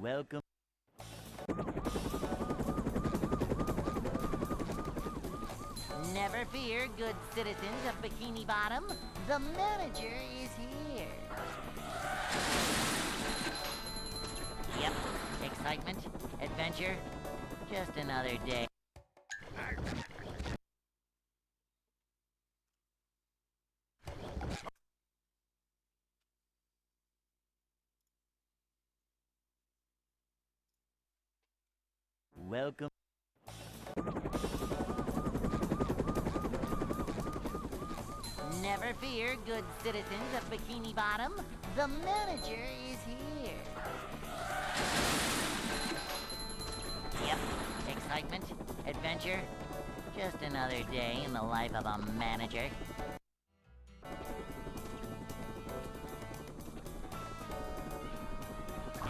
Welcome. Never fear, good citizens of Bikini Bottom. The manager is here. Yep, excitement, adventure, just another day. Welcome. Never fear, good citizens of Bikini Bottom. The manager is here. Yep, excitement, adventure, just another day in the life of a manager.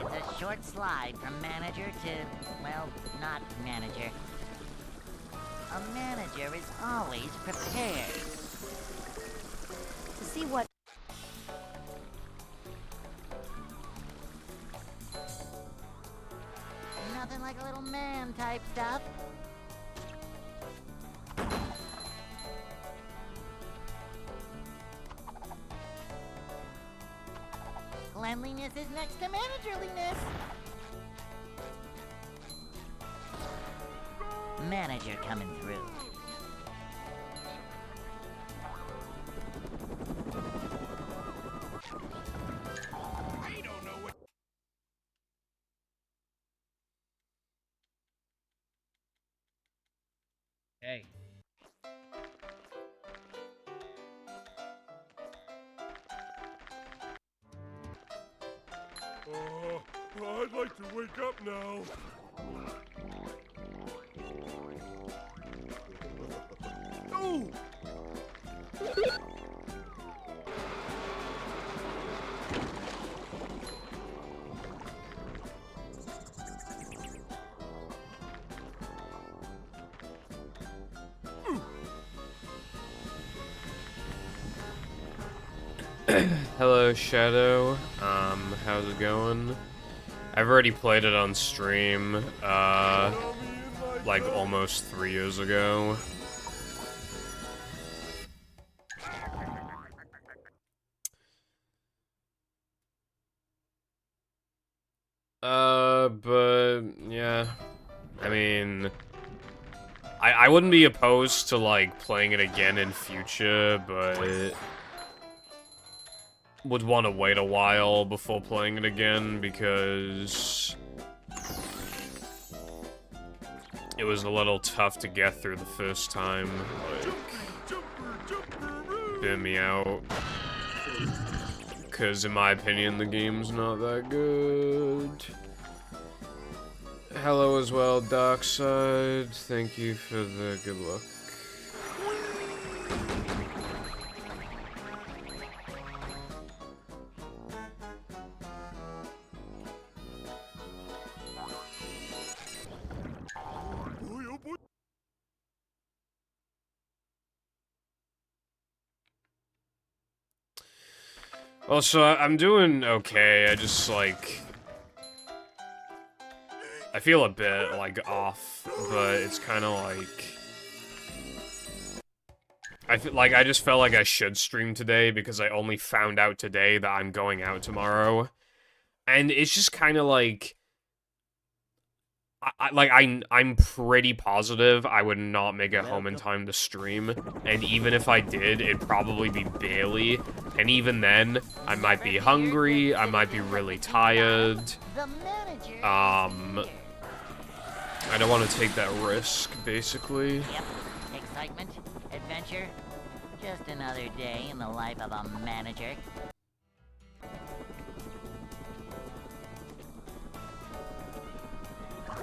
It's a short slide from manager to, well, not manager. A manager is always prepared. To see what... Nothing like a little man type stuff. Cleanliness is next to managerliness. Manager coming through. I don't know what. Hey. I'd like to wake up now. Oh! Hello, Shadow. How's it going? I've already played it on stream, like almost 3 years ago. But, yeah. I mean... I wouldn't be opposed to, like, playing it again in future, but... would want to wait a while before playing it again, because... it was a little tough to get through the first time, like... burn me out. Because, in my opinion, the game's not that good. Hello as well, Darkside. Thank you for the good luck. Well, so I'm doing okay. I just, like... I feel a bit, like, off, but it's kind of like... I just felt like I should stream today because I only found out today that I'm going out tomorrow. And it's just kind of like... I'm pretty positive I would not make it home in time to stream, and even if I did, it'd probably be barely, and even then, I might be hungry, I might be really tired, I don't want to take that risk, basically. Yep, excitement, adventure, just another day in the life of a manager.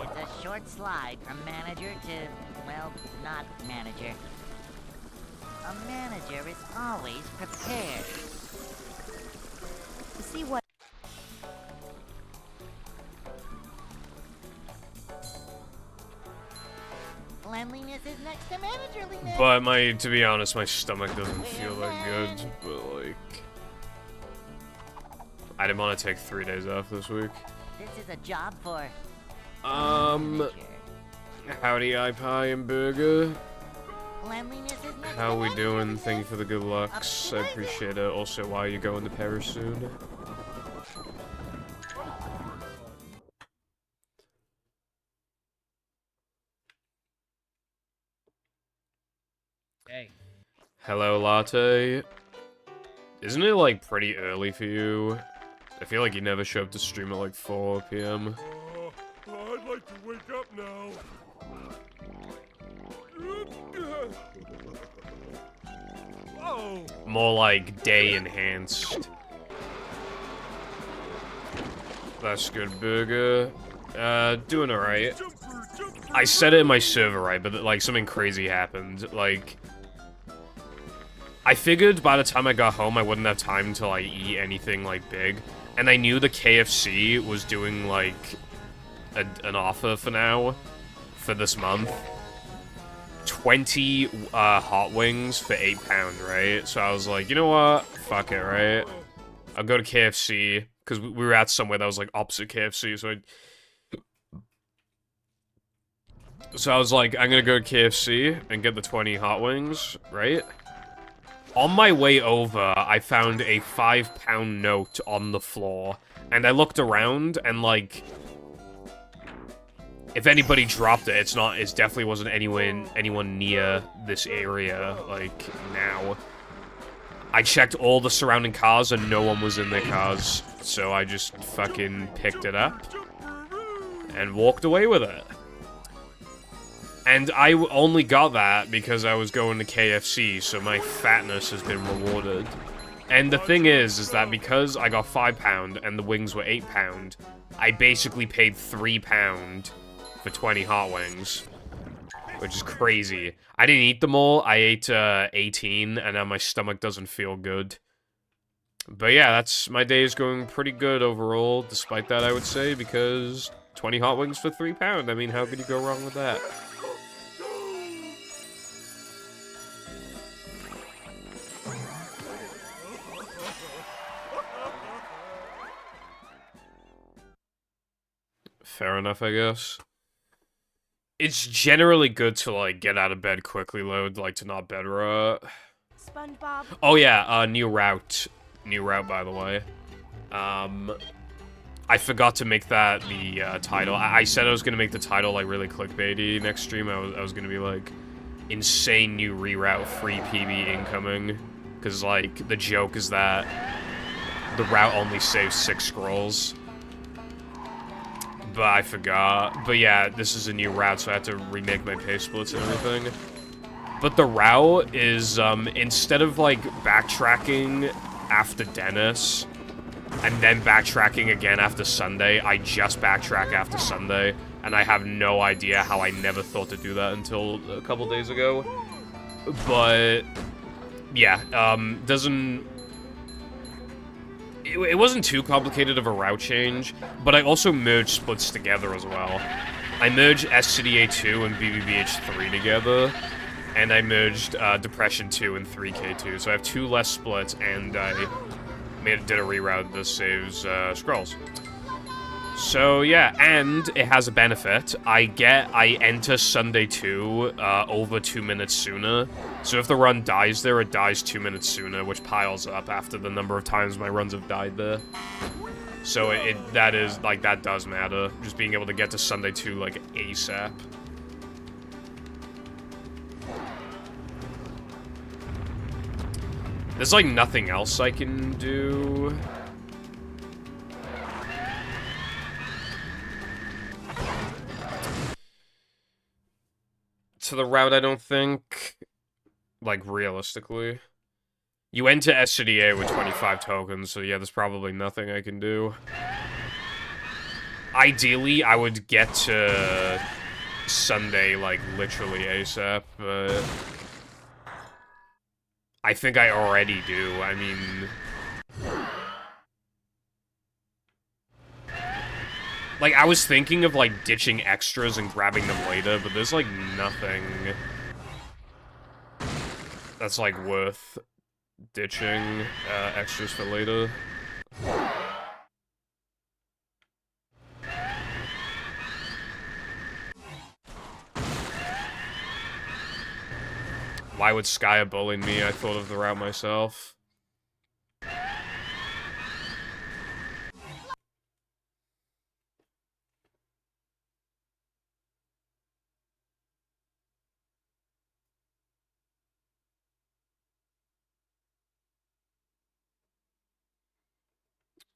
It's a short slide from manager to, well, not manager. A manager is always prepared. To see what... Cleanliness is next to managerliness. But to be honest, my stomach doesn't feel that good, but like... I didn't want to take 3 days off this week. This is a job for Howdy, iPie and Burger. cleanliness is next How to we doing? cleanliness. Thank you for the good lucks. I appreciate it. Also, why are you going to Paris soon? Hey. Hello, Latte. Isn't it, like, pretty early for you? I feel like you never show up to stream at, like, 4 p.m. I'd like to wake up now. Oh. More like day enhanced. That's good, Burger. Doing alright. I said it in my server, right, but, like, something crazy happened. Like, I figured by the time I got home, I wouldn't have time to, like, eat anything, like, big. And I knew the KFC was doing, like, an offer for now, for this month. 20 hot wings for £8, right? So I was like, you know what? Fuck it, right? I'll go to KFC, because we were at somewhere that was, like, opposite KFC, so I was like, I'm gonna go to KFC and get the 20 hot wings, right? On my way over, I found a £5 note on the floor, and I looked around, and, like, if anybody dropped it, it definitely wasn't anyone near this area, like, now. I checked all the surrounding cars, and no one was in their cars, so I just fucking picked it up and walked away with it. And I only got that because I was going to KFC, so my fatness has been rewarded. And the thing is that because I got £5 and the wings were £8, I basically paid £3 for 20 hot wings, which is crazy. I didn't eat them all. I ate 18, and now my stomach doesn't feel good. But yeah, my day is going pretty good overall, despite that, I would say, because 20 hot wings for £3. I mean, how could you go wrong with that? Fair enough, I guess. It's generally good to, like, get out of bed quickly, like, to not bed rot. SpongeBob. Oh, yeah, new route. New route, by the way. I forgot to make that the, title. I said I was gonna make the title, like, really clickbaity next stream. I was gonna be, like, insane new reroute, free PB incoming. Because, like, the joke is that the route only saves 6 scrolls. But I forgot. But yeah, this is a new route, so I had to remake my pay splits and everything. But the route is, instead of, like, backtracking after Dennis, and then backtracking again after Sunday, I just backtrack after Sunday, and I have no idea how I never thought to do that until a couple days ago. But, yeah, it wasn't too complicated of a route change, but I also merged splits together as well. I merged SCDA2 and BBBH3 together, and I merged Depression 2 and 3K2, so I have 2 less splits, and I did a reroute that saves scrolls. So yeah, and it has a benefit. I enter Sunday 2 over 2 minutes sooner. So if the run dies there, it dies 2 minutes sooner, which piles up after the number of times my runs have died there. So that does matter. Just being able to get to Sunday 2 like ASAP. There's like nothing else I can do. To the route, I don't think. Like, realistically. You enter SCDA with 25 tokens, so yeah, there's probably nothing I can do. Ideally, I would get to Sunday, like, literally ASAP, but I think I already do. I mean, like, I was thinking of, like, ditching extras and grabbing them later, but there's, like, nothing that's, like, worth ditching extras for later. why would Skya bully me? I thought of the route myself.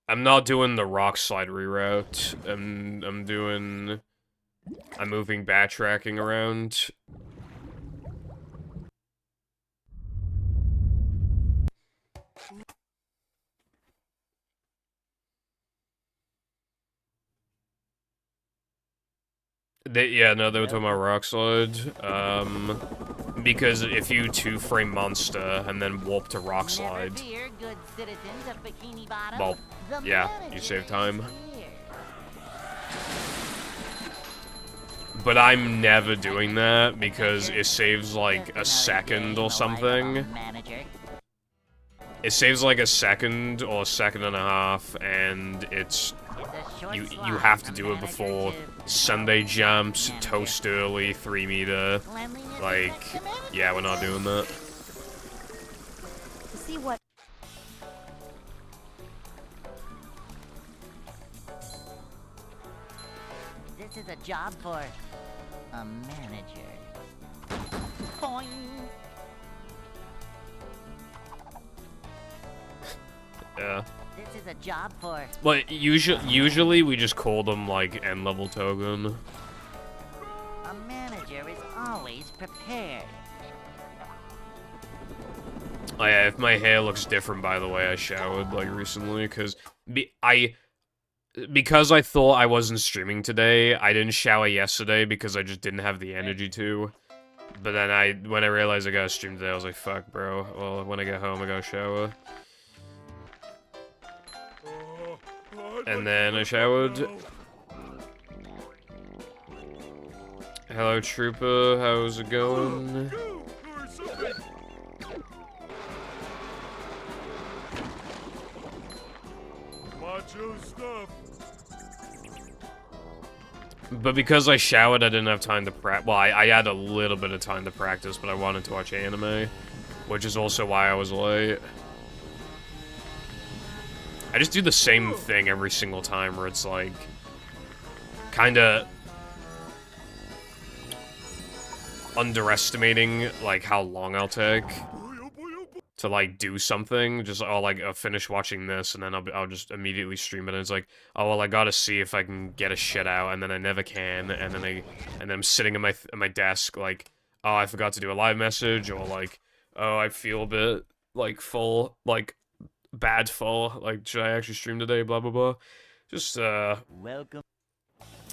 I'm not doing the rock slide reroute. I'm moving backtracking around. Yeah, no, they were talking about rock slide. Because if you two-frame monster and then warp to rock slide, well, yeah, you save time. But I'm never doing that because it saves like a second or something. It saves like a second or a second and a half, and it's you have to do it before Sunday jumps, toast early, 3 meter. Like, yeah, we're not doing that. See what? This is a job for a manager. Boing. Yeah. This is a job for. But usually we just call them like end level token. A manager is always prepared. Oh yeah, if my hair looks different by the way I showered like recently, because because I thought I wasn't streaming today, I didn't shower yesterday because I just didn't have the energy to. But then when I realized I gotta stream today, I was like, fuck, bro. Well, when I get home, I gotta shower. And then I showered. Hello, Trooper. How's it going? Macho stuff. But because I showered, I didn't have time to practice. Well, I had a little bit of time to practice, but I wanted to watch anime, which is also why I was late. I just do the same thing every single time, where it's like, kinda underestimating like how long I'll take to like do something. Just I'll like finish watching this and then I'll just immediately stream it. And it's like, oh well, I gotta see if I can get a shit out, and then I never can. And then I'm sitting at my desk like, oh, I forgot to do a live message, or like, oh, I feel a bit like full, like bad full. Like, should I actually stream today? Blah blah blah. Just Welcome.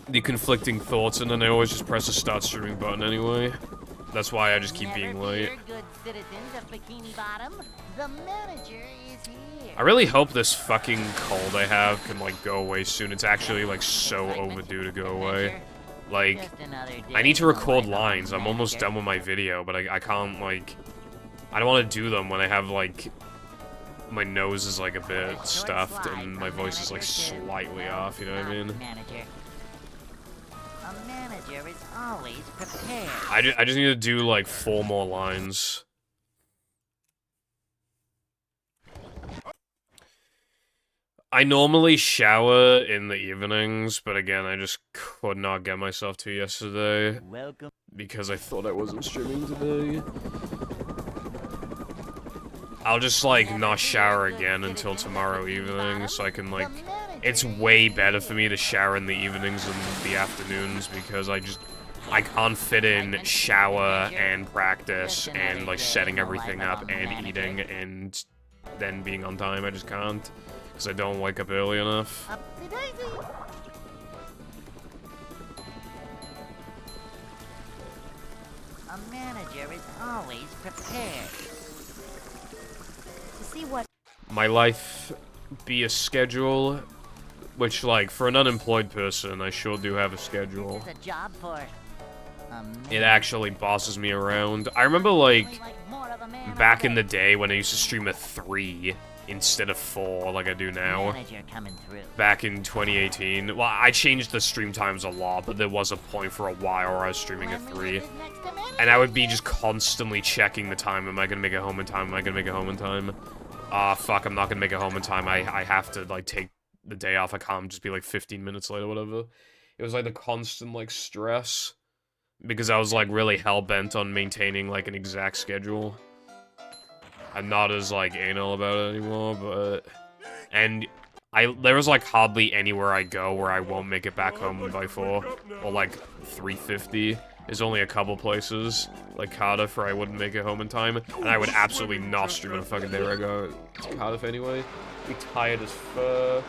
the conflicting thoughts, and then I always just press the start streaming button anyway. That's why I just keep being late. Good citizens of Bikini Bottom. The manager is here. I really hope this fucking cold I have can, like, go away soon. It's actually, like, so overdue to go away. Like, I need to record lines. I'm almost done with my video, but I can't, like... I don't want to do them when I have, like... My nose is, like, a bit stuffed, and my voice is, like, slightly off, you know what I mean? A manager is always prepared. I just need to do, like, 4 more lines. I normally shower in the evenings, but again, I just could not get myself to yesterday. Welcome. Because I thought I wasn't streaming today. I'll just, like, not shower again until tomorrow evening, so I can, like... It's way better for me to shower in the evenings than the afternoons, because I can't fit in shower and practice and, like, setting everything up and eating and then being on time. I just can't, because I don't wake up early enough. A manager is always prepared. To see what? My life be a schedule, which, like, for an unemployed person, I sure do have a schedule. This is a job for It actually bosses me around. I remember, like, back in the day when I used to stream at 3 instead of 4 like I do now. Manager coming through. Back in 2018. Well, I changed the stream times a lot, but there was a point for a while where I was streaming at 3. And I would be just constantly checking the time. Am I gonna make it home in time? Am I gonna make it home in time? Ah, fuck, I'm not gonna make it home in time. I have to, like, take the day off. I can't just be, like, 15 minutes late or whatever. It was, like, the constant, like, stress. Because I was, like, really hell-bent on maintaining, like, an exact schedule. I'm not as, like, anal about it anymore, but... And there was, like, hardly anywhere I go where I won't make it back home by 4. Or, like, 3:50. There's only a couple places, like Cardiff, where I wouldn't make it home in time. And I would absolutely not stream on a fucking day where I go to Cardiff anyway. Be tired as fuck.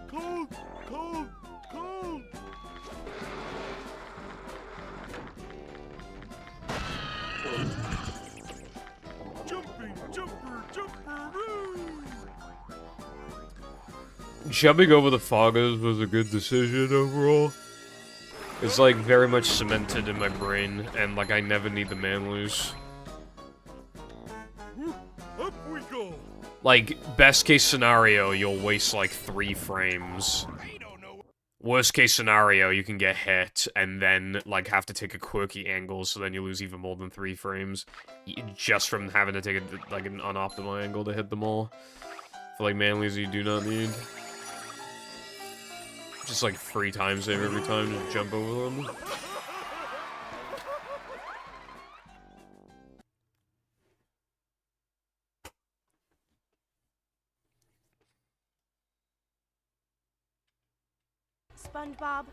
Cold, cold, cold. Jumping, jumper, woo! Jumping over the foggers was a good decision overall. It's like very much cemented in my brain, and like I never need the Manleys. Up we go. Like, best case scenario, you'll waste like 3 frames. Worst case scenario, you can get hit, and then, like, have to take a quirky angle, so then you lose even more than 3 frames. Just from having to take, like, an unoptimal angle to hit them all. For, like, Manleys you do not need. Just, like, 3 time save every time to jump over them. SpongeBob.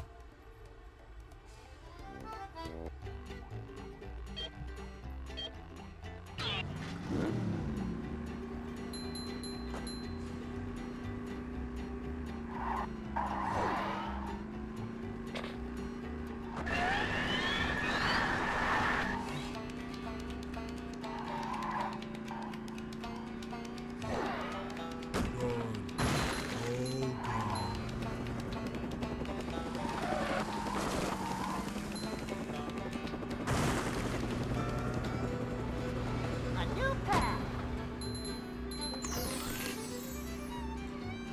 A new path.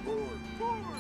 Forward, forward.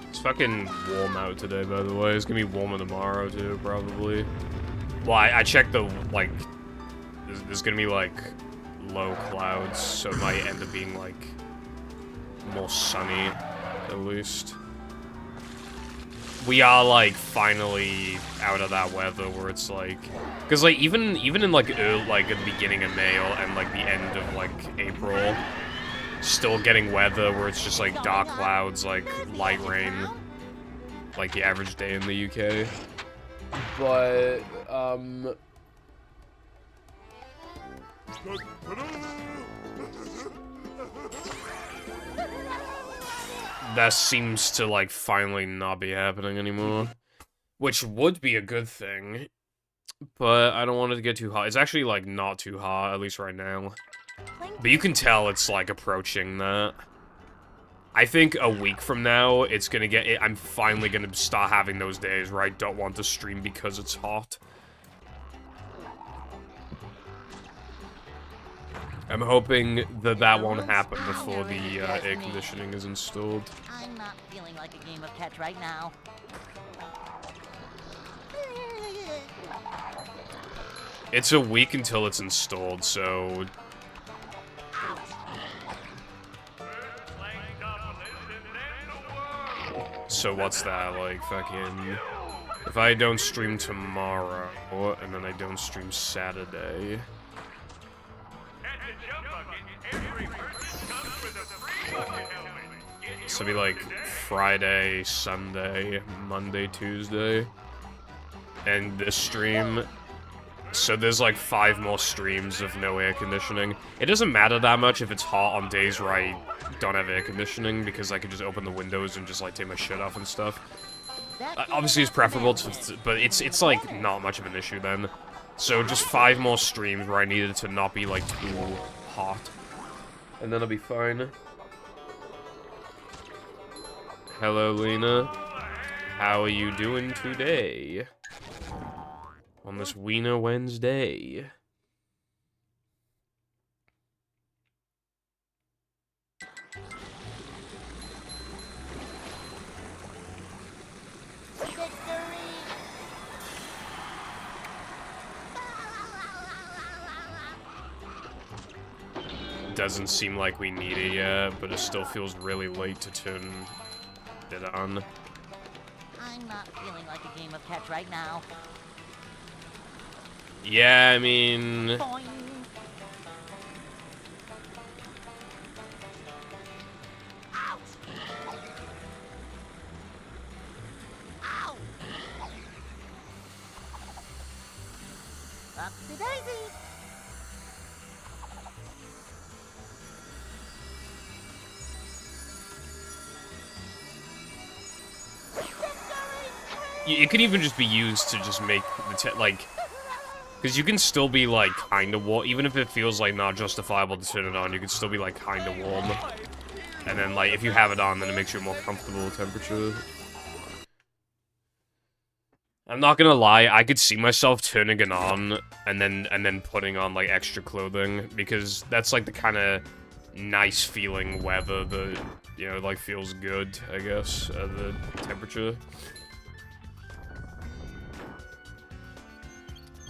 It's fucking warm out today, by the way. It's gonna be warmer tomorrow, too, probably. Well, I checked the, like... There's gonna be, like, low clouds, so it might end up being, like, more sunny, at least. We are, like, finally out of that weather where it's, like... Because, like, even in, like, like, at the beginning of May and, like, the end of, like, April... Still getting weather where it's just like dark clouds, like light rain. like the average day in the UK. But that seems to like finally not be happening anymore, which would be a good thing. But I don't want it to get too hot. It's actually like not too hot, at least right now. But you can tell it's like approaching that. I think a week from now, it's gonna get... I'm finally gonna start having those days where I don't want to stream because it's hot. I'm hoping that that won't happen before the air conditioning is installed. I'm not feeling like a game of catch right now. It's a week until it's installed, so... So what's that, like, fucking... If I don't stream tomorrow, and then I don't stream Saturday... So it'll be like Friday, Sunday, Monday, Tuesday, and this stream. So there's like 5 more streams of no air conditioning. It doesn't matter that much if it's hot on days where I don't have air conditioning, because I can just open the windows and just like take my shit off and stuff. Obviously it's preferable to, but it's like not much of an issue then. So just 5 more streams where I need it to not be like too hot, and then I'll be fine. Hello, Lena. How are you doing today? On this Wiener Wednesday. Doesn't seem like we need it yet, but it still feels really late to turn it on. I'm not feeling like a game of catch right now. Yeah, I mean... Boing. Ouch. Ow. Upsy daisy. It could even just be used to just make the like, because you can still be like kind of warm, even if it feels like not justifiable to turn it on. You can still be like kind of warm, and then like if you have it on, then it makes you a more comfortable temperature. I'm not gonna lie, I could see myself turning it on and then putting on like extra clothing, because that's like the kind of nice feeling weather that, you know, like feels good, I guess, at the temperature.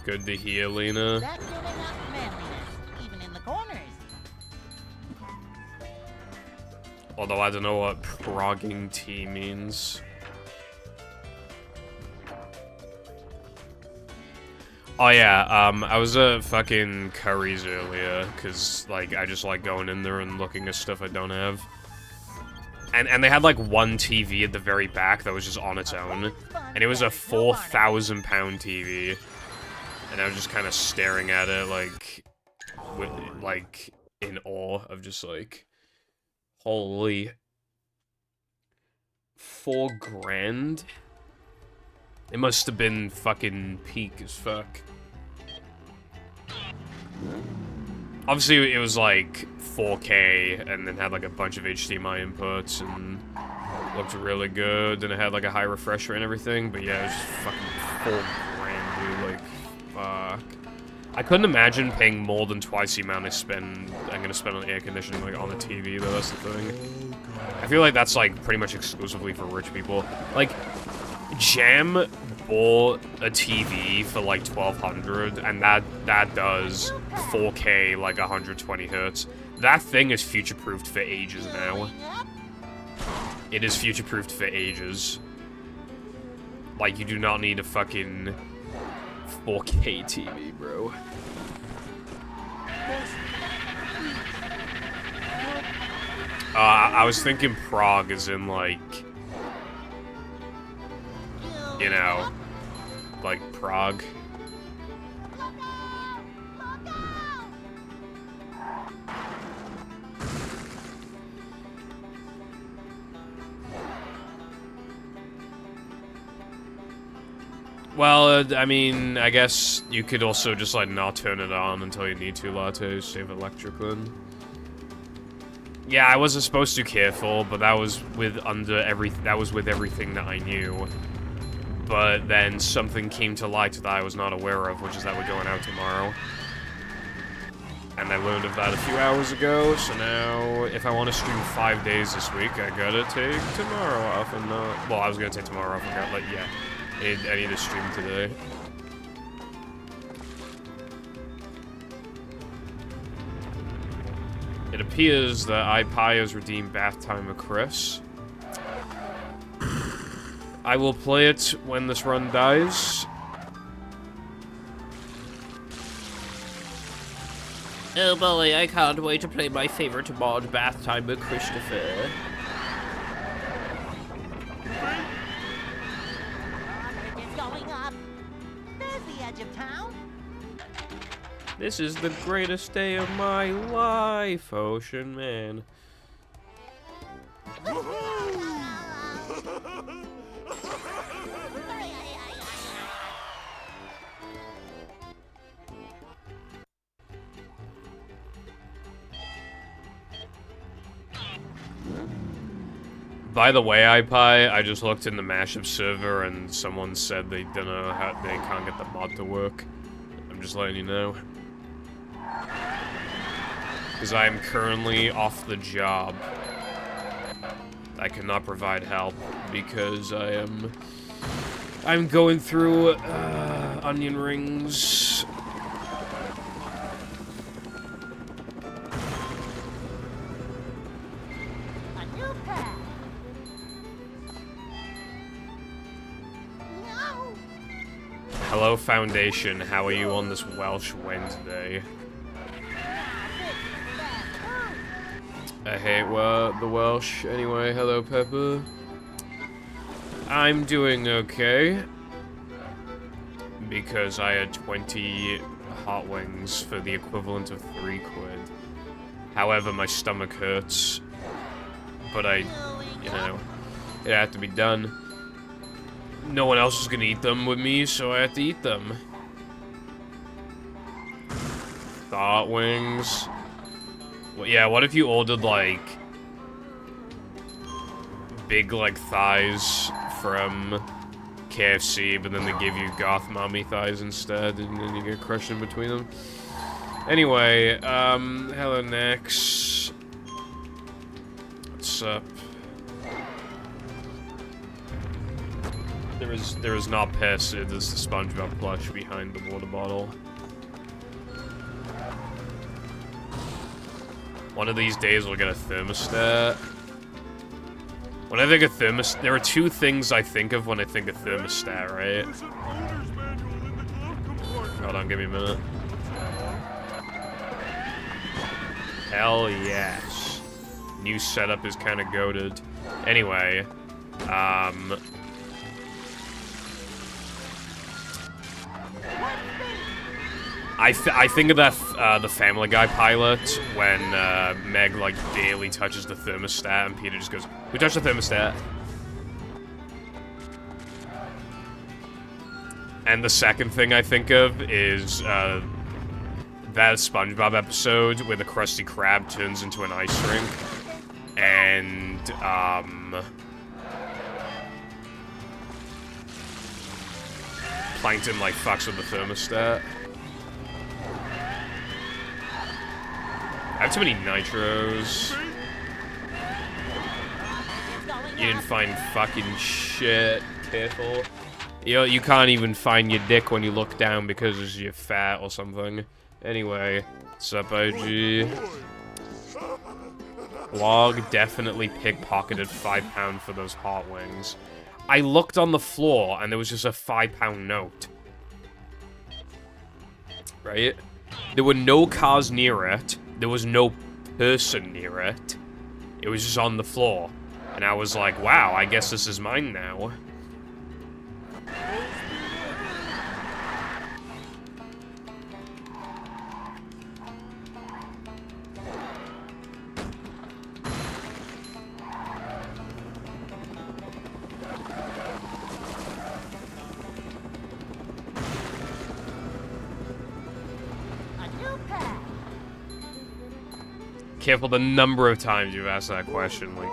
Good to hear, Lena. That's good enough manliness, even in the corners. Although I don't know what progging T means. Oh yeah, I was at fucking Curry's earlier, cause like I just like going in there and looking at stuff I don't have. And they had like one TV at the very back that was just on its own, and it was a 4,000-pound TV. And I was just kind of staring at it, like, with, like, in awe of just, like, holy, 4 grand? It must have been fucking peak as fuck. Obviously, it was, like, 4K, and then had, like, a bunch of HDMI inputs, and looked really good, and it had, like, a high refresh rate and everything, but yeah, it was just fucking 4 grand, dude, like... Fuck. I couldn't imagine paying more than twice the amount I'm gonna spend on air conditioning, like, on the TV, though, that's the thing. I feel like that's, like, pretty much exclusively for rich people. Like, Jam bought a TV for, like, $1,200, and that does 4K, like, 120 hertz. That thing is future-proofed for ages now. It is future-proofed for ages. Like, you do not need a fucking... 4K TV, bro. I was thinking Prague as in, like... you know, like Prague. Well, I mean, I guess you could also just, like, not turn it on until you need to, lattes, save electrically. Yeah, I wasn't supposed to careful, but that was with everything that I knew. But then something came to light that I was not aware of, which is that we're going out tomorrow. And I learned of that a few hours ago, so now, if I want to stream 5 days this week, I gotta take tomorrow off and not... Well, I was gonna take tomorrow off and like, yeah. I need to stream today. It appears that iPie has redeemed bath time with Chris. I will play it when this run dies. Oh boy, I can't wait to play my favorite mod, Bath Time with Christopher. This is the greatest day of my life, Ocean Man. By the way, iPie, I just looked in the mashup server and someone said they don't know how they can't get the mod to work. I'm just letting you know. Because I am currently off the job. I cannot provide help because I'm going through onion rings. A new path. No. Hello, Foundation. How are you on this Welsh Wednesday? I hate the Welsh. Anyway, hello, Pepper. I'm doing okay. Because I had 20 hot wings for the equivalent of 3 quid. However, my stomach hurts. But you know, it had to be done. No one else was gonna eat them with me, so I had to eat them. Thought wings. Well, yeah, what if you ordered, like, big, like, thighs from KFC, but then they give you goth mommy thighs instead, and then you get crushed in between them? Anyway, hello, Nex. What's up? There is not piss, it is the SpongeBob plush behind the water bottle. One of these days we'll get a thermostat. When I think of thermostat, there are 2 things I think of when I think of thermostat, right? There's an owner's manual in the glove compartment. Hold on, give me a minute. Hell yes. New setup is kind of goated. Anyway, I think of that, the Family Guy pilot, when, Meg, like, barely touches the thermostat, and Peter just goes, "Who touched the thermostat?" And the second thing I think of is, that SpongeBob episode where the Krusty Krab turns into an ice rink, and, Plankton, like, fucks with the thermostat. I have too many nitros. You didn't find fucking shit. Careful. You can't even find your dick when you look down because you're fat or something. Anyway, what's up, IG? Log definitely pickpocketed £5 for those hot wings. I looked on the floor and there was just a £5 note. Right? There were no cars near it. There was no person near it. It was just on the floor. And I was like, wow, I guess this is mine now. A new path. Careful the number of times you've asked that question. Like,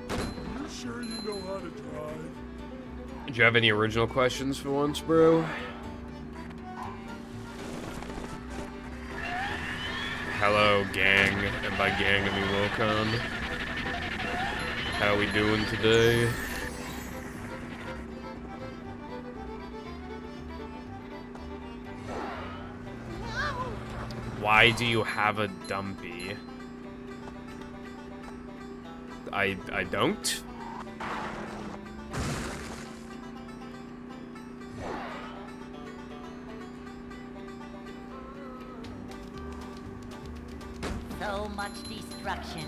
You sure you know how to drive? do you have any original questions for once, bro? Hello, gang, and by gang I mean welcome. How we doing today? Why do you have a dumpy? I don't? So much destruction.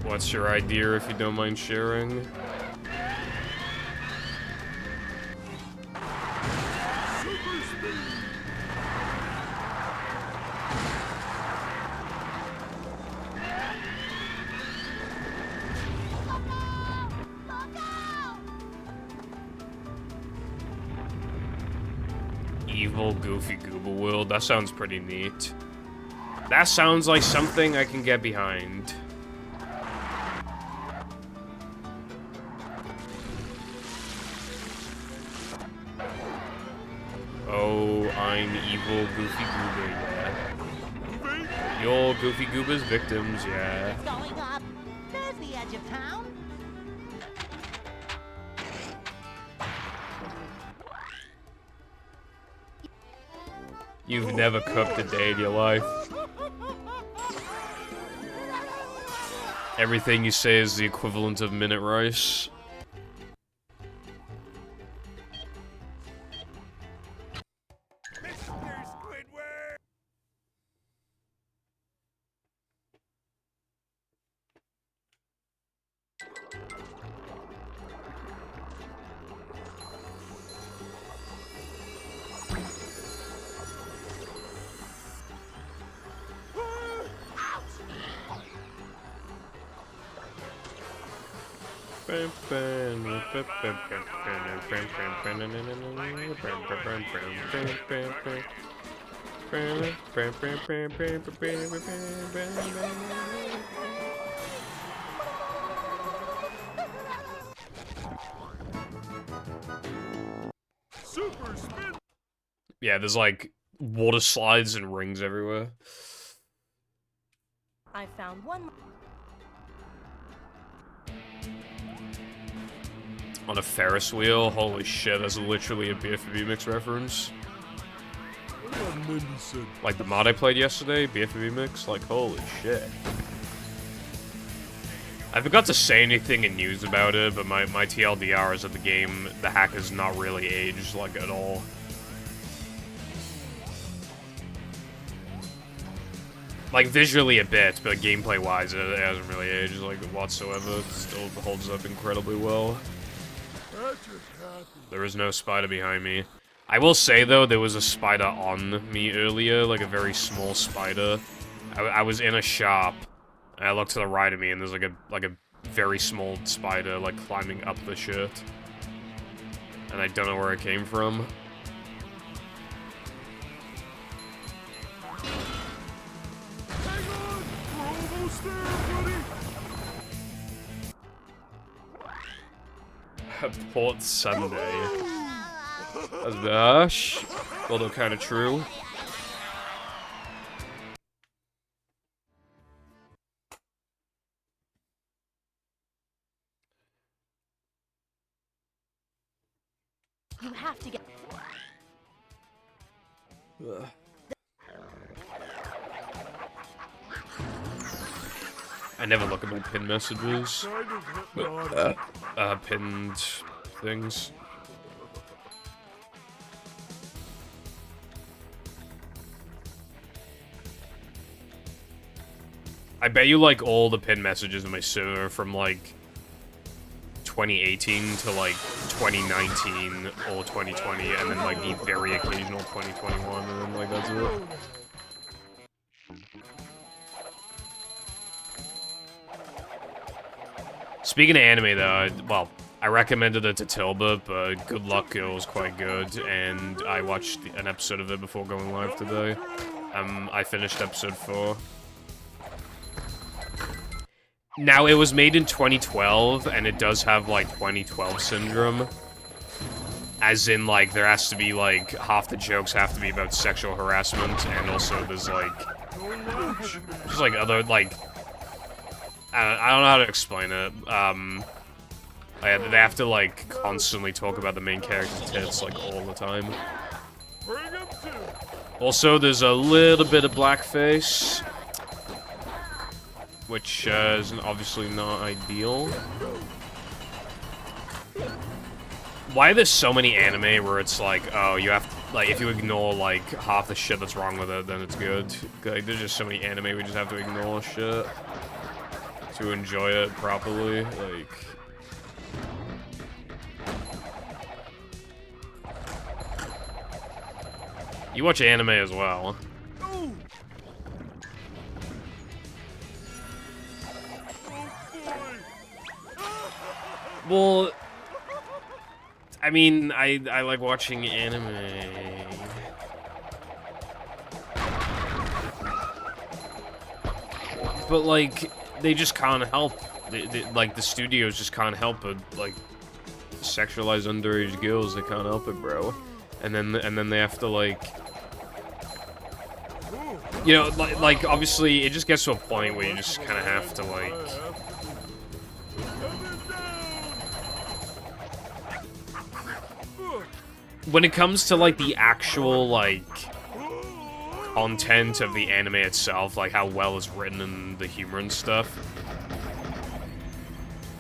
What's your idea if you don't mind sharing? Super speed! Evil Goofy Gooba World. That sounds pretty neat. That sounds like something I can get behind. Oh, I'm evil Goofy Gooba, yeah. You're Goofy Gooba's victims, yeah. It's going up. There's the edge of town. You've never cooked a day in your life. Everything you say is the equivalent of minute rice. Super spin! Yeah, there's like water slides and rings everywhere. I found one. On a Ferris wheel? Holy shit, that's literally a BFB mix reference. What about Mindy said? Like the mod I played yesterday, BFB mix? Like, holy shit. I forgot to say anything in news about it, but my TLDR is that the game, the hack has not really aged, like, at all. Like, visually a bit, but gameplay-wise, it hasn't really aged, like, whatsoever. It still holds up incredibly well. There is no spider behind me. I will say, though, there was a spider on me earlier, like a very small spider. I was in a shop, and I looked to the right of me, and there's like a very small spider, like, climbing up the shirt. And I don't know where it came from. Hang on! We're almost there, buddy! Port Sunday. That's Dash. Although kind of true. You have to get. I never look at my pin messages. Kind of hypnotic. Pinned things. I bet you, like, all the pinned messages in my server from, like, 2018 to, like, 2019 or 2020, and then, like, the very occasional 2021, and then, like, that's it. Speaking of anime, though, well, I recommended it to Tilba, but Good Luck Girl was quite good, and I watched an episode of it before going live today. I finished episode 4. Now, it was made in 2012, and it does have, like, 2012 syndrome. As in, like, there has to be, like, half the jokes have to be about sexual harassment, and also there's, like, just, like, other, like, I don't know how to explain it. They have to, like, constantly talk about the main character's tits, like, all the time. Also, there's a little bit of blackface, which is obviously not ideal. Why are there so many anime where it's like, oh, you have to, like, if you ignore, like, half the shit that's wrong with it, then it's good? Like, there's just so many anime we just have to ignore shit to enjoy it properly, like... You watch anime as well. Well, I mean, I like watching anime. But, like, they just can't help. Like, the studios just can't help but, like, sexualize underage girls. They can't help it, bro. And then they have to, like... You know, like, obviously, it just gets to a point where you just kind of have to, like... When it comes to, like, the actual, like, content of the anime itself, like, how well it's written and the humor and stuff,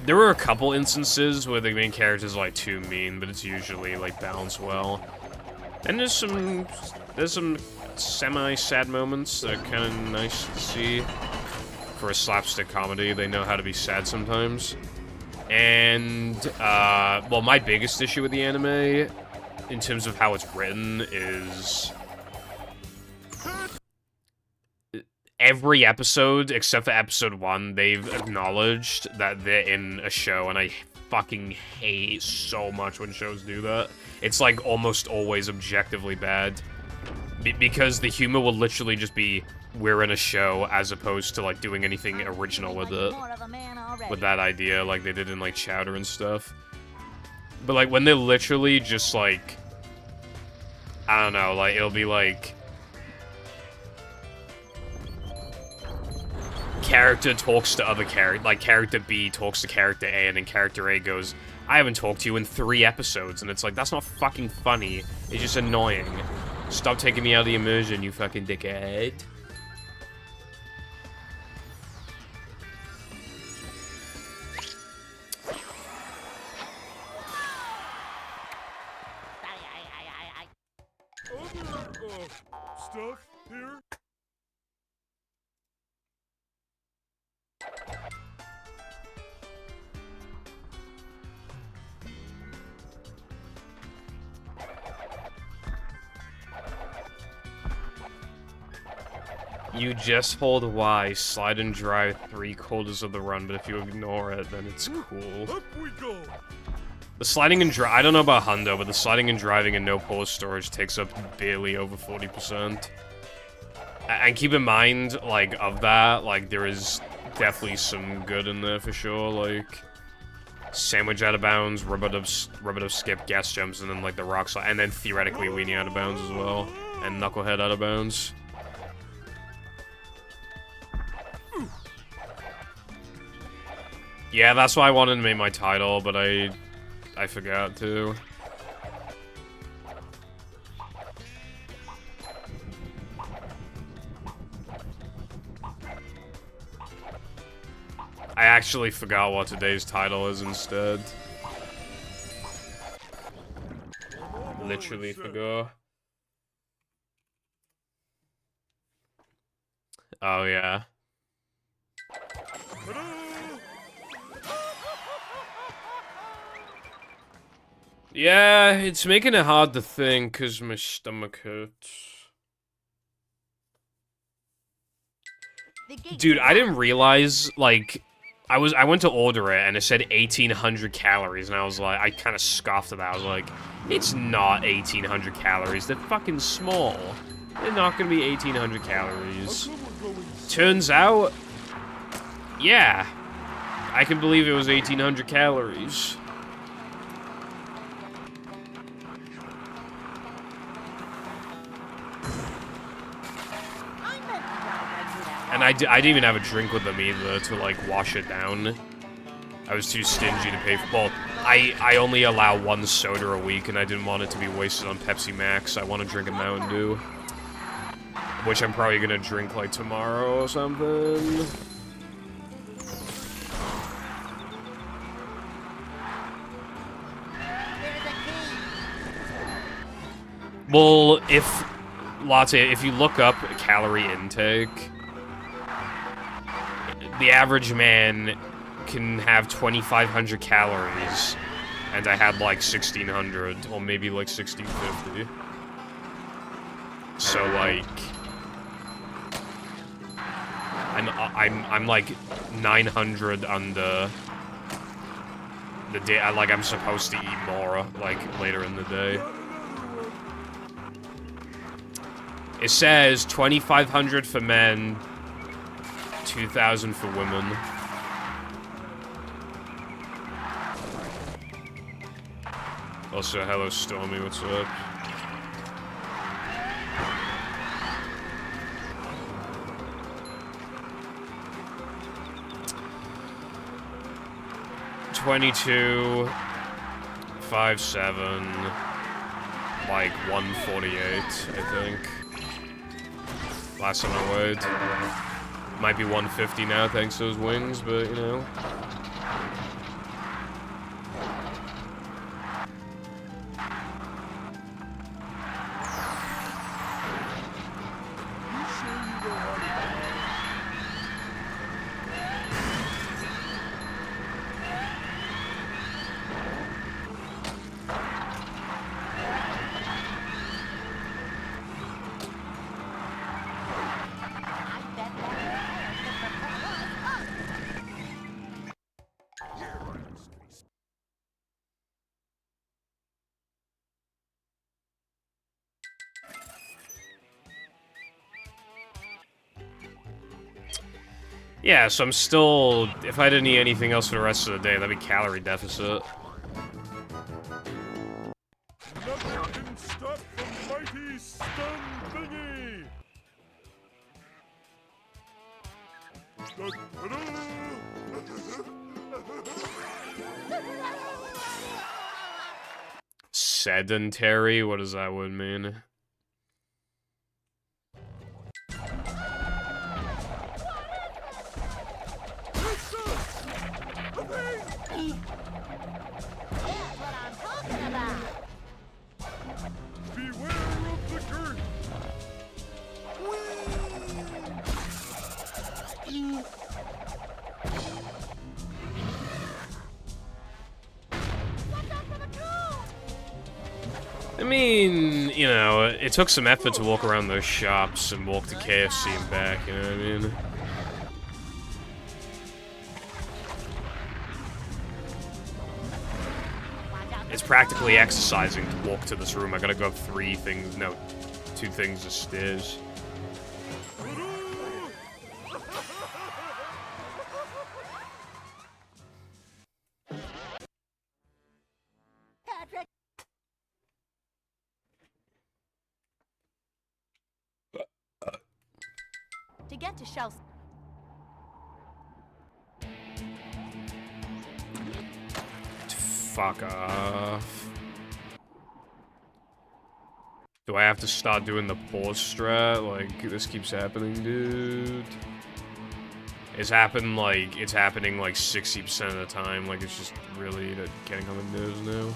there were a couple instances where the main character's, like, too mean, but it's usually, like, balanced well. And there's some semi-sad moments that are kind of nice to see. For a slapstick comedy, they know how to be sad sometimes. And, well, my biggest issue with the anime, in terms of how it's written, is... Every episode, except for episode 1, they've acknowledged that they're in a show, and I fucking hate so much when shows do that. It's, like, almost always objectively bad. Because the humor will literally just be, we're in a show, as opposed to, like, doing anything original with it. With that idea, like they did in, like, Chowder and stuff. But, like, when they literally just, like... I don't know, like, it'll be, like... Character talks to other character, like, character B talks to character A, and then character A goes, I haven't talked to you in 3 episodes, and it's like, that's not fucking funny. It's just annoying. Stop taking me out of the immersion, you fucking dickhead. Other, stuff here? You just hold Y, slide and drive 3/4 of the run, but if you ignore it, then it's cool. Up we go. The sliding and I don't know about Hundo, but the sliding and driving and no pause storage takes up barely over 40%. And keep in mind, like, of that, like, there is definitely some good in there for sure, like... Sandwich out of bounds, rubber dub skip, gas jumps, and then, like, the rock slide, and then theoretically leaning out of bounds as well. And knucklehead out of bounds. Yeah, that's why I wanted to make my title, but I forgot to. I actually forgot what today's title is instead. Literally forgot. Oh, yeah. Yeah, it's making it hard to think because my stomach hurts. The gates Dude, are I didn't locked. realize, like, I went to order it and it said 1,800 calories, and I was like, I kind of scoffed at that. I was like, it's not 1,800 calories. They're fucking small. They're not gonna be 1,800 calories. Turns out, yeah, I can believe it was 1,800 calories. And I didn't even have a drink with them either to, like, wash it down. I was too stingy to pay for... Well, I only allow one soda a week, and I didn't want it to be wasted on Pepsi Max. I want to drink a Mountain Dew. Which I'm probably gonna drink, like, tomorrow or something. Well, if... Latte, if you look up calorie intake... The average man can have 2,500 calories, and I had like 1,600, or maybe like 1,650. So like, I'm like 900 under the day. I'm supposed to eat more like later in the day. It says 2,500 for men. 2,000 for women. Also, hello Stormy, what's up? $22, 5'7", like 148, I think. Last time I weighed. Might be 150 now, thanks to those wings, but, you know. Yeah, so I'm still... If I didn't eat anything else for the rest of the day, that'd be calorie deficit. Nothing can stop the mighty stun thingy! Sedentary? What does that word mean? Beware of the girth! I mean, you know, it took some effort to walk around those shops and walk to KFC and back, you know what I mean? It's practically exercising to walk to this room. I gotta go up 2 things of stairs. To get to shelf. Fuck off. Do I have to start doing the pause strat? Like, this keeps happening, dude. It's happening like 60% of the time. Like, it's just really getting on the nerves now.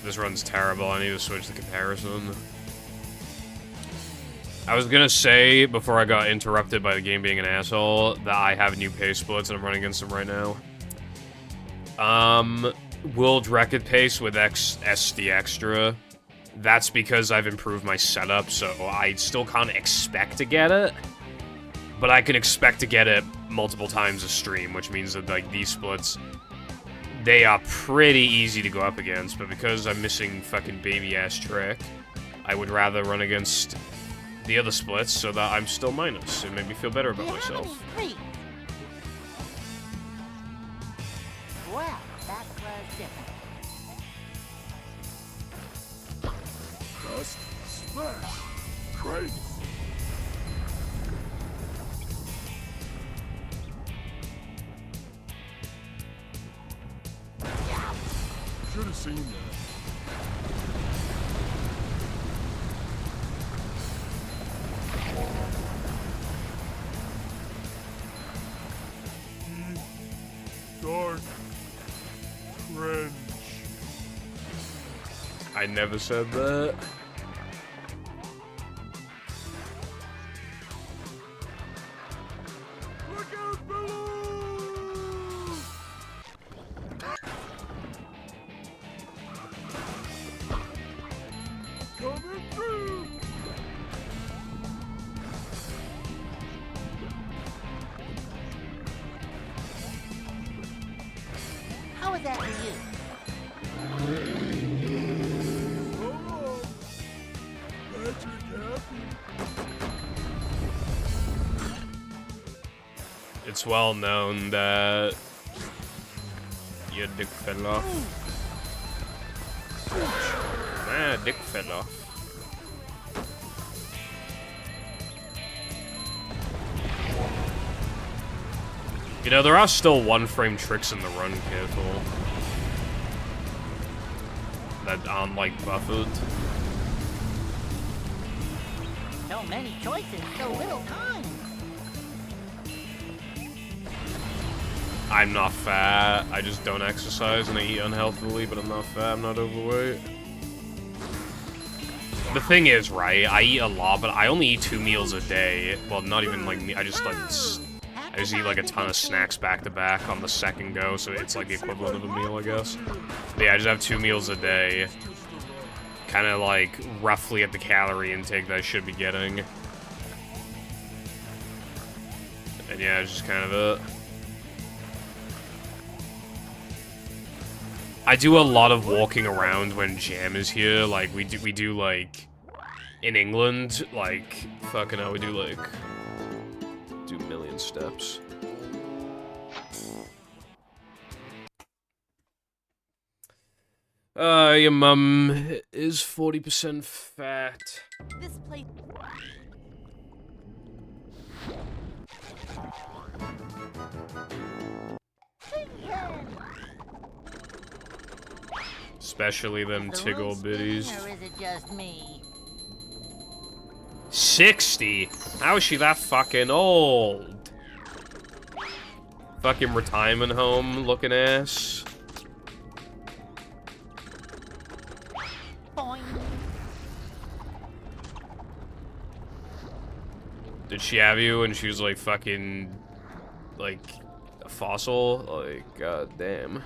This run's terrible. I need to switch the comparison. I was gonna say, before I got interrupted by the game being an asshole, that I have new pace splits and I'm running against them right now. World record pace with SD extra. That's because I've improved my setup, so I still can't expect to get it. But I can expect to get it multiple times a stream, which means that, like, these splits, they are pretty easy to go up against, but because I'm missing fucking baby-ass trick, I would rather run against the other splits so that I'm still minus. It made me feel better about myself. Well, that was different. Dust, smash, crates. Should have seen that. Dark trench. I never said that. Look out below! Coming through! How is that for you? Hold on. Magic happy. It's well known that your dick fell off. Nah, dick fell off. You know, there are still one-frame tricks in the run, careful. That aren't, like, buffered. So many choices, so little time. I'm not fat. I just don't exercise and I eat unhealthily, but I'm not fat. I'm not overweight. The thing is, right, I eat a lot, but I only eat 2 meals a day. Well, not even, like, I just eat, like, a ton of snacks back-to-back on the second go, so it's, like, the equivalent of a meal, I guess. But yeah, I just have 2 meals a day. Kind of, like, roughly at the calorie intake that I should be getting. And yeah, it's just kind of it. I do a lot of walking around when Jam is here. Like, we do like, in England, like, fucking hell, we do, like, do a million steps. Your mum is 40% fat. This place. Especially them The tiggle rules bitties. spin, or is it just me? 60? How is she that fucking old? Fucking retirement home looking ass. Boing. Did she have you when she was like fucking, like, a fossil? Like, god damn.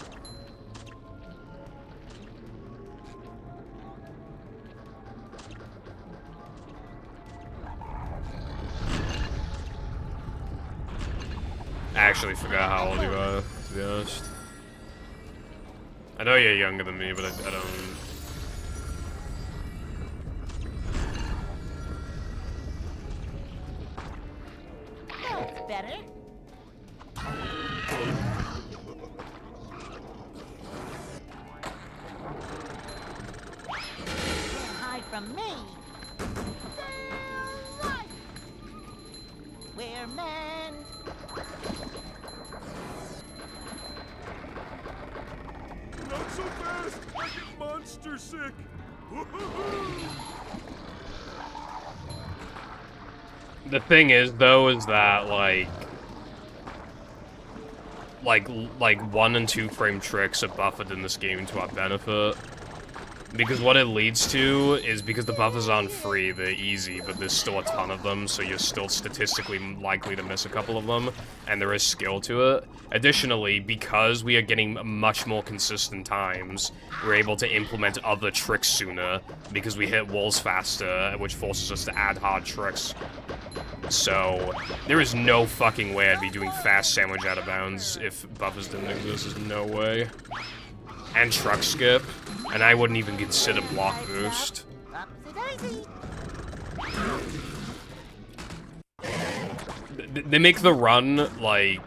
I actually forgot how old you are, to be honest. I know you're younger than me, but I don't... That's better. Can't hide from me. Right. We're men. Not so fast! I get monster sick! The thing is, though, is that, like 1 and 2 frame tricks are buffered in this game to our benefit. Because what it leads to is because the buffers aren't free, they're easy, but there's still a ton of them, so you're still statistically likely to miss a couple of them, and there is skill to it. Additionally, because we are getting much more consistent times, we're able to implement other tricks sooner, because we hit walls faster, which forces us to add hard tricks. So, there is no fucking way I'd be doing fast sandwich out of bounds if buffers didn't exist. There's no way. And truck skip, and I wouldn't even consider block boost. They make the run, like,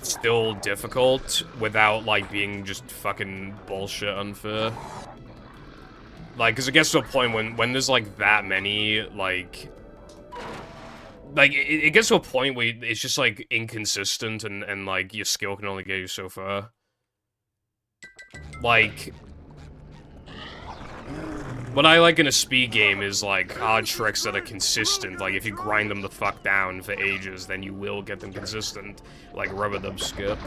still difficult without, like, being just fucking bullshit unfair. Like, because it gets to a point when there's, like, that many, like, it gets to a point where it's just, like, inconsistent and like, your skill can only get you so far. Like, what I like in a speed game is, like, hard tricks that are consistent. Like, if you grind them the fuck down for ages, then you will get them consistent. Like, rubber dub skip.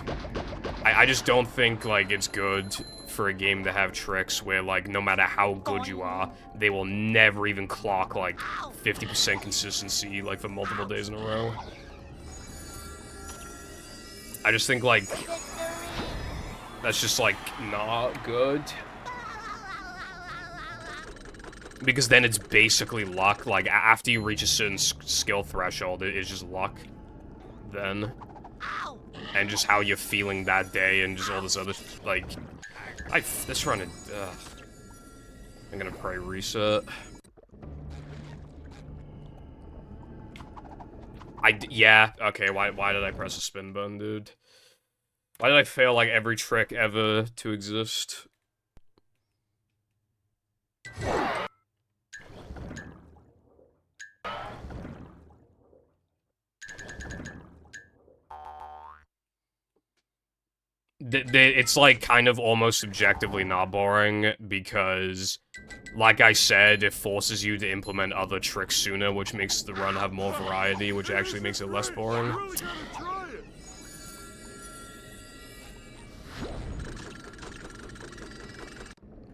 I just don't think, like, it's good for a game to have tricks where, like, no matter how good you are, they will never even clock, like, 50% consistency, like, for multiple days in a row. I just think, like, that's just, like, not good. Because then it's basically luck. Like, after you reach a certain skill threshold, it's just luck. Then. And just how you're feeling that day and just all this other, like... this run, I'm gonna probably reset. Yeah, okay, why did I press the spin button, dude? Why did I fail, like, every trick ever to exist? It's, like, kind of almost subjectively not boring, because, like I said, it forces you to implement other tricks sooner, which makes the run have more variety, which actually makes it less boring.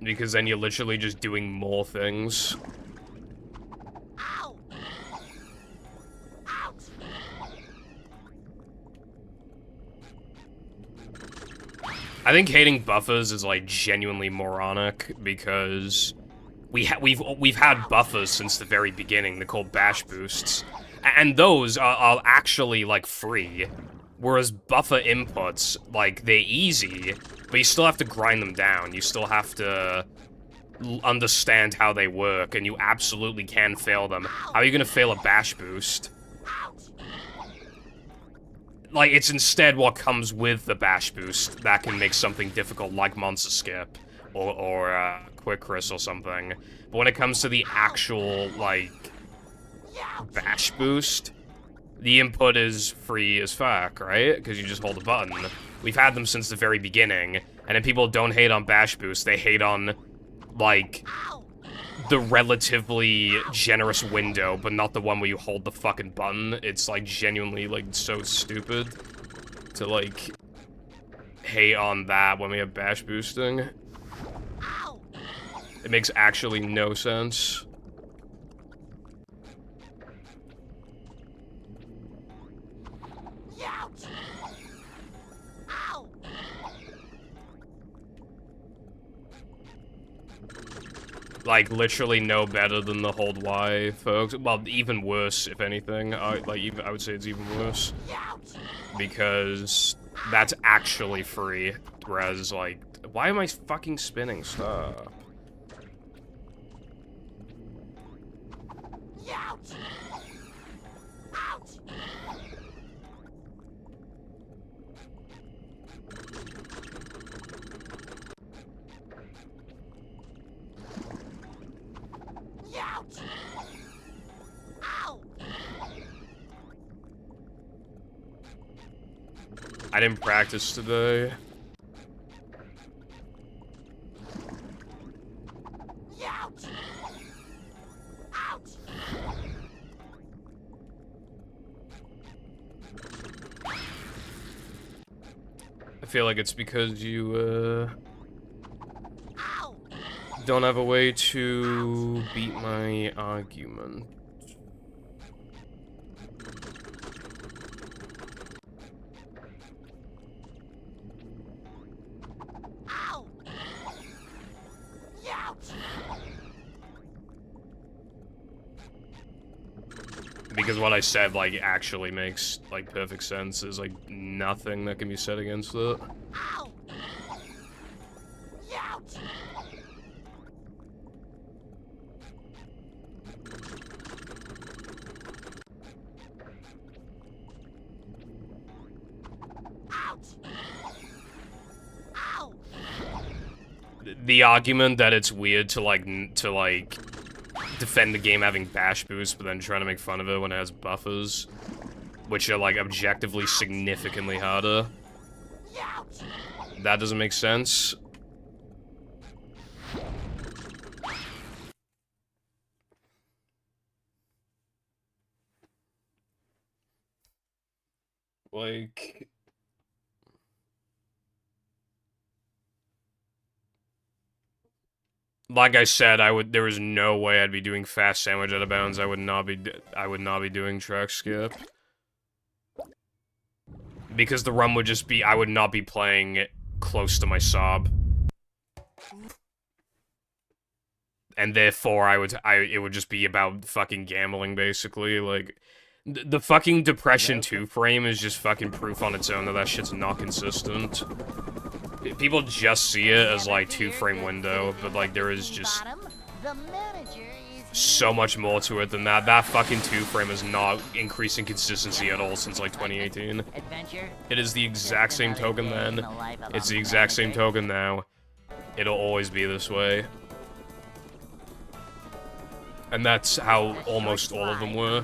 Because then you're literally just doing more things. I think hating buffers is, like, genuinely moronic, because we've had buffers since the very beginning. They're called bash boosts, and those are actually, like, free, whereas buffer inputs, like, they're easy, but you still have to grind them down. You still have to understand how they work, and you absolutely can fail them. How are you gonna fail a bash boost? Like, it's instead what comes with the bash boost that can make something difficult, like monster skip, or quick Chris or something. But when it comes to the actual, like, bash boost, the input is free as fuck, right? Because you just hold a button. We've had them since the very beginning, and if people don't hate on bash boost, they hate on, like, the relatively generous window, but not the one where you hold the fucking button. It's, like, genuinely, like, so stupid to, like, hate on that when we have bash boosting. It makes actually no sense. Like, literally no better than the hold Y, folks. Well, even worse, if anything. I would say it's even worse. Because that's actually free. Whereas, like, why am I fucking spinning? Stop. I didn't practice today. I feel like it's because you, don't have a way to beat my argument. Ow! Ouch! Because what I said, like, actually makes, like, perfect sense. There's, like, nothing that can be said against it. Ow! Ouch! Ouch! Ow! The argument that it's weird to, like, defend the game having bash boost, but then trying to make fun of it when it has buffers, which are, like, objectively significantly harder. Ouch! That doesn't make sense. Like... Like I said, there was no way I'd be doing fast sandwich out of bounds. I would not be doing track skip. Because the run would just be, I would not be playing close to my sob. And therefore, it would just be about fucking gambling, basically. Like, the fucking Depression 2 frame is just fucking proof on its own that that shit's not consistent. People just see it as, like, 2-frame window, but, like, there is just so much more to it than that. That fucking 2-frame is not increasing consistency at all since, like, 2018. It is the exact same token then. It's the exact same token now. It'll always be this way. And that's how almost all of them were.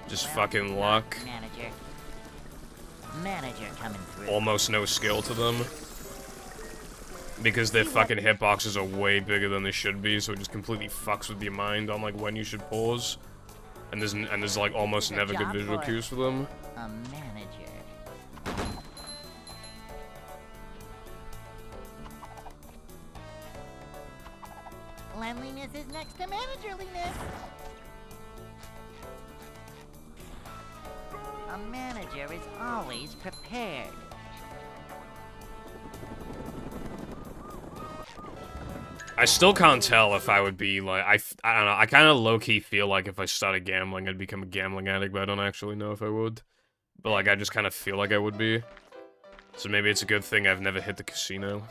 Just fucking luck. Almost no skill to them. Because their fucking hitboxes are way bigger than they should be, so it just completely fucks with your mind on, like, when you should pause. And there's like, almost never good visual cues for them. A manager. Cleanliness is next to managerliness. A manager is always prepared. I still can't tell if I would be, like, I don't know, I kind of low-key feel like if I started gambling, I'd become a gambling addict, but I don't actually know if I would. But, like, I just kind of feel like I would be. So maybe it's a good thing I've never hit the casino.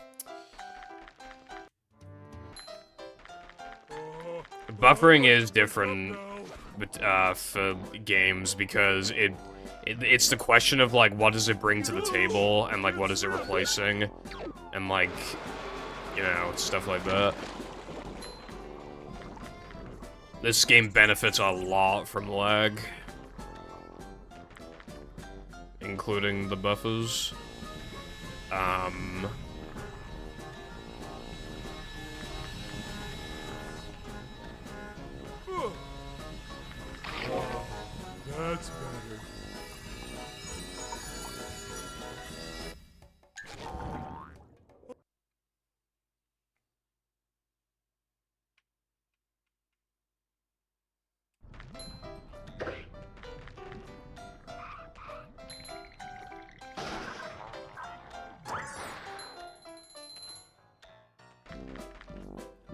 Buffering is different for games because it's the question of, like, what does it bring to the table, and, like, what is it replacing, and, like, you know, stuff like that. This game benefits a lot from lag, including the buffers. That's better.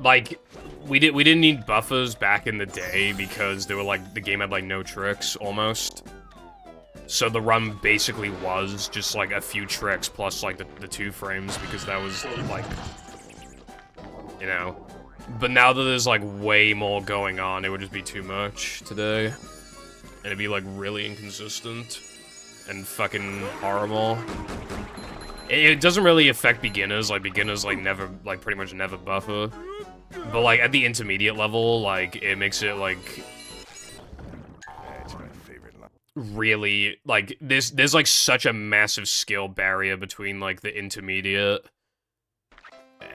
Like, we didn't need buffers back in the day because they were like, the game had like no tricks, almost. So the run basically was just like a few tricks plus like the 2 frames because that was like, you know. But now that there's like way more going on, it would just be too much today. And it'd be like really inconsistent and fucking horrible. It doesn't really affect beginners, like beginners like never, like pretty much never buffer. But like at the intermediate level, like it makes it like really like there's like such a massive skill barrier between like the intermediate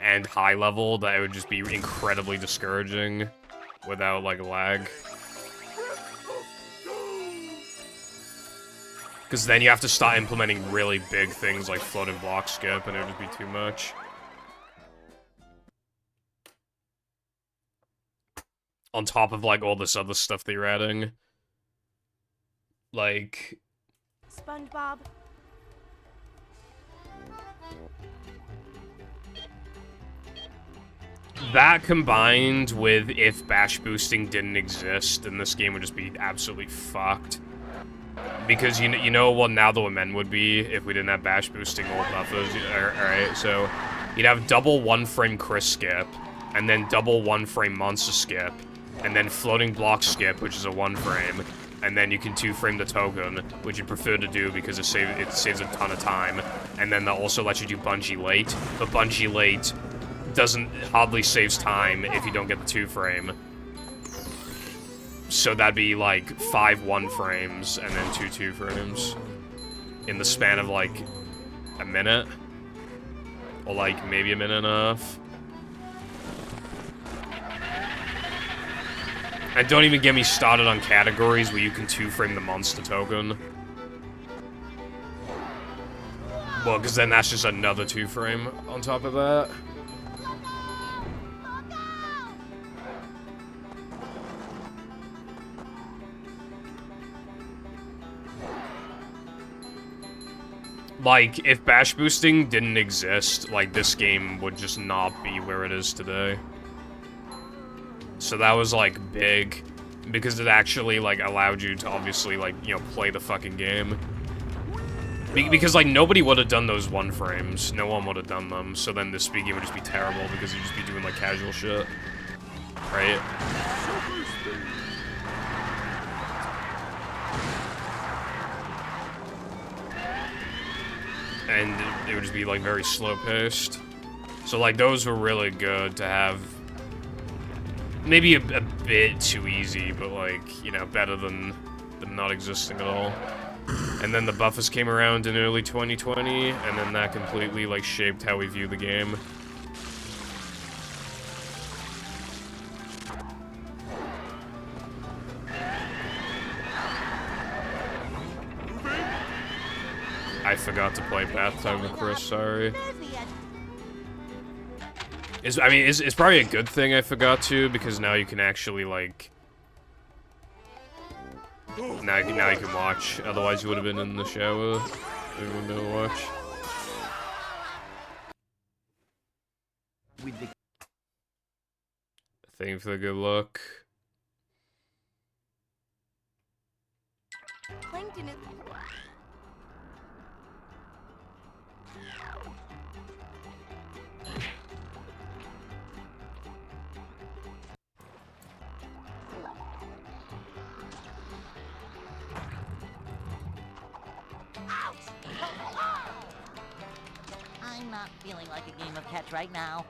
and high level that it would just be incredibly discouraging without like lag. Because then you have to start implementing really big things like floating block skip and it would just be too much. On top of, like, all this other stuff that you're adding. Like... SpongeBob. That combined with if bash boosting didn't exist, then this game would just be absolutely fucked. Because you know what now the men would be if we didn't have bash boosting or buffers. Alright, so you'd have double 1-frame Chris skip, and then double 1-frame monster skip, and then floating block skip, which is a 1-frame, and then you can 2-frame the token, which you'd prefer to do because it saves a ton of time, and then that also lets you do bungee late, but bungee late hardly saves time if you don't get the 2-frame. So that'd be like 5 1-frames and then 2 2-frames in the span of like a minute, or like maybe a minute and a half. And don't even get me started on categories where you can 2-frame the monster token. Well, because then that's just another 2-frame on top of that. Like, if bash boosting didn't exist, like, this game would just not be where it is today. So that was, like, big, because it actually, like, allowed you to obviously, like, you know, play the fucking game. Because, like, nobody would have done those 1-frames. No one would have done them, so then this speed game would just be terrible, because you'd just be doing, like, casual shit. Right? And it would just be, like, very slow-paced. So, like, those were really good to have. Maybe a bit too easy, but, like, you know, better than not existing at all. And then the buffers came around in early 2020, and then that completely, like, shaped how we view the game. I forgot to play Bathtime with Chris, sorry. I mean, it's probably a good thing I forgot to, because now you can actually, like... Now you can watch. Otherwise you would have been in the shower. You wouldn't be able to watch. Thank you for the good luck. Plankton is... I'm not feeling like a game of catch right now.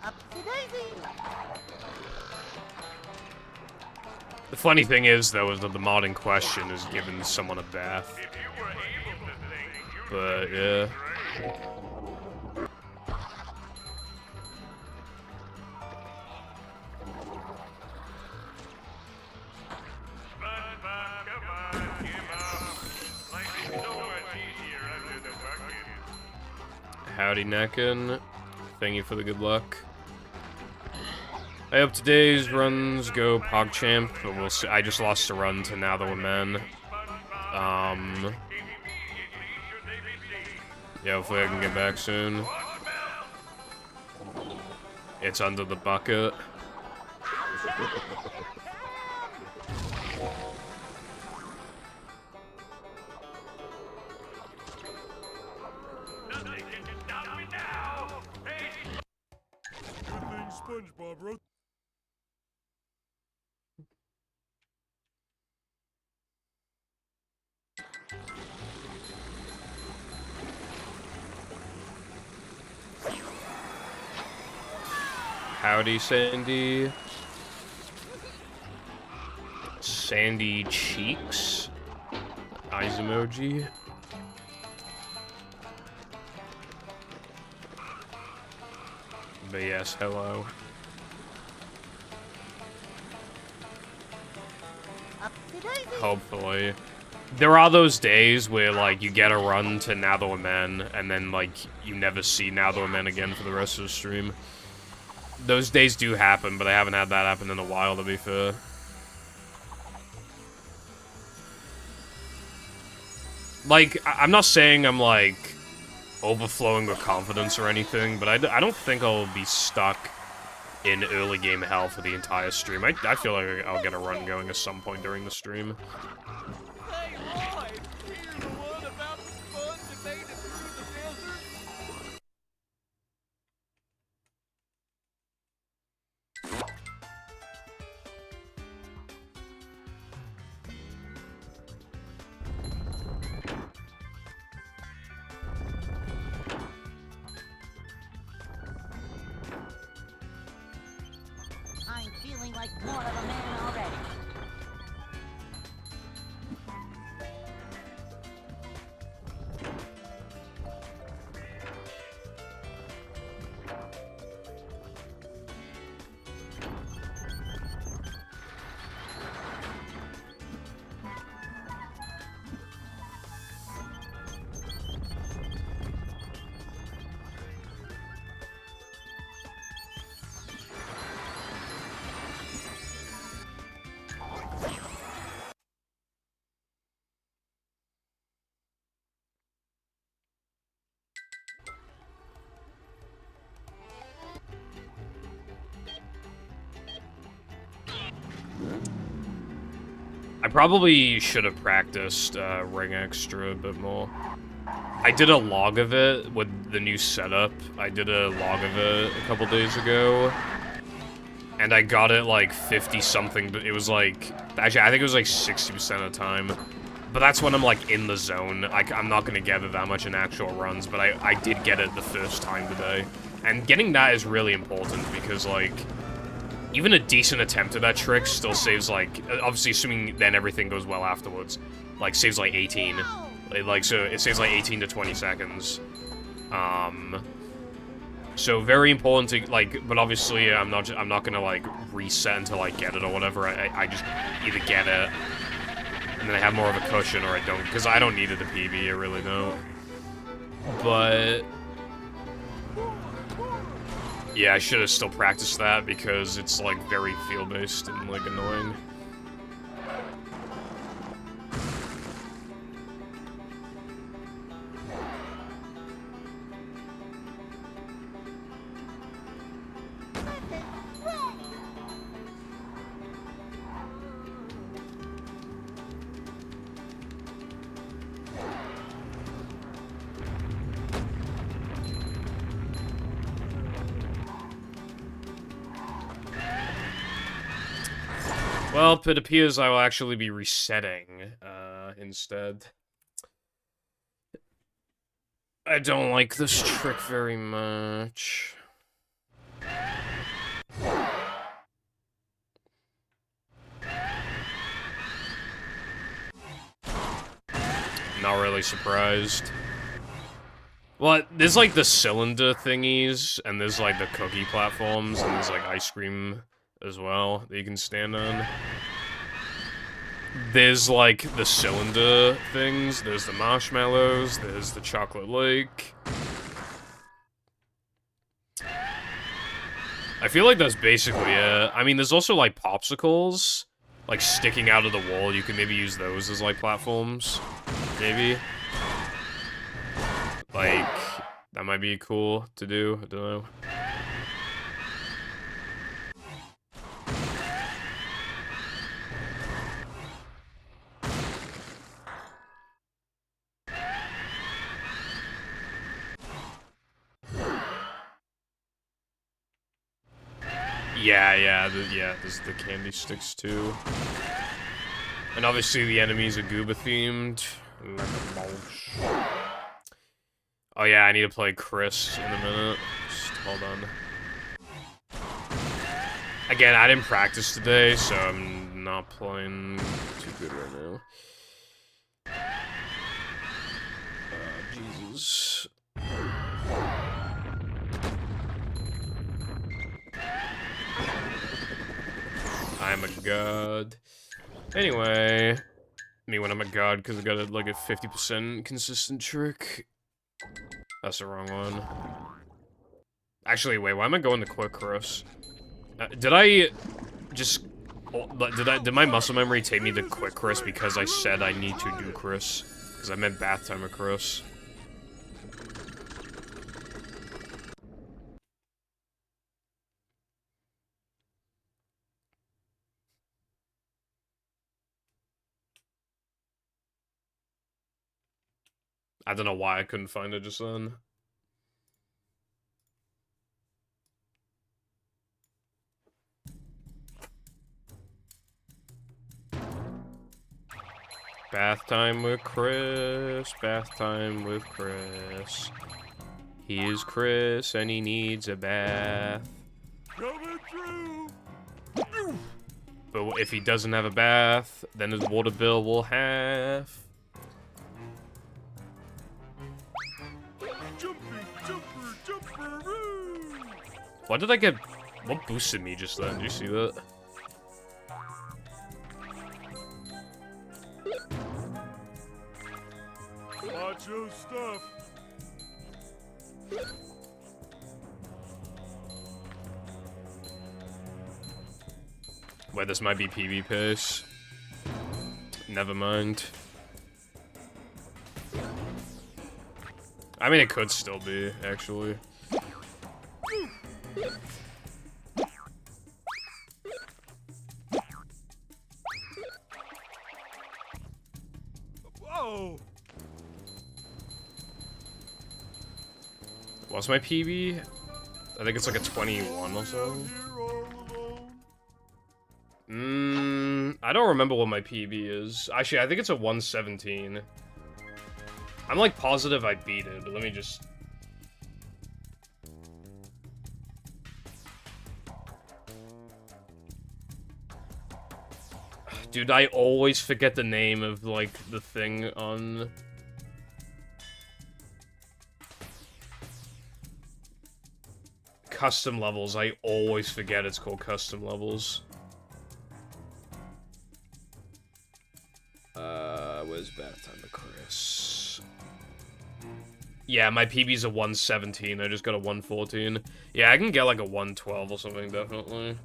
Upsy-daisy! The funny thing is, though, is that the mod in question is giving someone a bath. But, yeah. Howdy, Neckin. Thank you for the good luck. I hope today's runs go PogChamp, but we'll see. I just lost a run to Now That We're Men. Yeah, hopefully I can get back soon. It's under the bucket. SpongeBob wrote. Howdy, Sandy. Sandy Cheeks. Eyes emoji. But yes, hello. Hopefully. There are those days where, like, you get a run to Now That We're Men, and then, like, you never see Now That We're Men again for the rest of the stream. Those days do happen, but I haven't had that happen in a while, to be fair. Like, I'm not saying I'm, like, overflowing with confidence or anything, but I don't think I'll be stuck in early game hell for the entire stream. I feel like I'll get a run going at some point during the stream. Hey, Lloyd! You're the one about the sponge that made it through the desert? I'm feeling like more of a man already. I probably should have practiced Ring Extra a bit more. I did a log of it with the new setup. I did a log of it a couple days ago. And I got it like 50-something, but it was like... Actually, I think it was like 60% of the time. But that's when I'm like in the zone. I'm not going to get it that much in actual runs, but I did get it the first time today. And getting that is really important because like... Even a decent attempt at that trick still saves, like, obviously assuming then everything goes well afterwards, like, saves, like, 18. Like, so it saves, like, 18 to 20 seconds. So very important to, like, but obviously I'm not gonna, like, reset until I get it or whatever. I just either get it, and then I have more of a cushion, or I don't, because I don't need it to PB, I really don't. But... yeah, I should have still practiced that because it's like very feel-based and like annoying. Well, it appears I will actually be resetting, instead. I don't like this trick very much. Not really surprised. Well, there's like the cylinder thingies, and there's like the cookie platforms, and there's like ice cream as well that you can stand on. There's like the cylinder things, there's the marshmallows, there's the chocolate lake. I feel like that's basically it. I mean, there's also like popsicles, like sticking out of the wall. You can maybe use those as like platforms, maybe. Like, that might be cool to do, I don't know. Yeah, there's the candy sticks too. And obviously the enemies are Gooba themed. Like a mouse. Oh yeah, I need to play Chris in a minute. Just hold on. Again, I didn't practice today, so I'm not playing too good right now. Jesus. I'm a god. Anyway, me when I'm a god, because I got like a 50% consistent trick. That's the wrong one. Actually, wait, why am I going to quick Chris? Did I just... Did my muscle memory take me to quick Chris because I said I need to do Chris? Because I meant bath time with Chris. I don't know why I couldn't find it just then. Bath time with Chris, bath time with Chris. He is Chris and he needs a bath. Coming through. But if he doesn't have a bath, then his water bill will half. What did I get? What boosted me just then? Did you see that? Macho stuff. Wait, this might be PB pace. Never mind. I mean, it could still be, actually. Whoa! What's my PB? I think it's like a 21 or so. I don't remember what my PB is. Actually, I think it's a 117. I'm like positive I beat it, but let me just... Dude, I always forget the name of, like, the thing on... Custom levels. I always forget it's called custom levels. Where's bath time to Chris? Yeah, my PB's a 117. I just got a 114. Yeah, I can get like a 112 or something, definitely.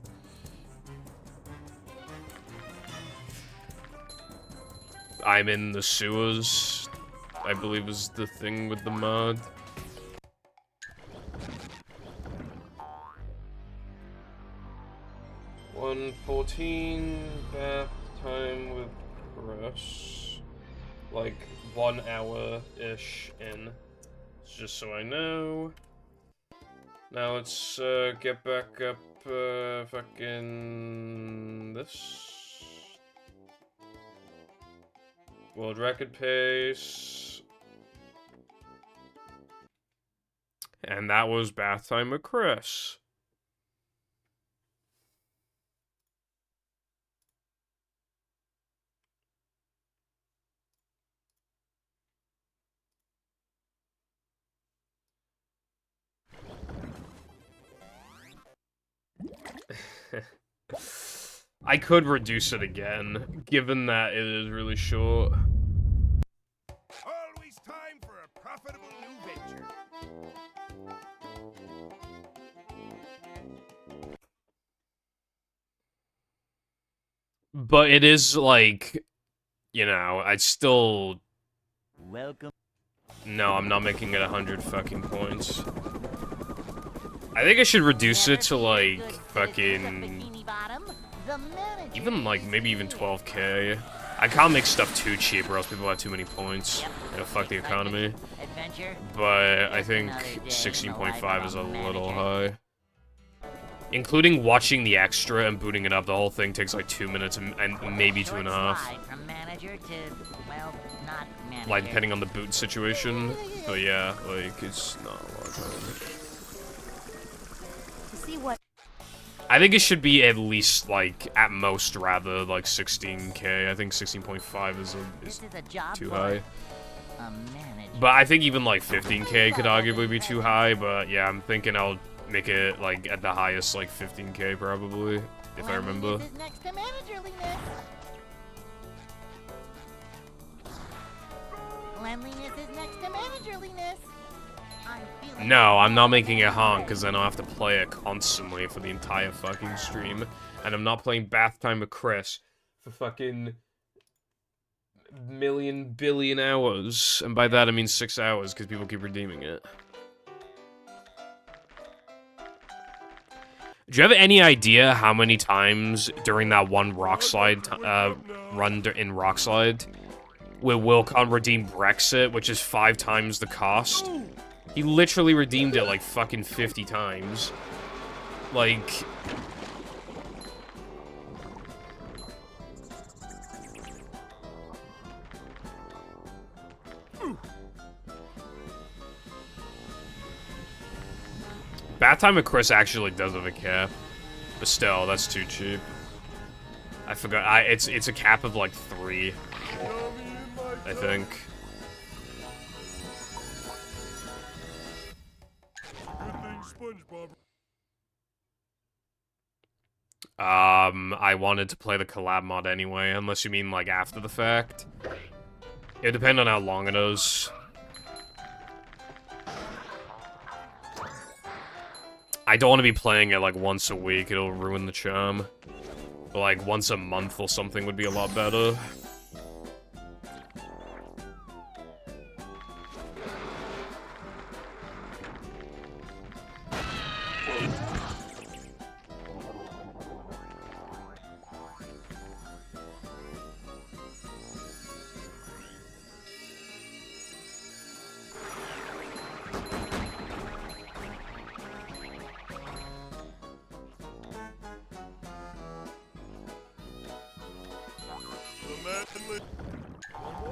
I'm in the sewers, I believe is the thing with the mod. $114 bath time with Chris. Like 1 hour-ish in. Just so I know. Now let's get back up fucking this. World record pace. And that was bath time with Chris. I could reduce it again, given that it is really short. Always time for a profitable new venture. But it is like, you know, I'd still... Welcome. No, I'm not making it 100 fucking points. I think I should reduce it to like fucking... Even like maybe even 12k. I can't make stuff too cheap or else people have too many points. It'll fuck the economy. But I think 16.5 is a little high. Including watching the extra and booting it up, the whole thing takes like 2 minutes and maybe 2.5. Like depending on the boot situation. But yeah, like it's not a lot of time. See what? I think it should be at least, like, at most, rather, like, 16k. I think 16.5 is too high. But I think even, like, 15k could arguably be too high, but yeah, I'm thinking I'll make it, like, at the highest, like, 15k, probably, if I remember. Cleanliness is next to managerliness. I'm feeling No, I'm not making it honk, because then I'll have to play it constantly for the entire fucking stream. And I'm not playing Bath Time with Chris for fucking million billion hours. And by that I mean 6 hours, because people keep redeeming it. Do you have any idea how many times during that one rock slide run in rock slide where Wilcon redeemed Brexit, which is 5 times the cost? He literally redeemed it like fucking 50 times. Like... Bath Time with Chris actually does have a cap. But still, that's too cheap. I forgot. It's a cap of like 3. I think. I wanted to play the collab mod anyway, unless you mean like after the fact. It depends on how long it is. I don't want to be playing it like once a week, it'll ruin the charm. But like once a month or something would be a lot better.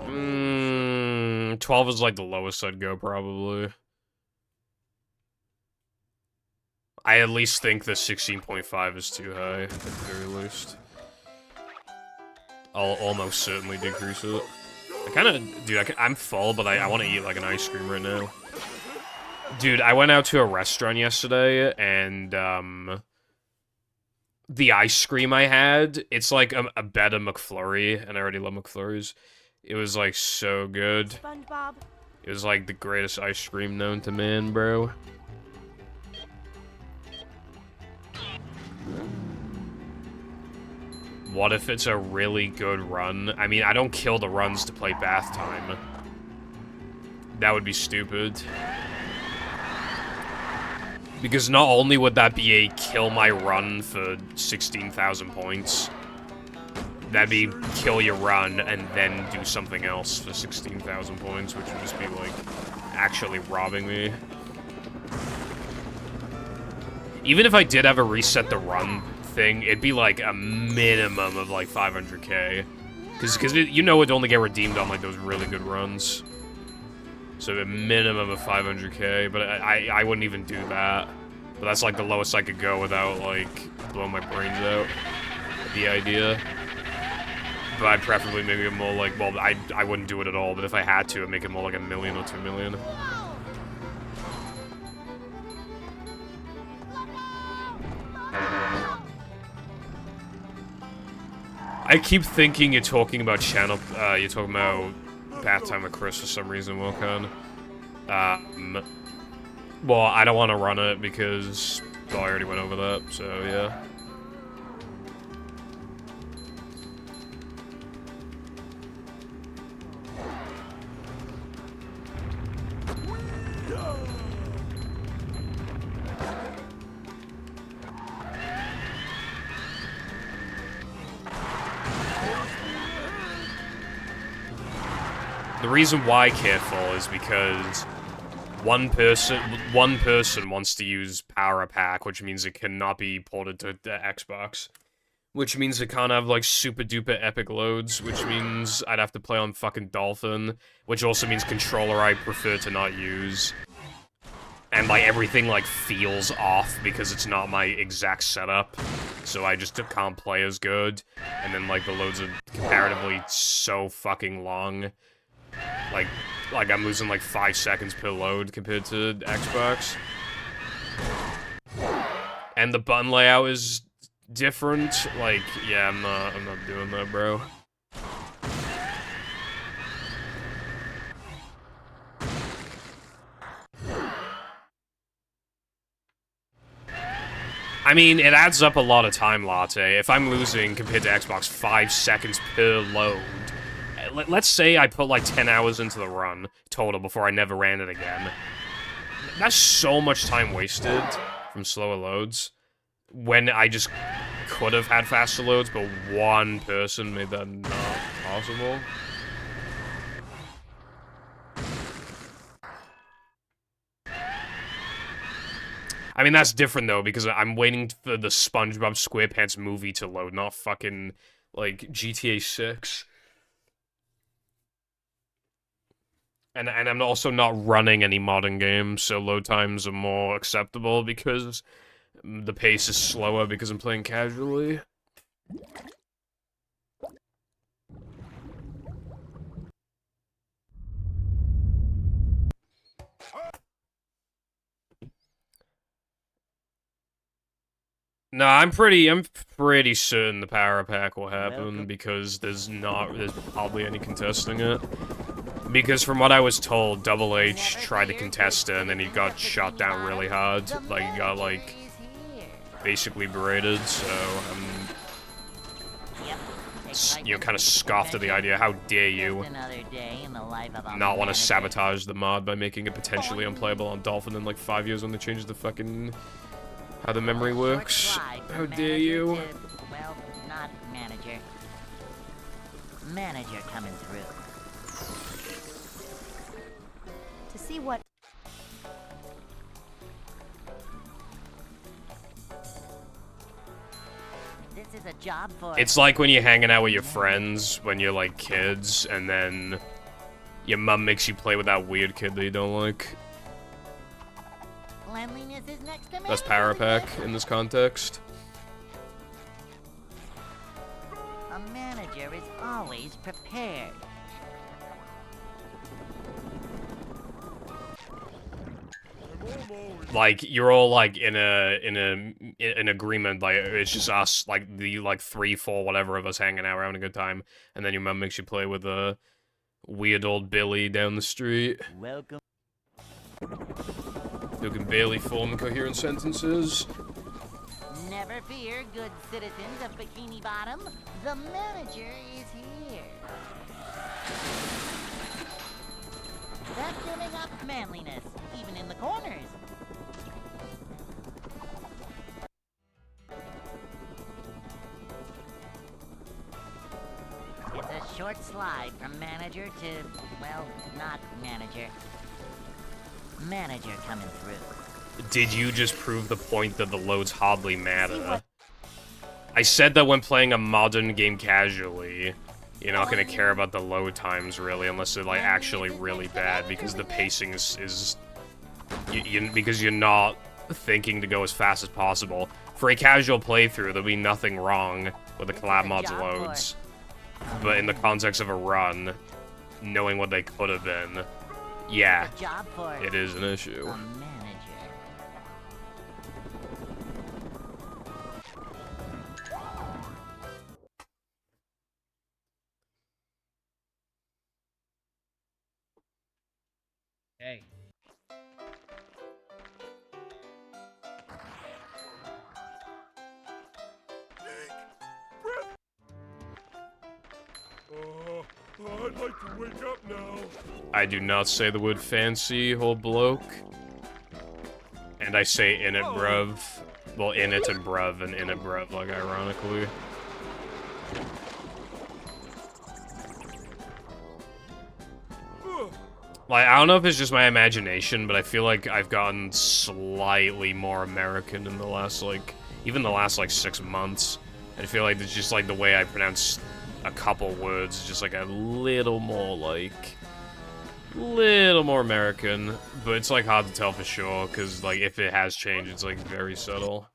Mm, 12 is like the lowest I'd go, probably. I at least think the 16.5 is too high, at the very least. I'll almost certainly decrease it. I kinda... Dude, I'm full, but I want to eat like an ice cream right now. Dude, I went out to a restaurant yesterday, and, the ice cream I had, it's like a better McFlurry, and I already love McFlurries. It was, like, so good. SpongeBob. It was, like, the greatest ice cream known to man, bro. What if it's a really good run? I mean, I don't kill the runs to play Bath Time. That would be stupid. Because not only would that be a kill my run for 16,000 points, that'd be kill your run and then do something else for 16,000 points, which would just be, like, actually robbing me. Even if I did ever reset the run thing, it'd be, like, a minimum of, like, 500k. Because you know it'd only get redeemed on, like, those really good runs. So a minimum of 500k, but I wouldn't even do that. But that's, like, the lowest I could go without, like, blowing my brains out. The idea. But I'd preferably make it more like, well, I wouldn't do it at all, but if I had to, I'd make it more like 1 million or 2 million. I keep thinking you're talking about channel, you're talking about Bath Time with Chris for some reason, Wilcon. Well, I don't want to run it because, well, I already went over that, so yeah. The reason why careful is because one person wants to use Power Pack, which means it cannot be ported to the Xbox. Which means it can't have, like, super duper epic loads, which means I'd have to play on fucking Dolphin, which also means controller I prefer to not use. And, like, everything, like, feels off because it's not my exact setup, so I just can't play as good. And then, like, the loads are comparatively so fucking long. Like I'm losing like 5 seconds per load compared to Xbox. And the button layout is different. Like, yeah, I'm not doing that, bro. I mean, it adds up a lot of time, Latte. If I'm losing, compared to Xbox, 5 seconds per load. Let's say I put like 10 hours into the run total before I never ran it again. That's so much time wasted from slower loads when I just could have had faster loads, but one person made that not possible. I mean, that's different, though, because I'm waiting for the SpongeBob SquarePants movie to load, not fucking, like, GTA 6. And I'm also not running any modern games, so load times are more acceptable because the pace is slower because I'm playing casually. No, I'm pretty certain the power pack will happen because there's hardly any contesting it. Because from what I was told, Double H tried to contest it and then he got shot down really hard. Like, he got, like, basically berated, so you know, kind of scoffed at the idea. How dare you not want to sabotage the mod by making it potentially unplayable on Dolphin in, like, 5 years when they change the fucking... how the memory works. How dare you? Well, not manager. Manager coming through. To see what... This is a job for... It's like when you're hanging out with your friends when you're, like, kids, and then your mom makes you play with that weird kid that you don't like. Cleanliness is next to That's power pack in this context. A manager is always prepared. Like, you're all, like, in agreement, like, it's just us, like, the, like, 3, 4, whatever of us hanging out, we're having a good time, and then your mom makes you play with a weird old Billy down the street. Welcome. Who can barely form coherent sentences. Never fear, good citizens of Bikini Bottom. The manager is here. Vacuuming up manliness, even in the corners. It's a short slide from manager to, well, not manager. Manager coming through. Did you just prove the point that the loads hardly matter? I said that when playing a modern game casually, you're not gonna care about the load times really, unless they're like actually really bad, because the pacing is because you're not thinking to go as fast as possible. For a casual playthrough, there'll be nothing wrong with the collab mod's loads, but in the context of a run, knowing what they could have been, yeah, it is an issue. Hey. I'd like to wake up now. I do not say the word fancy, whole bloke. And I say in it, bruv. Well, in it and bruv, and in it, bruv, like, ironically. Like, I don't know if it's just my imagination, but I feel like I've gotten slightly more American in the last, like, even the last, like, 6 months. I feel like it's just, like, the way I pronounce a couple words is just, like, a little more, like, little more American. But it's, like, hard to tell for sure, because, like, if it has changed, it's, like, very subtle.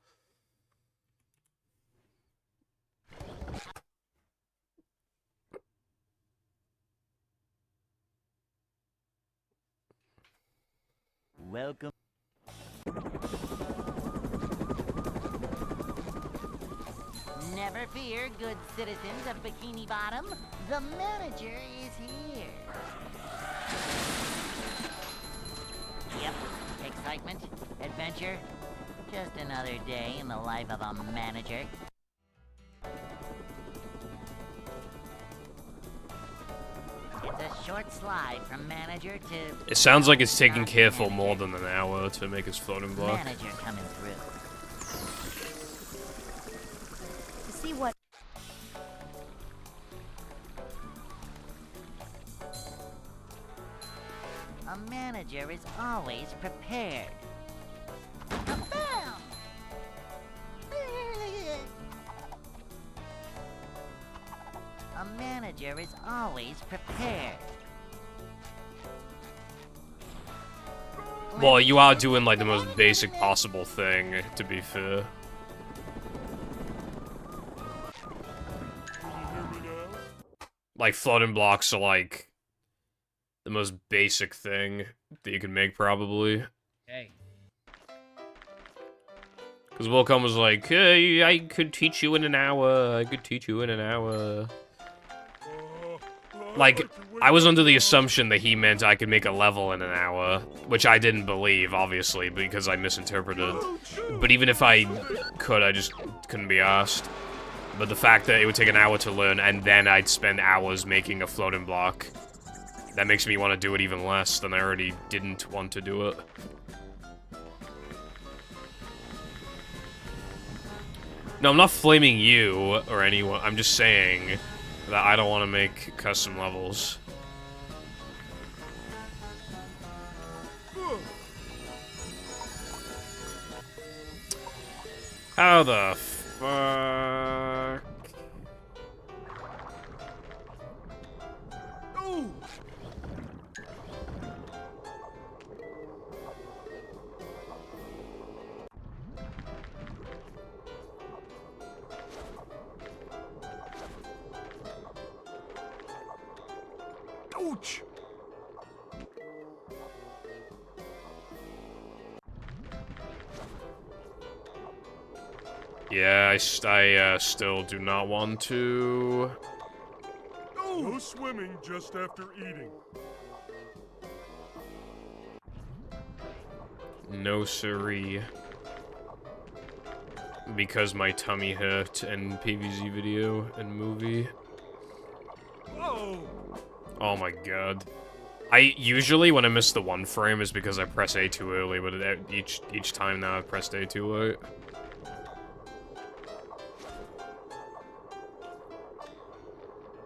Welcome. Never fear, good citizens of Bikini Bottom. The manager is here. Yep, excitement, adventure, Just another day in the life of a manager. It's a short slide from manager to... It sounds like it's taking not careful more manager. than an hour to make his floating block. Manager coming through. To see what... A manager is always prepared. Bam! A manager is always prepared. Well, you are doing like the most basic possible thing, to be fair. Can you hear me now? Like, floating blocks are like the most basic thing that you can make, probably. Hey. Because Wilcom was like, hey, I could teach you in an hour. I could teach you in an hour. I'd Like, to wake I was up under the now. assumption that he meant I could make a level in an hour, which I didn't believe, obviously, because I misinterpreted. But even if I could, I just couldn't be asked. But the fact that it would take an hour to learn, and then I'd spend hours making a floating block, that makes me want to do it even less than I already didn't want to do it. No, I'm not flaming you or anyone. I'm just saying that I don't want to make custom levels. How the fuck? Ooh. Ouch! Yeah, I still do not want to. No swimming just after eating. No siree. Because my tummy hurt in PVZ video and movie. Oh! Oh my god. I usually when I miss the one frame is because I press A too early, but each time now I've pressed A too late.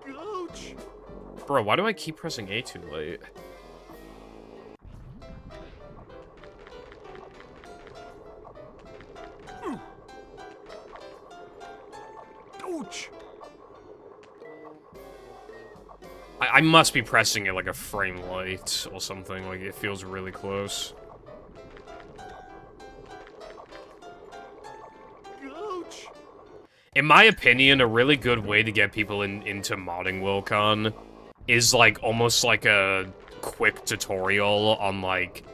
Ouch! Bro, why do I keep pressing A too late? Ouch! I must be pressing it like a frame late or something, like it feels really close. Ouch! In my opinion, a really good way to get people into modding Wilcon is like almost like a quick tutorial on like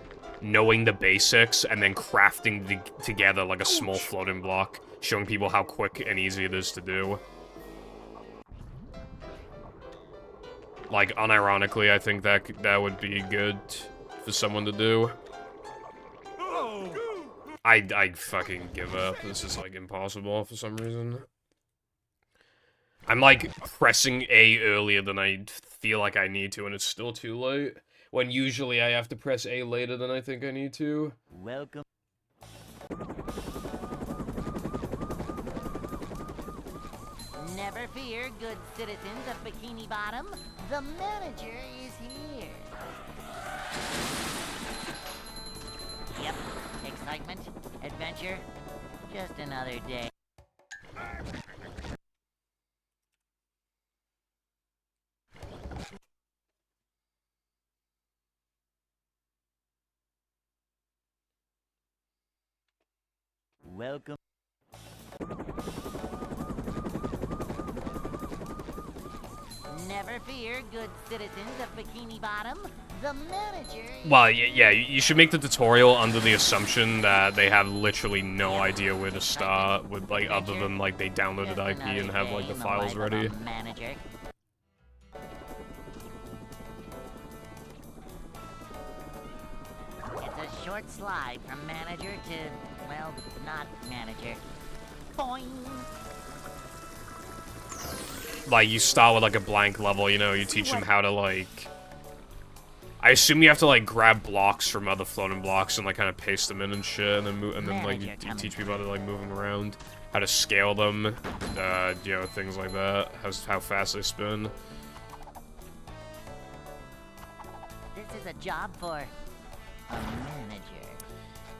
knowing the basics and then crafting together like a small floating block, showing people how quick and easy it is to do. Like, unironically, I think that would be good for someone to do. Oh! I'd fucking give up. This is, like, impossible for some reason. I'm, like, pressing A earlier than I feel like I need to, and it's still too late. When usually I have to press A later than I think I need to. Welcome. Never fear, good citizens of Bikini Bottom. The manager is here. Yep, excitement, adventure, just another day. Welcome. Never fear, good citizens of Bikini Bottom. The manager is... Well, yeah, you should make the tutorial under the assumption that they have literally no idea where to start with, like, other than, like, they downloaded Just IP and have, like, the another day in files life of ready. a manager. It's a short slide from manager to, well, not manager. Boing! Like, you start with, like, a blank level, you know, you teach them how to, like... I assume you have to, like, grab blocks from other floating blocks and, like, kind of paste them in and shit, and then, like, you teach people how to, like, move them around, how to scale them, you know, things like that, how fast they spin. This is a job for a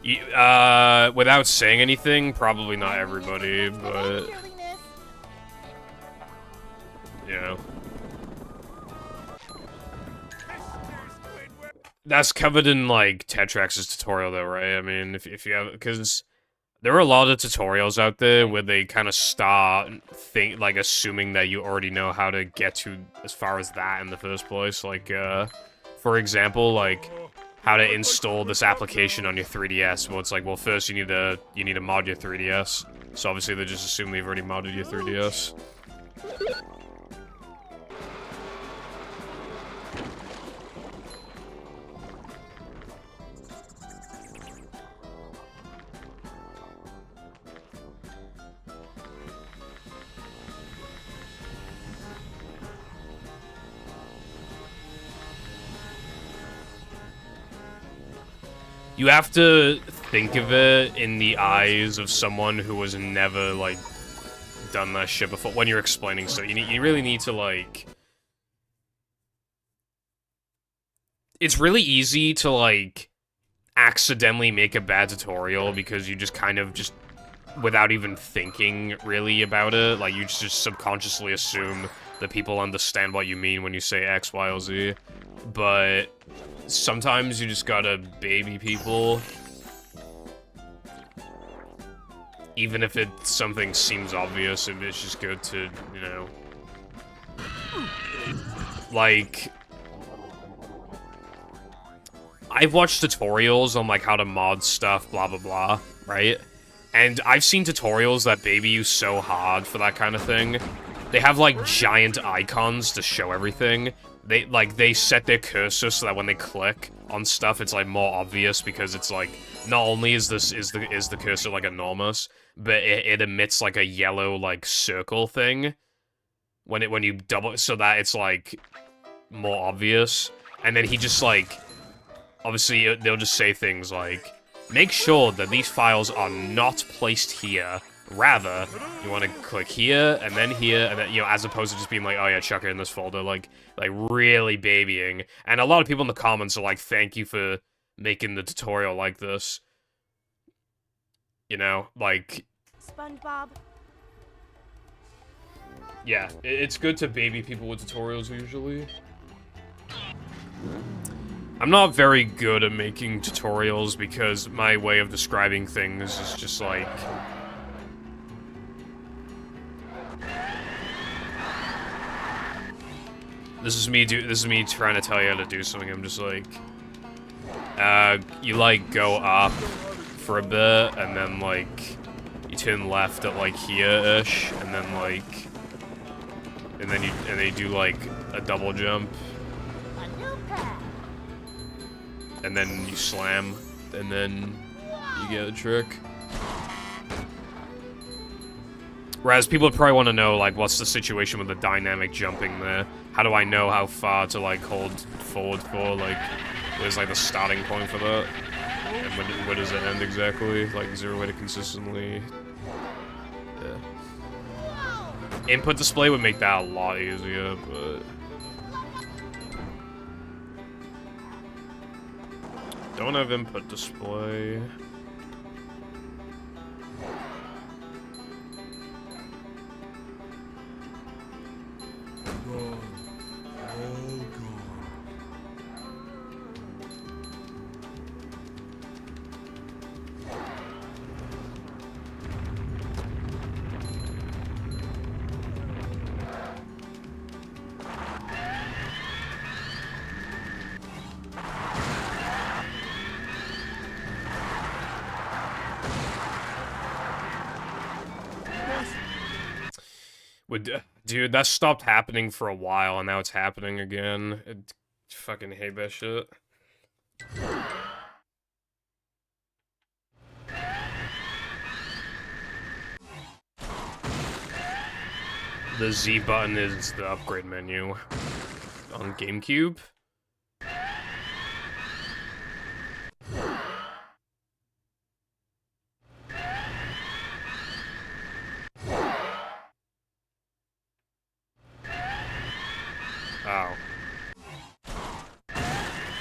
manager. Without saying anything, probably not everybody, but... You know. That's covered in, like, Tetrax's tutorial, though, right? I mean, if you have... Because there are a lot of tutorials out there where they kind of start, assuming that you already know how to get to as far as that in the first place. Like, for example, like, how to install this application on your 3DS. Well, it's like, well, first you need to mod your 3DS. So obviously they just assume you've already modded your 3DS. You have to think of it in the eyes of someone who has never, like, done that shit before when you're explaining stuff. You really need to, like... It's really easy to, like, accidentally make a bad tutorial because you just kind of just, without even thinking really about it, like, you just subconsciously assume that people understand what you mean when you say X, Y, or Z. But sometimes you just gotta baby people. Even if something seems obvious, it's just good to, you know... Like... I've watched tutorials on, like, how to mod stuff, blah blah blah, right? And I've seen tutorials that baby you so hard for that kind of thing. They have, like, giant icons to show everything. They set their cursor so that when they click on stuff, it's, like, more obvious because it's, like, not only is the cursor, like, enormous, but it emits, like, a yellow, like, circle thing when you double, so that it's, like, more obvious. And then he just, like, obviously, they'll just say things like, make sure that these files are not placed here. Rather, you want to click here, and then, you know, as opposed to just being like, oh yeah, chuck it in this folder, like really babying. And a lot of people in the comments are like, thank you for making the tutorial like this. You know, like... SpongeBob. Yeah, it's good to baby people with tutorials, usually. I'm not very good at making tutorials because my way of describing things is just like... This is me trying to tell you how to do something. I'm just like, you like go up for a bit, and then like you turn left at like here-ish, and then like, and then you do like a double jump, and then you slam, and then you get a trick. Whereas people probably want to know, like, what's the situation with the dynamic jumping there? How do I know how far to, like, hold forward for? Like, where's, like, the starting point for that? And where does it end exactly? Like, is there a way to consistently... Yeah. Input display would make that a lot easier, but... Don't have input display. Dude, that stopped happening for a while, and now it's happening again. I fucking hate that shit. The Z button is the upgrade menu on GameCube. Oh.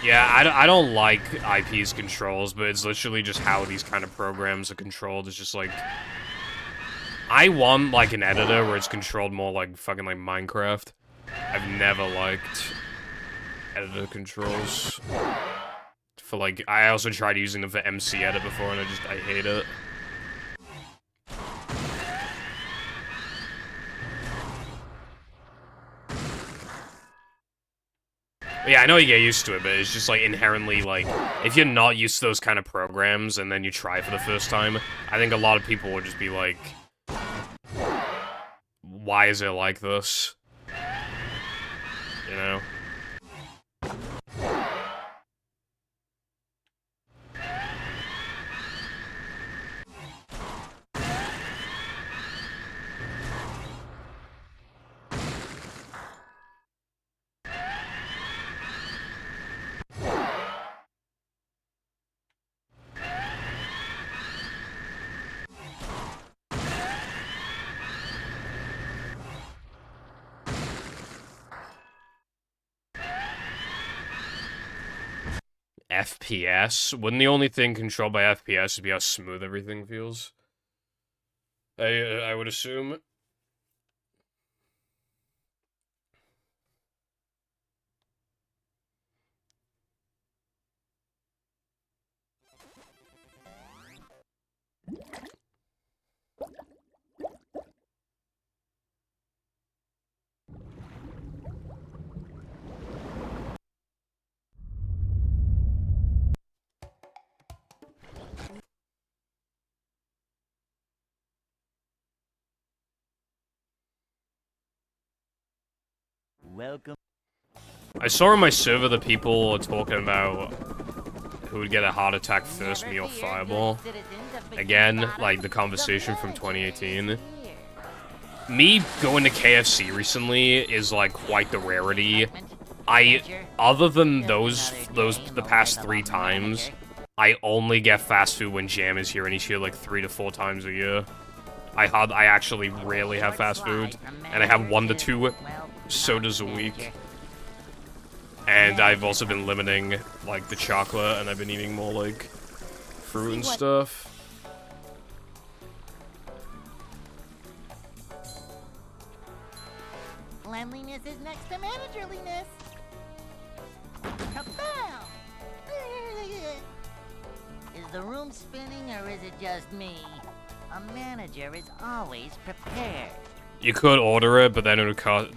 Yeah, I don't like IP's controls, but it's literally just how these kind of programs are controlled. It's just like... I want, like, an editor where it's controlled more like fucking, like, Minecraft. I've never liked editor controls. For, like, I also tried using them for MC Edit before, and I hate it. Yeah, I know you get used to it, but it's just, like, inherently, like, if you're not used to those kind of programs and then you try for the first time, I think a lot of people will just be like, why is it like this? You know? FPS? Wouldn't the only thing controlled by FPS be how smooth everything feels? I would assume. Welcome. I saw on my server that people are talking about who would get a heart attack first, me or Fireball. Again, like the conversation from 2018. Me going to KFC recently is like quite the rarity. Other than the past 3 times, I only get fast food when Jam is here, and he's here like 3 to 4 times a year. I actually rarely have fast food, and I have 1 to 2 sodas a week. And I've also been limiting, like, the chocolate, and I've been eating more, like, fruit and stuff. Cleanliness is next to managerliness. Kaboom! Is the room spinning, or is it just me? A manager is always prepared. You could order it, but then it would cost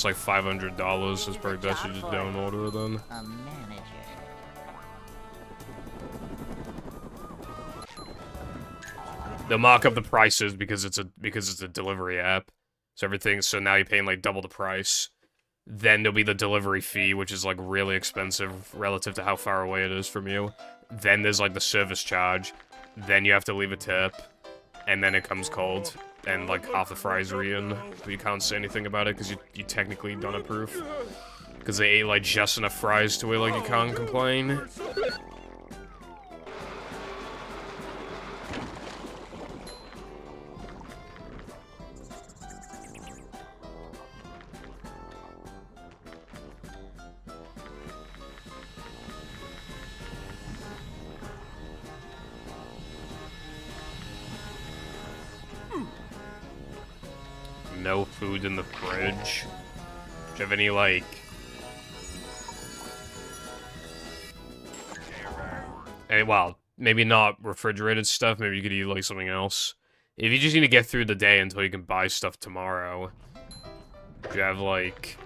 like $500. So it's probably best you just don't order it then. A manager. They'll mark up the prices because it's a delivery app. So now you're paying like double the price. Then there'll be the delivery fee, which is like really expensive relative to how far away it is from you. Then there's like the service charge. Then you have to leave a tip. And then it comes cold. And like half the fries are eaten, but you can't say anything about it because you technically don't approve. Because they ate like just enough fries to where like you can't complain. No food in the fridge. Do you have any, like... well, maybe not refrigerated stuff. Maybe you could eat, like, something else. If you just need to get through the day until you can buy stuff tomorrow. Do you have, like...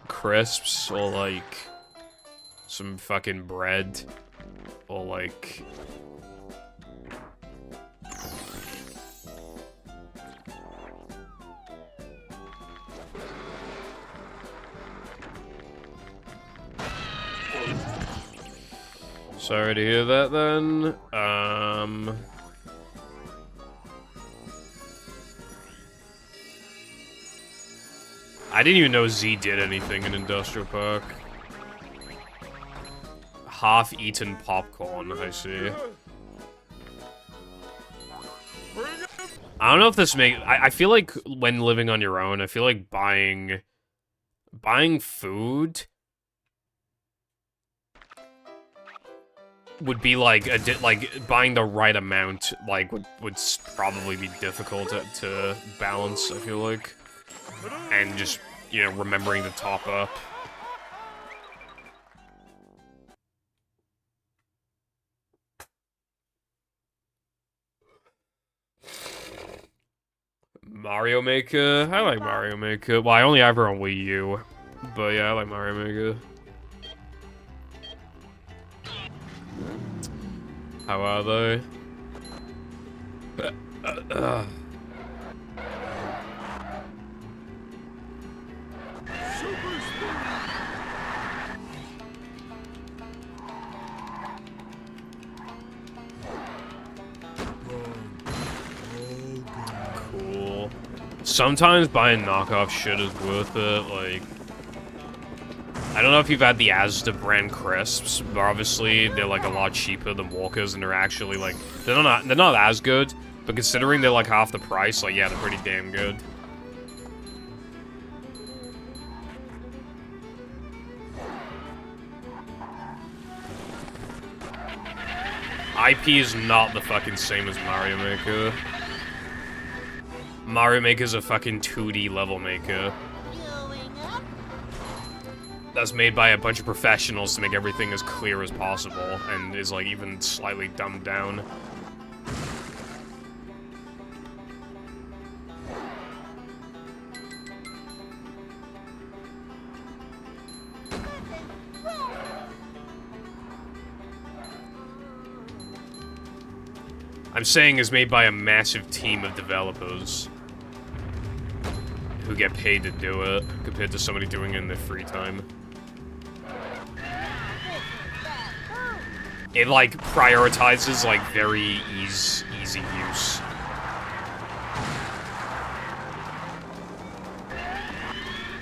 crisps? Or, like... some fucking bread? Or, like... Sorry to hear that, then. I didn't even know Z did anything in Industrial Park. Half-eaten popcorn, I see. I don't know if this makes... I feel like when living on your own, I feel like buying food would be like buying the right amount like would probably be difficult to balance, I feel like. And just, you know, remembering to top up. Mario Maker? I like Mario Maker. Well, I only have her on Wii U. But yeah, I like Mario Maker. How are they? Cool. Sometimes buying knockoff shit is worth it, like... I don't know if you've had the Asda brand crisps, but obviously they're like a lot cheaper than Walkers, and they're actually like... They're not as good, but considering they're like half the price, like yeah, they're pretty damn good. IP is not the fucking same as Mario Maker. Mario Maker's a fucking 2D level maker. That's made by a bunch of professionals to make everything as clear as possible, and is like even slightly dumbed down. I'm saying is made by a massive team of developers who get paid to do it, compared to somebody doing it in their free time. It, like, prioritizes, like, very easy use.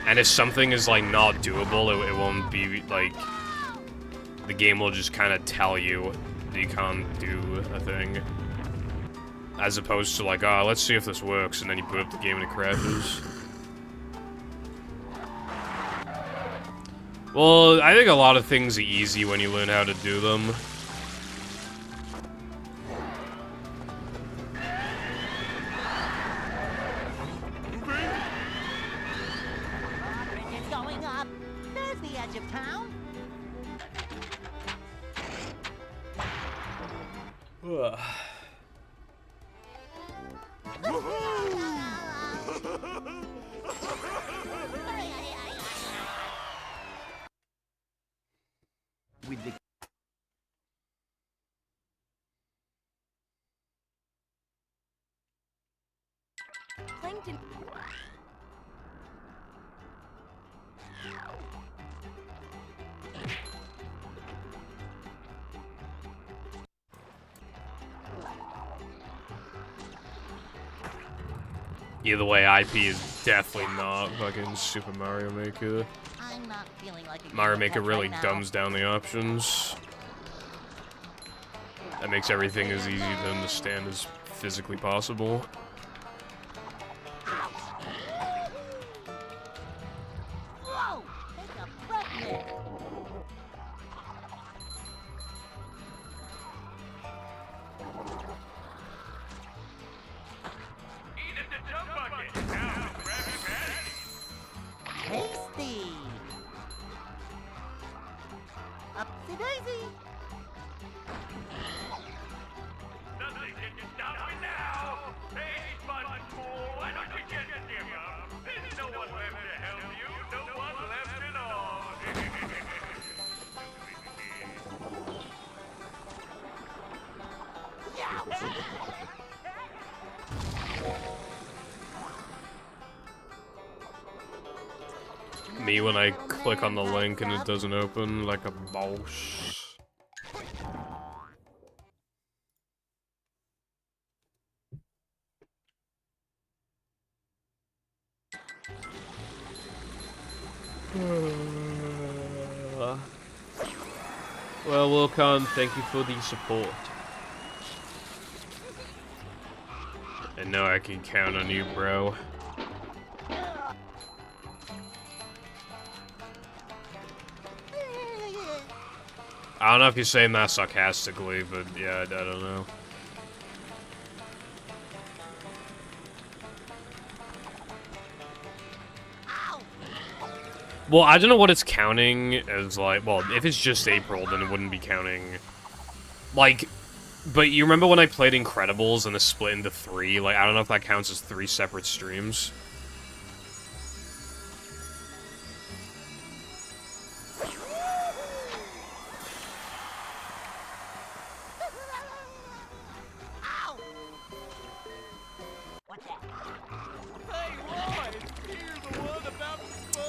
And if something is, like, not doable, it won't be, like... The game will just kind of tell you that you can't do a thing. As opposed to, like, oh, let's see if this works, and then you boot up the game and it crashes. Well, I think a lot of things are easy when you learn how to do them. It's going up. There's the edge of town. With the Plankton. Either way, IP is definitely not fucking Super Mario Maker. I'm not feeling like a Mario Maker right really now. dumbs down the options. That makes everything as easy to understand as physically possible. Whoa! Take a breath there. Tasty. Upsy daisy. Nothing can stop me now! Hey, SpongeBob, why don't you just give up? There's no one left to help you, no one left at all! Me when I click on the link and it doesn't open like a boss. Wilcon, thank you for the support. And now I can count on you, bro. I don't know if you're saying that sarcastically, but yeah, I don't know. Well, I don't know what it's counting as, like, well, if it's just April, then it wouldn't be counting, like, but you remember when I played Incredibles and it split into 3? Like, I don't know if that counts as 3 separate streams.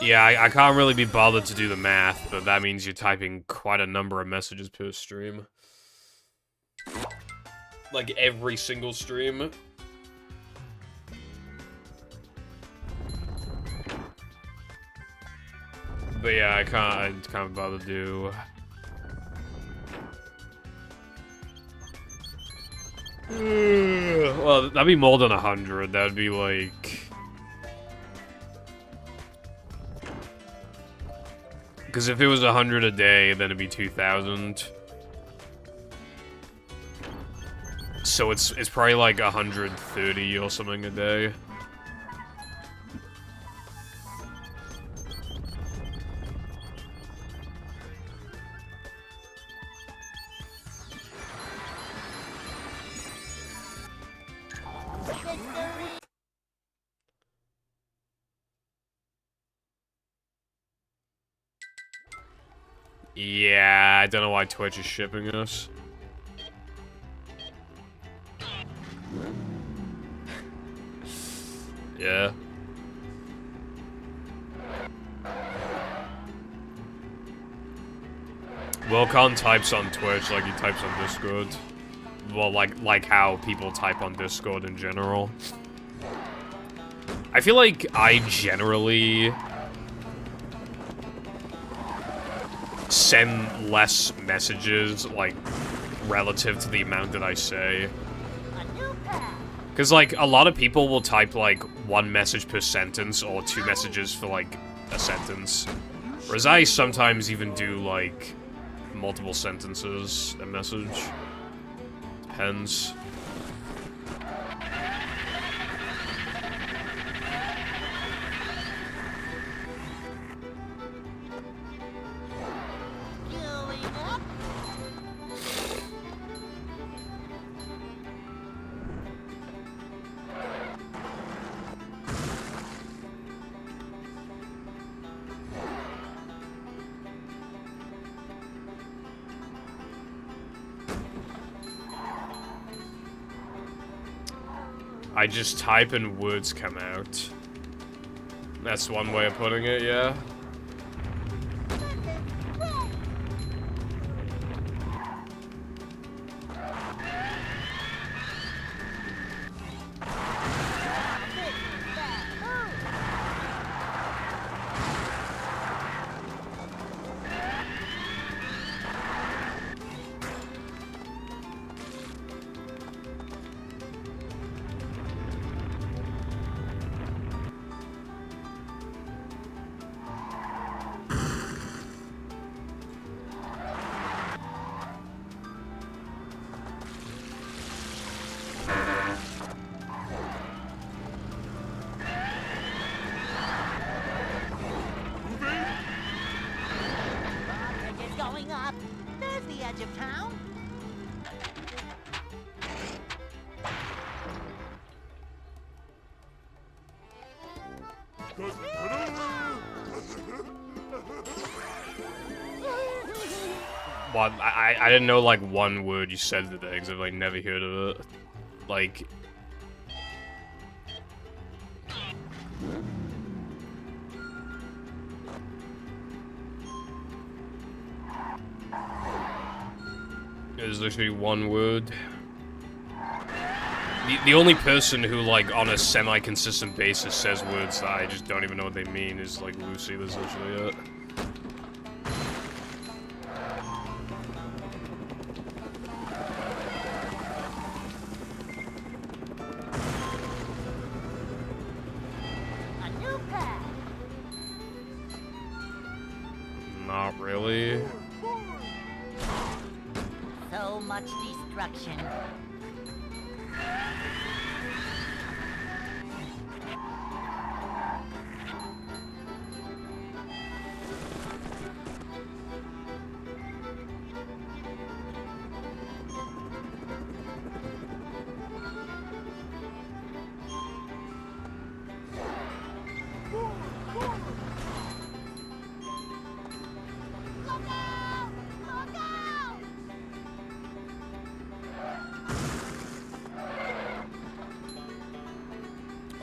Yeah, I can't really be bothered to do the math, but that means you're typing quite a number of messages per stream. Like, every single stream. But yeah, I can't bother to do... Well, that'd be more than 100. That'd be like... Because if it was 100 a day, then it'd be 2,000. So it's probably like 130 or something a day. Yeah, I don't know why Twitch is shipping us. Yeah. Wilcon types on Twitch like he types on Discord. Well, like how people type on Discord in general. I feel like I generally send less messages, like, relative to the amount that I say. Because, like, a lot of people will type, like, 1 message per sentence or 2 messages for, like, a sentence. Whereas I sometimes even do, like, multiple sentences a message. Depends. I just type and words come out. That's one way of putting it, yeah. Well, I didn't know, like, one word you said today, because I've, like, never heard of it. Like... There's literally one word. The only person who, like, on a semi-consistent basis says words that I just don't even know what they mean is, like, Lucy. That's literally it. much destruction.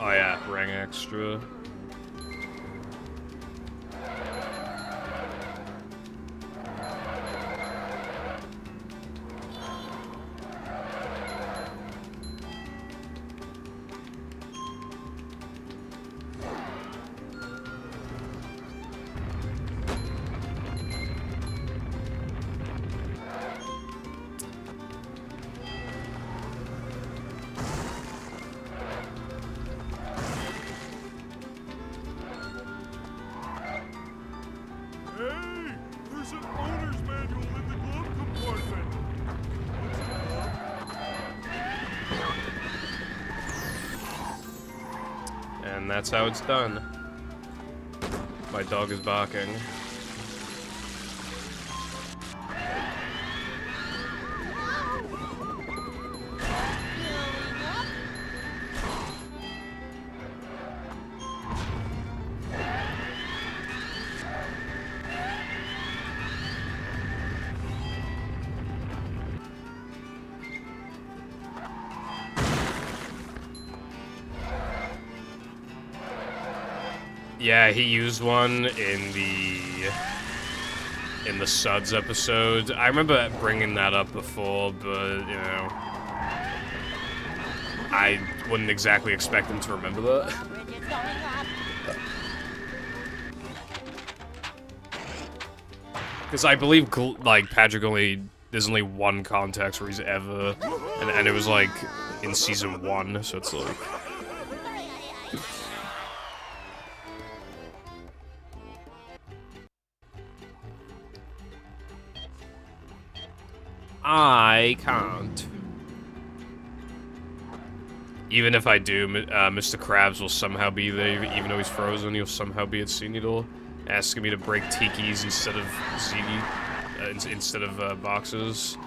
Oh yeah, ring extra. Hey! There's an owner's manual in the glove compartment! And that's how it's done. My dog is barking. Yeah, he used one in the Suds episode. I remember bringing that up before, but, you know, I wouldn't exactly expect him to remember that. Bridge is going up. Because I believe, like, Patrick there's only one context where he's ever, and it was, like, in Season 1, so it's like... I can't. Even if I do, Mr. Krabs will somehow be there, even though he's frozen, he'll somehow be at Sea Needle, asking me to break tikis instead of boxes.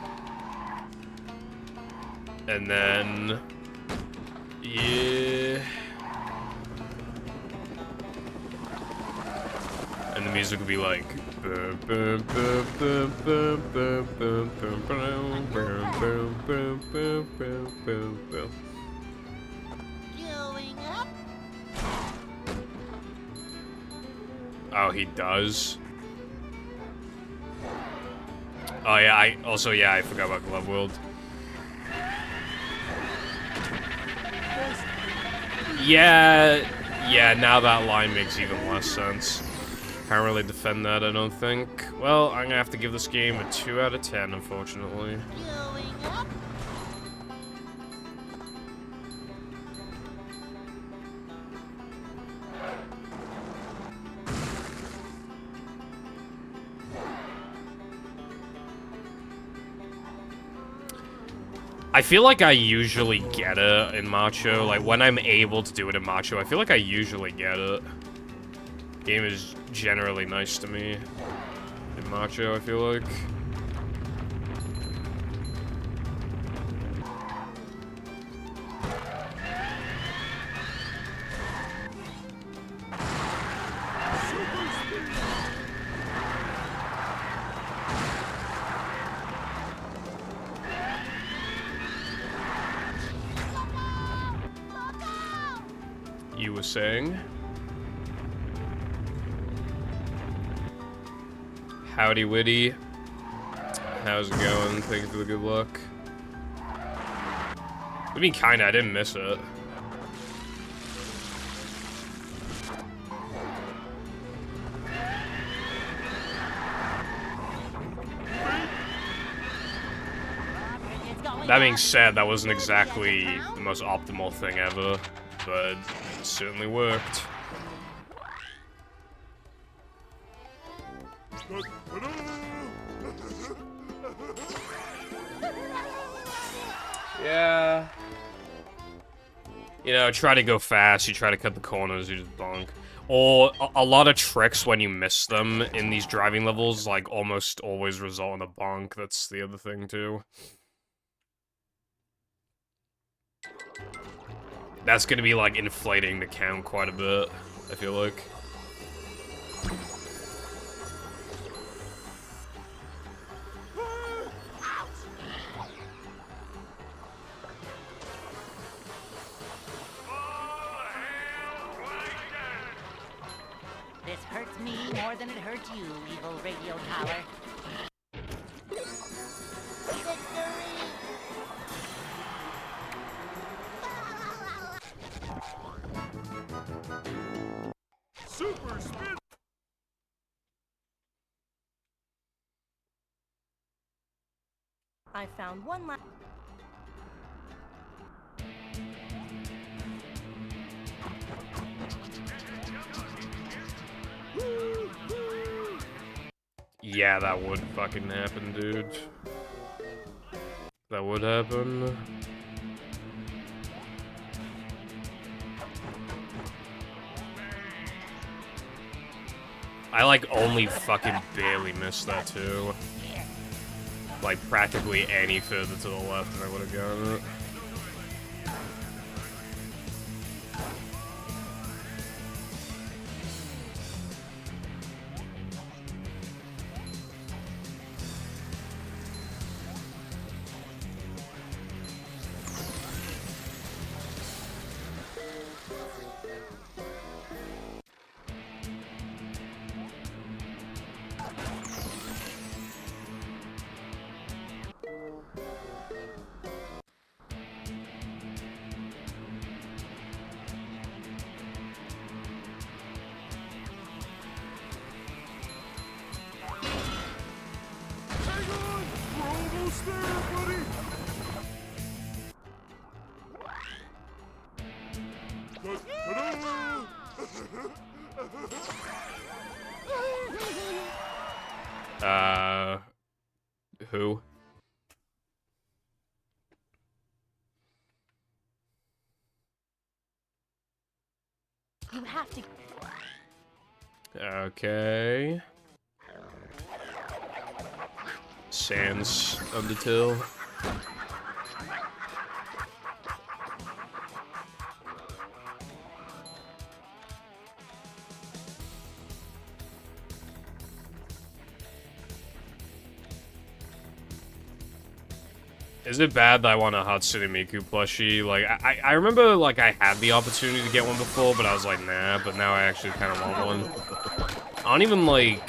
And then... yeah... and the music will be like... Going up. Oh, he does? Oh yeah, I forgot about Glove World. Yeah, now that line makes even less sense. Can't really defend that, I don't think. Well, I'm gonna have to give this game a 2 out of 10, unfortunately. Going up. I feel like I usually get it in Macho. Like, when I'm able to do it in Macho, I feel like I usually get it. Game is generally nice to me. In Macho, I feel like. You were saying? Howdy, Witty. How's it going? Thank you for the good luck. I mean, kinda, I didn't miss it. That being said, that wasn't exactly the most optimal thing ever, but it certainly worked. Yeah. You know, try to go fast, you try to cut the corners, you just bonk. Or, a lot of tricks when you miss them in these driving levels, like, almost always result in a bonk. That's the other thing, too. That's gonna be, like, inflating the count quite a bit, I feel like. This hurts me more than it hurts you, evil radio tower. Super spin. I found one last. Yeah, that would fucking happen, dude. That would happen. I, like, only fucking barely missed that, too. Like, practically any further to the left and I would have gotten it. Hang on! We're almost there, buddy! Ta-da! Who? You have to. Okay. Sans Undertale. Is it bad that I want a Hatsune Miku plushie? Like, I remember, like, I had the opportunity to get one before, but I was like, nah, but now I actually kind of want one. I don't even, like...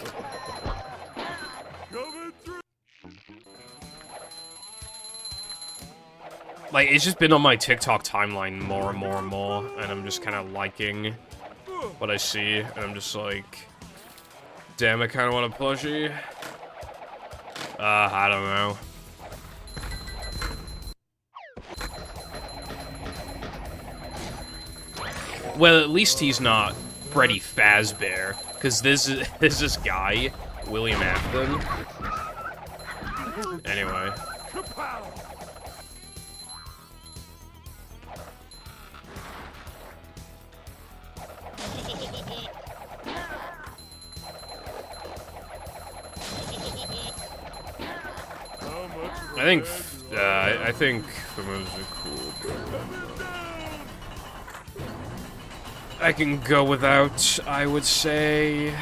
Like, it's just been on my TikTok timeline more and more and more, and I'm just kind of liking what I see, and I'm just like... Damn, I kind of want a plushie. I don't know. Well, at least he's not Freddy Fazbear, because there's this guy, William Afton. Anyway. I think the moves are cool. I can go without, I would say.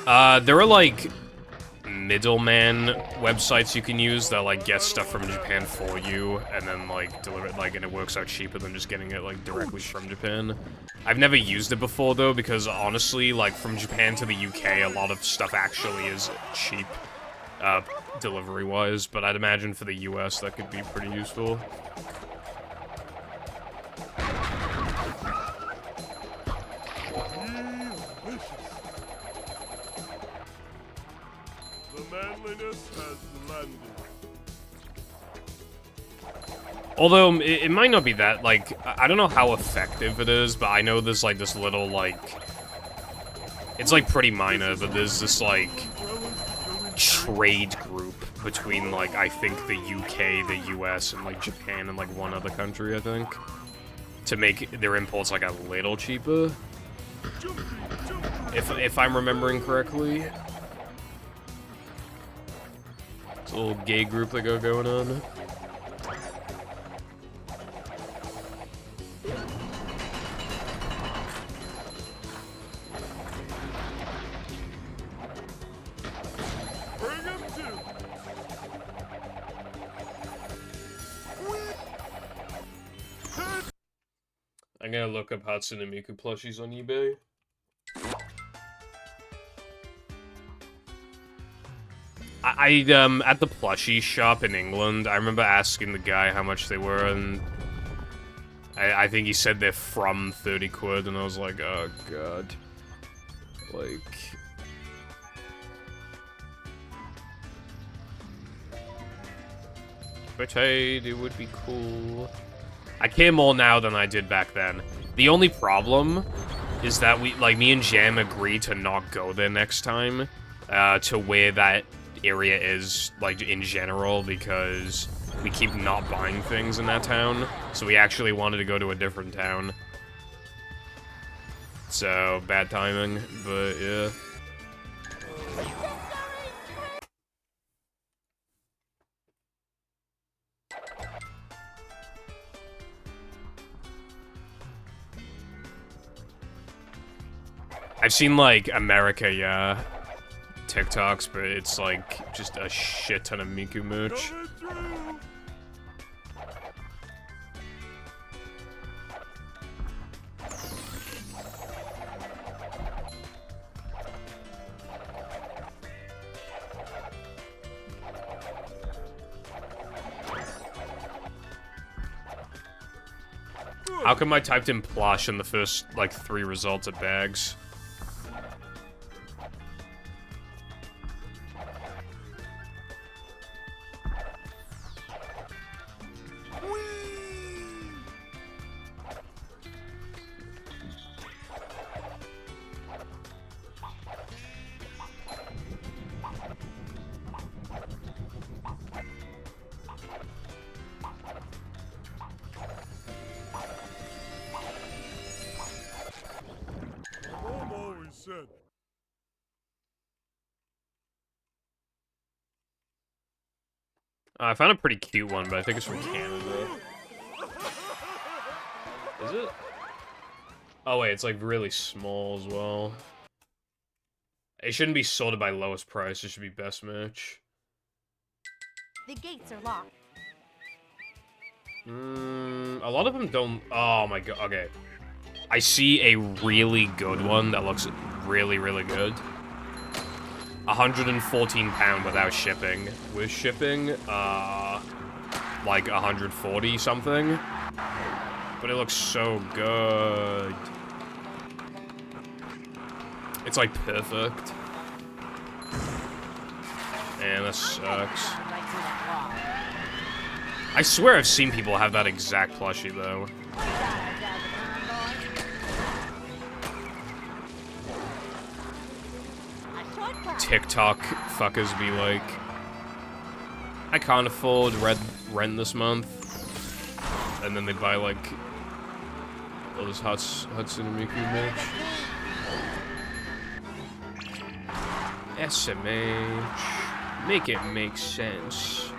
There are like middleman websites you can use that like get stuff from Japan for you and then like deliver it, like, and it works out cheaper than just getting it like directly from Japan. I've never used it before though, because honestly, like from Japan to the UK, a lot of stuff actually is cheap, delivery-wise, but I'd imagine for the US that could be pretty useful. Although, it might not be that, like, I don't know how effective it is, but I know there's, like, this little, like, It's like pretty minor, but there's this like trade group between like I think the UK, the US, and like Japan and like one other country, I think, to make their imports like a little cheaper. If I'm remembering correctly. It's a little gay group they got going on. Bring him to. I'm gonna look up Hatsune Miku plushies on eBay. I at the plushie shop in England, I remember asking the guy how much they were, and I think he said they're from 30 quid, and I was like, oh god. Like... But hey, it would be cool. I care more now than I did back then. The only problem is that me and Jam agreed to not go there next time, to where that area is, like, in general, because we keep not buying things in that town, so we actually wanted to go to a different town. So, bad timing, but yeah. I've seen, like, America, yeah, TikToks, but it's, like, just a shit ton of Miku merch. How come I typed in plush and the first, like, 3 results are bags? Mom always said. I found a pretty cute one, but I think it's from Canada. Is it? Oh wait, it's like really small as well. It shouldn't be sorted by lowest price, it should be best match. The gates are locked. A lot of them don't... Oh my god, okay. I see a really good one that looks really, really good. £114 without shipping. With shipping, like 140 something. But it looks so good. It's like perfect. Man, that sucks. I swear I've seen people have that exact plushie though. TikTok fuckers be like, I can't afford rent this month, and then they buy like all this Hatsune Miku merch. SMH, make it make sense.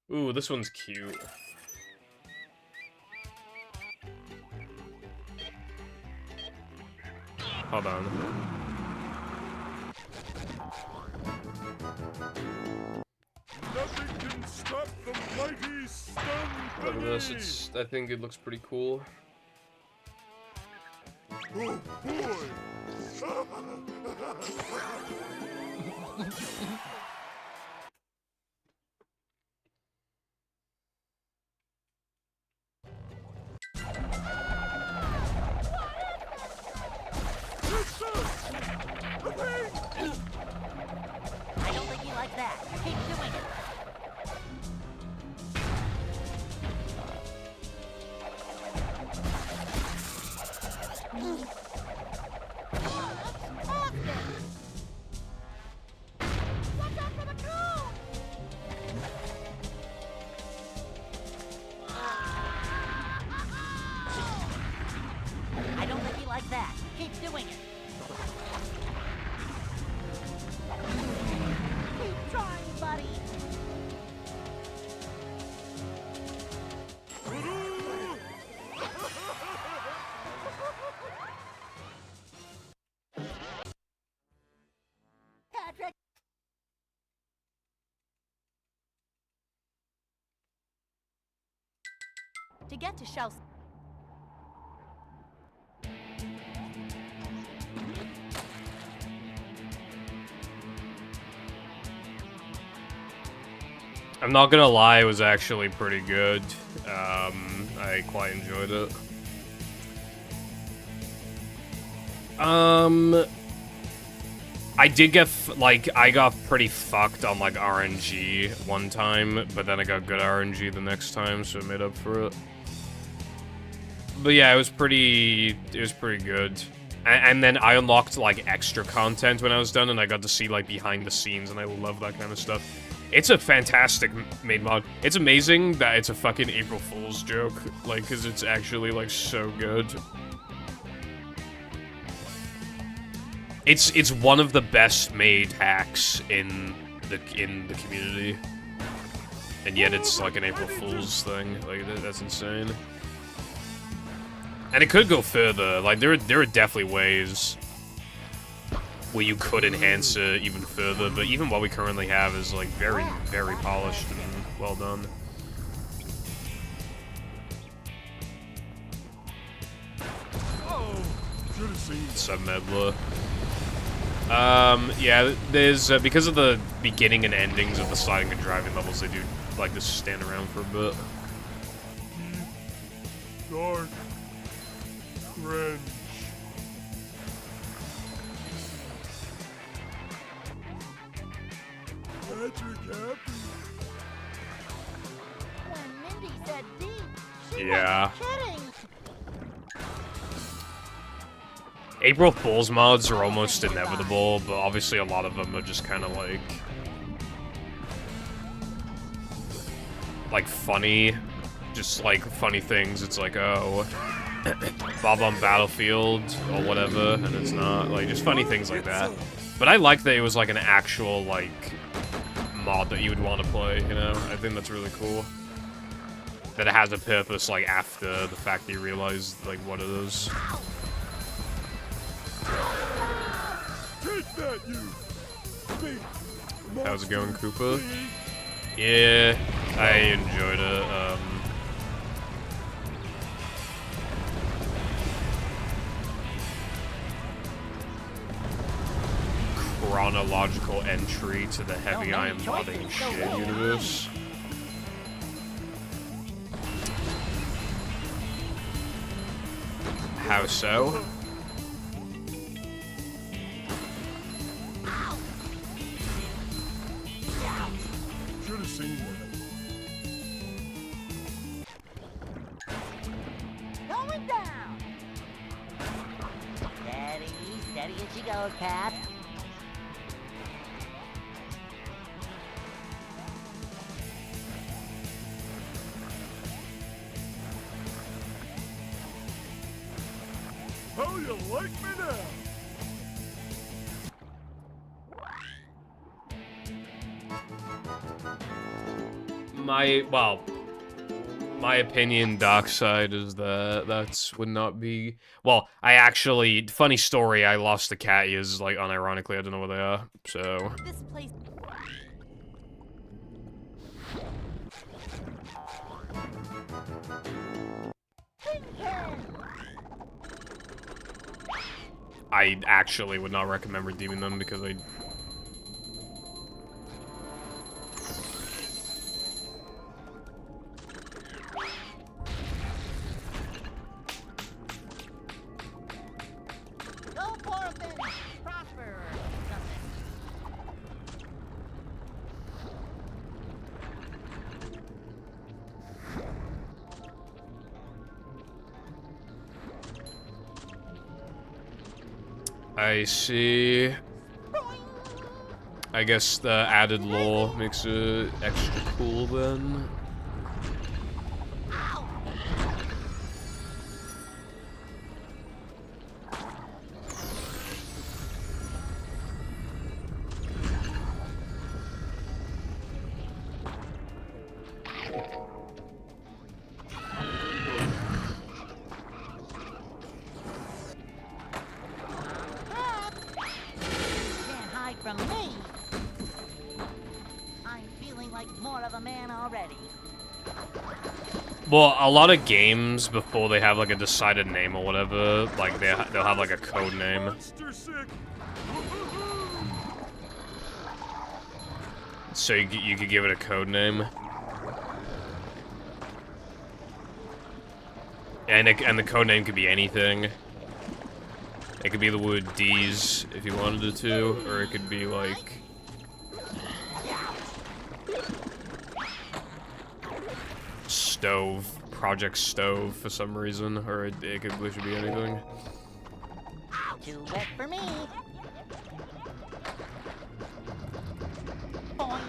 Ooh, this one's cute. Hold on. Nothing can stop the mighty stun Look at this. I think it looks pretty cool. Oh boy! I don't think you like that. Keep doing it. Watch out for the cone! I don't think you like that. Keep doing it. Keep trying, buddy. Patrick! To get to shelf. I'm not gonna lie, it was actually pretty good. I quite enjoyed it. I did get, I got pretty fucked on, RNG one time, but then I got good RNG the next time, so it made up for it. But yeah, it was pretty good. And then I unlocked, extra content when I was done, and I got to see, behind the scenes, and I love that kind of stuff. It's a fantastic made mod. It's amazing that it's a fucking April Fool's joke, because it's actually, so good. It's one of the best made hacks in the community. And yet it's, an April Fool's thing. That's insane. And it could go further. There are definitely ways where you could enhance it even further, but even what we currently have is, very, very polished and well done. Submedla. Yeah, there's, because of the beginning and endings of the sliding and driving levels, they do, to stand around for a bit. Dark. Cringe. Patrick happy. When Mindy said deep, she Yeah. wasn't kidding. April Fool's mods are almost inevitable, but obviously a lot of them are just kind of funny. Just funny things. It's oh, Bob on Battlefield or whatever, and it's not. Just funny things like that. But I like that it was an actual mod that you would want to play, you know? I think that's really cool. That it has a purpose after the fact that you realize what it is. Take that, you big How's it going, monster Koopa? thing. Yeah, I enjoyed it. Chronological entry to the Heavy Iron Modding Shit universe. How so? Should have seen that. Going down. Steady as you go, Cap. How you like me now? My opinion, dark side, is that would not be... Well, funny story, I lost the cat ears, like, unironically, I don't know where they are, so... This place. I actually would not recommend redeeming them because I... Go forth and prosper or something. I see. I guess the added lore makes it extra cool then. Can't hide from me. I'm feeling like more of a man already. Well, a lot of games, before they have like a decided name or whatever, like they'll have like a code name. Monster sick. So you could give it a code name. And the code name could be anything. It could be the word D's if you wanted it to, or it could be like... Stove. Project Stove for some reason, or it could literally be anything. Too wet for me. Boing.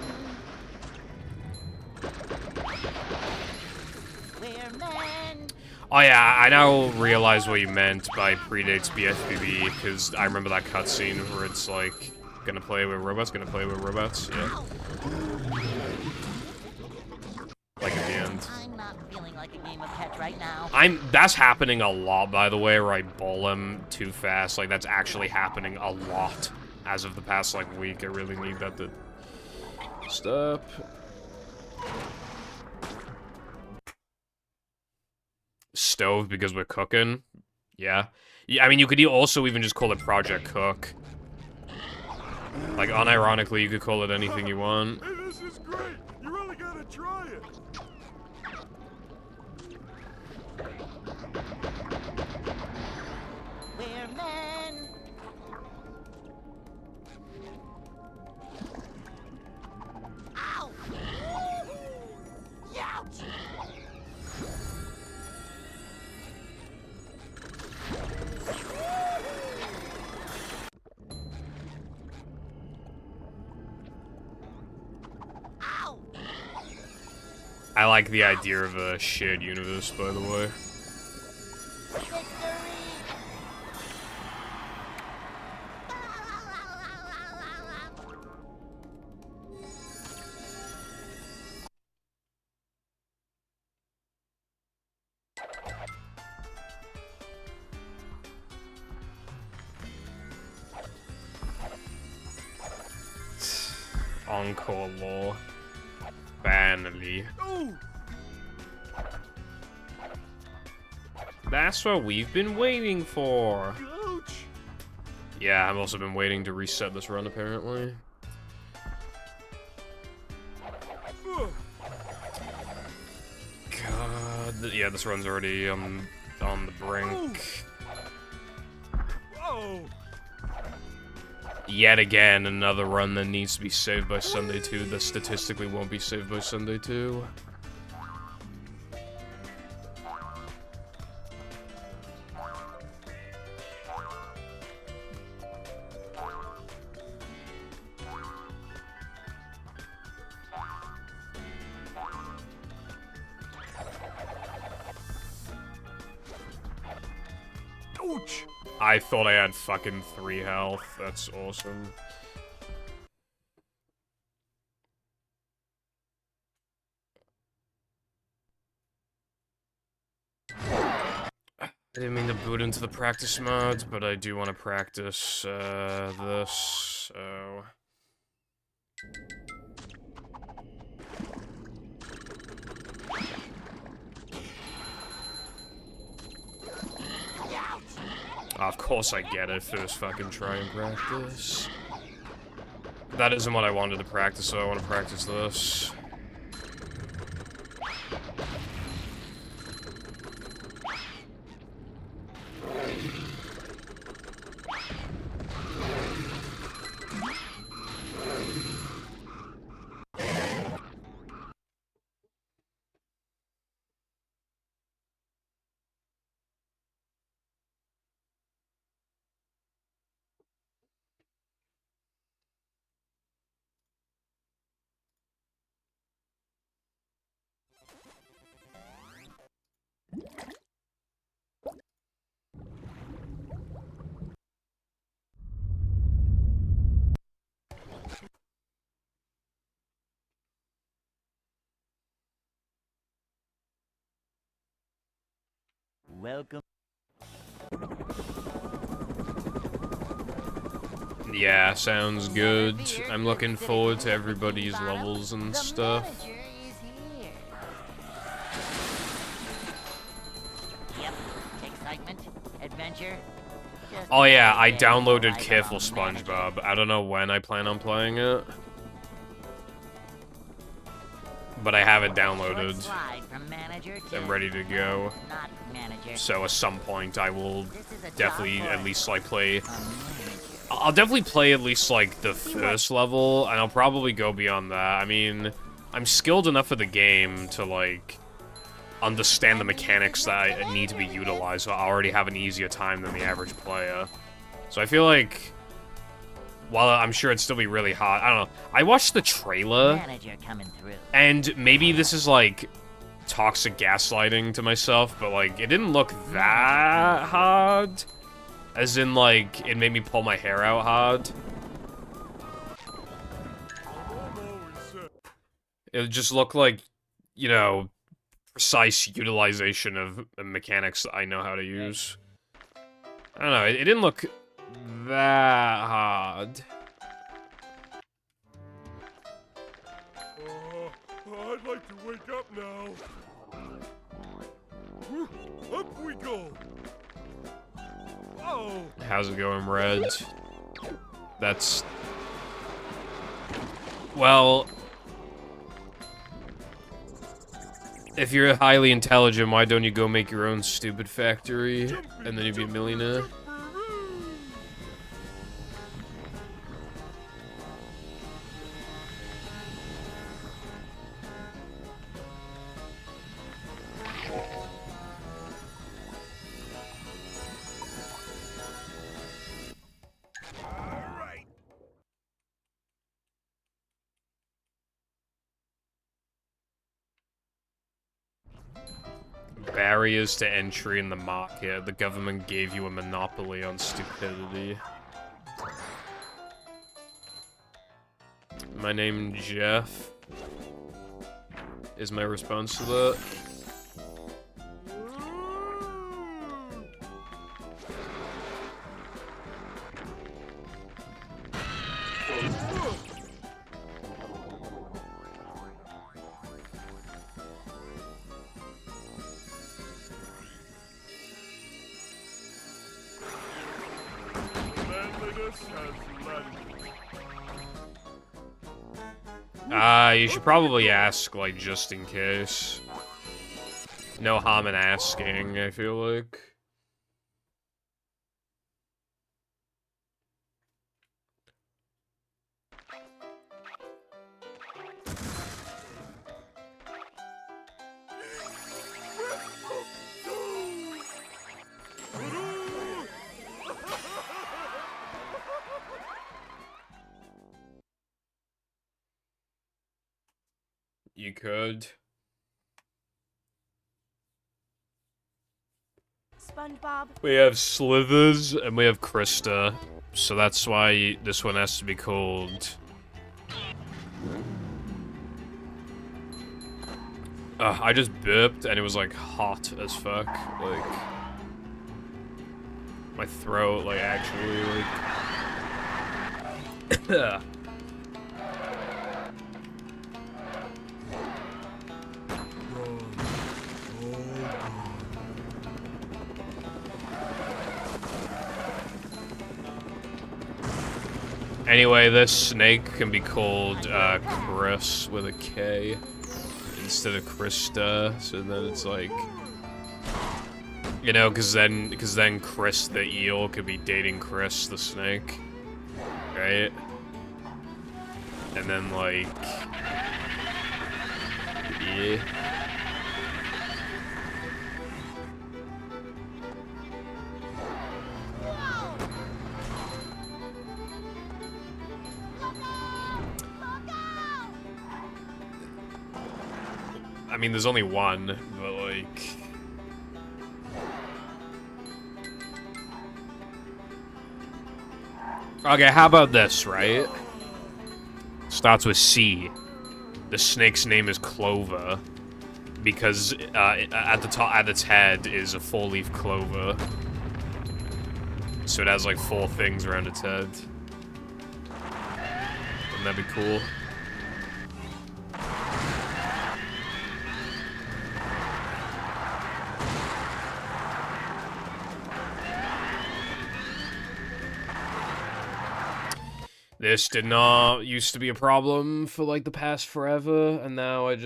We're men. Oh yeah, I now realize what you meant by predates BFBB, because I remember that cutscene where it's like, gonna play with robots, yeah. Like at the end. I'm not feeling like a game of catch right now. That's happening a lot, by the way, where I bowl him too fast. Like, that's actually happening a lot as of the past, like, week. I really need that to stop. Stove because we're cooking. Yeah. Yeah, I mean, you could also even just call it Project Cook. Like, unironically, you could call it anything you want. Hey, this is great. You really gotta try it. We're men. Ow! Youch! Ow! I like the idea of a shared universe, by the way. Victory! Encore law. Finally. Oh, That's what we've been waiting for. ouch. Yeah, I've also been waiting to reset this run, apparently. Ugh. God. Yeah, this run's already on the brink. Whoa. Yet again, another run that needs to be saved by Sunday 2 that statistically won't be saved by Sunday 2. Ouch. I thought I had fucking 3 health. That's awesome. I didn't mean to boot into the practice mode, but I do want to practice this, so... Of course I get it, first fucking try and practice. That isn't what I wanted to practice, so I want to practice this. Welcome. Yeah, sounds good. I'm looking forward to everybody's levels and stuff. Manager is here. Yep. Excitement, adventure. Just Oh yeah, I stay right downloaded Careful along, manager. SpongeBob. I don't know when I plan on playing it. But I have it downloaded. Short slide from manager to, I'm ready to go. not manager. So at some point I will This is a definitely job at for least like play... a manager. I'll definitely play at least like the first level, and I'll probably go beyond that. I mean, I'm skilled enough of the game to like understand the mechanics that I need to be utilized, so I already have an easier time than the average player. So I feel like, while I'm sure it'd still be really hard, I don't know. I watched the trailer, Manager coming through. and maybe this is like toxic gaslighting to myself, but like it didn't look that hard. As in, like, it made me pull my hair out hard. It just looked like, you know, precise utilization of mechanics that I know how to use. I don't know, it didn't look that hard. I'd like to wake up now. Up we go. Oh. How's it going, Red? That's... Well... If you're highly intelligent, why don't you go make your own stupid factory, and then you'd be a millionaire? Barriers to entry in the market. The government gave you a monopoly on stupidity. My name, Jeff, is my response to that. You should probably ask, like, just in case. No harm in asking, I feel like. You could. SpongeBob. We have Slithers and we have Krista, so that's why this one has to be called. I just burped and it was like hot as fuck. Like, my throat, like, actually, like... Anyway, this snake can be called, Chris with a K instead of Krista, so then it's like... You know, cause then Chris the eel could be dating Chris the snake, right? And then, like... Yeah. I mean, there's only one, but like... Okay, how about this, right? Starts with C. The snake's name is Clover, because at the top, at its head is a 4-leaf clover. So it has like 4 things around its head. Wouldn't that be cool? This did not used to be a problem for like the past forever, and now I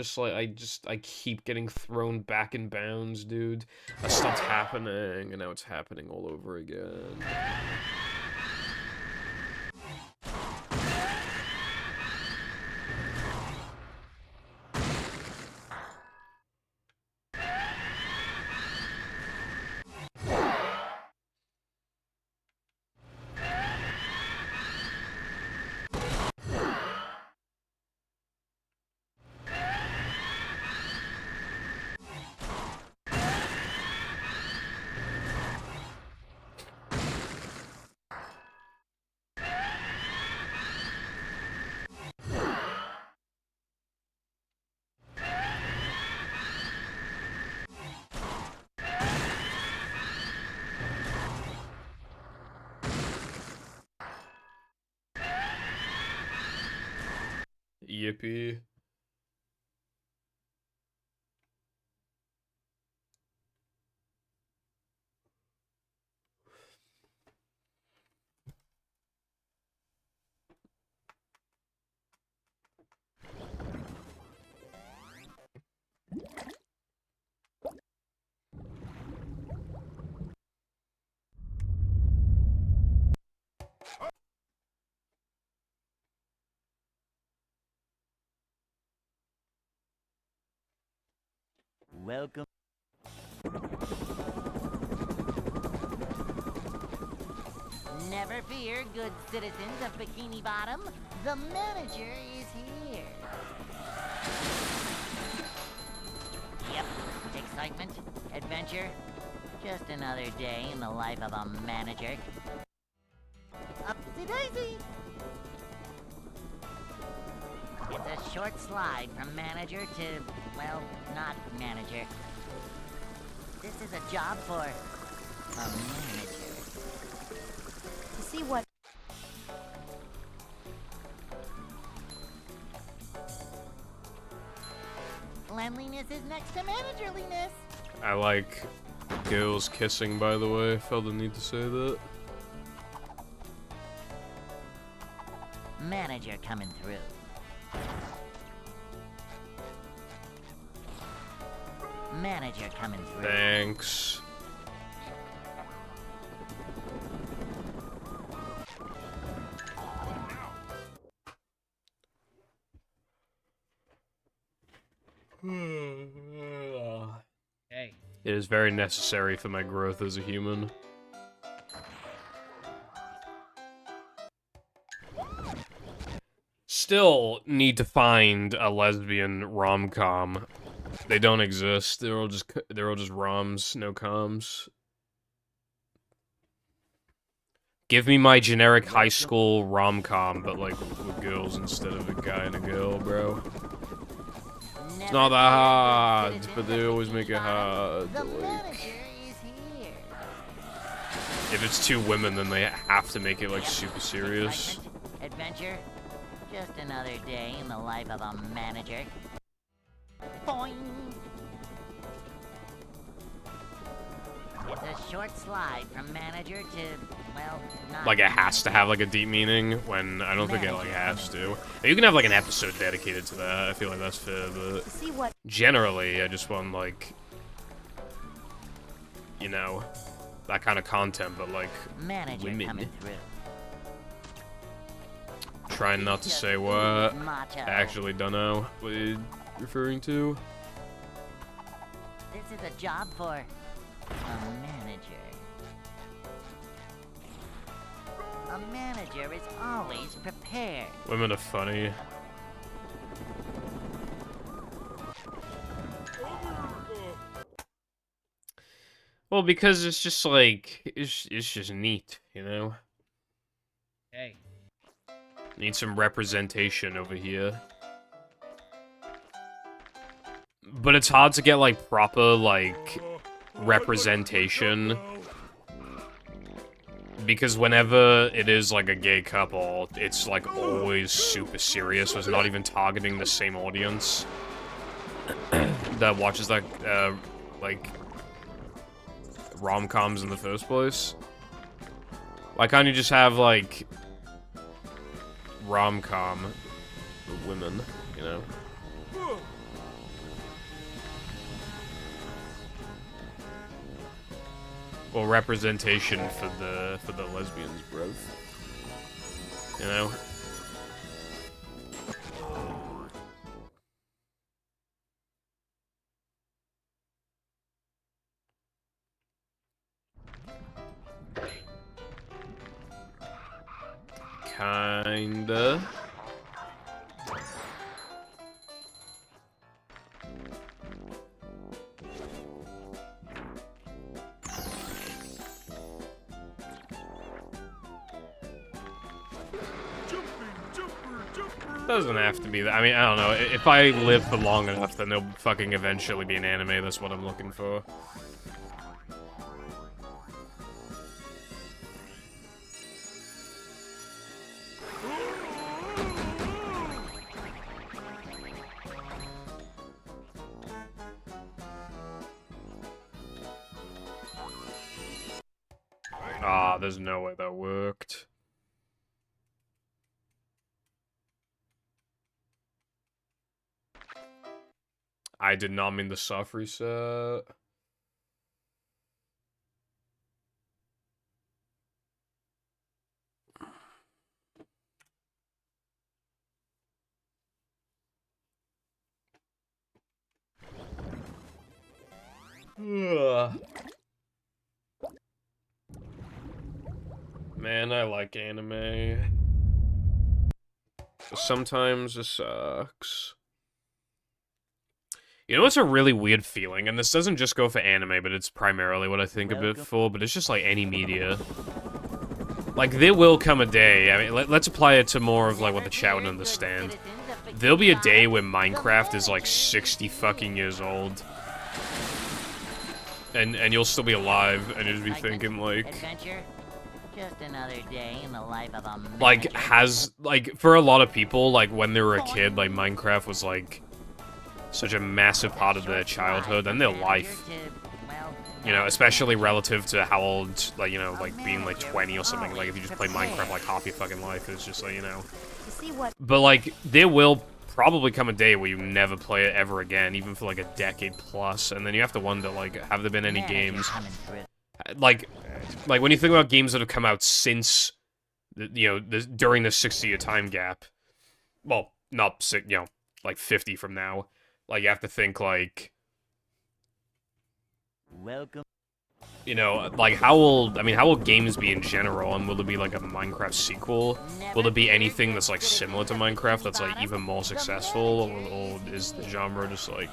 keep getting thrown back in bounds, dude. That stopped happening, and now it's happening all over again. Yippee. Welcome. Never fear, good citizens of Bikini Bottom. The manager is here. Yep, excitement, adventure. Just another day in the life of a manager. Upsy daisy. It's a short slide from manager to, well, not manager. This is a job for a manager. To see what... Cleanliness is next to managerliness. I like girls kissing, by the way. Felt the need to say that. Manager coming through. Manager coming through. Thanks. Hey. It is very necessary for my growth as a human. Still need to find a lesbian rom-com. They don't exist. They're all just roms, no coms. Give me my generic high school rom-com, but like with girls instead of a guy and a girl, bro. It's not that hard, but they always make it hard. The Like... manager is here. if it's two women, then they have to make it like super serious. Excitement, adventure, just another day in the life of a manager. Boing! It's a short slide from manager to, well, not Like it has to have like a deep meaning when I don't think it like has to. You can have like an episode dedicated to that. I feel like that's fair, but See what? generally I just want like, you know, that kind of content, but like manager women. coming through. Trying not to say what. Macho. I actually don't know what you're referring to. This is a job for a manager. A manager is always prepared. Women are funny. Well, because it's just like, it's just neat, you know? Hey. Need some representation over here. But it's hard to get, like, proper, like, representation. Because whenever it is, like, a gay couple, it's, like, always super serious. So it's not even targeting the same audience that watches, like, rom-coms in the first place. Why can't you just have, like, rom-com with women, you know? Well, representation for the lesbians, bro. You know? Kinda. Doesn't have to be that. I mean, I don't know. If I live for long enough, then there'll fucking eventually be an anime. That's what I'm looking for. Ah, there's no way that worked. I did not mean the soft reset. Ugh. Man, I like anime. Sometimes it sucks. You know what's a really weird feeling? And this doesn't just go for anime, but it's primarily what I think of it for, but it's just like any media. Like, there will come a day, I mean, let's apply it to more of like what the chat would understand. There'll be a day when Minecraft is like 60 fucking years old. And you'll still be alive, and you'll just be thinking like... Adventure? Just another day in the life of a Like, manager. for a lot of people, like, when they were a kid, like, Minecraft was, like, such a massive part of their childhood and their life. You know, especially relative to how old, like, you know, like, being, like, 20 or something. Like, if you just play Minecraft, like, half your fucking life, it's just, like, you know. But, like, there will probably come a day where you never play it ever again, even for, like, a decade plus. And then you have to wonder, like, have there been any games... Like, when you think about games that have come out since, you know, during the 60-year time gap, well, not, you know, like 50 from now, like, you have to think, like, Welcome. you know, like, how will games be in general, and will there be, like, a Minecraft sequel? Will there be anything that's, like, similar to Minecraft that's, like, even more successful, or is the genre just, like...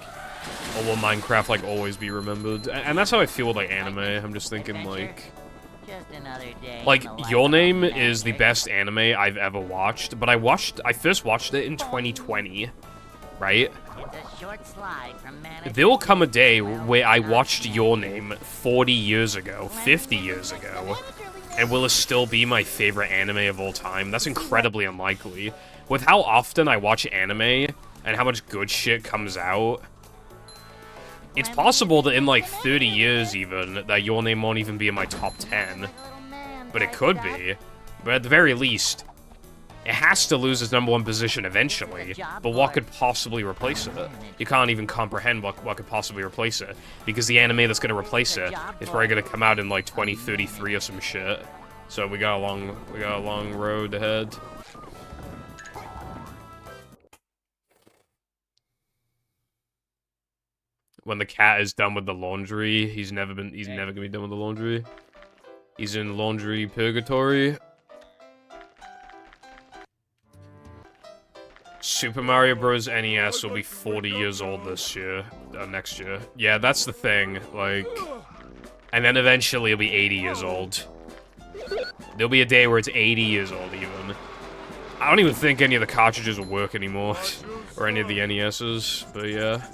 Or will Minecraft, like, always be remembered? And that's how I feel with, like, anime. I'm just thinking, like... Like, Your Name is the best anime I've ever watched, but I first watched it in 2020, right? There will come a day where I watched Your Name 40 years ago, 50 years ago, And will it still be my favorite anime of all time? That's incredibly unlikely. With how often I watch anime, and how much good shit comes out, it's possible that in like 30 years even, that Your Name won't even be in my top 10. But it could be. But at the very least, it has to lose its #1 position eventually. But what could possibly replace it? You can't even comprehend what could possibly replace it. Because the anime that's going to replace it is probably going to come out in like 2033 or some shit. So we got a long road ahead. When the cat is done with the laundry, he's never gonna be done with the laundry. He's in laundry purgatory. Super Mario Bros. NES will be 40 years old this year, next year. Yeah, that's the thing, like... And then eventually it'll be 80 years old. There'll be a day where it's 80 years old, even. I don't even think any of the cartridges will work anymore. Or any of the NESs, but yeah.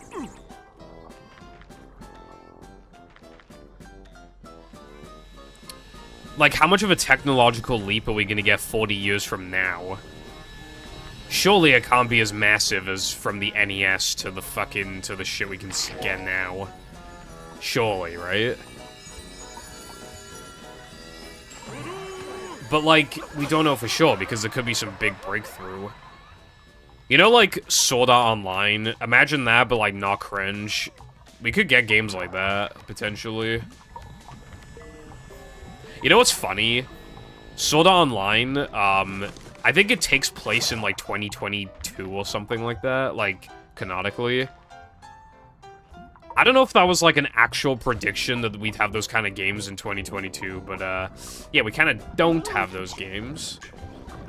Like, how much of a technological leap are we gonna get 40 years from now? Surely it can't be as massive as from the NES to the shit we can get now. Surely, right? But, like, we don't know for sure, because there could be some big breakthrough. You know, like, Sword Art Online? Imagine that, but, like, not cringe. We could get games like that, potentially. You know what's funny? Sword Art Online, I think it takes place in, like, 2022 or something like that, like, canonically. I don't know if that was, like, an actual prediction that we'd have those kind of games in 2022, but, yeah, we kind of don't have those games.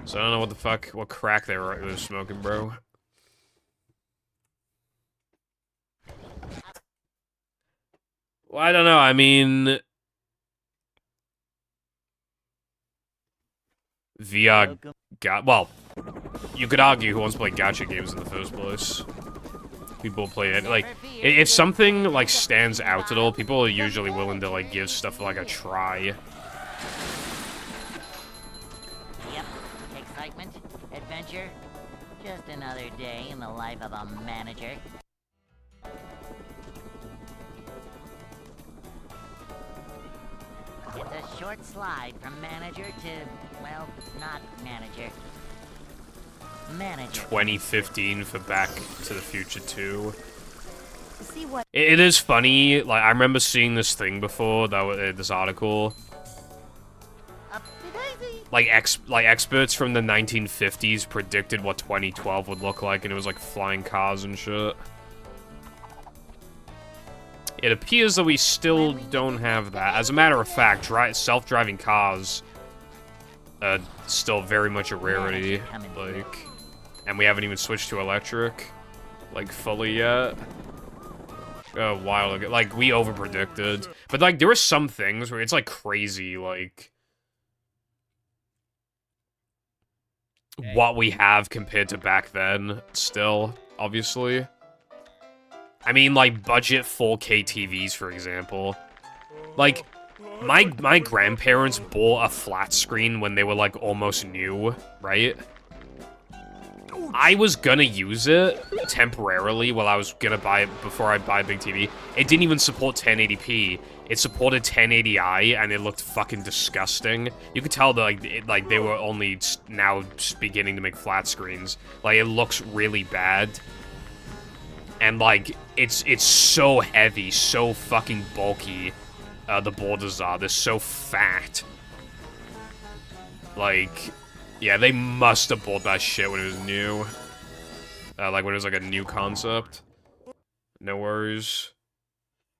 So I don't know what the fuck, what crack they were smoking, bro. Well, I don't know, I mean... VR... Well, you could argue who wants to play gacha games in the first place. People play it, like, if something, like, stands out at all, people are usually willing to, like, give stuff, like, a try. Yep. Excitement, adventure, just another day in the life of a manager. It's a short slide from manager to, well, not manager. Manager. 2015 for Back to the Future 2. See what? It is funny, like, I remember seeing this thing before, this article. Like, experts from the 1950s predicted what 2012 would look like, and it was, like, flying cars and shit. It appears that we still don't have that. As a matter of fact, self-driving cars are still very much a rarity, like... And we haven't even switched to electric, like, fully yet. A while ago. Like, we overpredicted. But, like, there were some things where it's, like, crazy, like... what we have compared to back then, still, obviously. I mean, like, budget 4K TVs, for example. Like, my grandparents bought a flat screen when they were, like, almost new, right? I was gonna use it temporarily while I was gonna buy it before I buy a big TV. It didn't even support 1080p. It supported 1080i, and it looked fucking disgusting. You could tell that, like they were only now beginning to make flat screens. Like, it looks really bad. And, like, it's so heavy, so fucking bulky. The borders are. They're so fat. Like... Yeah, they must have bought that shit when it was new. Like, when it was, like, a new concept. No worries.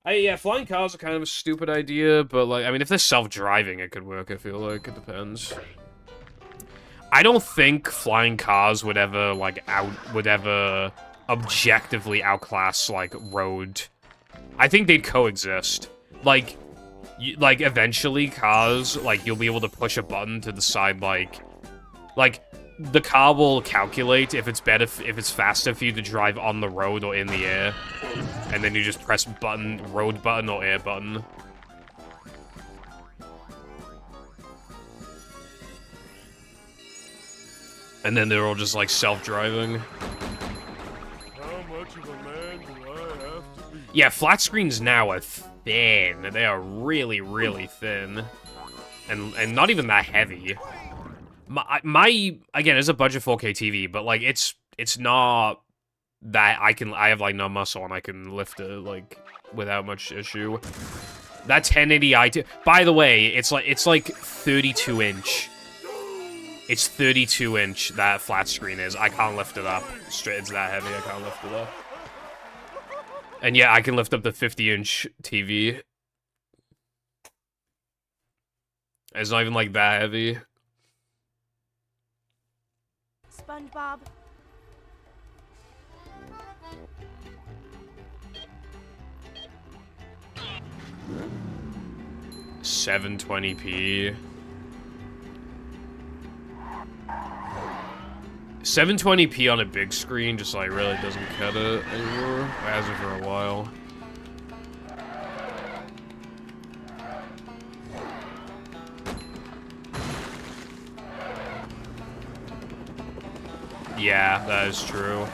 Yeah, flying cars are kind of a stupid idea, but, like, I mean, if they're self-driving, it could work, I feel like. It depends. I don't think flying cars would ever, like, objectively outclass, like, road. I think they'd coexist. Like, eventually, cars, like, you'll be able to push a button to decide, like, the car will calculate if it's faster for you to drive on the road or in the air. And then you just press road button or air button. And then they're all just like self-driving. How much of a man do I have to be? Yeah, flat screens now are thin. They are really, really thin. And not even that heavy. My again, it's a budget 4K TV, but like it's not that I have like no muscle and I can lift it like without much issue. That 1080i, by the way, it's like 32 inch. It's 32 inch that flat screen is. I can't lift it up. Straight, it's that heavy. I can't lift it up. And yeah, I can lift up the 50-inch TV. It's not even like that heavy. SpongeBob. $720p. 720p on a big screen just like really doesn't cut it anymore. It hasn't for a while. Yeah, that is true.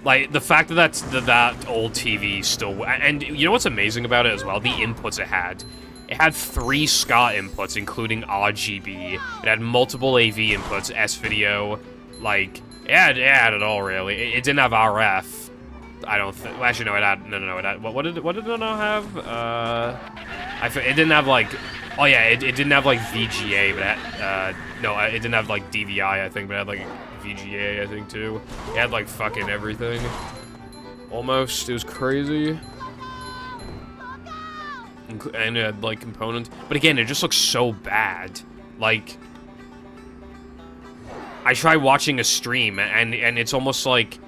Like, the fact that that old TV still... And you know what's amazing about it as well? The inputs it had. It had 3 SCART inputs, including RGB. It had multiple AV inputs, S-video. Like, it had it all, really. It didn't have RF. I don't think... Actually, no, it had... No, it had... What did it not have? It didn't have, like... Oh, yeah, it didn't have, like, VGA, but it had... no, it didn't have, like, DVI, I think, but it had, like... VGA, I think, too. It had, like, fucking everything. Almost. It was crazy. And it had, like, components. But again, it just looks so bad. Like... I try watching a stream, and it's almost like...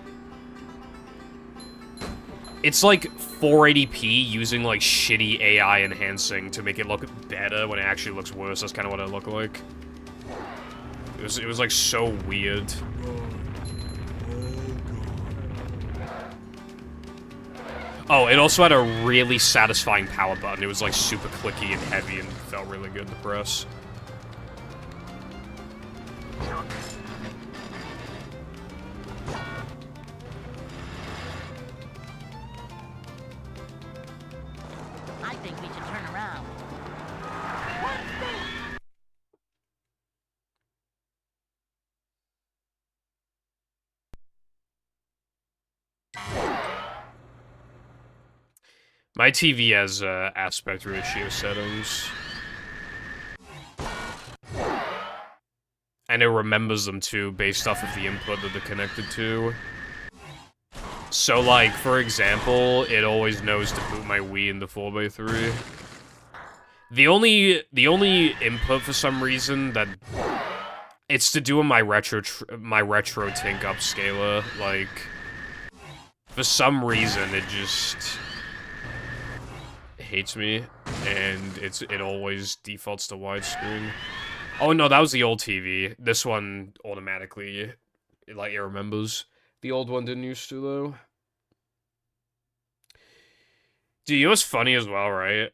It's like 480p using, like, shitty AI enhancing to make it look better when it actually looks worse. That's kind of what it looked like. It was like so weird. Oh, it also had a really satisfying power button. It was like super clicky and heavy and felt really good to press. I think we should turn around. My TV has aspect ratio settings. And it remembers them too, based off of the input that they're connected to. So, like, for example, it always knows to boot my Wii into 4x3. The only input for some reason that it's to do with my retro tink upscaler. Like, for some reason, it just hates me, and it always defaults to widescreen. Oh no, that was the old TV. This one automatically, it remembers. The old one didn't used to, though. Dude, you know what's funny as well, right?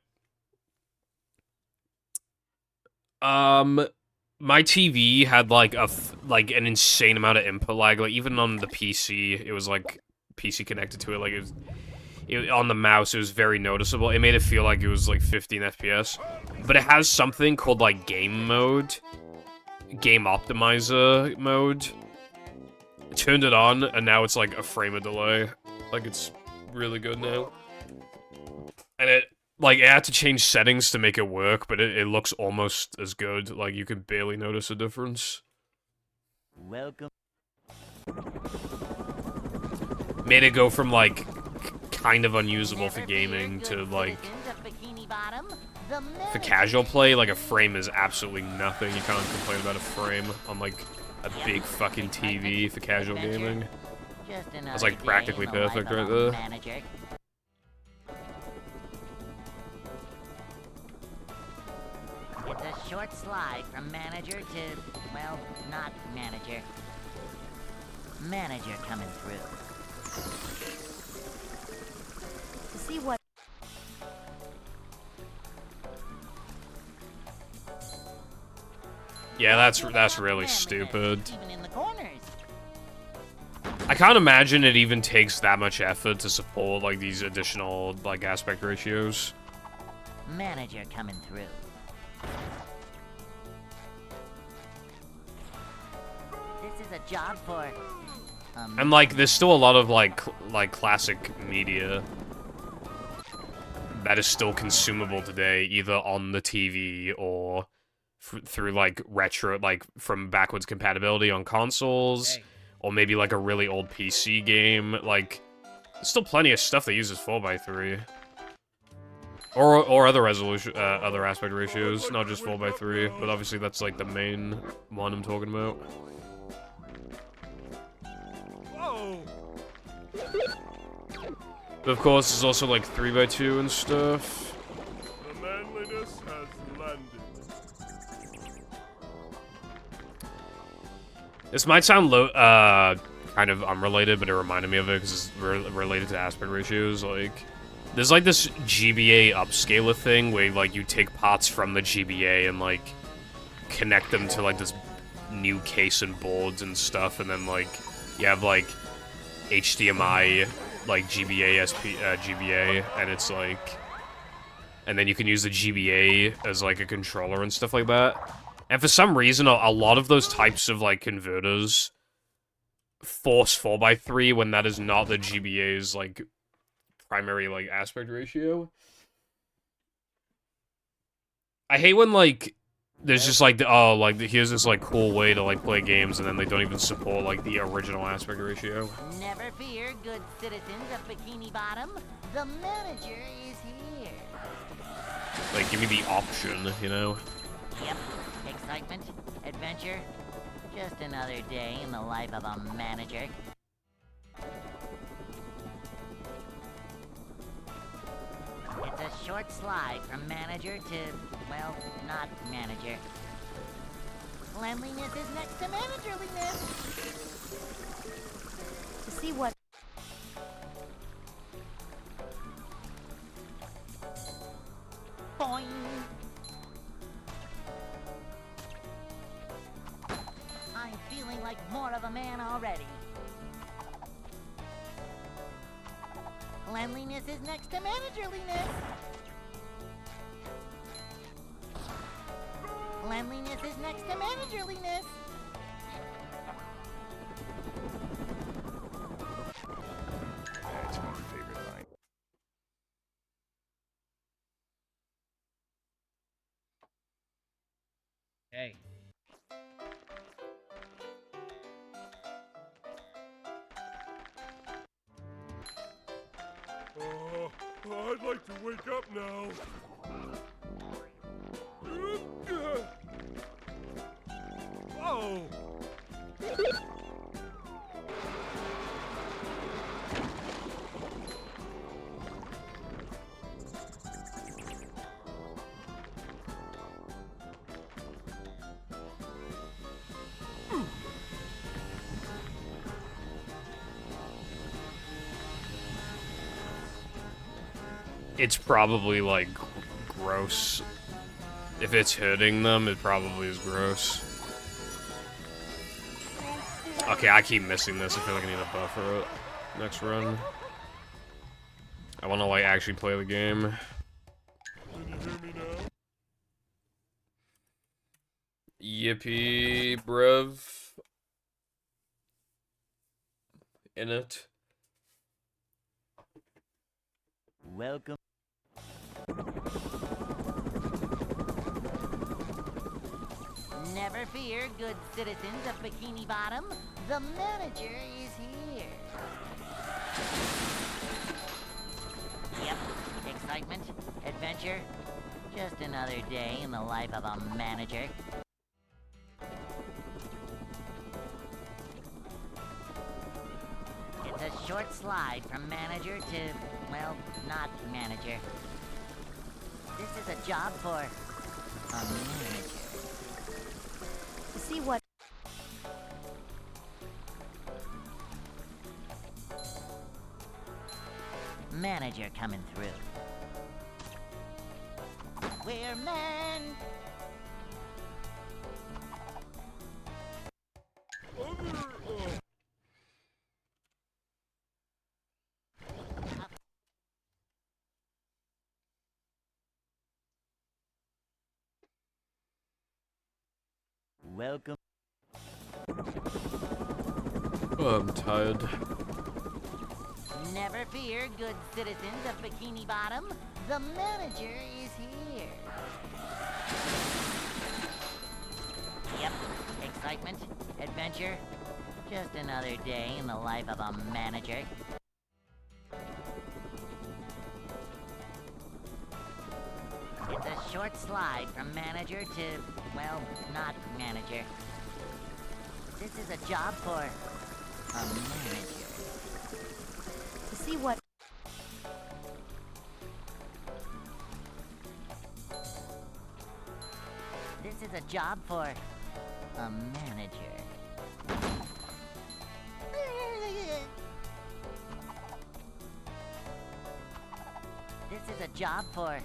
My TV had, like, an insane amount of input lag. Like, even on the PC, it was, like, PC connected to it. Like, on the mouse, it was very noticeable. It made it feel like it was, like, 15 FPS. But it has something called, like, game mode. Game optimizer mode. I turned it on, and now it's, like, a frame of delay. Like, it's really good now. And it had to change settings to make it work, but it looks almost as good. Like, you can barely notice a difference. Welcome. Made it go from, like, kind of unusable for gaming to, like, for casual play. Like, a frame is absolutely nothing. You can't complain about a frame on, like, a big fucking TV for casual gaming. That's, like, practically perfect right there. It's a short slide from manager to, well, not manager. Manager coming through. To see what... Yeah, that's really Manager, stupid. Even in the corners. I can't imagine it even takes that much effort to support, like, these additional, like, aspect ratios. Manager coming through. This is a job for... And, like, there's still a lot of, like, classic media that is still consumable today, either on the TV or through, like, retro, like, from backwards compatibility on consoles, Hey. or maybe, like, a really old PC game. Like, there's still plenty of stuff that uses 4x3. Or other resolution, other aspect ratios, not just 4x3, but obviously that's, like, the main one I'm talking about. Whoa! But of course, there's also, like, 3x2 and stuff. The manliness has landed. This might sound kind of unrelated, but it reminded me of it because it's related to aspect ratios. Like, there's like this GBA upscaler thing where like you take parts from the GBA and like connect them to like this new case and boards and stuff, and then like you have like HDMI like GBA, and it's like, and then you can use the GBA as like a controller and stuff like that. And for some reason, a lot of those types of, like, converters force 4x3 when that is not the GBA's, like, primary, like, aspect ratio. I hate when, like, there's just, like, here's this, like, cool way to, like, play games, and then they don't even support, like, the original aspect ratio. Never fear, good citizens of Bikini Bottom. The manager is here. Like, give me the option, you know? Yep. Excitement, adventure, just another day in the life of a manager. It's a short slide from manager to, well, not manager. Cleanliness is next to managerliness. To see what Boing. I'm feeling like more of a man already. Cleanliness is next to managerliness. Cleanliness is next to managerliness. That's my favorite line. Hey. I'd like to wake up now. Oh! It's probably, like, gross. If it's hurting them, it probably is gross. Okay, I keep missing this. I feel like I need to buffer it next run. I want to, like, actually play the game. Can you hear me now? Yippee, bruv. In it. Welcome. Never fear, good citizens of Bikini Bottom. The manager is here. Yep. Excitement, adventure, just another day in the life of a manager. It's a short slide from manager to, well, not manager. This is a job for a manager. to see what Manager coming through. We're men. Welcome. Oh, I'm tired. Never fear, good citizens of Bikini Bottom. The manager is here. Yep, excitement, adventure. Just another day in the life of a manager. It's a short slide from manager to, well, not manager. This is a job for a manager. To see what... This is a job for a manager. This is a job for a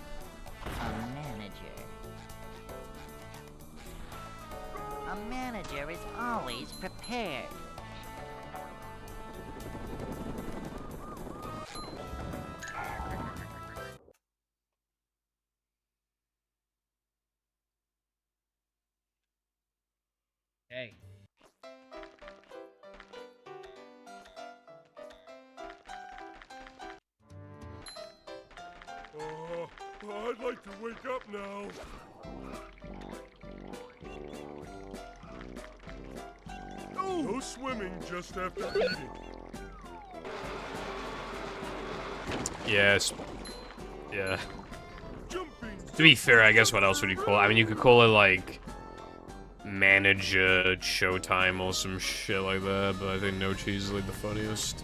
manager. A manager is always prepared. Hey. I'd like to wake up now. No swimming just after eating. Yes. Yeah. Jumping. To be fair, I guess what else would you call it? I mean, you could call it, like, manage Showtime or some shit like that, but I think No Cheese is, like, the funniest.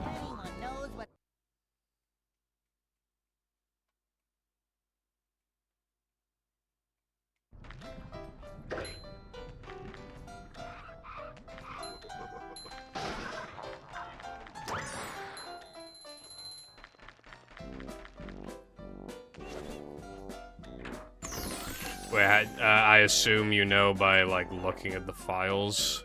Anyone knows what... Wait, I assume you know by, like, looking at the files.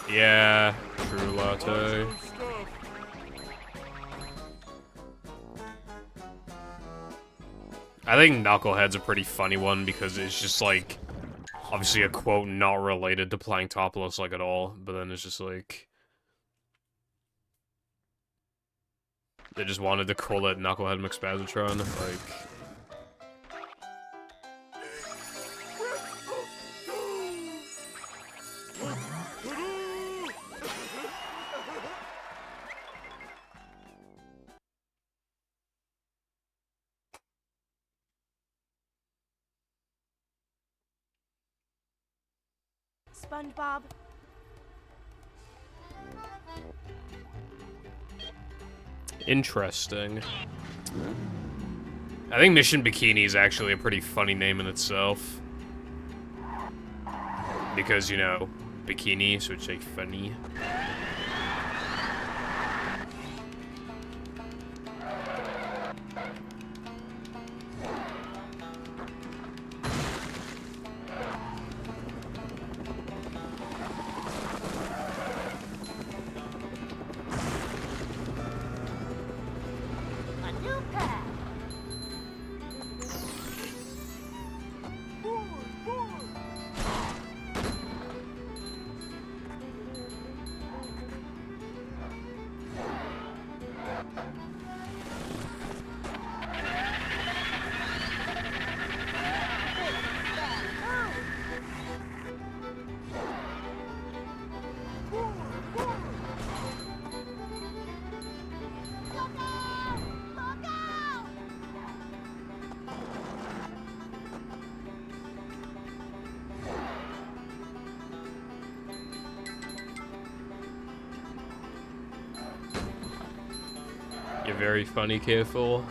Yeah, true latte. I think Knucklehead's a pretty funny one because it's just like, obviously a quote not related to Planktopoulos like at all, but then it's just like, they just wanted to call it Knucklehead McSpazatron, like... SpongeBob? Interesting. I think Mission Bikini is actually a pretty funny name in itself. Because, you know, bikini, so it's like funny. A new path! very funny, Careful.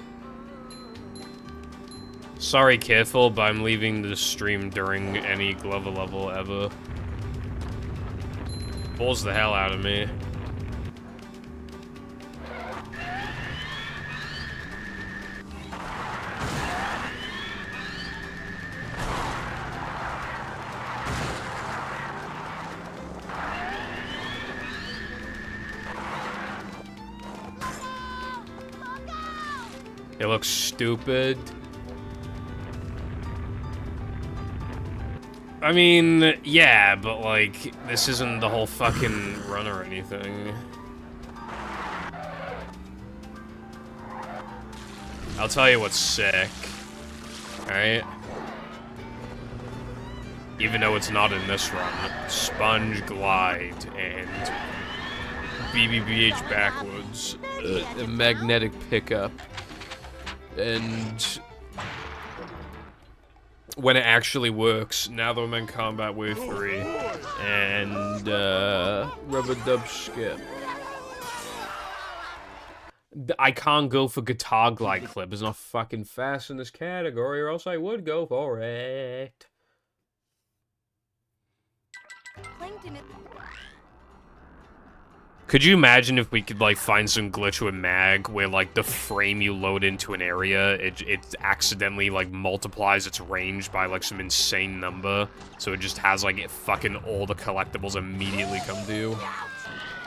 Sorry, Careful, but I'm leaving the stream during any Glover level ever. Pulls the hell out of me. It looks stupid. I mean, yeah, but like, this isn't the whole fucking run or anything. I'll tell you what's sick. Alright? Even though it's not in this run. Sponge Glide and BBBH backwards. A magnetic pickup. And when it actually works, now that I'm in Combat Wave 3. And, Rubber Dub Skip. I can't go for Guitar Glide Clip. It's not fucking fast in this category, or else I would go for it. Could you imagine if we could, like, find some glitch with mag where, like, the frame you load into an area, it accidentally, like, multiplies its range by, like, some insane number, so it just has, like, fucking all the collectibles immediately come to you?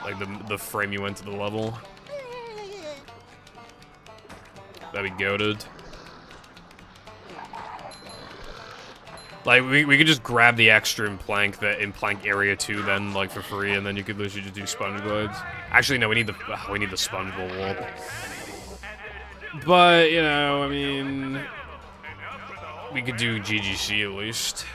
Like, the frame you went to the level? That'd be goated. Like, we could just grab the extra in Plank Area 2 then, like, for free, and then you could literally just do Sponge Glides. Actually, no, we need the Sponge Bowl Warp. But, you know, I mean... we could do GGC at least.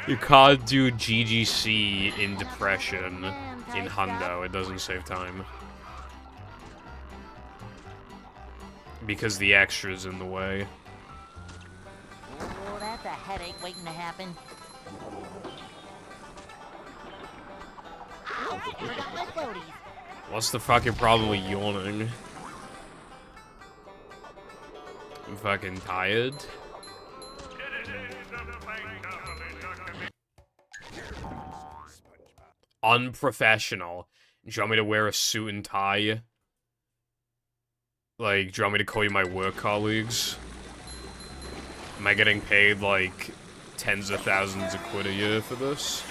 You can't do GGC in Depression in Hundo. It doesn't save time. Because the extra's in the way. Oh, that's a headache waiting to happen. Ow, forgot my floaties. What's the fucking problem with yawning? I'm fucking tired. Unprofessional. Do you want me to wear a suit and tie? Like, do you want me to call you my work colleagues? Am I getting paid, like, tens of thousands of quid a year for this?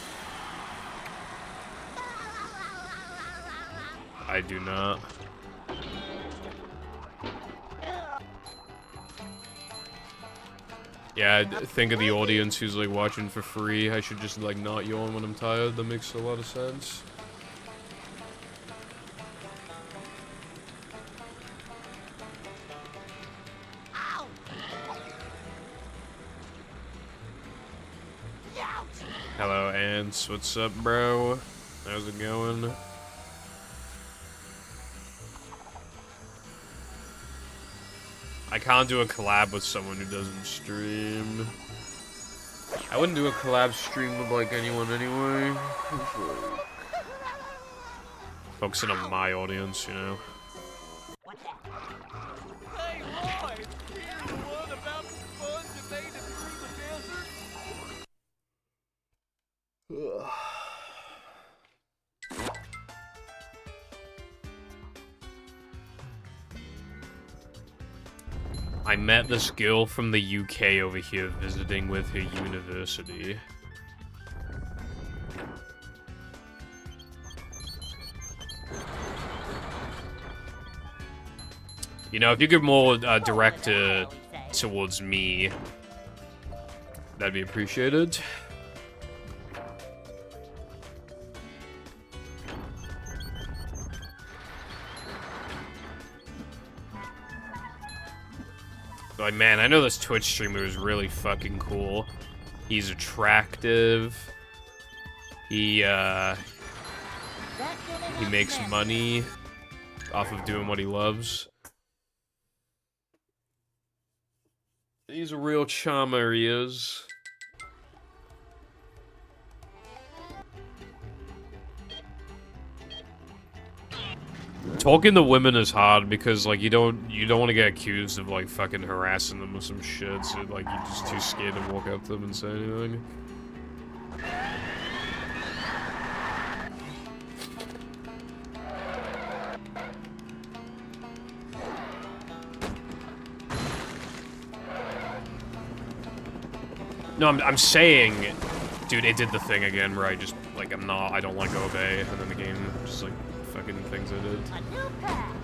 I do not. Yeah, think of the audience who's, like, watching for free. I should just, like, not yawn when I'm tired. That makes a lot of sense. Hello, Ants. What's up, bro? How's it going? I can't do a collab with someone who doesn't stream. I wouldn't do a collab stream with, like, anyone anyway. Focusing on my audience, you know. Hey, Roy! You're the one about the sponge that made it through the desert? I met this girl from the UK over here visiting with her university. You know, if you could more direct towards me, that'd be appreciated. Like, man, I know this Twitch streamer is really fucking cool. He's attractive. He makes money off of doing what he loves. He's a real charmer, he is. talking to women is hard because like you don't want to get accused of like fucking harassing them or some shit, so like you're just too scared to walk up to them and say anything. No, I'm saying, dude, it did the thing again where I just, like, I don't want to go obey, and then the game just, like, fucking things I did. A new path.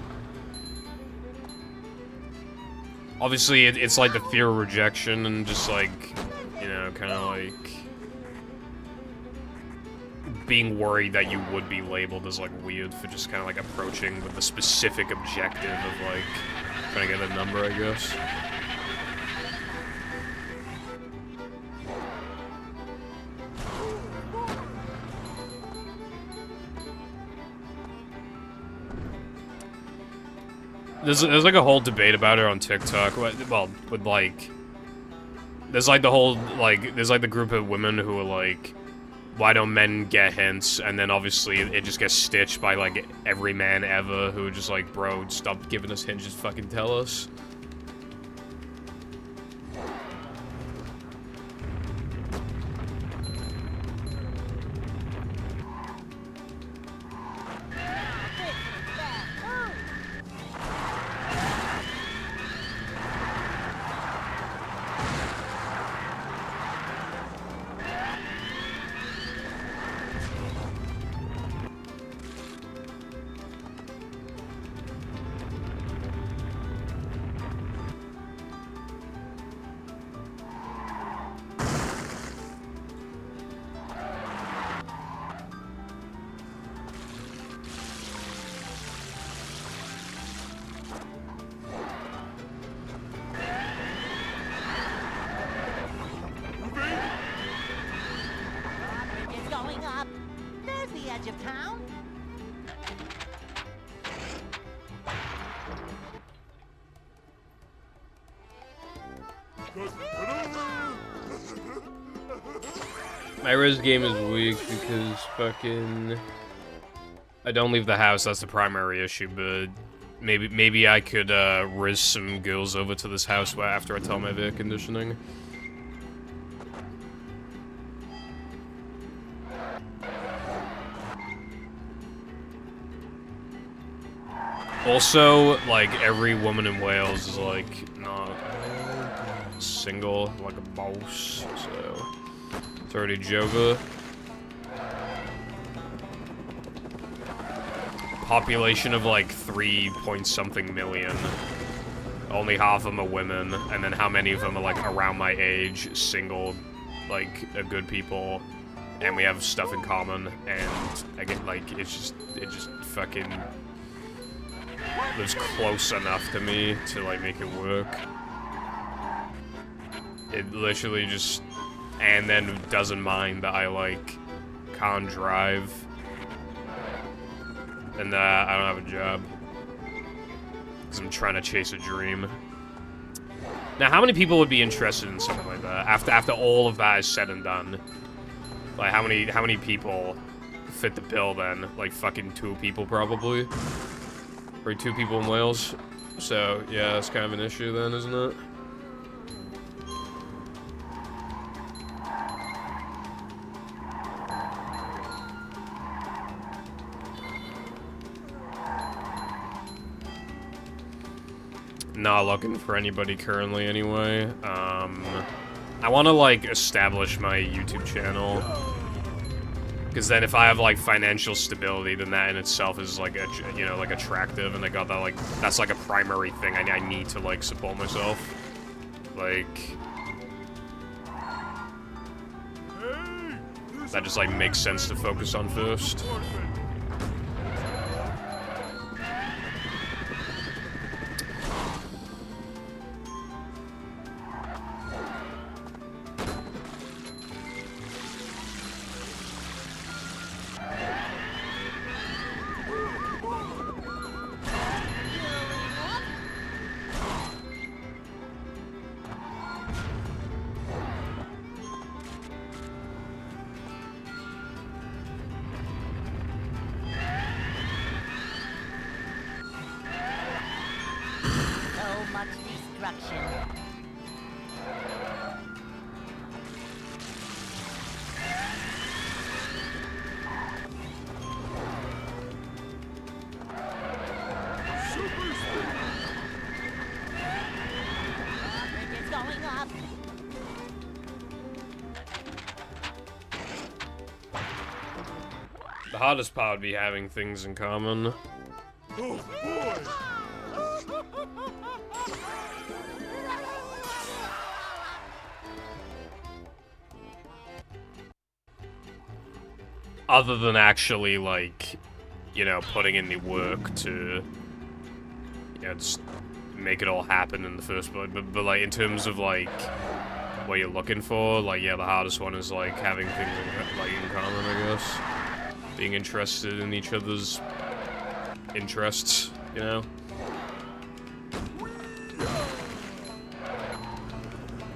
Obviously, it's like the fear of rejection and just, like, you know, kind of like being worried that you would be labeled as, like, weird for just kind of, like, approaching with the specific objective of, like, trying to get a number, I guess. There's like a whole debate about it on TikTok. Well, with like, there's like the whole like, there's like the group of women who are like, why don't men get hints? And then obviously it just gets stitched by like every man ever who are just like, bro, stop giving us hints, just fucking tell us. It's going up. There's the edge of town. My res game is weak because fucking I don't leave the house. That's the primary issue, but maybe I could res some girls over to this house after I tell my air conditioning. Also, like, every woman in Wales is, like, not single, like a boss, so it's already Jova. Population of, like, 3-point-something million. Only half of them are women, and then how many of them are, like, around my age, single, like, good people, and we have stuff in common, and, I get, like, it just fucking lives close enough to me to like make it work. It literally just, and then doesn't mind that I like can't drive and that I don't have a job because I'm trying to chase a dream. Now, how many people would be interested in something like that after all of that is said and done? Like, how many people fit the bill then? Like fucking 2 people probably. Or 2 people in Wales. So, yeah, that's kind of an issue then, isn't it? Not looking for anybody currently anyway. I want to, like, establish my YouTube channel. Because then if I have, like, financial stability, then that in itself is, like, you know, like, attractive, and I got that, like, that's, like, a primary thing I need to, like, support myself. Like, that just, like, makes sense to focus on first. destruction. It's going up. The hardest part would be having things in common. Oh, boy! Other than actually, like, you know, putting in the work to, you know, just make it all happen in the first place. But like, in terms of, like, what you're looking for, like, yeah, the hardest one is, like, having things in common, I guess. Being interested in each other's interests, you know?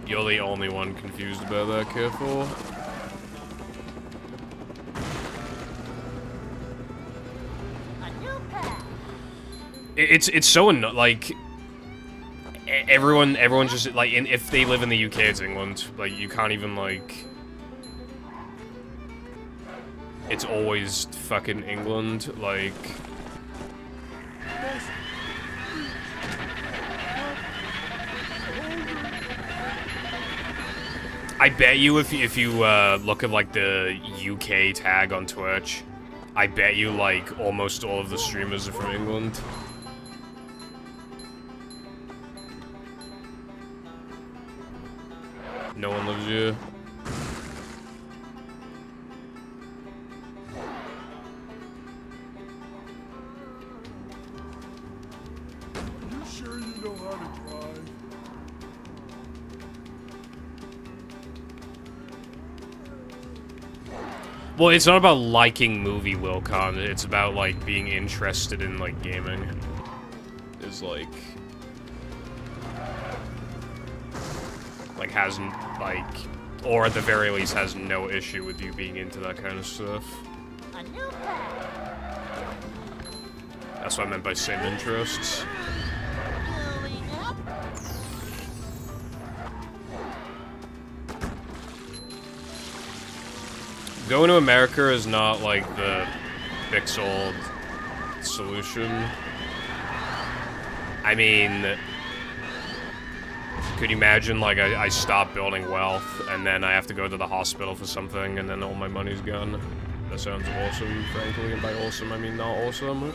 You're the only one confused about that, careful. It's so like everyone just like if they live in the UK, it's England. Like you can't even like. It's always fucking England. Like. I bet you if you look at like the UK tag on Twitch, I bet you like almost all of the streamers are from England. No one loves you. You sure you know how to drive? Well, it's not about liking movie Wilcon, it's about like being interested in like gaming. Is like hasn't like, or at the very least has no issue with you being into that kind of stuff. That's what I meant by same interests. Going to America is not like the fix-old solution. I mean, could you imagine, like, I stop building wealth, and then I have to go to the hospital for something, and then all my money's gone? That sounds awesome, frankly, and by awesome, I mean not awesome.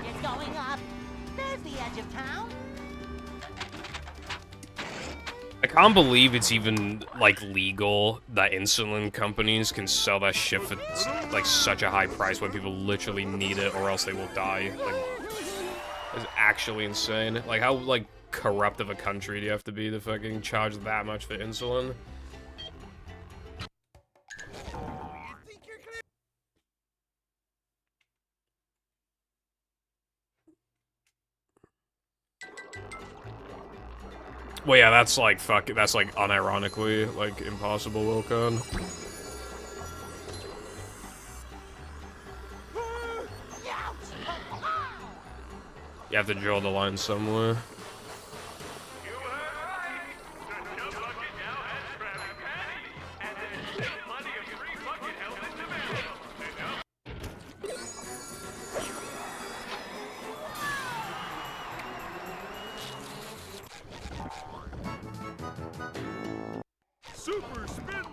It's going up. There's the edge of town. I can't believe it's even, like, legal that insulin companies can sell that shit for, like, such a high price when people literally need it or else they will die. Like, it's actually insane. Like, how, like, corrupt of a country do you have to be to fucking charge that much for insulin? Well, yeah, that's like that's like unironically like impossible, Wilcon. You have to draw the line somewhere. You were right. The Nub Bucket now has Krabby Patty, and there's plenty of free bucket helmets available. Super spin!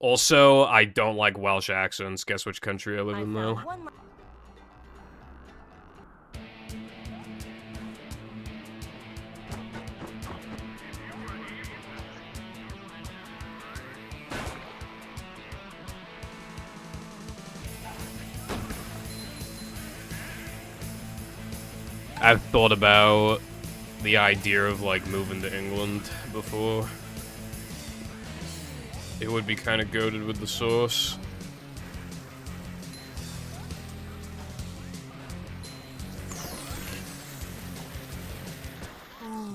Also, I don't like Welsh accents. Guess which country I live in, though? I've thought about the idea of, like, moving to England before. It would be kind of goated with the sauce.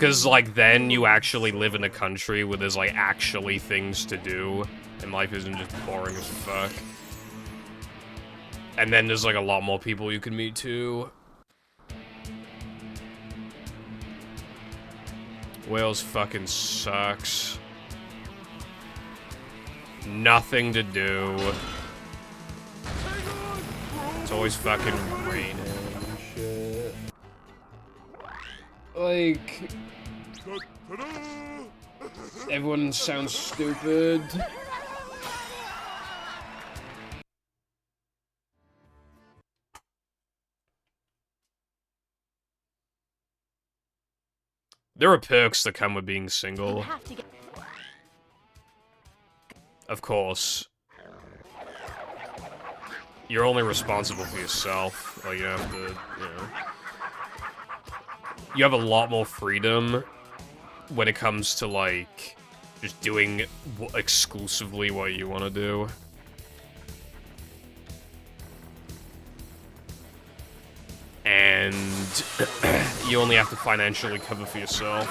Because, like, then you actually live in a country where there's, like, actually things to do, and life isn't just boring as fuck. And then there's, like, a lot more people you can meet, too. Wales fucking sucks. Nothing to do. It's always fucking raining and shit. Like... Everyone sounds stupid. There are perks that come with being single. Of course. You're only responsible for yourself. Like, you have to, you know... You have a lot more freedom when it comes to, like, just doing exclusively what you want to do. And you only have to financially cover for yourself.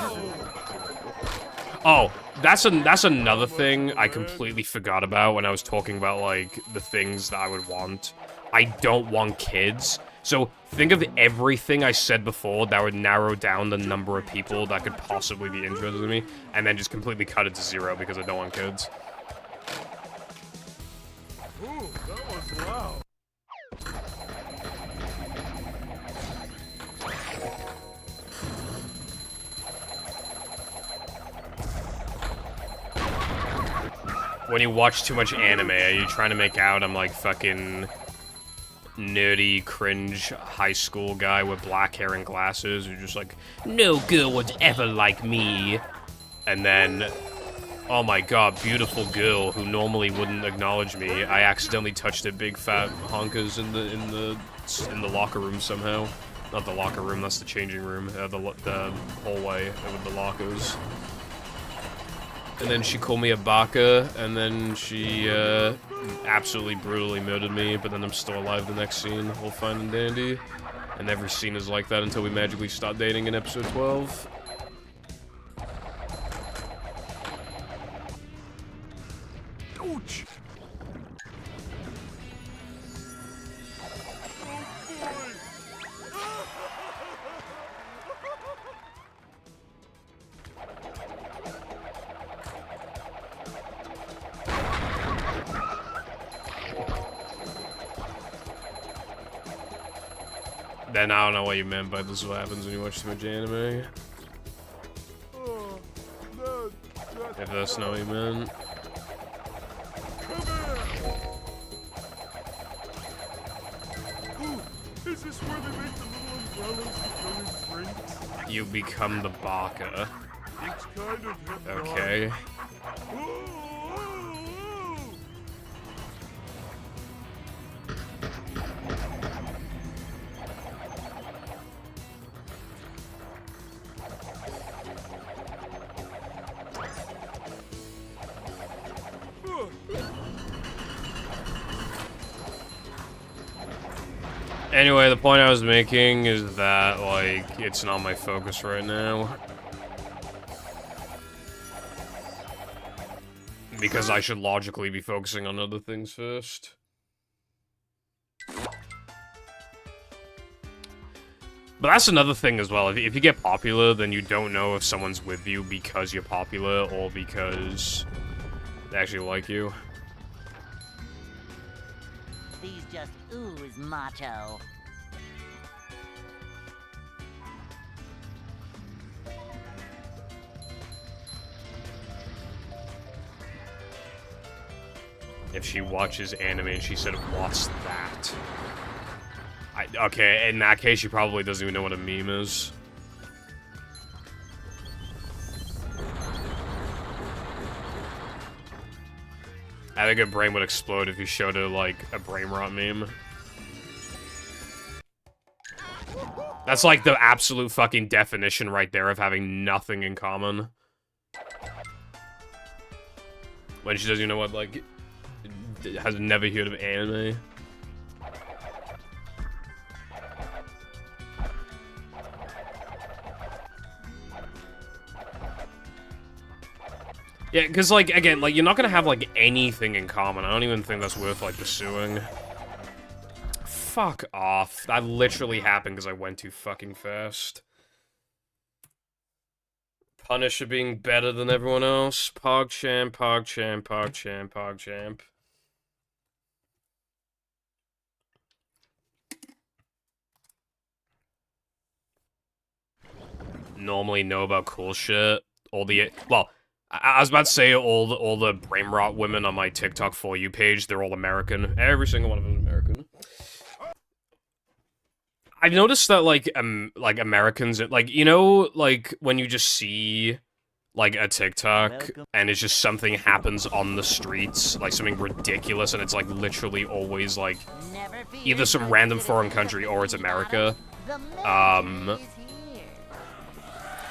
Oh, that's another thing I completely forgot about when I was talking about, like, the things that I would want. I don't want kids. So, think of everything I said before that would narrow down the number of people that could possibly be interested in me, and then just completely cut it to 0 because I don't want kids. Ooh, that was loud. When you watch too much anime, are you trying to make out I'm like fucking nerdy, cringe, high school guy with black hair and glasses who's just like, no girl would ever like me. And then, oh my god, beautiful girl who normally wouldn't acknowledge me. I accidentally touched her big fat honkers in the locker room somehow. Not the locker room, that's the changing room. The hallway with the lockers. And then she called me a baka, and then she absolutely brutally murdered me, but then I'm still alive the next scene, all fine and dandy. And every scene is like that until we magically start dating in episode 12. Ouch! Then I don't know what you meant by this is what happens when you watch too much anime. Oh, If that's not what you meant. Ooh, is this where they make the little umbrellas that go in drinks? You become the baka. It's kind of hypnotic. Okay. Ooh. Anyway, the point I was making is that, like, it's not my focus right now. Because I should logically be focusing on other things first. But that's another thing as well. If you get popular, then you don't know if someone's with you because you're popular or because they actually like you. These just ooze macho. If she watches anime and she said, what's that? Okay, in that case, she probably doesn't even know what a meme is. I think her brain would explode if you showed her, like, a brain rot meme. That's, like, the absolute fucking definition right there of having nothing in common. When she doesn't even know what, like, has never heard of anime. Yeah, because, like, again, like, you're not gonna have, like, anything in common. I don't even think that's worth, like, pursuing. Fuck off. That literally happened because I went too fucking fast. Punisher being better than everyone else. PogChamp, PogChamp, PogChamp, PogChamp. Normally know about cool shit. All the... Well... I was about to say all the brain rot women on my TikTok For You page, they're all American. Every single one of them is American. I've noticed that, like Americans, like, you know, like, when you just see, like, a TikTok, and it's just something happens on the streets, like, something ridiculous, and it's, like, literally always, like, either some random foreign country or it's America.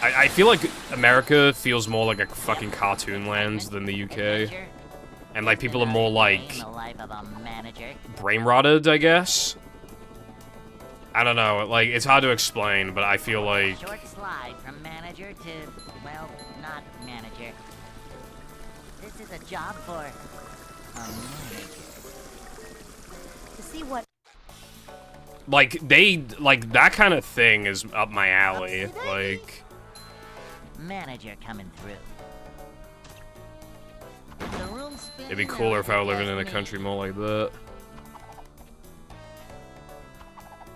I feel like America feels more like a fucking cartoon land than the UK. And, like, people are more, like, brain rotted, I guess? I don't know, like, it's hard to explain, but I feel like... Short slide from manager to, well, not manager. This is a job for a manager. To see what Like, that kind of thing is up my alley, like... Manager coming through. It'd be cooler if I were living in a country more like that.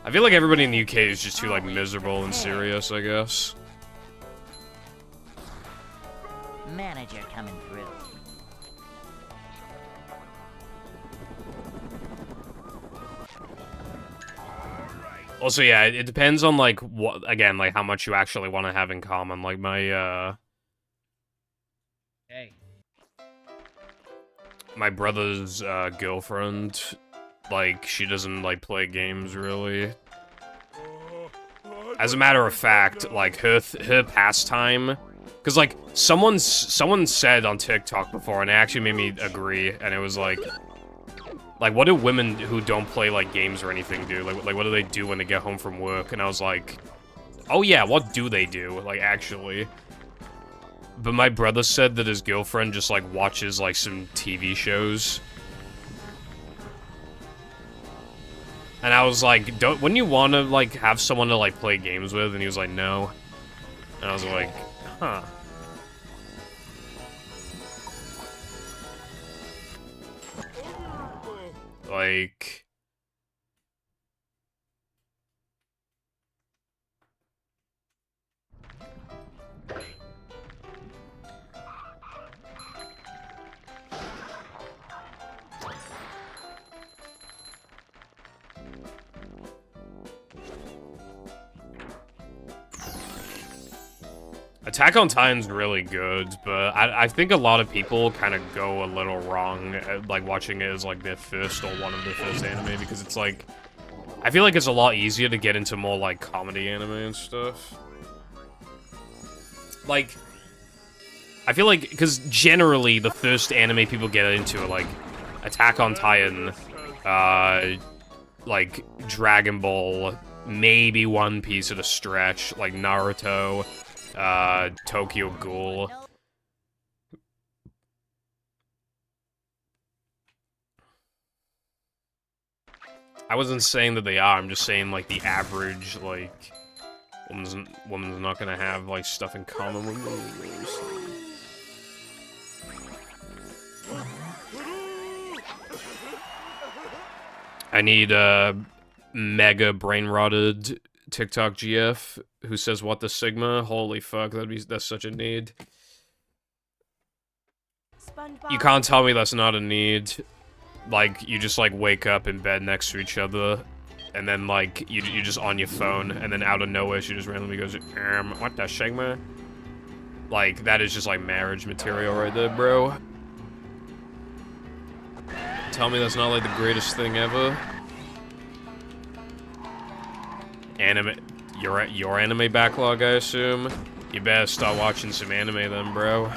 I feel like everybody in the UK is just too, like, miserable and serious, I guess. Manager coming through. Also, yeah, it depends on, like, what, again, like, how much you actually want to have in common. Like, Hey. my brother's, girlfriend, like, she doesn't, like, play games, really. As a matter of fact, like, her pastime... Because, like, someone said on TikTok before, and it actually made me agree, and it was like, what do women who don't play, like, games or anything do? Like, what do they do when they get home from work? And I was like, oh yeah, what do they do? Like, actually. But my brother said that his girlfriend just, like, watches, like, some TV shows. And I was like, wouldn't you want to, like, have someone to, like, play games with? And he was like, no. And I was like, huh. Like... Attack on Titan's really good, but I think a lot of people kind of go a little wrong at, like, watching it as, like, their first or one of their first anime, because it's, like... I feel like it's a lot easier to get into more, like, comedy anime and stuff. Like... I feel like, because generally, the first anime people get into are, like, Attack on Titan, like, Dragon Ball, maybe One Piece at a stretch, like, Naruto... Tokyo Ghoul. I wasn't saying that they are, I'm just saying, like, the average, like, woman's not gonna have, like, stuff in common with those. I need, mega brain-rotted TikTok GF who says what the Sigma. Holy fuck, that's such a need. You can't tell me that's not a need. Like, you just, like, wake up in bed next to each other, and then, like, you're just on your phone, and then out of nowhere she just randomly goes, what the Sigma? Like, that is just, like, marriage material right there, bro. Tell me that's not, like, the greatest thing ever. Anime, your anime backlog, I assume? You better start watching some anime then, bro.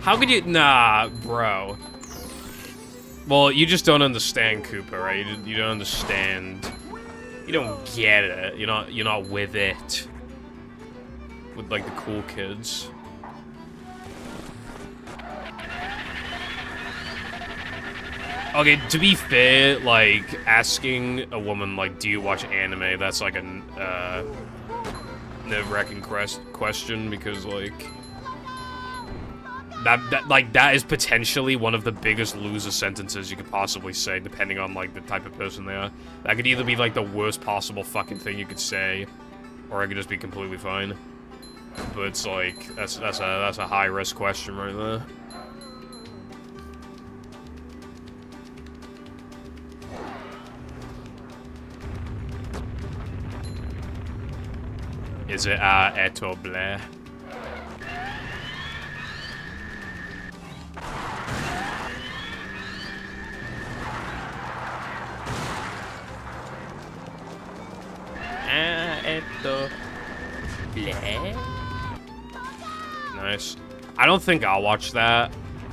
How could you? Nah, bro. Well, you just don't understand Koopa, right? You don't understand You don't get it. You're not with it. With like the cool kids. Okay, to be fair, like asking a woman like, "Do you watch anime?" That's like a nerve-wracking question because like that is potentially one of the biggest loser sentences you could possibly say, depending on like the type of person they are. That could either be like the worst possible fucking thing you could say, or it could just be completely fine. But it's like that's a high risk question right there. Is it et or bleh? Eto bleh. Nice. I don't think I'll watch that.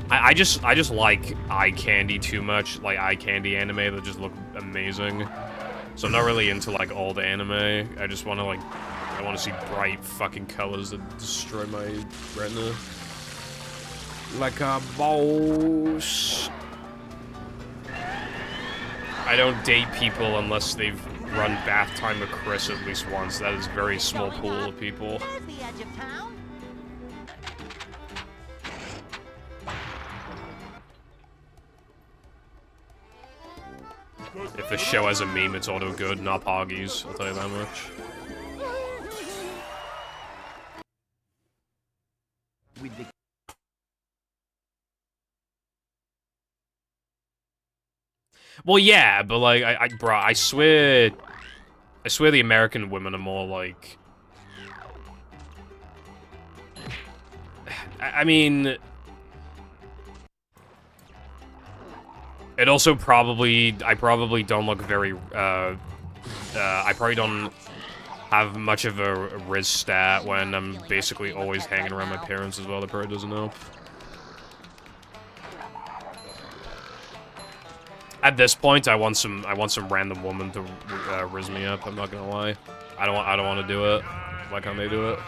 I just like eye candy too much, like eye candy anime that just look amazing. So I'm not really into like old anime. I just want to like, I want to see bright fucking colors that destroy my retina. Like a boss. I don't date people unless they've run bath time with Chris at least once. That is a very small pool of people. There's the edge of town. If the show has a meme, it's auto good, not Poggies, I'll tell you that much. Well, yeah, but like, bro, I swear the American women are more like, I mean, it also probably, I probably don't look very, I probably don't have much of a Riz stat when I'm basically always hanging around my parents as well. That probably doesn't help. At this point, I want some random woman to Riz me up. I'm not gonna lie. I don't want to do it. Why can't they do it?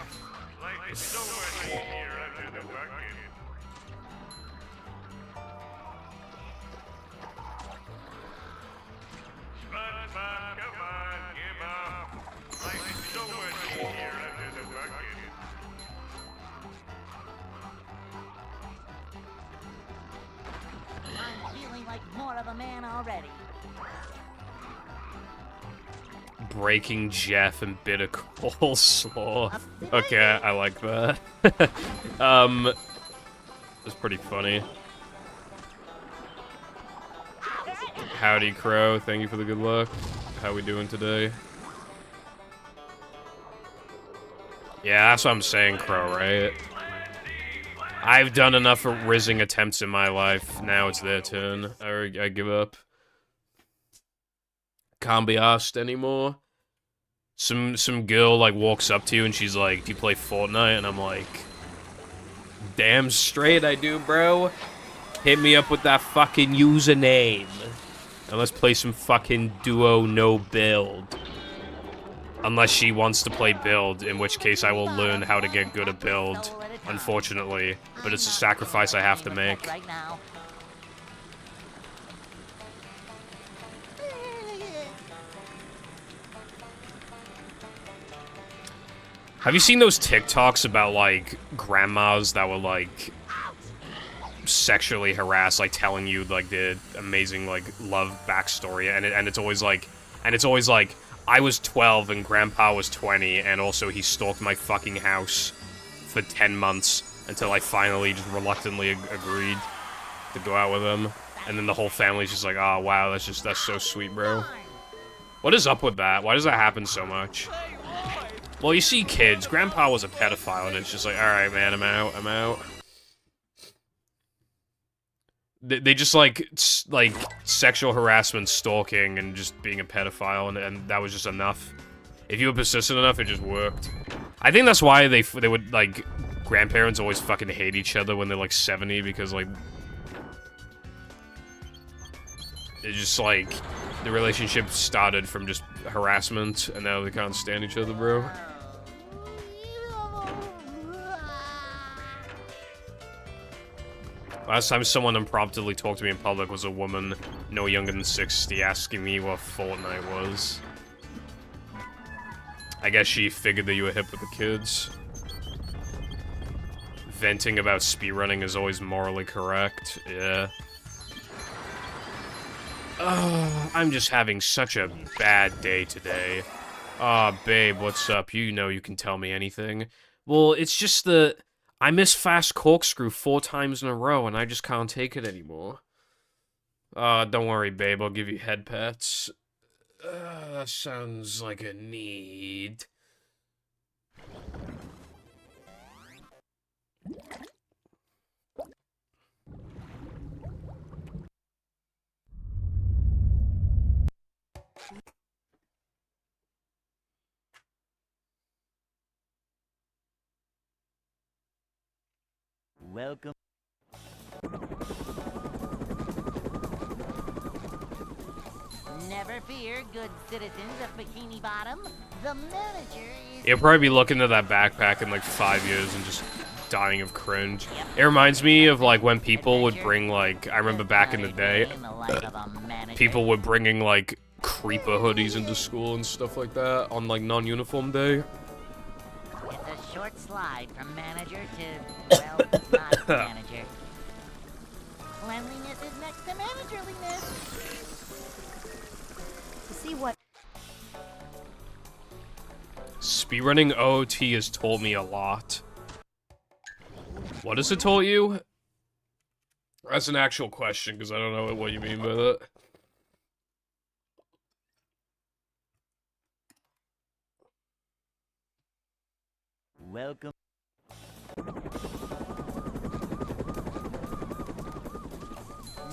I'm feeling like more of a man already. Breaking Jeff and bitter coleslaw. Okay, I like that. That's pretty funny. Howdy, Crow. Thank you for the good luck. How we doing today? Yeah, that's what I'm saying, Crow, right? I've done enough rizzing attempts in my life. Now it's their turn. I give up. Can't be asked anymore. Some girl like walks up to you and she's like, "Do you play Fortnite?" And I'm like, "Damn straight I do, bro. Hit me up with that fucking username. And let's play some fucking duo no build." Unless she wants to play build, in which case I will learn how to get good at build, unfortunately. But it's a sacrifice I have to make. Right now. Have you seen those TikToks about, like, grandmas that were, like, sexually harassed, like, telling you, like, the amazing, like, love backstory, and it's always like, I was 12 and Grandpa was 20, and also he stalked my fucking house for 10 months until I finally just reluctantly agreed to go out with him, and then the whole family's just like, "Oh, wow, that's so sweet, bro." What is up with that? Why does that happen so much? Well, you see kids. Grandpa was a pedophile, and it's just like, alright, man, I'm out. They just, like, sexual harassment, stalking, and just being a pedophile, and that was just enough. If you were persistent enough, it just worked. I think that's why they would, like, grandparents always fucking hate each other when they're, like, 70, because, like, it's just, like, The relationship started from just harassment, and now they can't stand each other, bro. Last time someone impromptu talked to me in public was a woman no younger than 60 asking me what Fortnite was. I guess she figured that you were hip with the kids. Venting about speedrunning is always morally correct. Yeah. I'm just having such a bad day today. Aw, babe, what's up? You know you can tell me anything. Well, it's just that I missed Fast Corkscrew 4 times in a row, and I just can't take it anymore. Don't worry, babe, I'll give you head pats. That sounds like a need. Welcome. Never fear, good citizens of Bikini Bottom. The manager is... You'll probably be looking at that backpack in like 5 years and just dying of cringe. It reminds me of like when people would bring like, I remember back in the day, people were bringing like creeper hoodies into school and stuff like that on like non-uniform day. It's a short slide from manager to, well, not manager. Cleanliness is next to managerliness. See what? Speedrunning OOT has told me a lot. What has it told you? That's an actual question, because I don't know what you mean by that. Welcome.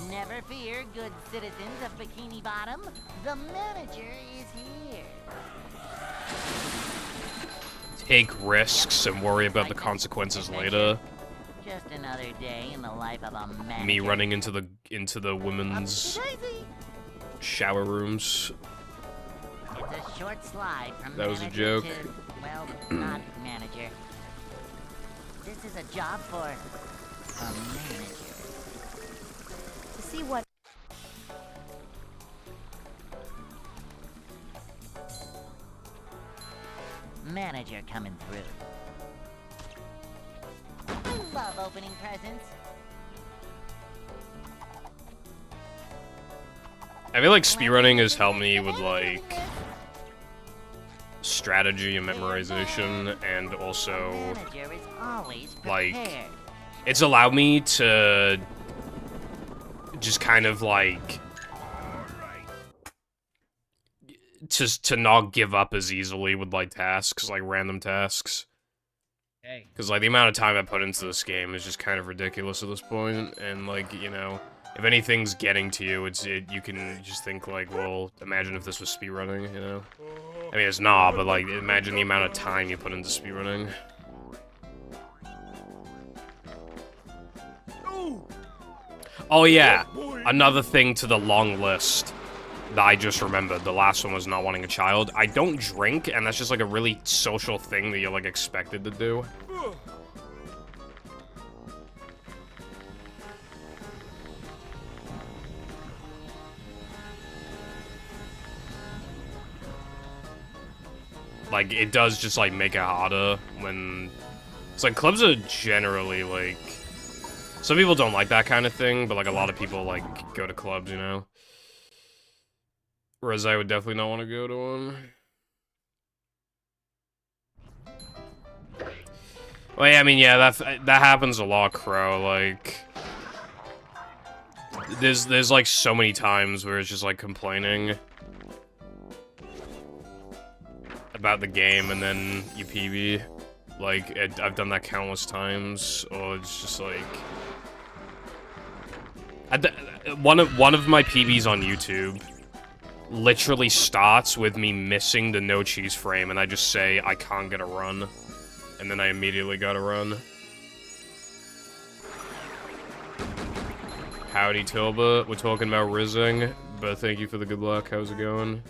Never fear, good citizens of Bikini Bottom. The manager is here. Take risks and worry about the consequences later. Just another day in the life of a manager. Me running into the women's shower rooms. It's a short slide from That was a manager joke. to, well, not manager. This is a job for a manager. To see what... Manager coming through. I love opening presents. I feel like speedrunning has helped me with like strategy and memorization, and also Manager is always like prepared. it's allowed me to just kind of like to not give up as easily with like tasks, like random tasks. Hey. Because like the amount of time I put into this game is just kind of ridiculous at this point, and like, you know, if anything's getting to you, you can just think like, well, imagine if this was speedrunning, you know? I mean, it's not, but like, imagine the amount of time you put into speedrunning. Oh yeah, another thing to the long list that I just remembered. The last one was not wanting a child. I don't drink, and that's just like a really social thing that you're like expected to do. Like, it does just like make it harder when... It's like, clubs are generally like... Some people don't like that kind of thing, but like a lot of people like go to clubs, you know? Whereas I would definitely not want to go to one. Well, yeah, I mean, yeah, that happens a lot, Crow. Like, there's like so many times where it's just like complaining about the game, and then you PB. Like, I've done that countless times, or it's just like... One of my PBs on YouTube literally starts with me missing the no cheese frame, and I just say, I can't get a run. And then I immediately got a run. Howdy, Tilba. We're talking about rizzing. but thank you for the good luck. How's it going?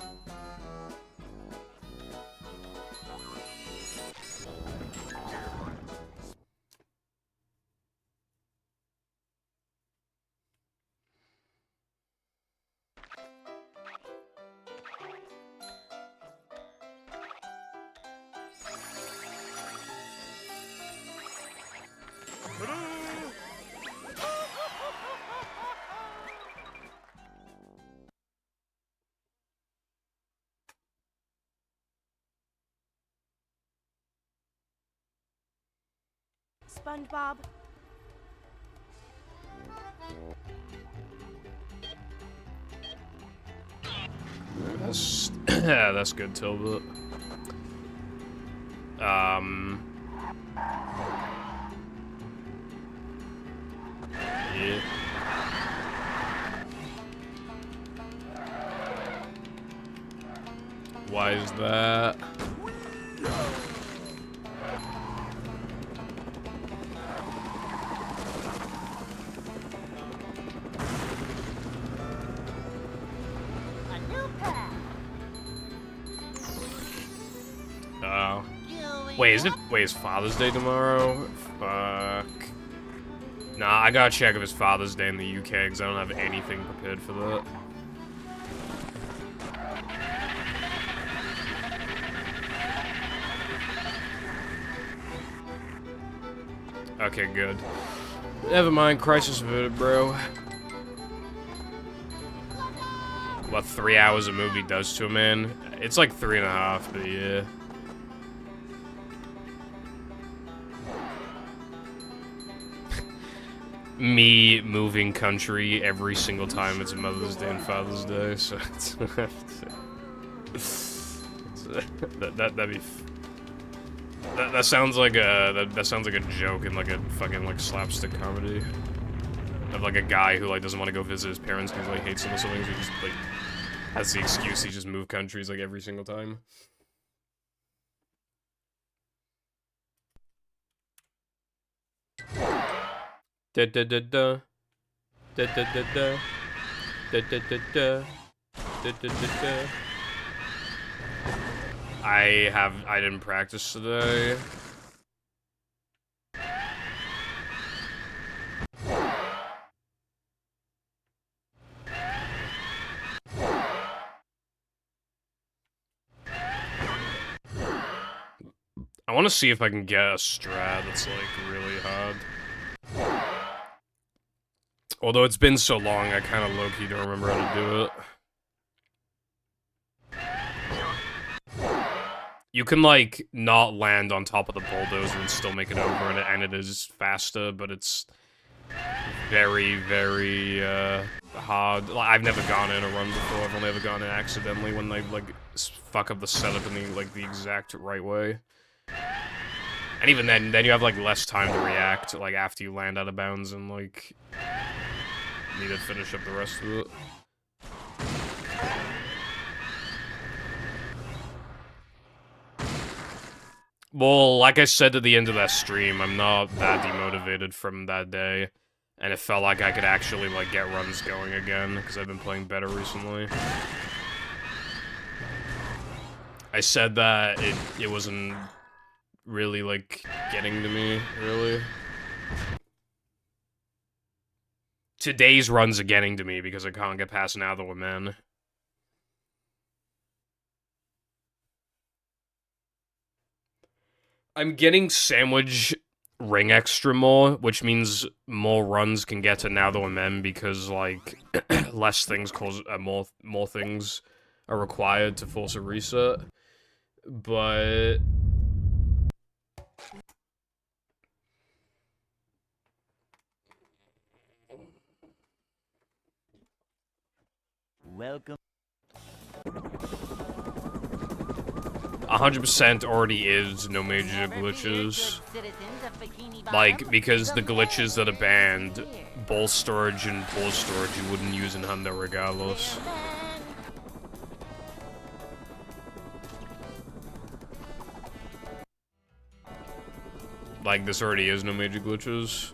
SpongeBob. That's that's good, Tilbert. Yeah. Why is that? A new path. Oh. Going Wait, is it? up. Wait, is Father's Day tomorrow? Fuck. Nah, I gotta check if it's Father's Day in the UK because I don't have anything prepared for that. Okay, good. Never mind, crisis averted, bro. What 3 hours a movie does to a man? It's like 3.5, but yeah. Me moving country every single time it's Mother's Day and Father's Day, so that'd be. That sounds like a that sounds like a joke in like a fucking like slapstick comedy of like a guy who like doesn't want to go visit his parents because like hates them or something, so he just like has the excuse he just move countries like every single time. Da da da da da da da da da da da da da da da. I didn't practice today. I want to see if I can get a strat that's like really hard. Although it's been so long, I kind of low-key don't remember how to do it. You can, like, not land on top of the bulldozer and still make it over, and it is faster, but it's very, very, hard. Like, I've never gone in a run before. I've only ever gone in accidentally when they, like, fuck up the setup in the, like, the exact right way. And even then you have, like, less time to react, like, after you land out of bounds and, like, need to finish up the rest of it. Well, like I said at the end of that stream, I'm not that demotivated from that day. And it felt like I could actually, like, get runs going again, because I've been playing better recently. I said that it wasn't really, like, getting to me, really. Today's runs are getting to me because I can't get past another one, man. I'm getting sandwich ring extra more, which means more runs can get to now the men because like less things cause more things are required to force a reset. But Welcome. 100% already is no major glitches. Like, because the glitches that are banned, bowl storage and pause storage you wouldn't use in Hundo regardless. Like, this already is no major glitches.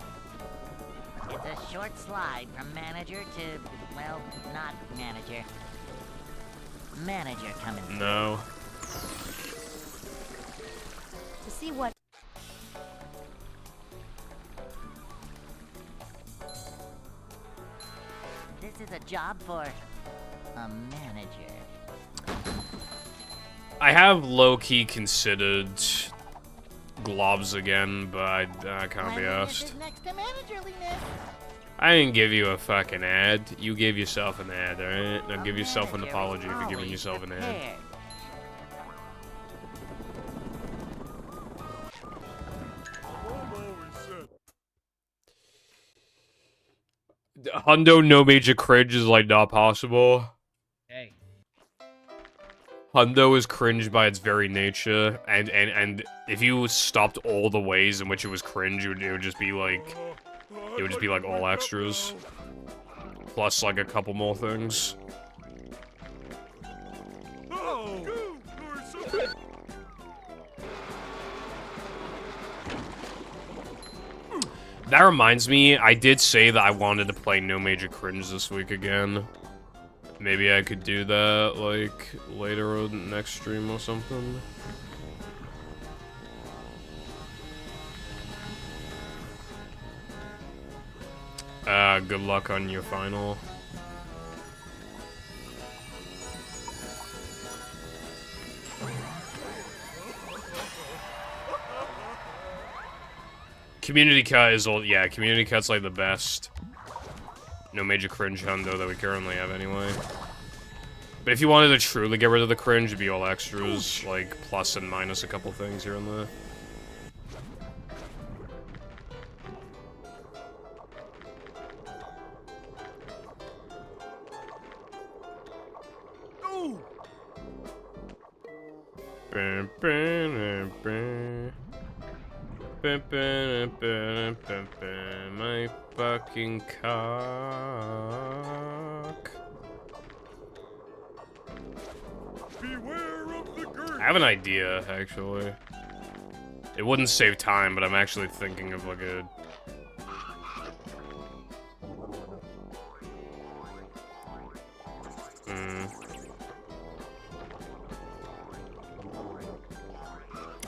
It's a short slide from manager to, well, not manager. Manager coming through. No. To see what. This is a job for a manager. I have low-key considered globs again, but I can't be Cleanliness asked. is next to managerliness. I didn't give you a fucking ad. You gave yourself an ad, alright? Now A give yourself an manager apology is for giving always yourself an ad. prepared. I'm always set. Hundo no major cringe is like not possible. Hey. Hundo is cringe by its very nature, and if you stopped all the ways in which it was cringe, it would just be like, it would just be like all extras, plus like a couple more things. Oh, you're so... That reminds me, I did say that I wanted to play No Major Cringe this week again. Maybe I could do that, like, later on next stream or something. Good luck on your final. Community cut is all, yeah, community cut's like the best. No major cringe hundo that we currently have anyway. But if you wanted to truly get rid of the cringe, it'd be all extras, like plus and minus a couple things here and there. My fucking cock. Beware of the girth. I have an idea, actually. It wouldn't save time, but I'm actually thinking of like a...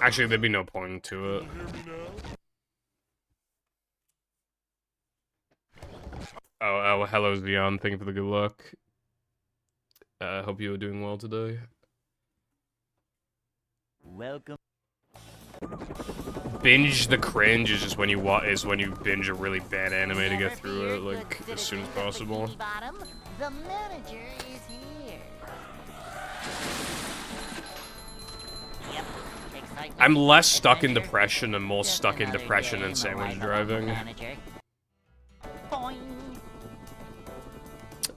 Actually, there'd be no point to it. Hear me now? Oh, hello, Zion. Thank you for the good luck. I hope you are doing well today. Welcome. Binge the cringe is just when you binge a really bad anime to get through it, like, as soon as possible. The manager is here. Yep. Excitement. I'm less stuck in Adventure. depression and more Just stuck in another depression day and in the sandwich life of a driving. manager. Boing.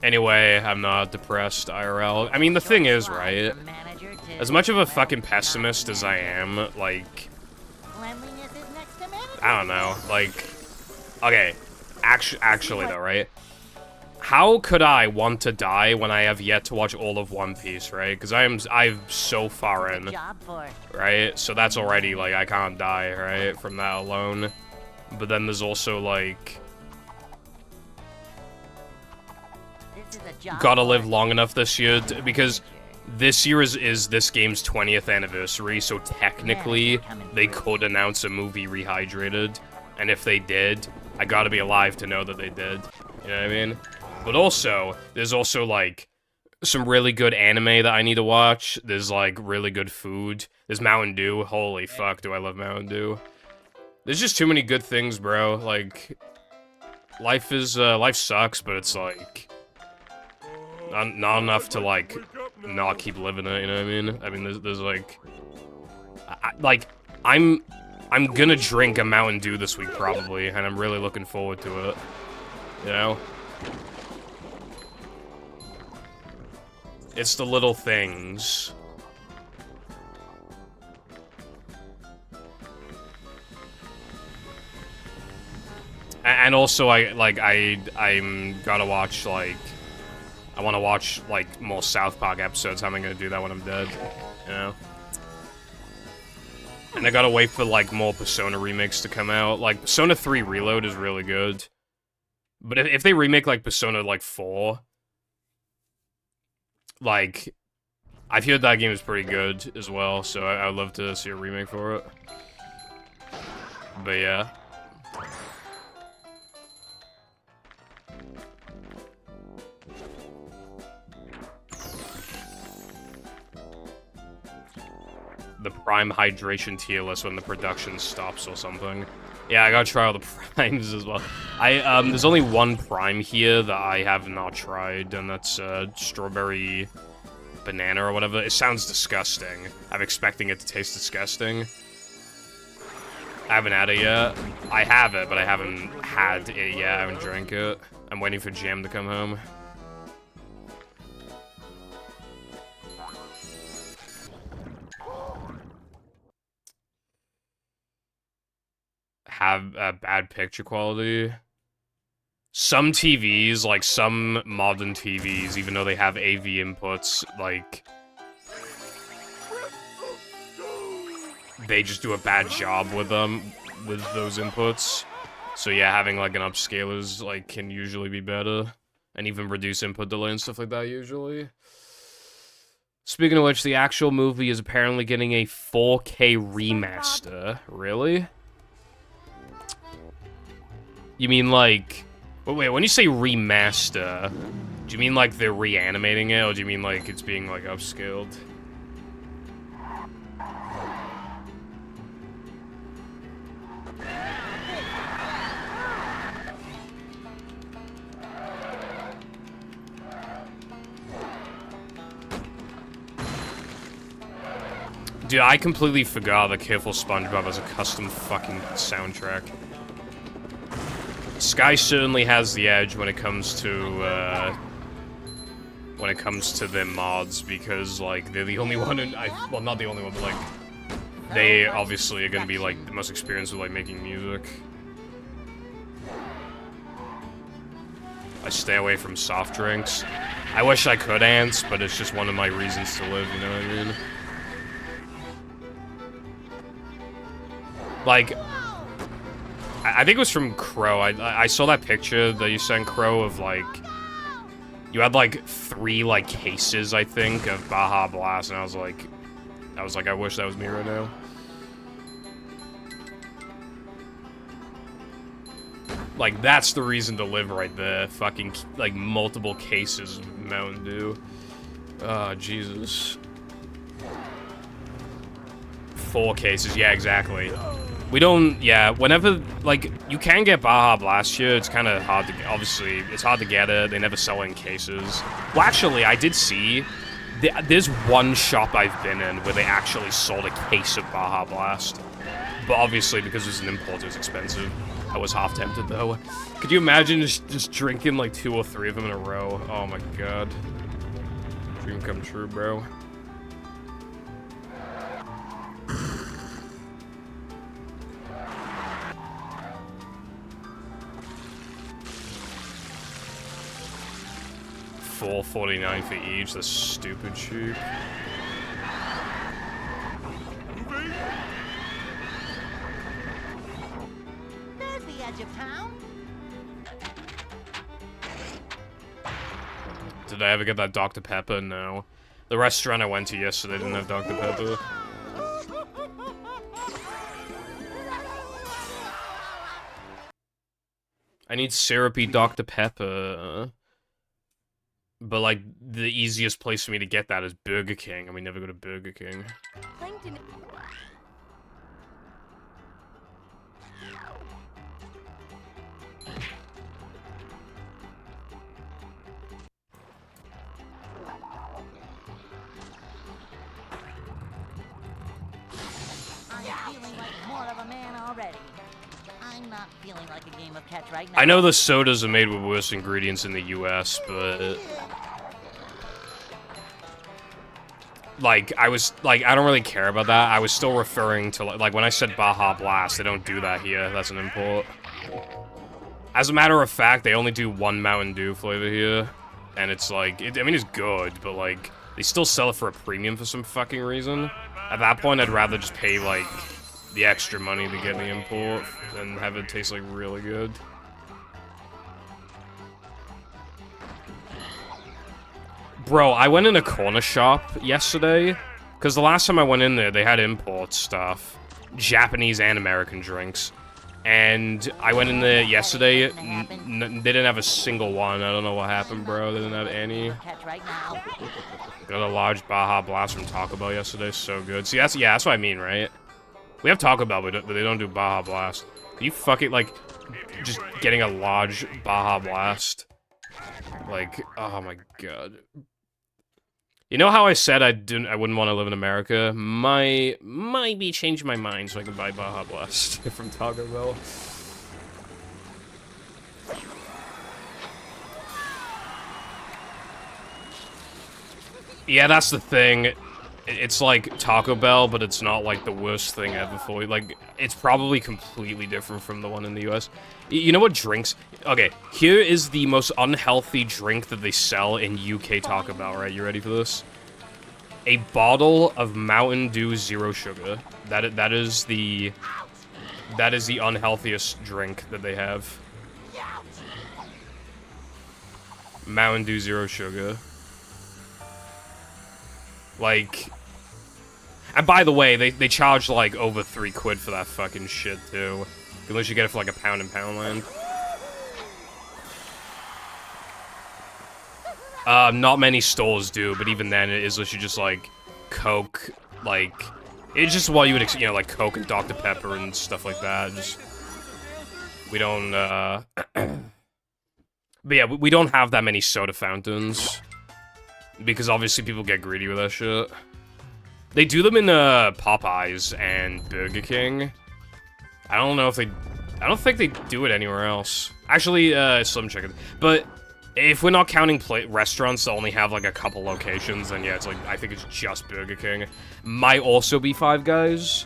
Anyway, I'm not depressed, IRL. I mean, the thing is, right? From manager to, As much of a well, fucking not pessimist as I am, manager. like, Cleanliness is next to manager. I don't know, like, okay, actually though, right? How could I want to die when I have yet to watch all of One Piece, right? Because I'm so far in, Job for right? So that's already, like, I can't die, right? From that alone. But then there's also, like, this is a job gotta for live long enough this year, because this year is this game's 20th anniversary, so technically, they could announce a movie Rehydrated, and if they did, I gotta be alive to know that they did, you know what I mean? But also, there's also, like, some really good anime that I need to watch, there's, like, really good food, there's Mountain Dew, holy fuck, do I love Mountain Dew. There's just too many good things, bro, like, life sucks, but it's, like, not enough to, like, not keep living it, you know what I mean? I mean, there's like... I'm gonna drink a Mountain Dew this week, probably, and I'm really looking forward to it. You know? It's the little things. And also, I'm gotta watch, like... I want to watch, like, more South Park episodes. How am I going to do that when I'm dead? You know? And I gotta wait for, like, more Persona remakes to come out. Like, Persona 3 Reload is really good. But if they remake, like, Persona, like, 4... Like... I've heard that game is pretty good as well, so I'd love to see a remake for it. But yeah. The Prime Hydration tier list when the production stops or something. Yeah, I gotta try all the primes as well. There's only one prime here that I have not tried, and that's, strawberry banana or whatever. It sounds disgusting. I'm expecting it to taste disgusting. I haven't had it yet. I have it, but I haven't had it yet. I haven't drank it. I'm waiting for Jam to come home. Have a bad picture quality. Some TVs, like some modern TVs, even though they have AV inputs, like, they just do a bad job with them, with those inputs. So yeah, having like an upscaler's like can usually be better, and even reduce input delay and stuff like that usually. Speaking of which, the actual movie is apparently getting a 4K remaster. Really? You mean like... Wait, when you say remaster, do you mean like they're reanimating it, or do you mean like it's being like upscaled? Dude, I completely forgot that Careful SpongeBob has a custom fucking soundtrack. Sky certainly has the edge when it comes to their mods, because like they're the only one in, well, not the only one, but like they obviously are gonna be like the most experienced with like making music. I stay away from soft drinks. I wish I could, Ants, but it's just one of my reasons to live, you know what I mean? Like, I think it was from Crow. I saw that picture that you sent, Crow, of, like... You had, like, 3, like, cases, I think, of Baja Blast, and I was like, I wish that was me right now. Like, that's the reason to live right there. Fucking, like, multiple cases of Mountain Dew. Oh, Jesus. 4 cases, yeah, exactly. We don't, yeah, whenever, like, you can get Baja Blast here, it's kind of hard to get, obviously, it's hard to get it, they never sell it in cases. Well, actually, I did see, there's one shop I've been in where they actually sold a case of Baja Blast. But obviously, because it's an import, it was expensive. I was half tempted, though. Could you imagine just drinking, like, 2 or 3 of them in a row? Oh my god. Dream come true, bro. $4.49 for each. That's stupid cheap. There's the edge of town. Did I ever get that Dr. Pepper? No. The restaurant I went to yesterday didn't have Dr. Pepper. I need syrupy Dr. Pepper. But, like, the easiest place for me to get that is Burger King, and we never go to Burger King. Plankton. I'm feeling like more of a man already. I'm not feeling like a game of catch right now. I know the sodas are made with worse ingredients in the US, but... Like, I don't really care about that. I was still referring to, like, when I said Baja Blast, they don't do that here. That's an import. As a matter of fact, they only do one Mountain Dew flavor here. And it's like, I mean, it's good, but, like, they still sell it for a premium for some fucking reason. At that point, I'd rather just pay, like, the extra money to get the import and have it taste, like, really good. Bro, I went in a corner shop yesterday, because the last time I went in there, they had import stuff. Japanese and American drinks. And I went in there yesterday, they didn't have a single one. I don't know what happened, bro. They didn't have any. Catch right now. Got a large Baja Blast from Taco Bell yesterday, so good. See, that's what I mean, right? We have Taco Bell, but they don't do Baja Blast. Can you fucking, like, just getting a large Baja Blast? Like, oh my god. You know how I said I wouldn't want to live in America? Might be changing my mind so I can buy Baja Blast from Taco Bell. Yeah, that's the thing. It's like Taco Bell, but it's not like the worst thing ever for you. Like, it's probably completely different from the one in the US. You know what drinks? Okay, here is the most unhealthy drink that they sell in UK Taco Bell, right? You ready for this? A bottle of Mountain Dew Zero Sugar. That is the unhealthiest drink that they have. Mountain Dew Zero Sugar. Like, and by the way, they charge like over £3 for that fucking shit too. Unless you get it for like a pound in Poundland. Not many stores do, but even then, it is literally just like Coke, like it's just what you would, you know, like Coke and Dr. Pepper and stuff like that. Just we don't, but yeah, we don't have that many soda fountains because obviously people get greedy with that shit. They do them in Popeyes and Burger King. I don't know if they, I don't think they do it anywhere else. Actually, Slim Chicken, but. If we're not counting restaurants that only have, like, a couple locations, then yeah, it's like, I think it's just Burger King. Might also be Five Guys.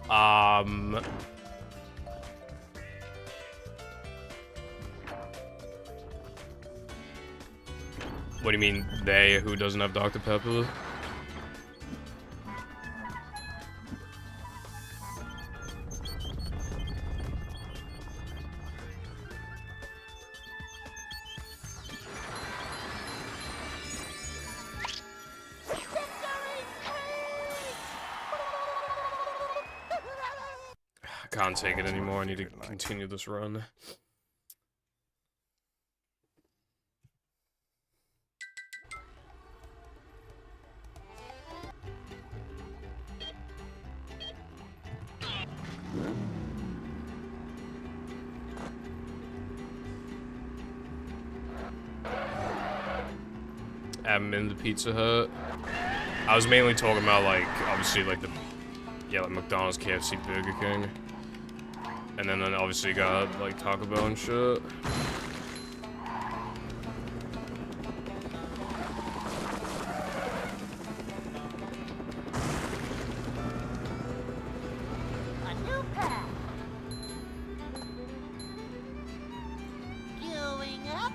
What do you mean, they, who doesn't have Dr. Pepper? I can't take it anymore. I need to continue this run. I'm in the Pizza Hut. I was mainly talking about, like, obviously, like, like McDonald's, KFC, Burger King. And then obviously you got, like, Taco Bell and shit. A new path. Going up.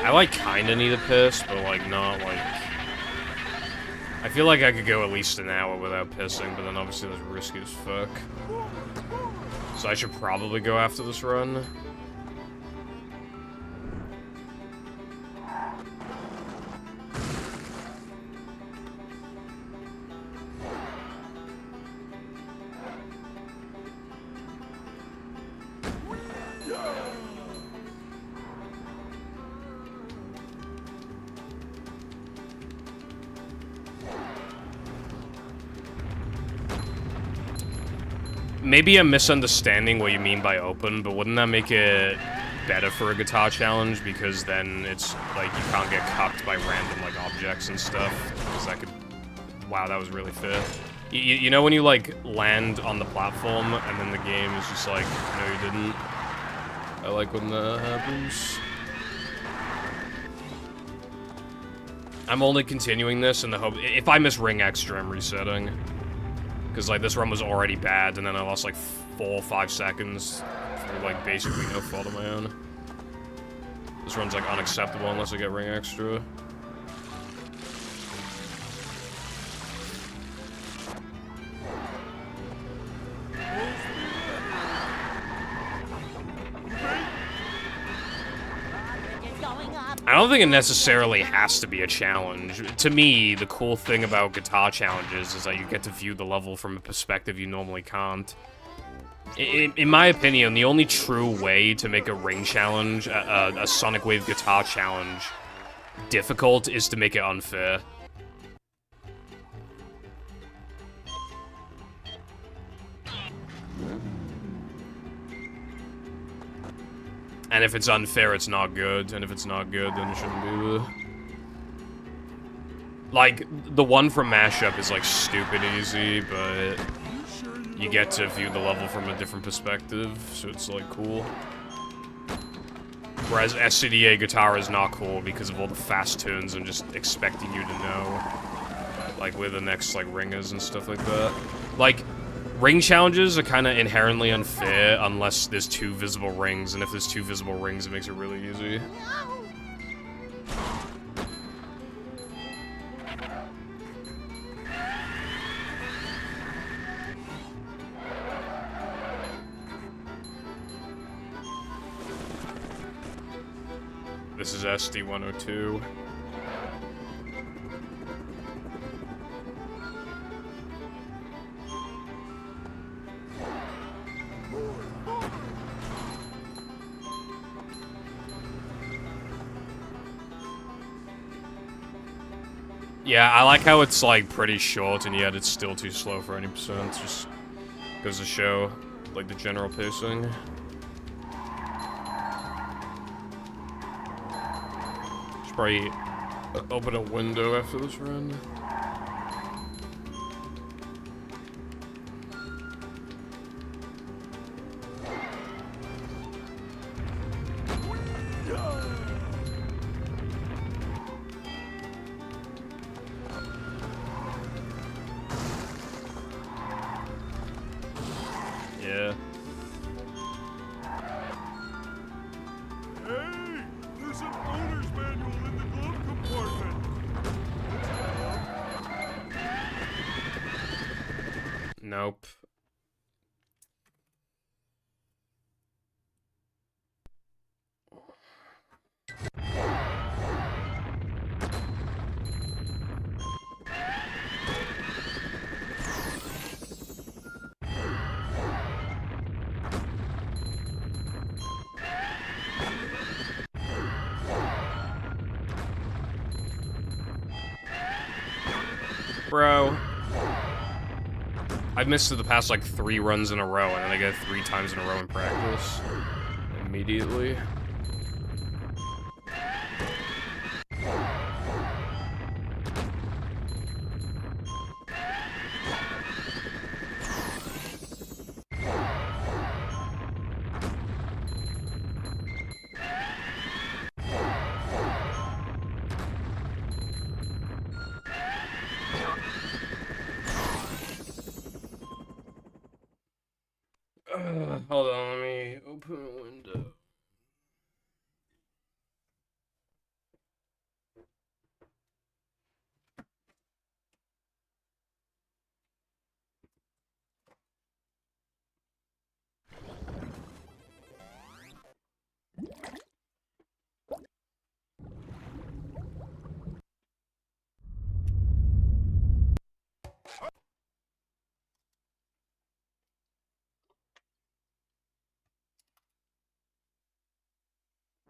I, like, kinda need a piss, but, like, not, like... I feel like I could go at least an hour without pissing, but then obviously that's risky as fuck. So I should probably go after this run. Maybe I'm misunderstanding what you mean by open, but wouldn't that make it better for a guitar challenge? Because then it's, like, you can't get cucked by random, like, objects and stuff. Because that could... Wow, that was really fair. You know when you, like, land on the platform, and then the game is just like, no, you didn't? I like when that happens. I'm only continuing this in the hope... If I miss ring extra, I'm resetting. Because, like, this run was already bad, and then I lost, like, 4 or 5 seconds for, like, basically no fault of my own. This run's, like, unacceptable unless I get ring extra. I don't think it necessarily has to be a challenge. To me, the cool thing about guitar challenges is that you get to view the level from a perspective you normally can't. In my opinion, the only true way to make a ring challenge, a Sonic Wave guitar challenge, difficult is to make it unfair. And if it's unfair, it's not good. And if it's not good, then it shouldn't be there. Like, the one from Mashup is, like, stupid easy, but you get to view the level from a different perspective, so it's, like, cool. Whereas SCDA guitar is not cool because of all the fast tunes and just expecting you to know, like, where the next, like, ring is and stuff like that. Like, ring challenges are kind of inherently unfair unless there's 2 visible rings, and if there's 2 visible rings, it makes it really easy. This is SD-102. Yeah, I like how it's, like, pretty short, and yet it's still too slow for any percent. Just goes to show, like, the general pacing. Should probably open a window after this run. Yeah. Hey, there's an owner's manual in the glove compartment. Nope. Bro. I've missed it the past, like, 3 runs in a row, and then I get it 3 times in a row in practice. Immediately. Hold on, let me open a window.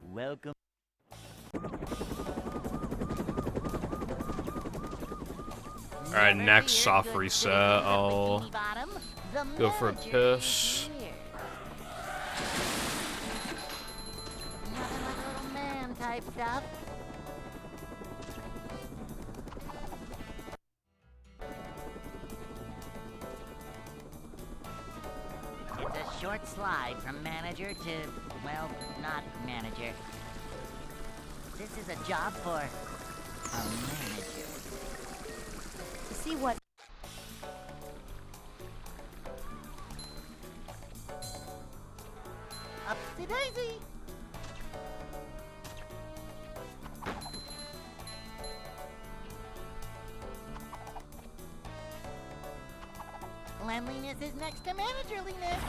Welcome. Alright, next soft reset, I'll go for a piss. Nothing like a little man type stuff. It's a short slide from manager to, well, not manager. This is a job for a manager. See what? Upsy daisy. Cleanliness is next to managerliness.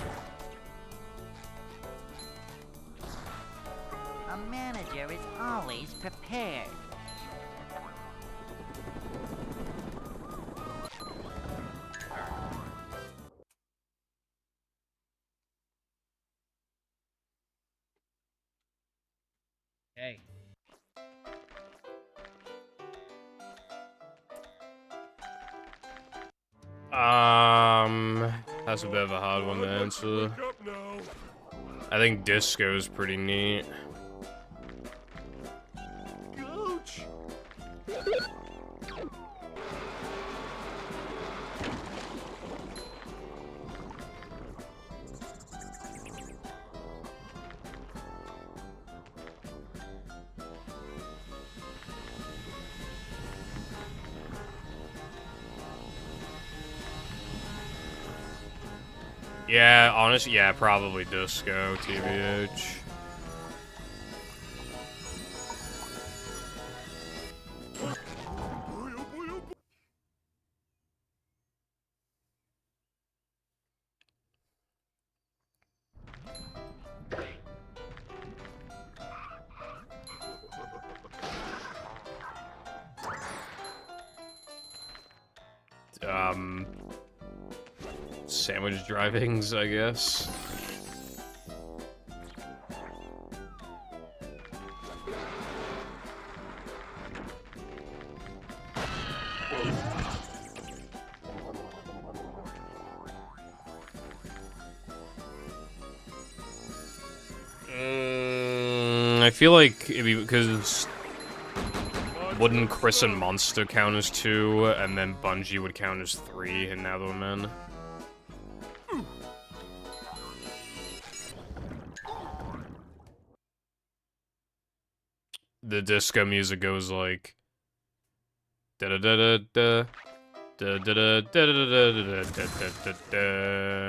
A manager. manager is always prepared. Hey. That's a bit of a hard one to answer. Wake up now. I think disco's pretty neat. Coach. Yeah, honestly, yeah, probably disco, TBH. Sandwich drivings, I guess. I feel like it'd be because wouldn't Chris and Monster count as 2, and then Bungie would count as 3 in Netherman. The disco music goes like da da da da da da da da da da da da da da.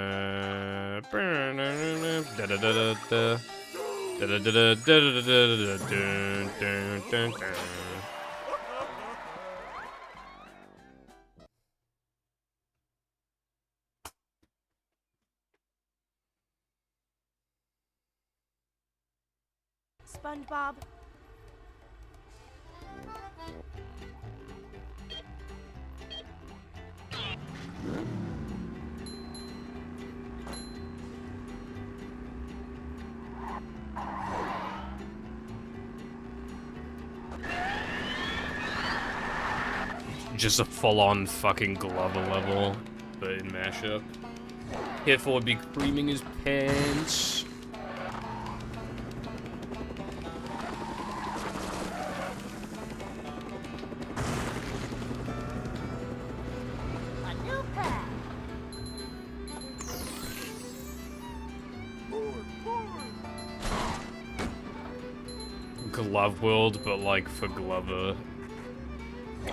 SpongeBob. Just a full-on fucking Glover level, but in mashup. Hitful would be creaming his pants. A new path. Glove World, but like for Glover.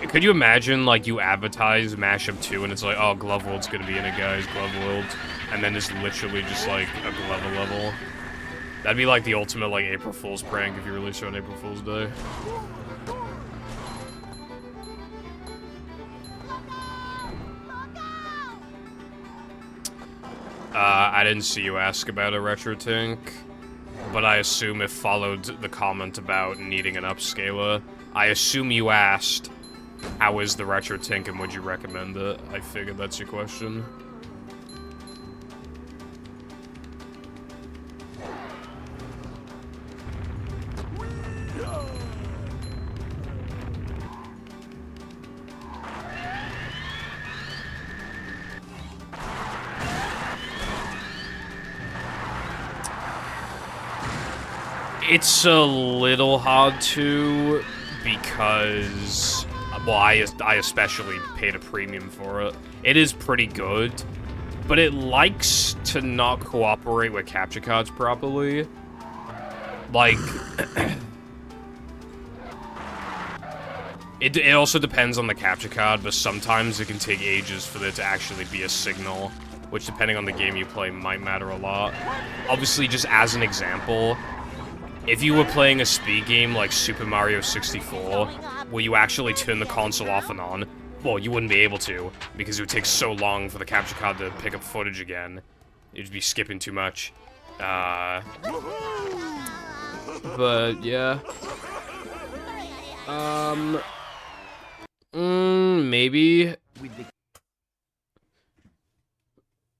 Could you imagine, like, you advertise Mashup 2 and it's like, oh, Glove World's gonna be in it, guys, Glove World. And then it's literally just, like, a Glover level. That'd be, like, the ultimate, like, April Fool's prank if you released it on April Fool's Day. I didn't see you ask about a Retro Tink, but I assume it followed the comment about needing an upscaler. I assume you asked, how is the Retro Tink and would you recommend it? I figured that's your question. It's a little hard to, because, well, I especially paid a premium for it. It is pretty good, but it likes to not cooperate with capture cards properly. Like, it also depends on the capture card, but sometimes it can take ages for there to actually be a signal, which depending on the game you play might matter a lot. Obviously, just as an example, if you were playing a speed game like Super Mario 64, where you actually turn the console off and on, well, you wouldn't be able to, because it would take so long for the capture card to pick up footage again. You'd be skipping too much. but yeah. Maybe.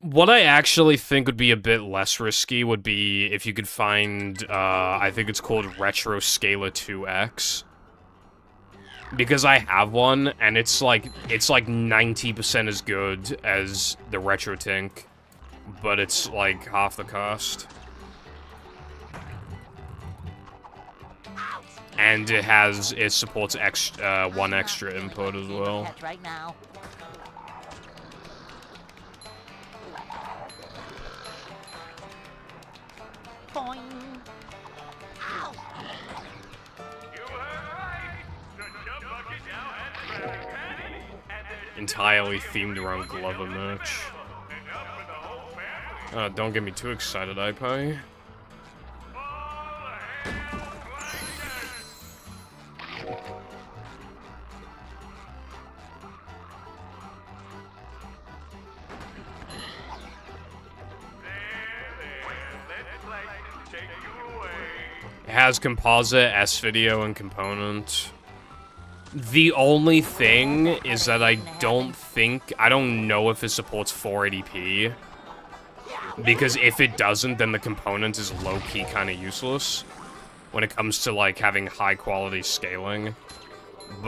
What I actually think would be a bit less risky would be if you could find, I think it's called Retro Scala 2X. Because I have one, and it's like 90% as good as the Retro Tink, but it's like half the cost. And it supports one extra input as well. Catch right now. Boing. Ow. You heard right. The jump bucket now has Krabby Patty. And there's Entirely themed around Glover merch. enough for the whole family. Don't get me too excited, iPie. All hail Gladys! Let's like take you away. It has composite, S-video, and component. The only thing is that I don't know if it supports 480p. Because if it doesn't, then the component is low-key kind of useless when it comes to, like, having high-quality scaling.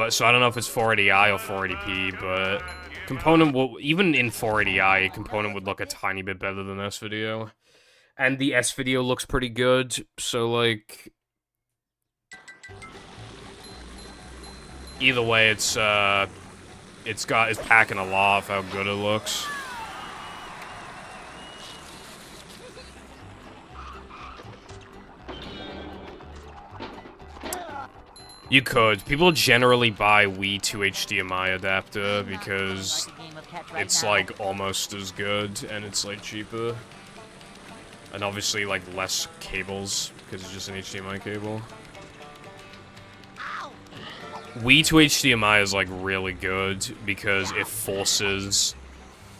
So I don't know if it's 480i or 480p, but component will, even in 480i, component would look a tiny bit better than S-video. And the S-video looks pretty good, so, like... Either way, it's packing a lot of how good it looks. You could. People generally buy Wii to HDMI adapter because it's, like, almost as good, and it's, like, cheaper. And obviously, like, less cables, because it's just an HDMI cable. Wii to HDMI is, like, really good, because it forces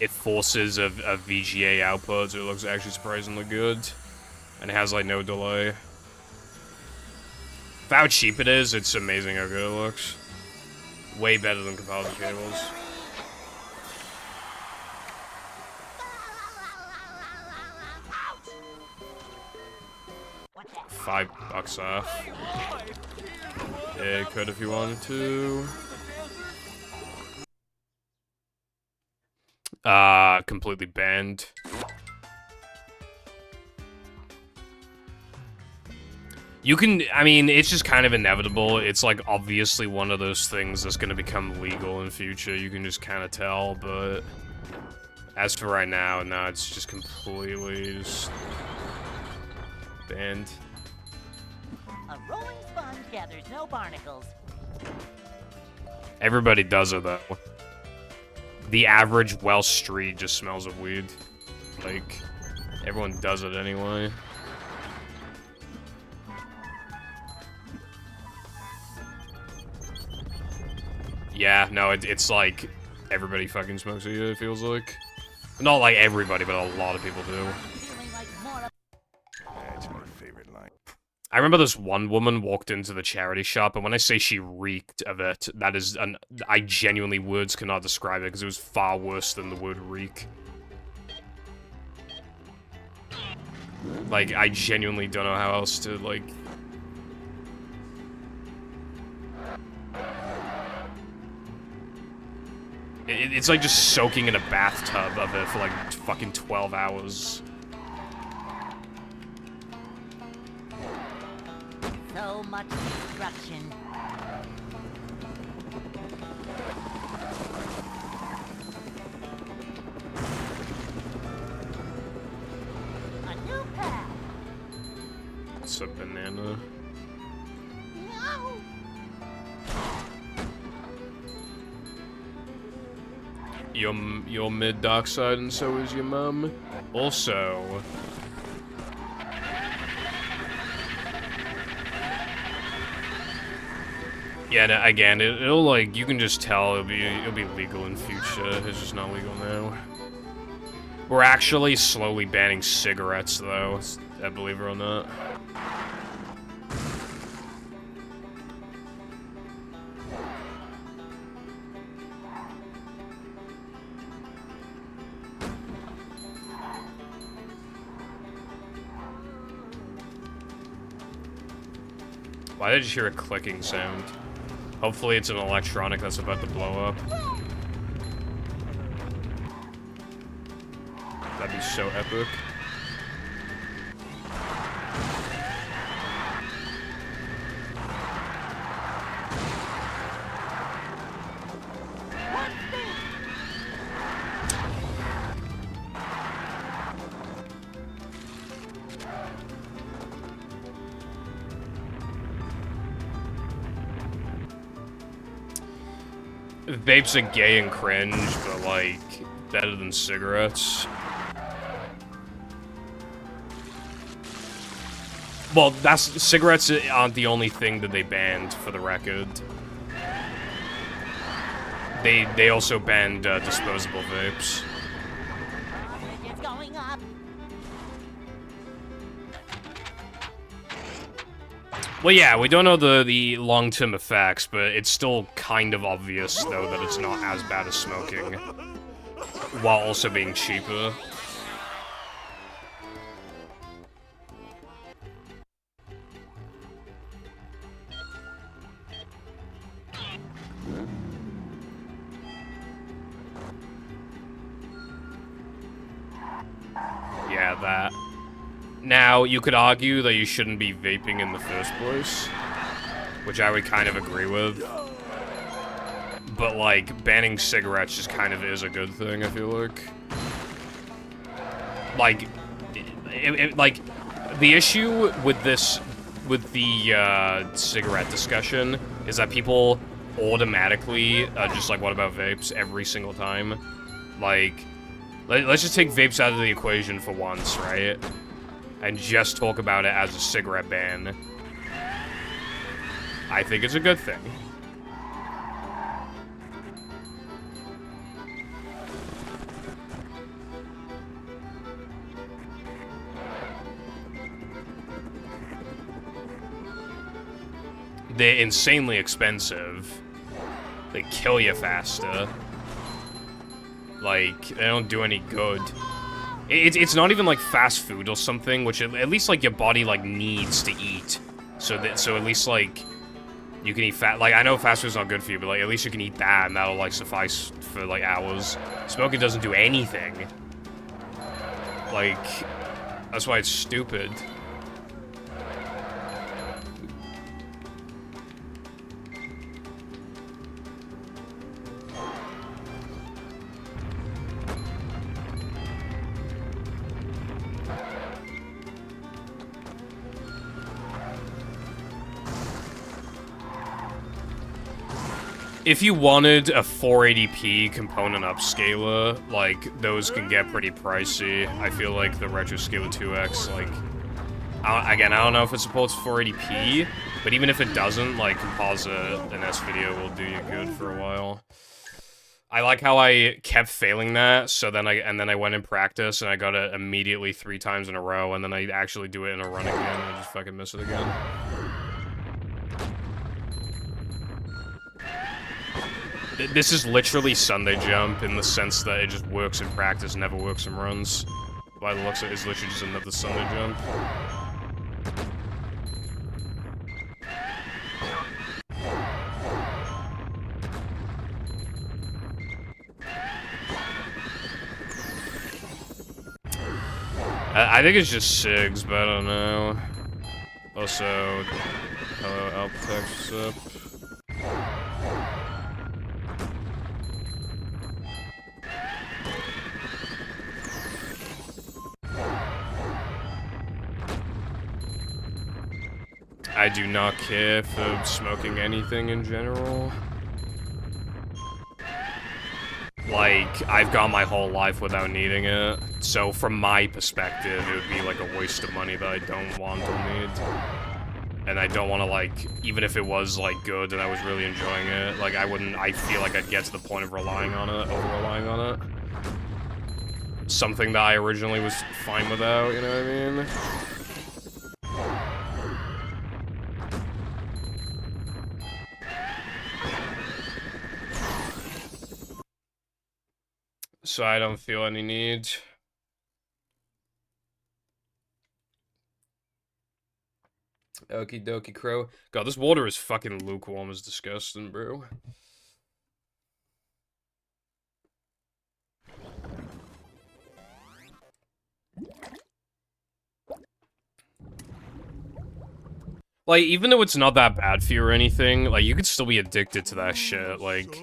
a VGA output, so it looks actually surprisingly good. And it has, like, no delay. For how cheap it is, it's amazing how good it looks. Way better than composite cables. $5 off. Yeah, you could if you wanted to. Completely banned. You can, I mean, it's just kind of inevitable. It's, like, obviously one of those things that's gonna become legal in future. You can just kind of tell, but... As for right now, no, it's just completely just... banned. A rolling sponge gathers no barnacles. Everybody does it, though. The average Welsh street just smells of weed. Like, everyone does it anyway. Yeah, no, it's like, everybody fucking smokes weed, it feels like. Not like everybody, but a lot of people do. That's my favorite line. I remember this one woman walked into the charity shop, and when I say she reeked of it, that is I genuinely, words cannot describe it, because it was far worse than the word reek. Like, I genuinely don't know how else to, like... It's like just soaking in a bathtub of it for like fucking 12 hours. So much destruction. A new path. It's a banana. No. You're mid dark side, and so is your mum. Also, yeah, no, again, it'll like, you can just tell it'll be legal in future. It's just not legal now. We're actually slowly banning cigarettes, though, believe it or not. Why did I just hear a clicking sound? Hopefully it's an electronic that's about to blow up. That'd be so epic. Vapes are gay and cringe, but, like, better than cigarettes. Well, cigarettes aren't the only thing that they banned, for the record. They also banned disposable vapes. It's going up. Well, yeah, we don't know the long-term effects, but it's still kind of obvious, though, that it's not as bad as smoking, while also being cheaper. Yeah, that. Now, you could argue that you shouldn't be vaping in the first place, which I would kind of agree with. But, like, banning cigarettes just kind of is a good thing, I feel like. Like, the issue with this, with the, cigarette discussion, is that people automatically, just like, what about vapes, every single time? Like, let's just take vapes out of the equation for once, right? And just talk about it as a cigarette ban. I think it's a good thing. They're insanely expensive. They kill you faster. Like, they don't do any good. It's not even like fast food or something, which at least like your body like needs to eat, so at least like you can eat like I know fast food's not good for you, but like at least you can eat that and that'll like suffice for like hours. Smoking doesn't do anything. Like that's why it's stupid. If you wanted a 480p component upscaler, like, those can get pretty pricey. I feel like the Retroscaler 2X, like... Again, I don't know if it supports 480p, but even if it doesn't, like, composite and S-Video will do you good for a while. I like how I kept failing that, so then I went in practice, and I got it immediately 3 times in a row, and then I actually do it in a run again, and I just fucking miss it again. This is literally Sunday Jump in the sense that it just works in practice, never works in runs. By the looks of it, it's literally just another Sunday Jump. I think it's just SIGs, but I don't know. Also, hello, Alp text up. I do not care for smoking anything in general. Like, I've gone my whole life without needing it. So from my perspective, it would be like a waste of money that I don't want or need. And I don't want to, like, even if it was, like, good and I was really enjoying it, like, I feel like I'd get to the point of relying on it, over-relying on it. Something that I originally was fine without, you know what I mean? So I don't feel any need. Okie dokie, Crow. God, this water is fucking lukewarm as disgusting, bro. Like, even though it's not that bad for you or anything, like, you could still be addicted to that shit, like...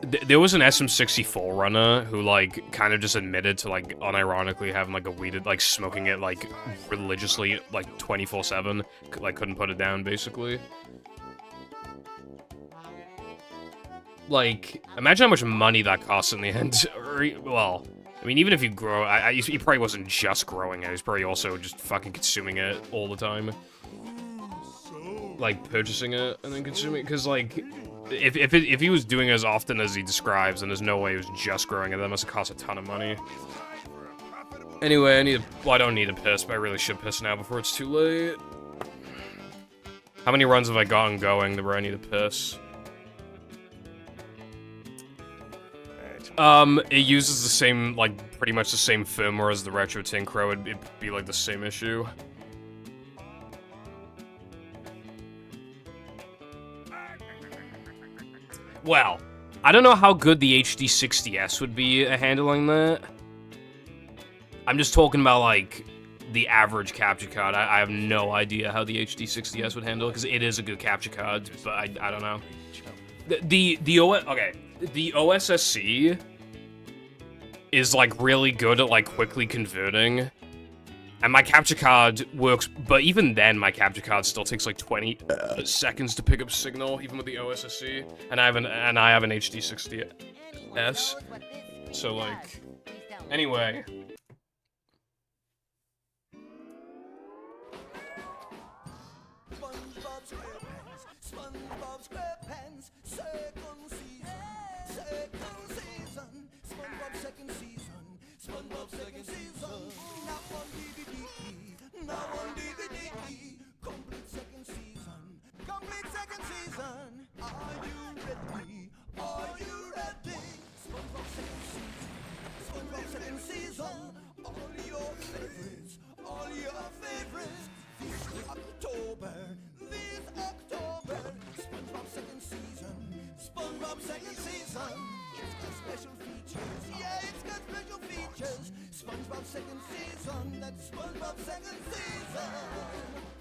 There was an SM64 runner who, like, kind of just admitted to, like, unironically having, like, a weeded, like, smoking it, like, religiously, like, 24/7. Like, couldn't put it down, basically. Like, imagine how much money that costs in the end. Well, I mean, even if you grow... he probably wasn't just growing it, he was probably also just fucking consuming it all the time. Like, purchasing it and then consuming it, because, like... If he was doing it as often as he describes, then there's no way he was just growing it. That must have cost a ton of money. Anyway, I don't need to piss, but I really should piss now before it's too late. How many runs have I gotten going where I need to piss? It uses the same, like, pretty much the same firmware as the Retro Tinkro. It'd be, like, the same issue. Well, I don't know how good the HD60S would be at handling that. I'm just talking about, like, the average capture card. I have no idea how the HD60S would handle it, because it is a good capture card, but I don't know. The OSSC is, like, really good at, like, quickly converting. And my capture card works, but even then, my capture card still takes like 20 seconds to pick up signal, even with the OSSC. And I have an HD60S. So like, anyway.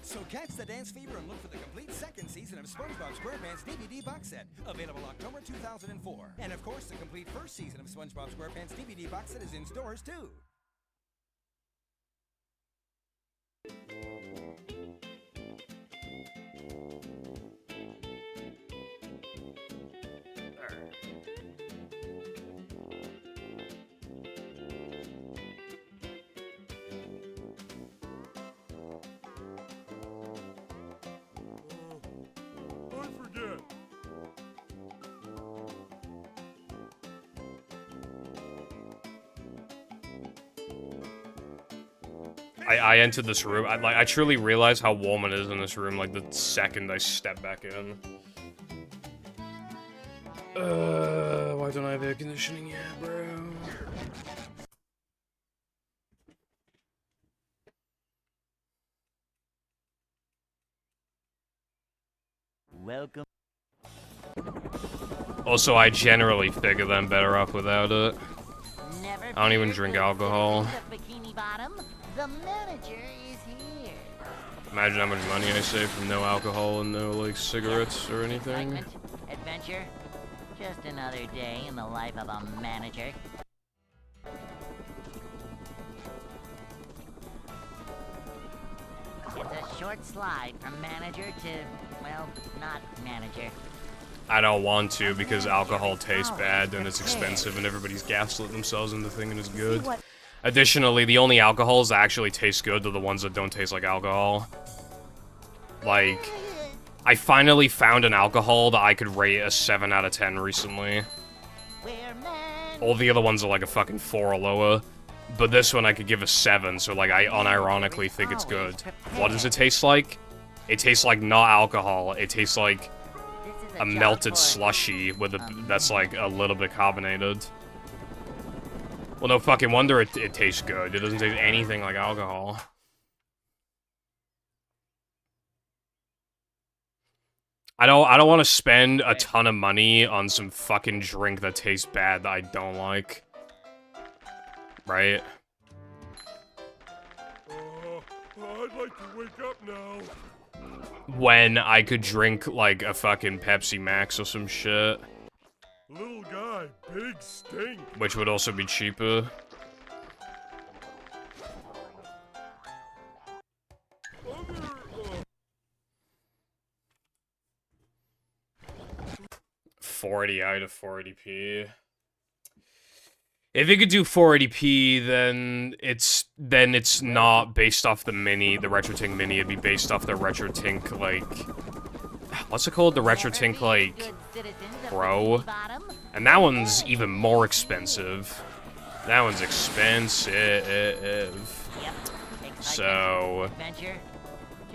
So catch the dance fever and look for the complete second season of SpongeBob SquarePants DVD box set, available October 2004. And of course, the complete first season of SpongeBob SquarePants DVD box set is in stores too. I entered this room. I truly realize how warm it is in this room, like, the second I step back in. Why don't I have air conditioning yet, bro? Welcome. Also, I generally figure that I'm better off without it. I don't even drink alcohol. Bikini Bottom, the manager is here. Imagine how much money I save from no alcohol and no, like, cigarettes or anything. Excitement, adventure, just another day in the life of a manager. It's a short slide from manager to, well, not manager. I don't want to because alcohol tastes bad and it's expensive and everybody's gaslit themselves into thinking it's good. Additionally, the only alcohols that actually taste good are the ones that don't taste like alcohol. Like, I finally found an alcohol that I could rate a 7 out of 10 recently. All the other ones are like a fucking 4 or lower. But this one I could give a 7, so like I unironically think it's good. What does it taste like? It tastes like not alcohol. It tastes like a melted slushy with that's like a little bit carbonated. Well, no fucking wonder it tastes good. It doesn't taste anything like alcohol. I don't want to spend a ton of money on some fucking drink that tastes bad that I don't like. Right? I'd like to wake up now. When I could drink, like, a fucking Pepsi Max or some shit. Little guy, big stink. Which would also be cheaper. Other, 40 out of 480p. If it could do 480p, then it's not based off the Mini, the RetroTink Mini. It'd be based off the RetroTink, like, what's it called? The RetroTink, like, Pro. And that one's even more expensive. That one's expensive. So,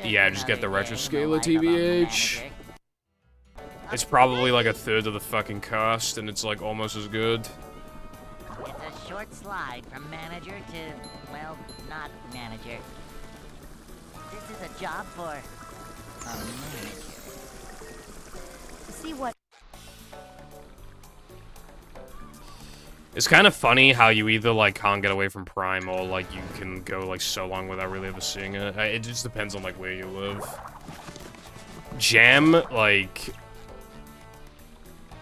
yeah, just get the Retroscaler TBH. It's probably like a third of the fucking cost, and it's like almost as good. It's a short slide from manager to, well, not manager. This is a job for a manager. See what? It's kind of funny how you either, like, can't get away from Prime, or, like, you can go, like, so long without really ever seeing it. It just depends on, like, where you live. Jam, like...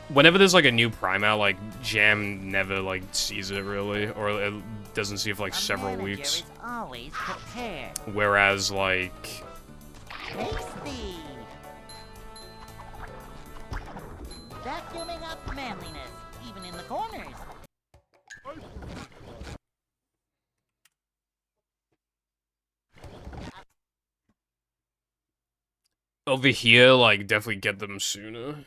Whenever there's, like, a new Prime out, like, Jam never, like, sees it, really. Or it doesn't see it for, like, several weeks. Is always prepared. Whereas, like... Tasty! Vacuuming up manliness, even in the corners. Over here, like, definitely get them sooner.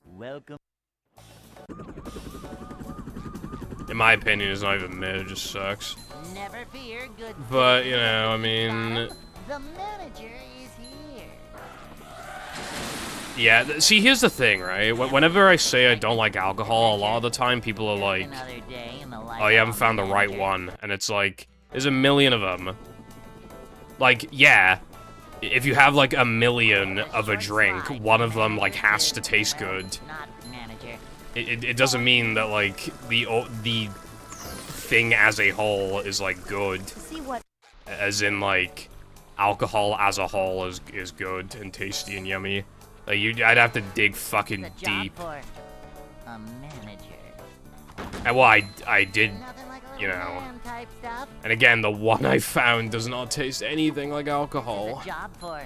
Welcome. In my opinion, it's not even mid, it just sucks. Never fear, good. But, you know, I mean... The manager is here. Yeah, see, here's the thing, right? Whenever I say I don't like alcohol, a lot of the time people are like, Another day in the life oh, you haven't of a found the right manager. one. And it's like, there's a million of them. Like, yeah, if you have like a million of a drink, one of them like has to taste good. Not manager. It doesn't mean that like the thing as a whole is like good. See what? As in like alcohol as a whole is good and tasty and yummy. Like I'd have to dig fucking It's a job deep. for a manager. And well, I did, Nothing like a you little know. man type stuff. And again, the one I found does not taste anything like alcohol. It's a job for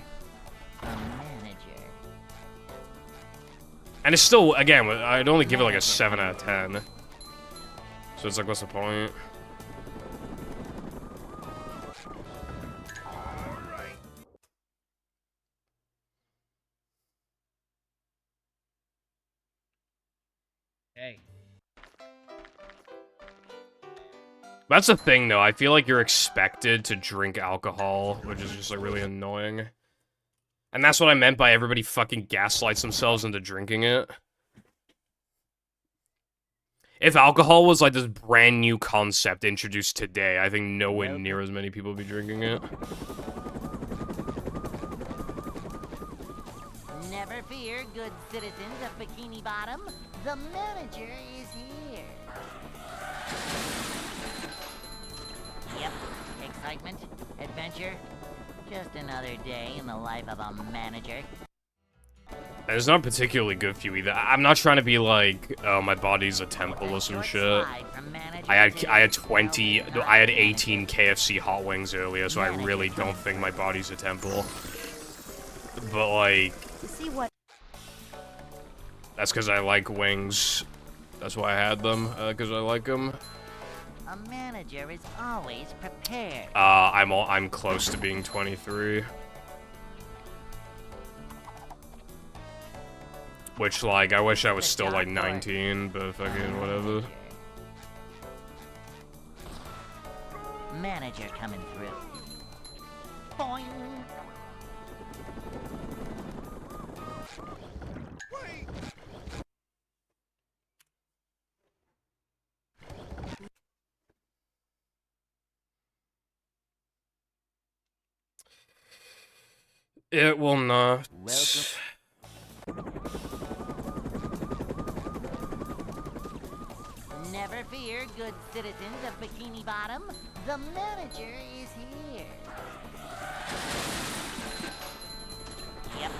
a manager. And it's still, again, I'd only give it like a 7 out of 10. So it's like, what's the point? Hey. That's the thing, though. I feel like you're expected to drink alcohol, which is just, like, really annoying. And that's what I meant by everybody fucking gaslights themselves into drinking it. If alcohol was, like, this brand new concept introduced today, I think nowhere near as many people would be drinking it. Never fear, good citizens of Bikini Bottom. The manager is here. Yep, excitement, adventure, just another day in the life of a manager. And it's not particularly good for you either. I'm not trying to be like, oh, my body's a temple or some shit. I had 20, I had 18 KFC hot wings earlier, so I really don't think my body's a temple. But like, See what? that's because I like wings. That's why I had them, because I like them. A manager is always prepared. I'm close to being 23. Which, like, I wish I was still, like, 19, but fucking whatever. Manager coming through. Boing. It will not. Never fear, good citizens of Bikini Bottom. The manager is here. Yep,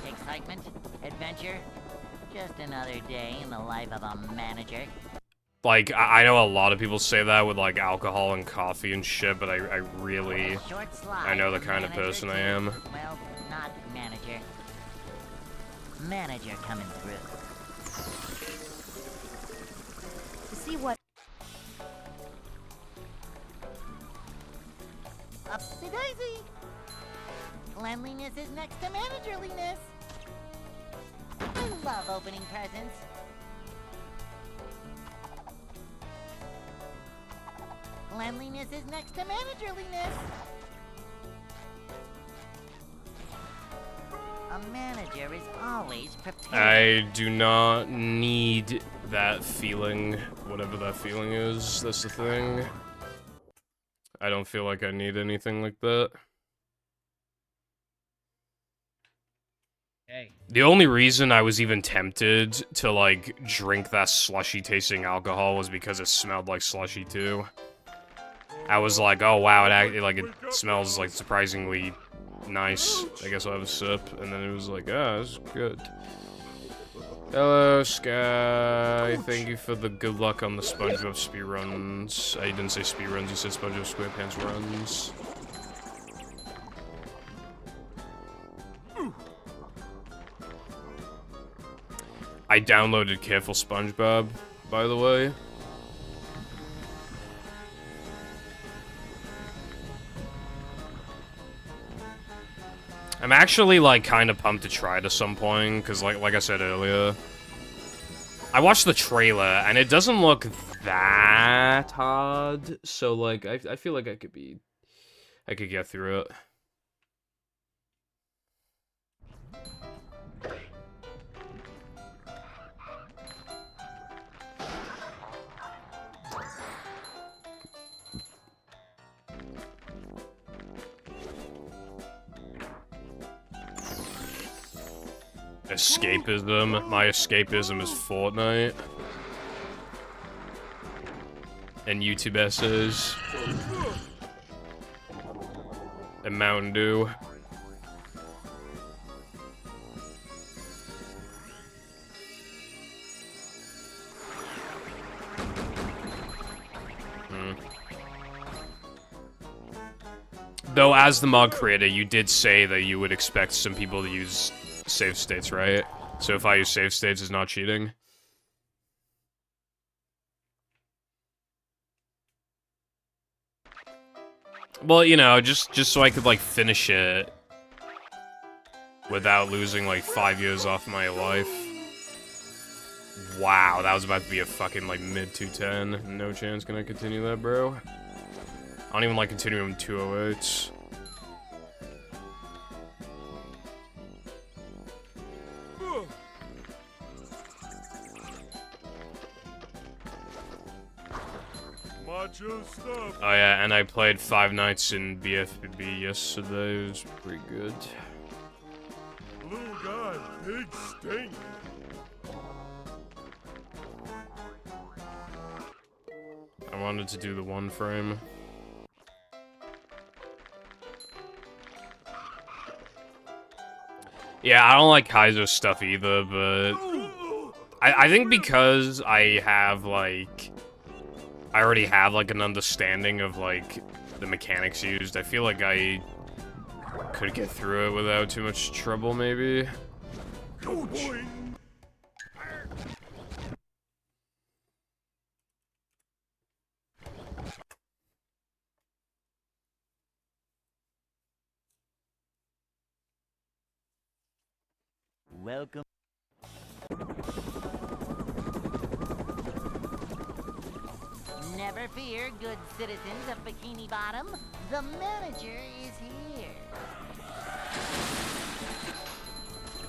excitement, adventure. Just another day in the life of a manager. Like, I know a lot of people say that with, like, alcohol and coffee and shit, but I really... Short slide I know the from kind of manager person to- I am. Well, not manager. Manager coming through. To see what Upsy daisy! Cleanliness is next to managerliness. I love opening presents. Cleanliness is next to managerliness. A manager is always prepared. I do not need that feeling, whatever that feeling is, that's the thing. I don't feel like I need anything like that. Hey. The only reason I was even tempted to, like, drink that slushy-tasting alcohol was because it smelled like slushy, too. I was like, oh wow, it smells, like, surprisingly nice. I guess I'll have a sip. And then it was like, ah, this is good. Hello, Sky. Thank you for the good luck on the SpongeBob speedruns. I didn't say speedruns, you said SpongeBob SquarePants runs. I downloaded Careful SpongeBob, by the way. I'm actually, like, kind of pumped to try it at some point, because, like I said earlier, I watched the trailer, and it doesn't look that hard, so, like, I feel like I could get through it. Escapism. My escapism is Fortnite. And YouTube essays. And Mountain Dew. Though, as the mod creator, you did say that you would expect some people to use save states, right? So if I use save states, it's not cheating? Well, you know, just so I could, like, finish it without losing, like, 5 years off my life. Wow, that was about to be a fucking, like, mid-210. No chance can I continue that, bro. I don't even like continuing 208s. Stuff. Oh yeah, and I played 5 Nights in BFB yesterday. It was pretty good. Blue guy, big stink. I wanted to do the 1 frame. Yeah, I don't like Kaiser's stuff either, but I think because I have, like, I already have, like, an understanding of, like, the mechanics used. I feel like I could get through it without too much trouble, maybe. Go, boy. Welcome. Never fear, good citizens of Bikini Bottom. The manager is here.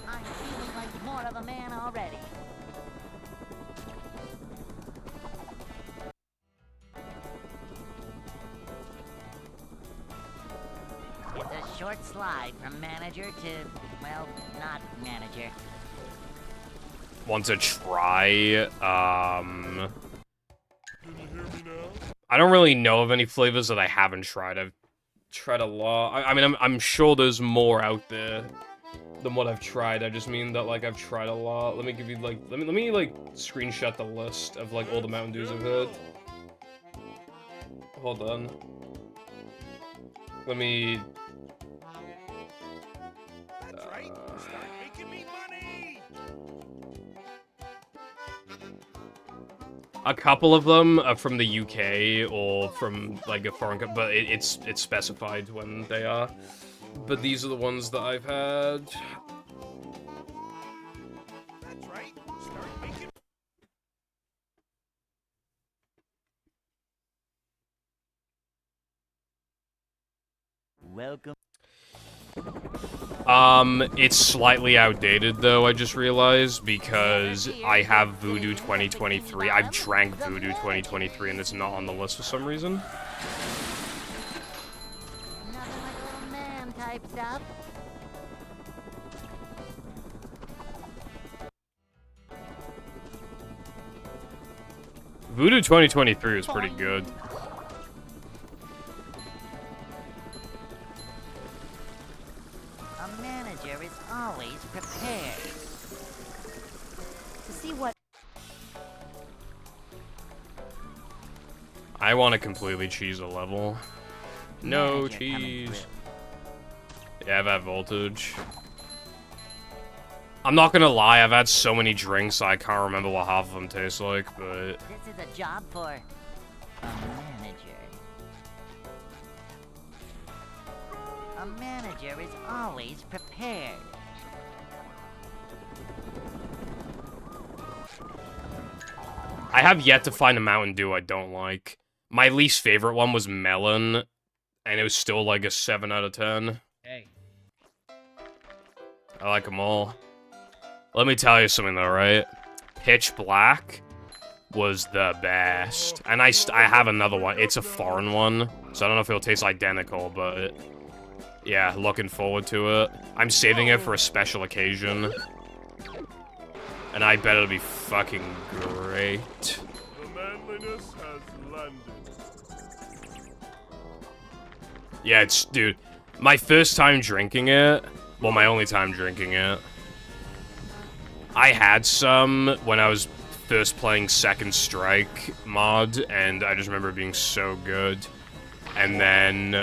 I'm feeling like more of a man already. It's a short slide from manager to, well, not manager. Want to try, Can you hear me now? I don't really know of any flavors that I haven't tried. I've tried a lot. I mean, I'm sure there's more out there than what I've tried. I just mean that, like, I've tried a lot. Let me give you, like, let me like, screenshot the list of, like, all the Mountain Dews I've had. Hold on. Let me... That's right. Start making me money. A couple of them are from the UK or from, like, a foreign country, but it's specified when they are. But these are the ones that I've had. That's right. Start making. Welcome. It's slightly outdated, though, I just realized, because I have Voodoo 2023. I've drank Voodoo 2023, and it's not on the list for some reason. Nothing like a little man type stuff. Voodoo 2023 was pretty good. A manager is always prepared to see what. I want to completely cheese a level. No Manager coming cheese. through. Yeah, I've had voltage. I'm not gonna lie, I've had so many drinks I can't remember what half of them taste like, but... This is a job for a manager. A manager is always prepared. I have yet to find a Mountain Dew I don't like. My least favorite one was melon, and it was still like a 7 out of 10. Hey. I like them all. Let me tell you something though, right? Pitch Black was the best. And I have another one. It's a foreign one, so I don't know if it'll taste identical, but... yeah, looking forward to it. I'm saving it for a special occasion. And I bet it'll be fucking great. The manliness has landed. Yeah, it's... dude, my first time drinking it... well, my only time drinking it... I had some when I was first playing Second Strike mod, and I just remember it being so good. And then,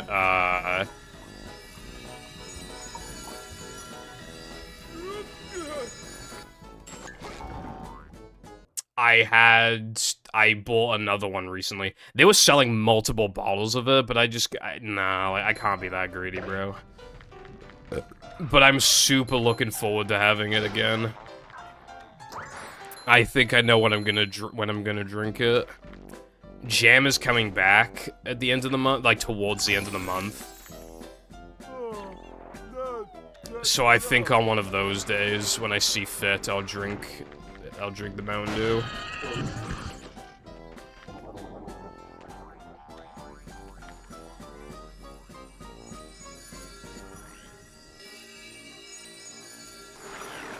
I bought another one recently. They were selling multiple bottles of it, but no, I can't be that greedy, bro. But I'm super looking forward to having it again. I think I know when I'm gonna drink it. Jam is coming back at the end of the month, like towards the end of the month. So I think on one of those days, when I see fit, I'll drink the Mountain Dew.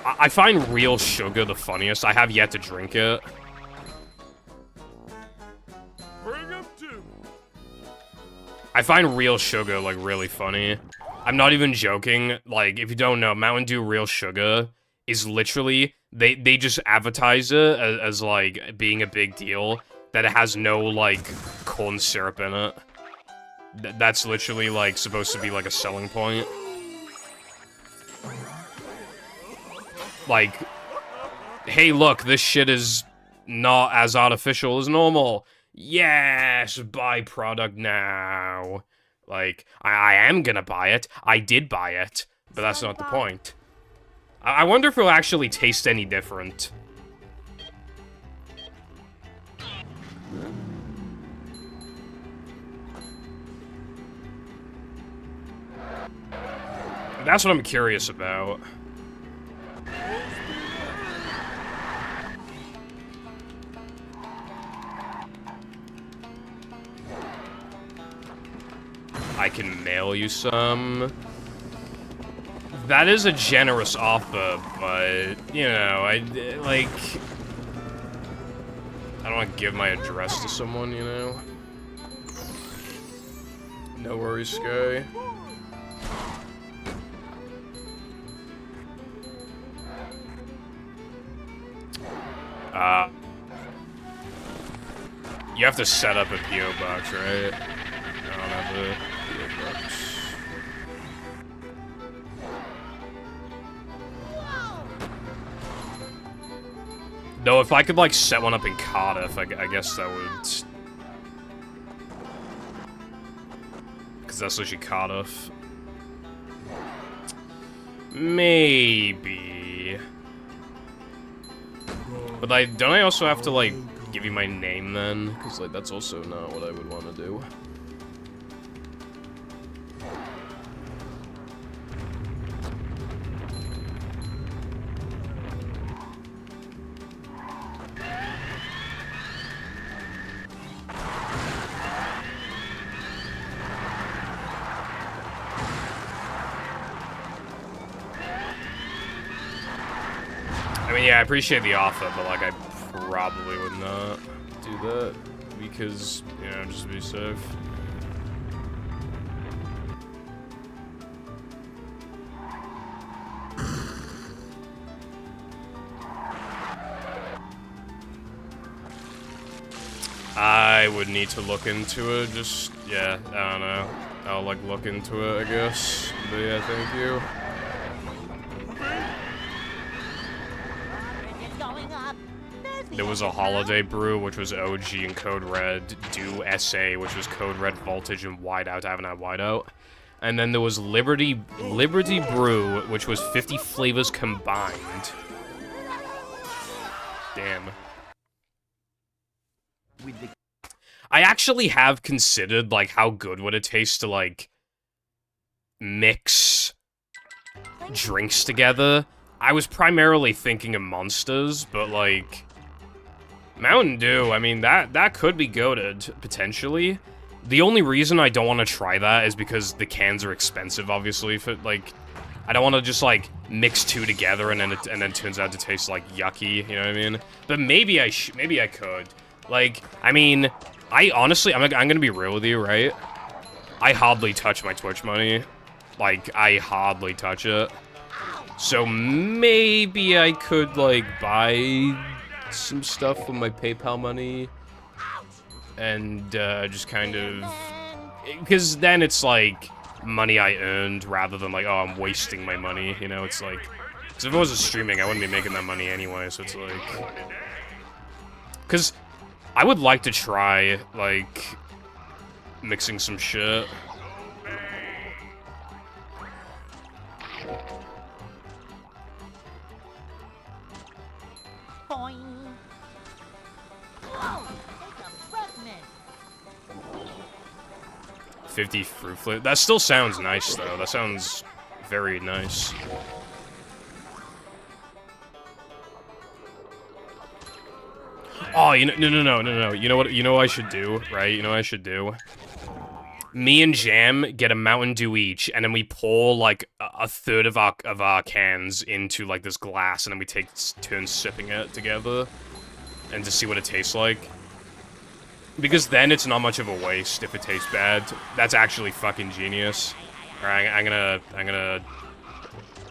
I find real sugar the funniest. I have yet to drink it. Bring him to. I find real sugar, like, really funny. I'm not even joking. Like, if you don't know, Mountain Dew Real Sugar is literally... They just advertise it as, like, being a big deal. That it has no, like, corn syrup in it. That's literally, like, supposed to be, like, a selling point. Like, hey, look, this shit is not as artificial as normal. Yes, buy product now. Like, I am gonna buy it. I did buy it, but that's not the point. I wonder if it'll actually taste any different. That's what I'm curious about. I can mail you some. That is a generous offer, but, you know, I don't want to give my address to someone, you know? No worries, Sky. You have to set up a P.O. box, right? I don't have a P.O. box. Though, if I could, like, set one up in Cardiff, I guess that would... Because that's literally Cardiff. Maybe. But, like, don't I also have to, like, give you my name, then? Because, like, that's also not what I would want to do. I mean, yeah, I appreciate the offer, but, like, I probably would not do that, because, you know, just to be safe. I would need to look into it, just, yeah, I don't know. I'll, like, look into it, I guess. But, yeah, thank you. There was a Holiday Brew, which was OG and Code Red, Do SA, which was Code Red Voltage and Whiteout. I haven't had Whiteout. And then there was Liberty Brew, which was 50 flavors combined. Damn. I actually have considered, like, how good would it taste to, like, mix drinks together. I was primarily thinking of Monsters, but, like, Mountain Dew, I mean, that could be goated, potentially. The only reason I don't want to try that is because the cans are expensive, obviously, for, like, I don't want to just, like, mix two together and then it turns out to taste, like, yucky, you know what I mean? But maybe I could. Like, I mean, I honestly, I'm gonna be real with you, right? I hardly touch my Twitch money. Like, I hardly touch it. So maybe I could, like, buy some stuff with my PayPal money and just kind of, because then it's like money I earned rather than like, oh, I'm wasting my money, you know? It's like, because if it wasn't streaming, I wouldn't be making that money anyway, so it's like, because I would like to try, like, mixing some shit. Boing. Oh, take a breath mint. 50 fruit flavor. That still sounds nice, though. That sounds very nice. Oh, you know, no. You know what? You know what I should do, right? You know what I should do? Me and Jam get a Mountain Dew each, and then we pour like a third of our cans into like this glass, and then we take turns sipping it together, and to see what it tastes like. Because then it's not much of a waste if it tastes bad. That's actually fucking genius. Alright, I'm gonna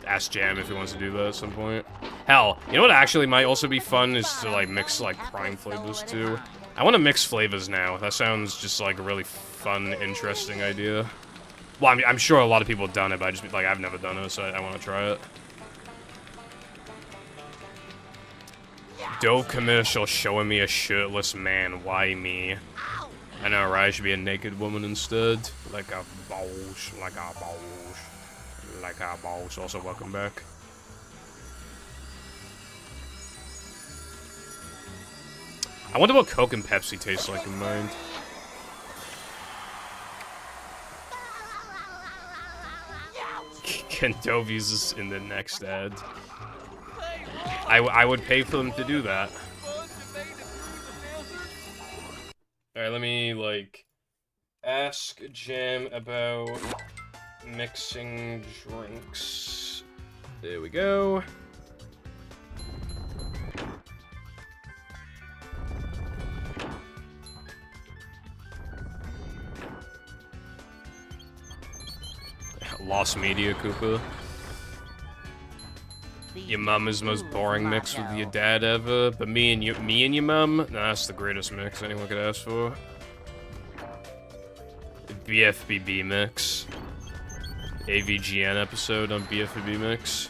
ask Jam if he wants to do that at some point. Hell, you know what actually might also be fun is to like mix like prime flavors too. I want to mix flavors now. That sounds just like a really fun, interesting idea. Well, I mean, I'm sure a lot of people have done it, but I just like I've never done it, so I want to try it. Dove commercial showing me a shirtless man. Why me? I know, right? I should be a naked woman instead. Like a boss, like a boss, like a boss. Also, welcome back. I wonder what Coke and Pepsi taste like in mine. Can Dove use this in the next ad? I would pay for them to do that. Alright, let me, like, ask Jam about mixing drinks. There we go. Lost Media, Koopa. Your mum is the most boring mix with your dad ever, but me and your mum, nah, that's the greatest mix anyone could ask for. The BFBB mix. AVGN episode on BFBB mix.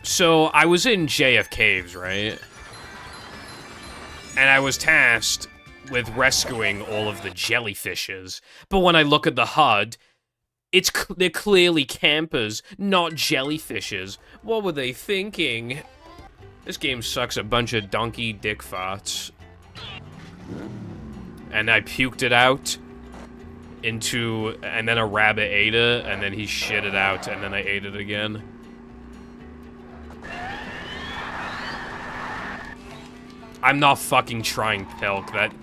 So I was in JF Caves, right? And I was tasked with rescuing all of the jellyfishes. But when I look at the HUD, they're clearly campers, not jellyfishes. What were they thinking? This game sucks a bunch of donkey dick farts. And I puked it out into, and then a rabbit ate it, and then he shit it out, and then I ate it again. I'm not fucking trying Pilk. That,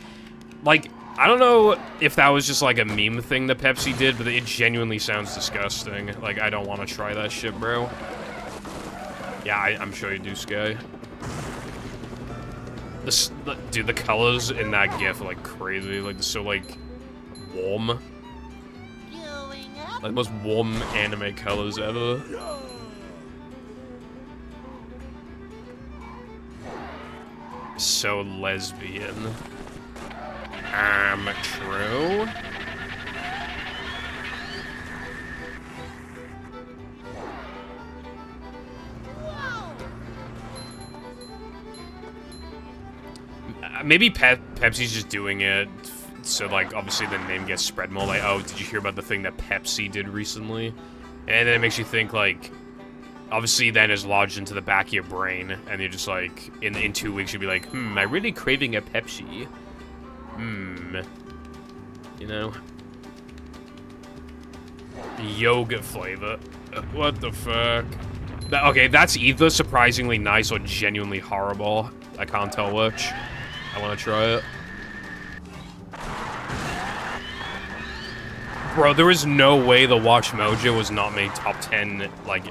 like, I don't know if that was just like a meme thing that Pepsi did, but it genuinely sounds disgusting. Like, I don't want to try that shit, bro. Yeah, I'm sure you do, Sky. Dude, the colors in that GIF are like crazy. Like, they're so like warm. Like the most warm anime colors ever. So lesbian. True. Maybe Pepsi's just doing it so, like, obviously the name gets spread more. Like, oh, did you hear about the thing that Pepsi did recently? And then it makes you think, like, obviously then is lodged into the back of your brain, and you're just like, in 2 weeks you'll be like, I'm really craving a Pepsi. You know? Yogurt flavor. What the fuck? Okay, that's either surprisingly nice or genuinely horrible. I can't tell which. I want to try it. Bro, there is no way the Watch Mojo was not made top 10, like,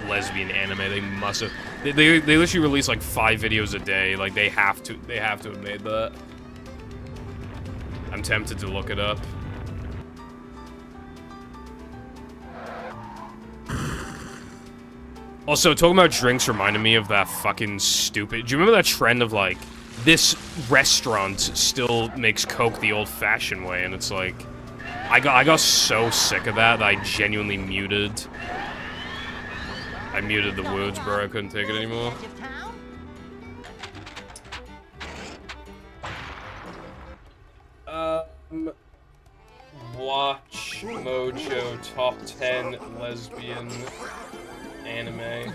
lesbian anime. They must have. They literally release like 5 videos a day. Like, they have to have made that. I'm tempted to look it up. Also, talking about drinks reminded me of that fucking stupid... Do you remember that trend of, like, this restaurant still makes Coke the old-fashioned way? And it's like... I got so sick of that I genuinely muted... I muted the words, bro. I couldn't take it anymore. Watch Mojo top 10 lesbian anime.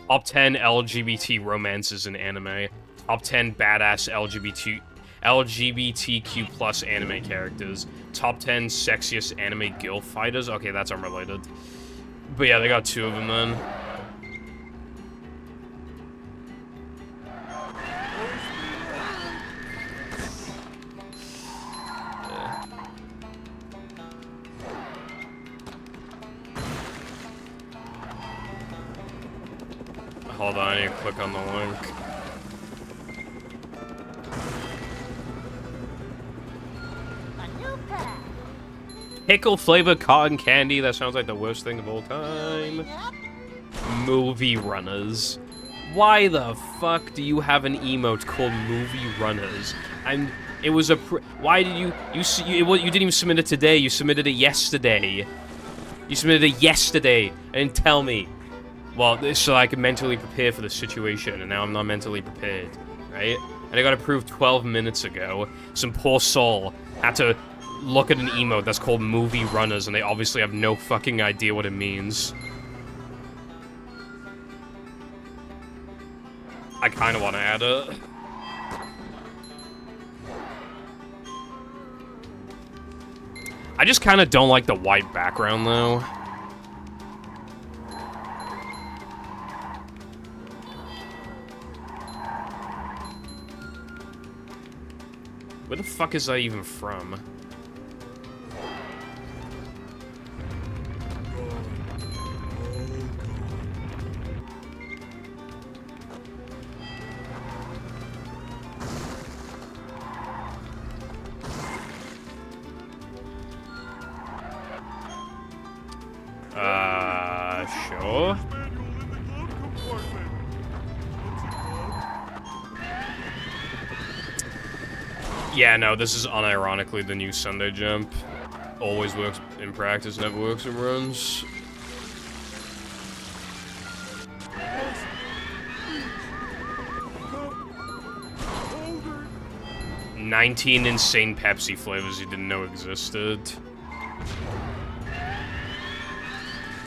Top 10 LGBT romances in anime. Top 10 badass LGBTQ plus anime characters. Top 10 sexiest anime guild fighters. Okay, that's unrelated. But yeah, they got 2 of them then. Hold on, I need to click on the link. Pickle flavored cotton candy, that sounds like the worst thing of all time. Movie runners. Why the fuck do you have an emote called movie runners? And it was a why did you didn't even submit it today, you submitted it yesterday. You submitted it yesterday and tell me. Well, so I could mentally prepare for the situation, and now I'm not mentally prepared, right? And I got approved 12 minutes ago. Some poor soul had to look at an emote that's called Movie Runners, and they obviously have no fucking idea what it means. I kind of want to add it. I just kind of don't like the white background, though. Where the fuck is that even from? Sure. Yeah, no, this is unironically the new Sunday jump. Always works in practice, never works in runs. "19 insane Pepsi flavors you didn't know existed."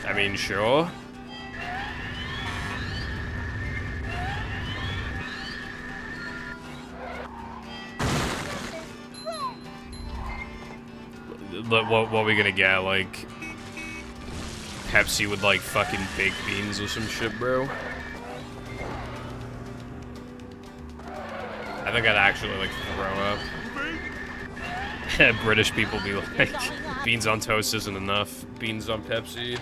I mean, sure. What are we gonna get? Like, Pepsi with, like, fucking baked beans or some shit, bro? I think I'd actually, like, throw up. British people be like, beans on toast isn't enough. Beans on Pepsi.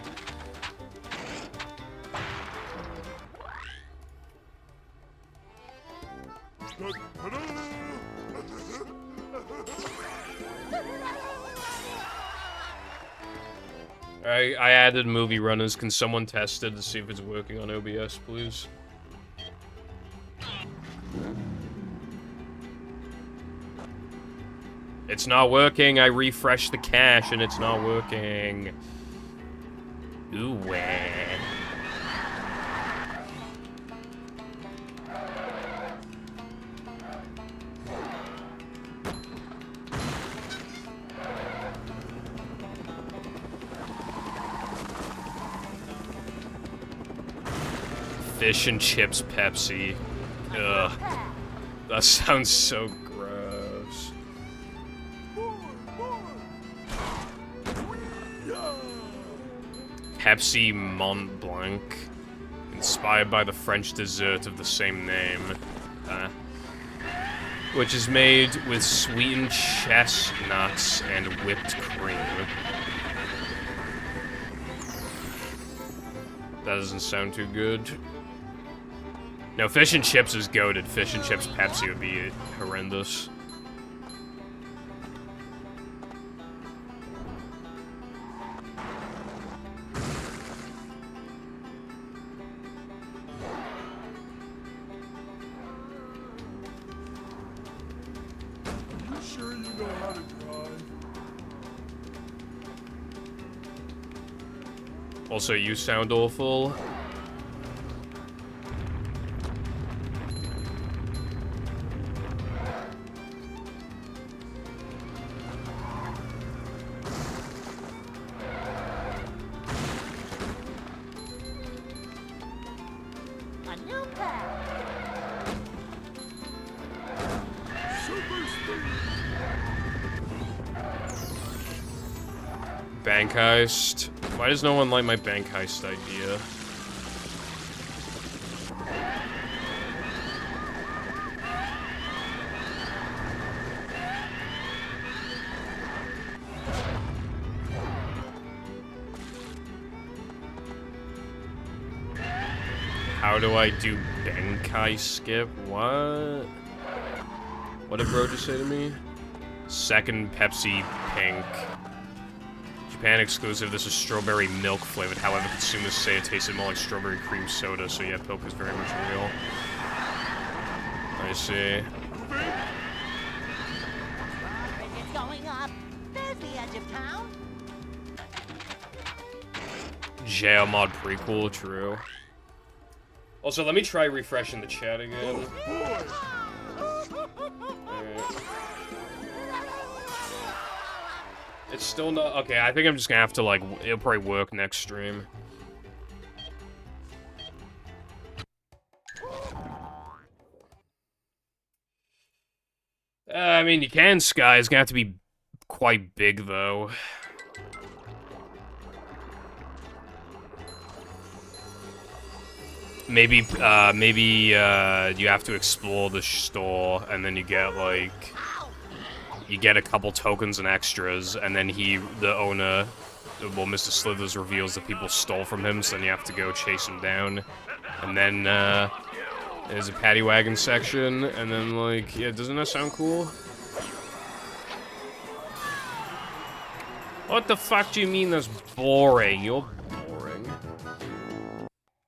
I added movie runners. Can someone test it to see if it's working on OBS, please? It's not working. I refreshed the cache and it's not working. Ooh, Fish and chips Pepsi. Ugh. That sounds so gross. Pepsi Mont Blanc. Inspired by the French dessert of the same name. Which is made with sweetened chestnuts and whipped cream. That doesn't sound too good. No, fish and chips is goated. Fish and chips Pepsi would be horrendous. You sure you know how to drive? Also, you sound awful. A new pack. Super speed. Bank heist. Why does no one like my bank heist idea? How do I do Benkai skip? What? What did bro just say to me? Second Pepsi pink. Japan exclusive. This is strawberry milk flavored. However, consumers say it tasted more like strawberry cream soda. So yeah, milk is very much real. I see. It's going up. There's the edge of town. JL mod prequel, true. Also, let me try refreshing the chat again. Alright. It's still not... Okay, I think I'm just gonna have to, like... It'll probably work next stream. I mean, you can, Sky. It's gonna have to be quite big, though. Maybe you have to explore the store, and then you get, like... you get a couple tokens and extras, and then the owner, well, Mr. Slithers reveals that people stole from him, so then you have to go chase him down. And then, there's a paddy wagon section, and then, like, yeah, doesn't that sound cool? What the fuck do you mean that's boring? You're boring.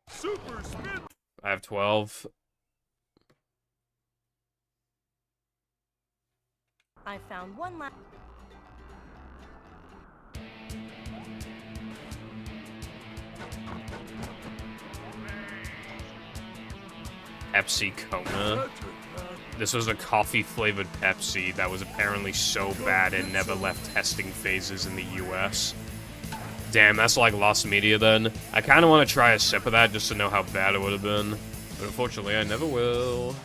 Super spin. I have 12. I found one last. Pepsi Kona. This was a coffee-flavored Pepsi that was apparently so bad it never left testing phases in the US. Damn, that's like lost media then. I kind of want to try a sip of that just to know how bad it would have been. But unfortunately, I never will.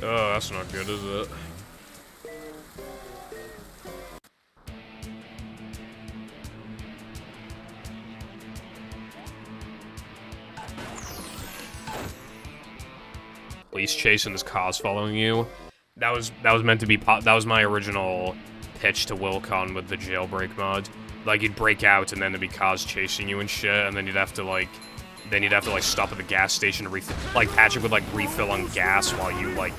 Oh, that's not good, is it? Police chasing his cars following you. That was meant to be that was my original pitch to Wilcon with the jailbreak mod. Like you'd break out and then there'd be cars chasing you and shit, and then you'd have to like stop at the gas station to refill. Like Patrick would like refill on gas while you like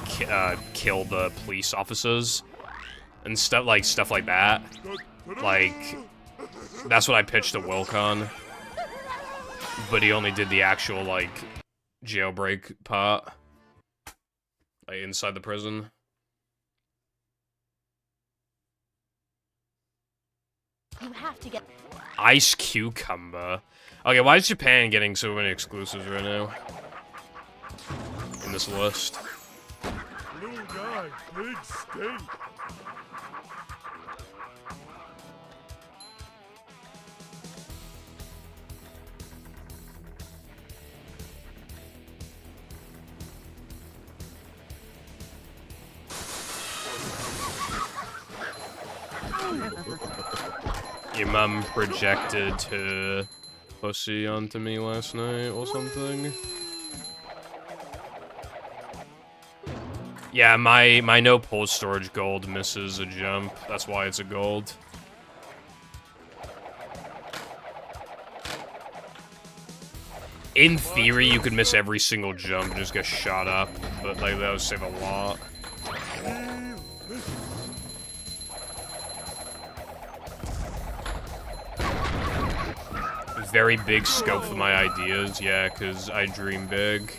kill the police officers and stuff like that. Like that's what I pitched to Wilcon, but he only did the actual like jailbreak part. Like, inside the prison. You have to get. Ice cucumber. Okay, why is Japan getting so many exclusives right now? In this list. Little guy, big steak. Your mum projected her pussy onto me last night or something. Yeah, my no pause storage gold misses a jump. That's why it's a gold. In theory, you could miss every single jump and just get shot up, but like that would save a lot. Very big scope for my ideas, yeah, because I dream big.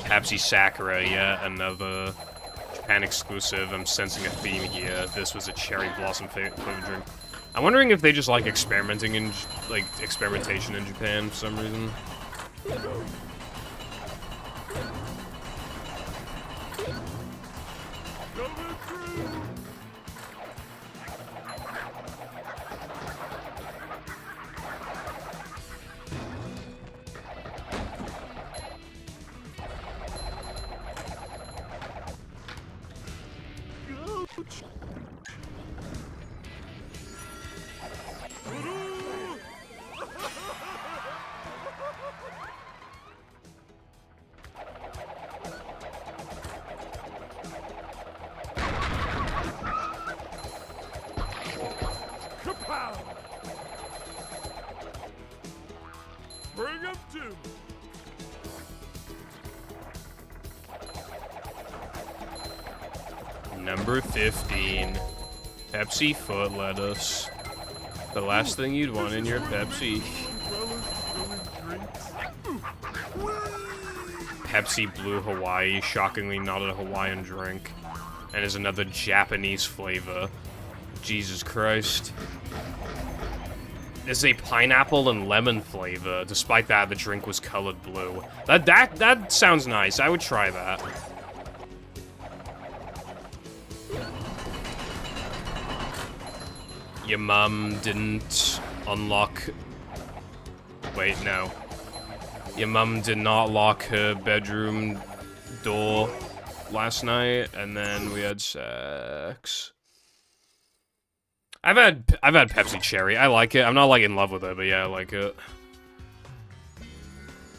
Pepsi Sakura, yeah, another Japan exclusive. I'm sensing a theme here. This was a cherry blossom flavored drink. I'm wondering if they just like experimentation in Japan for some reason. Bring him to. Number 15. Pepsi foot lettuce. The last thing you'd want in your Pepsi. Pepsi Blue Hawaii, shockingly not a Hawaiian drink. And is another Japanese flavor. Jesus Christ. There's a pineapple and lemon flavor. Despite that, the drink was colored blue. That sounds nice. I would try that. Your mom didn't unlock... Wait, no. Your mom did not lock her bedroom door last night, and then we had sex. I've had Pepsi Cherry. I like it. I'm not like in love with it, but yeah, I like it.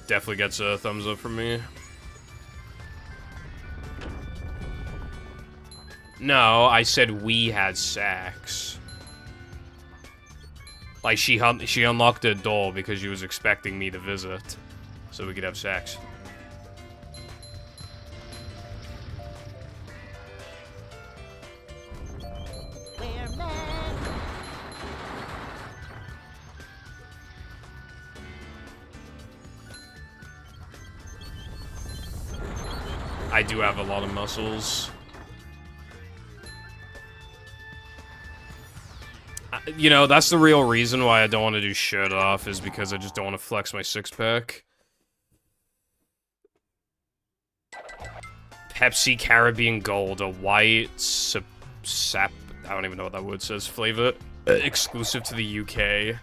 Definitely gets a thumbs up from me. No, I said we had sex. Like, she unlocked the door because she was expecting me to visit. So we could have sex. We're men. I do have a lot of muscles. You know, that's the real reason why I don't want to do shirt off, is because I just don't want to flex my six-pack. Pepsi Caribbean Gold, a white sap... I don't even know what that word says. Flavor exclusive to the UK.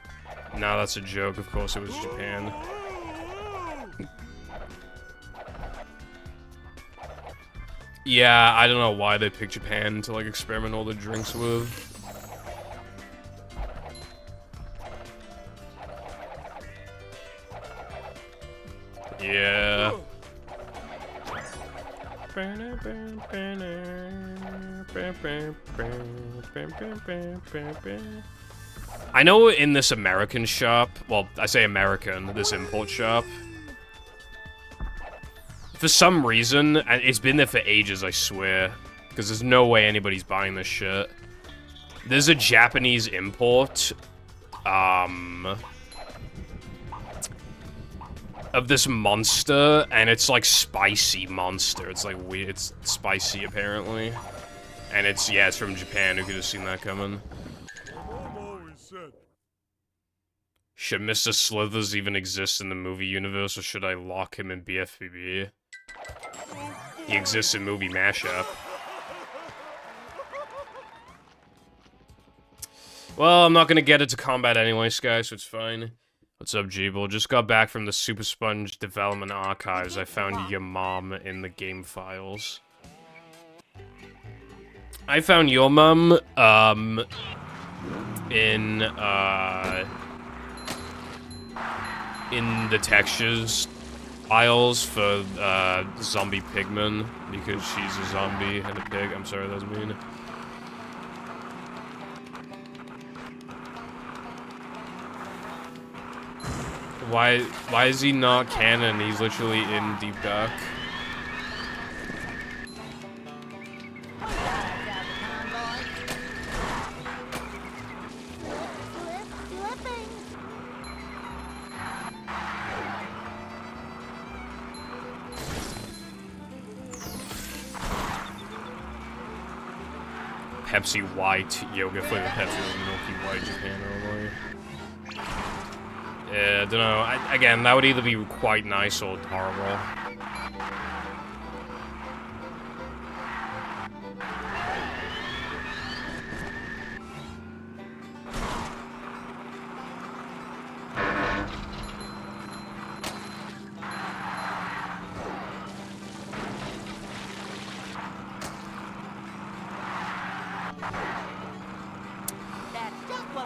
No, that's a joke. Of course it was Japan. Yeah, I don't know why they picked Japan to, like, experiment all the drinks with. Yeah. I know in this American shop, well, I say American, this import shop, for some reason, and it's been there for ages, I swear, because there's no way anybody's buying this shit. There's a Japanese import, of this monster, and it's like spicy monster. It's like weird, it's spicy apparently. And it's, yeah, it's from Japan. Who could have seen that coming? Should Mr. Slithers even exist in the movie universe, or should I lock him in BFBB? He exists in movie mashup. Well, I'm not gonna get into combat anyways, guys, so it's fine. What's up, Jeeble? Just got back from the Super Sponge development archives. I found your mom in the game files. I found your mom, in the textures files for, zombie pigman, because she's a zombie and a pig. I'm sorry, that was mean. Why is he not canon? He's literally in Deep Dark. Pepsi White, yoga flavor Pepsi with Milky White, Japan only. Yeah, I don't know. Again, that would either be quite nice or horrible.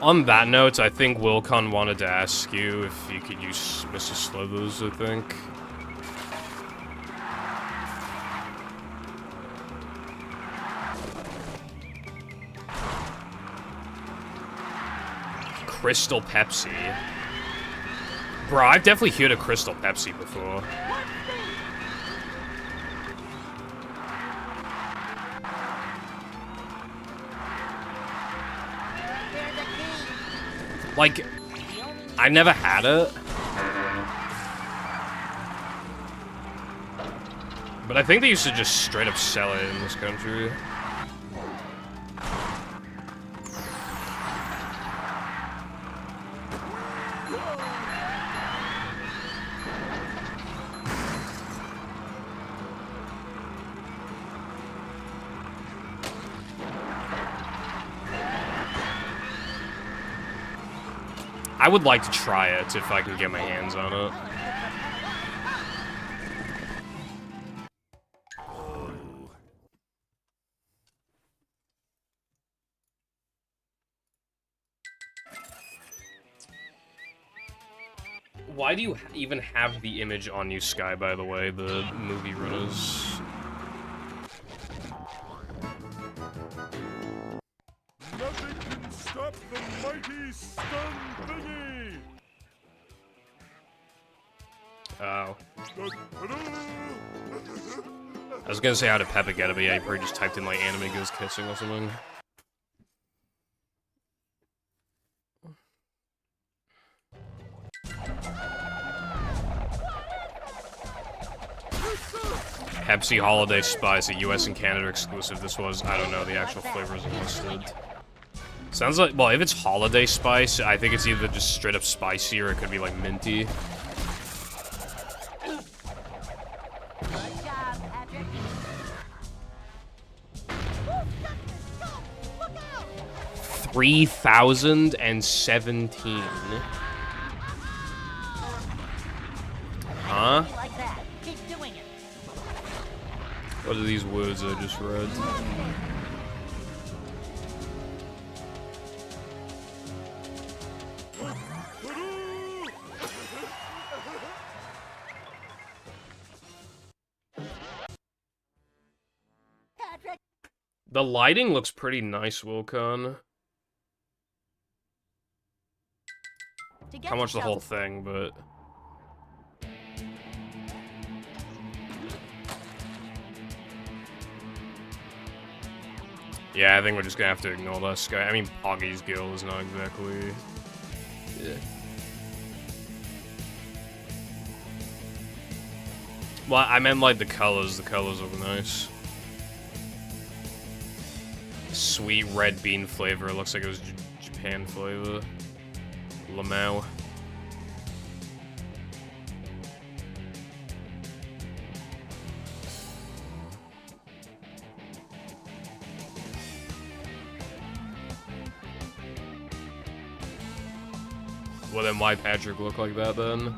On that note, I think Wilcon wanted to ask you if you could use Mr. Slithers, I think. Crystal Pepsi. Bro, I've definitely heard of Crystal Pepsi before. Like, I never had it. But I think they used to just straight up sell it in this country. I would like to try it if I can get my hands on it. Why do you even have the image on you, Sky, by the way, the movie runners? Nothing can stop the mighty stun thingy! Oh. Da-da-da! I was gonna say how to Peppa get it, but yeah, you probably just typed in like anime girls kissing or something. Pepsi Holiday Spice, a US and Canada exclusive. This was, I don't know, the actual flavors listed. Sounds like, well, if it's Holiday Spice, I think it's either just straight up spicy or it could be like minty. Good job, Patrick. 3017. Huh? Like that. Keep doing it. What are these words I just read? Patrick. The lighting looks pretty nice, Wilcon. To get How much the yourself whole thing, but... Yeah, I think we're just gonna have to ignore this guy. I mean, Poggy's Gill is not exactly... Yeah. Well, I meant like the colors. The colors look nice. Sweet red bean flavor. It looks like it was Japan flavor. Lamau. Well, then why Patrick look like that then?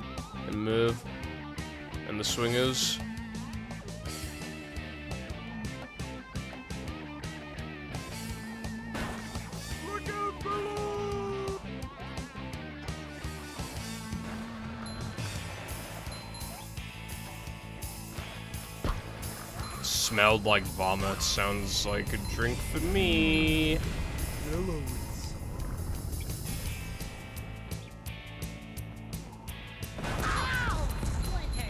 And move. And the swingers. Look out below! Smelled like vomit. Sounds like a drink for me. Yellow Ow! Splinters.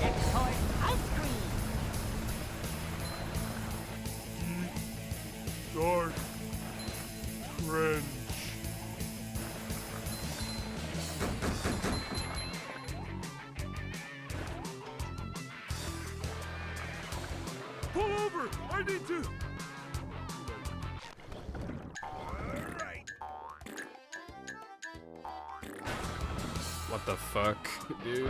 Export ice cream. dark cringe. Pull over! I need to. Alright. What the fuck, dude?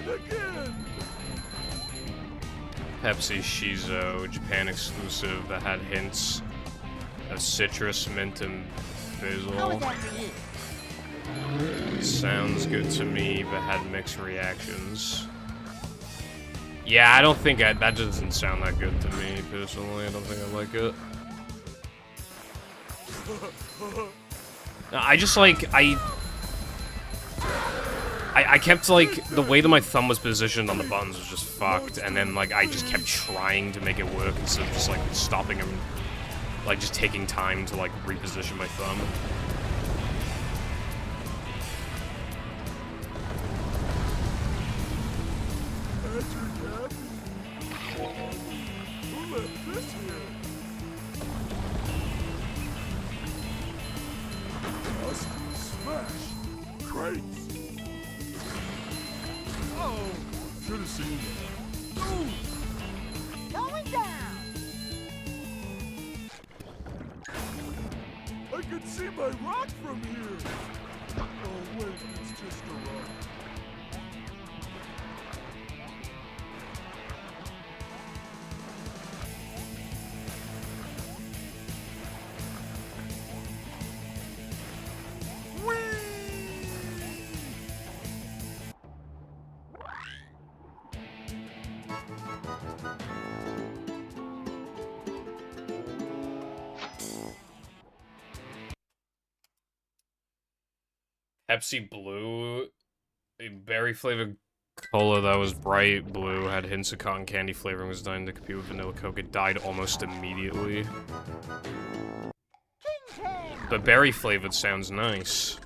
Again. Pepsi Shizo, Japan exclusive that had hints of citrus, mint, and How basil. was that for you? Sounds good to me, but had mixed reactions. Yeah, I don't think that doesn't sound that good to me, personally. I don't think I like it. No, I just, like, I kept, like, the way that my thumb was positioned on the buttons was just fucked, and then, like, I just kept trying to make it work instead of just, like, stopping and, like, just taking time to, like, reposition my thumb. Who left this here? Must smash crates. Oh, should have seen that. Going down. I can see my rock from here. Oh wait, it's just a rock. Pepsi Blue, a berry flavored cola that was bright blue, had hints of cotton candy flavoring, was designed to compete with vanilla Coke. It died almost immediately. But berry flavored sounds nice.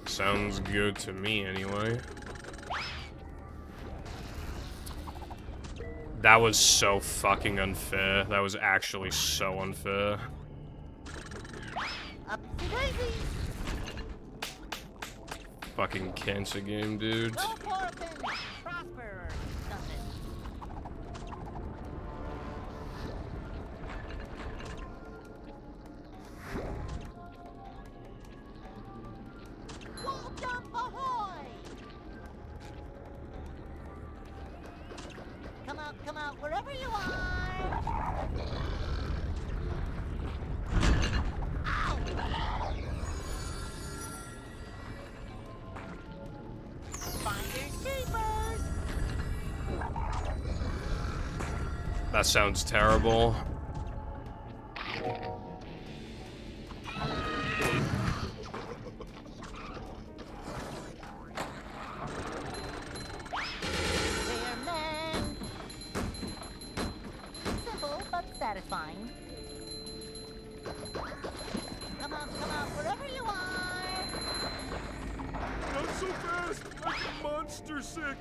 Sounds good to me, anyway. That was so fucking unfair. That was actually so unfair. Fucking cancer game, dude. Go forth and prosper, doesn't it? Wall jump ahoy! Come out, wherever you are! Ow! Finders keepers! That sounds terrible. Spearman! Simple but satisfying. Come out, wherever you are! Not so fast! I get monster sick!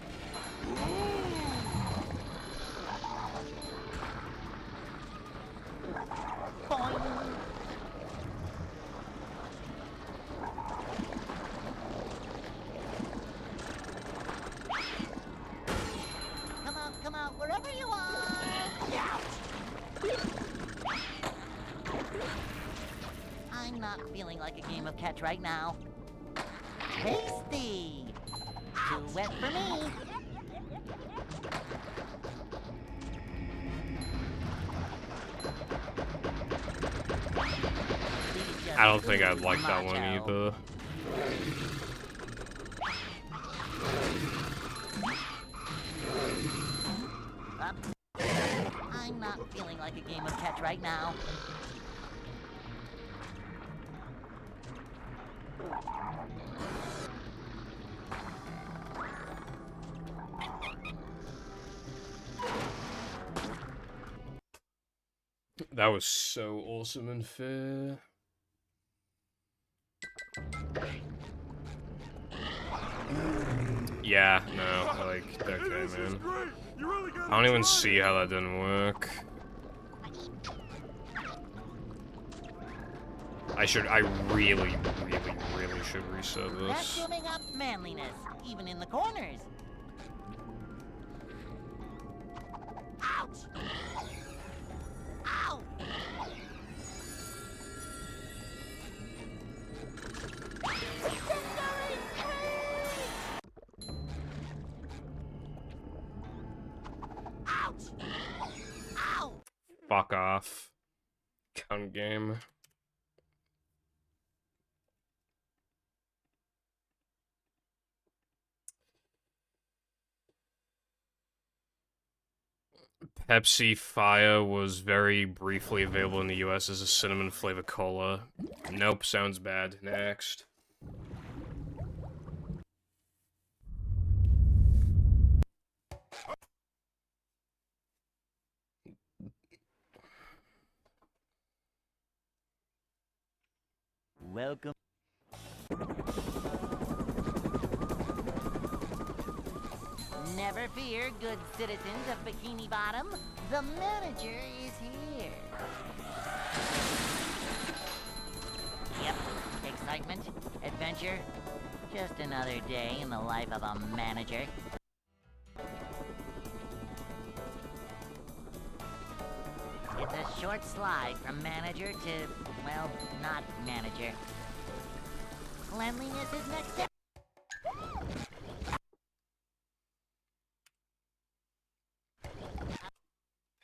Boing! Come out, wherever you are! I'm not feeling like a game of catch right now. Tasty! Too wet for me. I don't think I'd like that one either. I'm not feeling like a game of catch right now. That was so awesome and fair. Yeah, no, like, okay, man. I don't even see how that didn't work. I really should reset this. Vacuuming up manliness, even in the corners. Ouch! Ow! Ouch! Ow! Fuck off. Cunt game. Pepsi Fire was very briefly available in the US as a cinnamon flavor cola. Nope, sounds bad. Next. Welcome. Never fear, good citizens of Bikini Bottom. The manager is here. Yep, excitement, adventure. Just another day in the life of a manager. It's a short slide from manager to, well, not manager. Cleanliness is next step.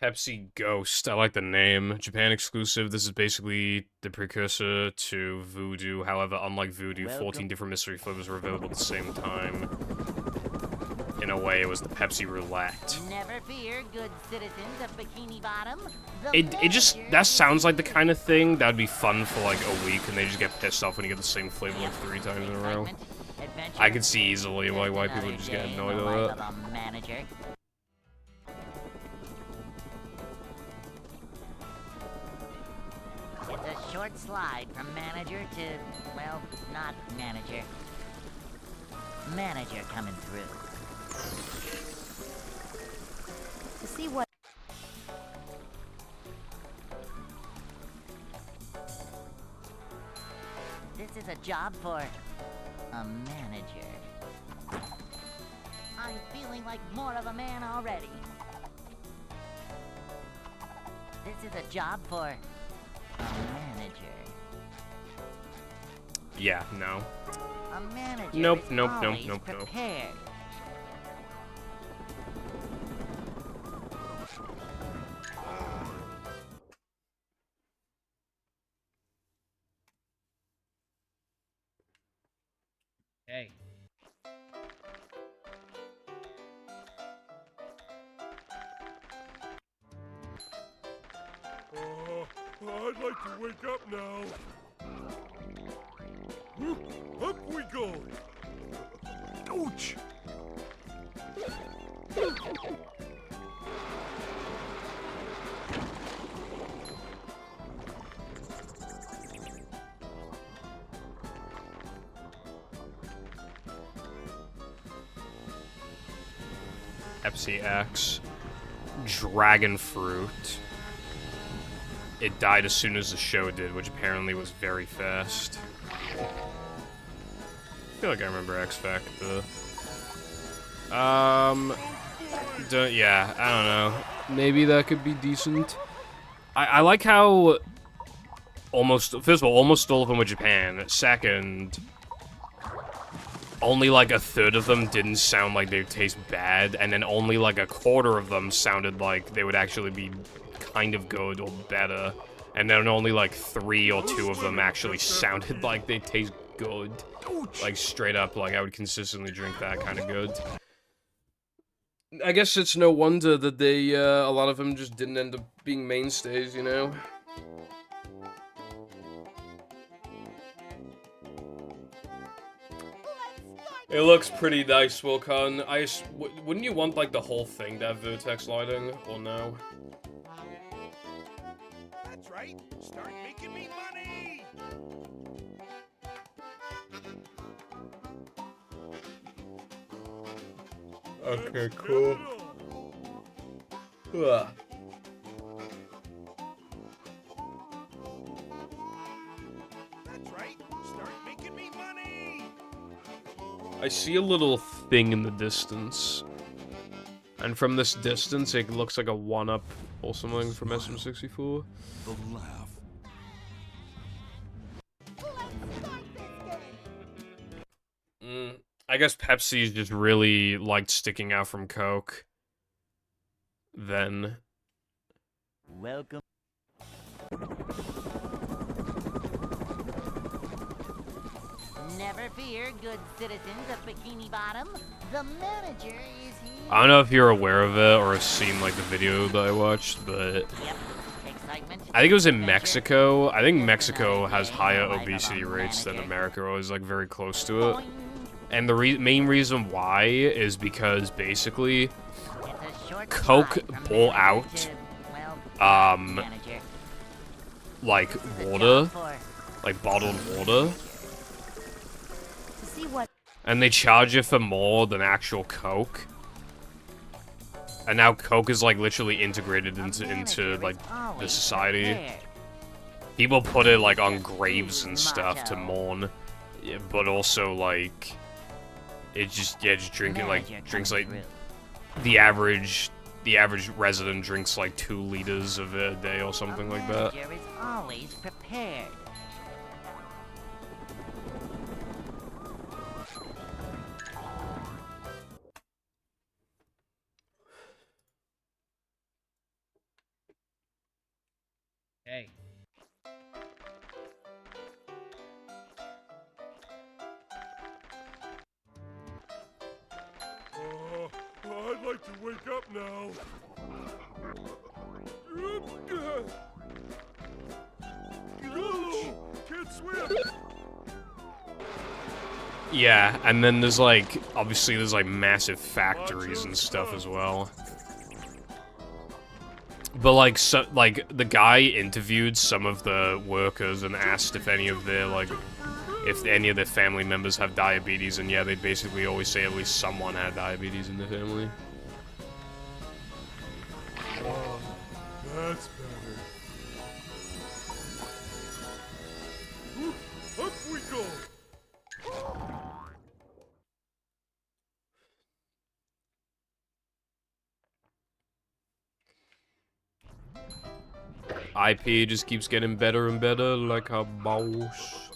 Pepsi Ghost. I like the name. Japan exclusive. This is basically the precursor to Voodoo. However, unlike Voodoo, 14 different mystery flavors were available at the same time. in a way, it was the Pepsi Roulette. Never fear, good citizens of Bikini Bottom. It just, that sounds like the kind of thing that would be fun for like a week, and they just get pissed off when you get the same flavor like 3 times in a row. I could see easily why people would just get annoyed with that. Manager. It's a short slide from manager to, well, not manager. Manager coming through. To see what... This is a job for a manager. I'm feeling like more of a man already. This is a job for a manager. Yeah, no. A manager Nope, is nope, always nope, nope, nope. prepared. Hey. I'd like to wake up now. Whoop, up we go. Ouch! Pepsi X. Dragon fruit. It died as soon as the show did, which apparently was very fast. I feel like I remember X Factor. Yeah, I don't know. Maybe that could be decent. I like how first of all, almost all of them were Japan. Second, only like a third of them didn't sound like they would taste bad, and then only like a quarter of them sounded like they would actually be kind of good or better, and then only like 3 or 2 of them actually sounded like they taste good. Like straight up, like I would consistently drink that kind of good. I guess it's no wonder that they, a lot of them just didn't end up being mainstays, you know? It looks pretty nice, Wilcon. Wouldn't you want, like, the whole thing to have vertex lighting, or no? That's right. Start making me money. Okay, cool. Ugh. That's right. Start making me money. I see a little thing in the distance. And from this distance, it looks like a 1-up or something from SM64. The laugh. I guess Pepsi's just really liked sticking out from Coke. Then. Welcome. Never fear, good citizens of Bikini Bottom. The manager is here. I don't know if you're aware of it or have seen like the video that I watched, but Yep. Excitement. I think it was in Mexico. I think Mexico has higher obesity rates than America, or is like very close to it. And the main reason why is because basically It's a short Coke slide from pull manager out, to, well, manager. like This is a water, job for like bottled water, to see what and they charge you for more than actual Coke. And now Coke is like literally integrated into like the society. People put it like on graves and stuff to mourn, yeah, but also like it just drinking like drinks like the average resident drinks like 2 liters of it a day or something like that. Manager is always prepared. Hey. like to wake up now. Can't swim. Yeah, and then there's like, obviously there's like massive factories and stuff as well. But like, so, like the guy interviewed some of the workers and asked if any of their family members have diabetes, and yeah, they basically always say at least someone had diabetes in the family. Oh, that's better. Up we go. IP just keeps getting better and better, like a boss.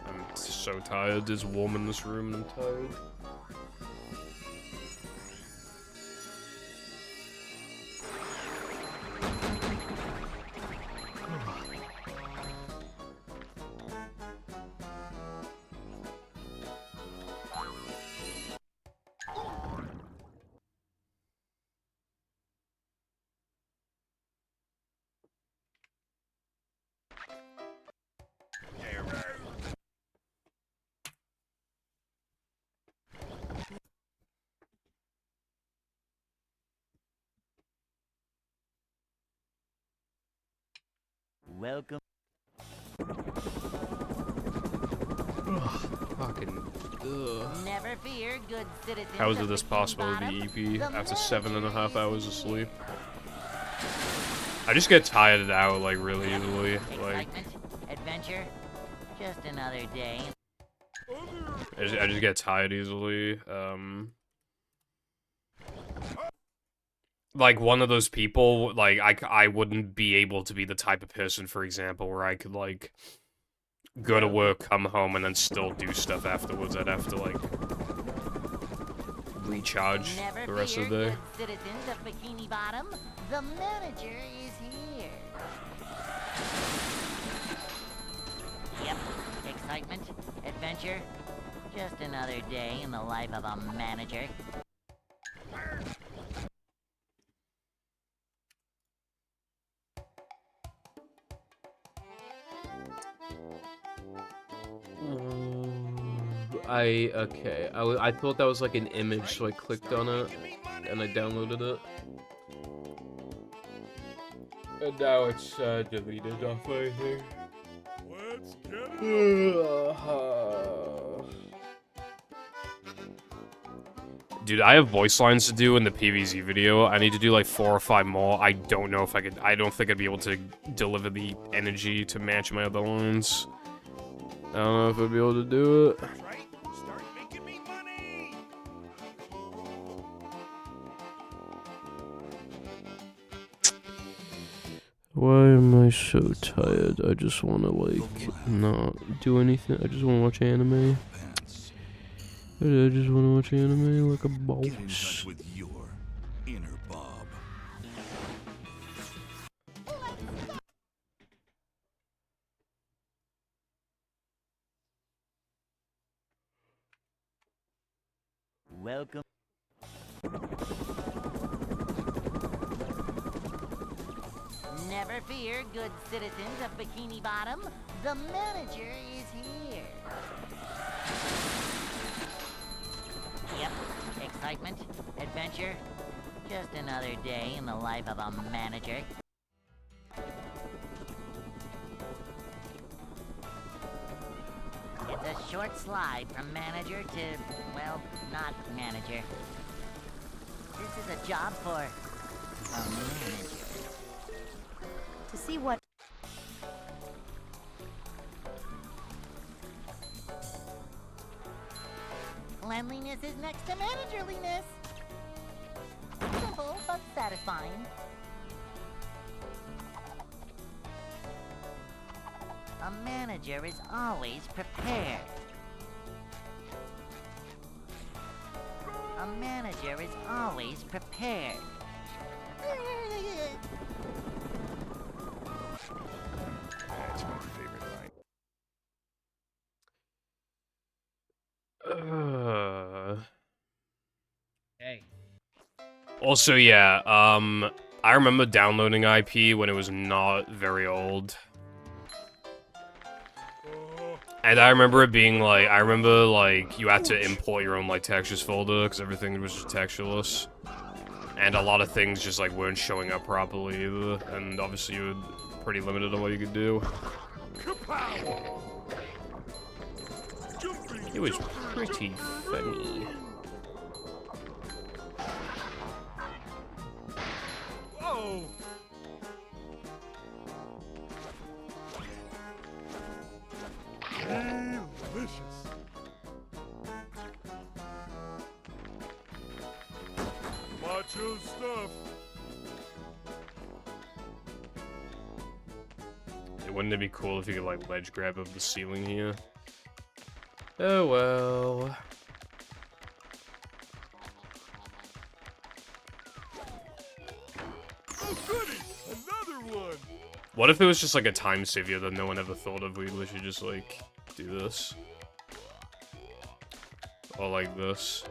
I'm so tired. It's warm in this room and I'm tired. Welcome. Fucking. Ugh. Never fear, good citizens. How is of this the possible to Bottom. be EP The after manager 7.5 hours of is sleep? here. I just get tired out like really easily. Like Excitement, adventure, just another day. I just get tired easily. Like one of those people, like I wouldn't be able to be the type of person, for example, where I could like go to work, come home, and then still do stuff afterwards. I'd have to like recharge Never the rest fear, of the day. good citizens of Bikini Bottom. The manager is here. Yep, excitement, adventure, just another day in the life of a manager. I thought that was like an image, so I clicked on it and I downloaded it. And now it's deleted off my thing. Let's get it. Dude, I have voice lines to do in the PVZ video. I need to do like 4 or 5 more. I don't know if I could. I don't think I'd be able to deliver the energy to match my other lines. I don't know if I'd be able to do it. That's right. Start making me money. Why am I so tired? I just want to like not do anything. I just want to watch anime. I just want to watch anime like a boss. Get in touch with your inner Bob. Welcome. Never fear, good citizens of Bikini Bottom. The manager is here. Yep, excitement, adventure, just another day in the life of a manager. It's a short slide from manager to, well, not manager. This is a job for a manager. To see what Cleanliness is next to managerliness. Simple but satisfying. A manager is always prepared. A manager is always prepared. That's my favorite line. Hey. Also, yeah, I remember downloading IP when it was not very old. And I remember it being like, you had to import your own, like, textures folder, because everything was just textureless. And a lot of things just, like, weren't showing up properly either, and obviously you were pretty limited on what you could do. It was pretty funny. Whoa! Delicious. Macho stuff. Wouldn't it be cool if you could, like, ledge grab up the ceiling here? Oh well. Oh goody! Another one! What if it was just like a time savior that no one ever thought of? We should just like do this. Or like this.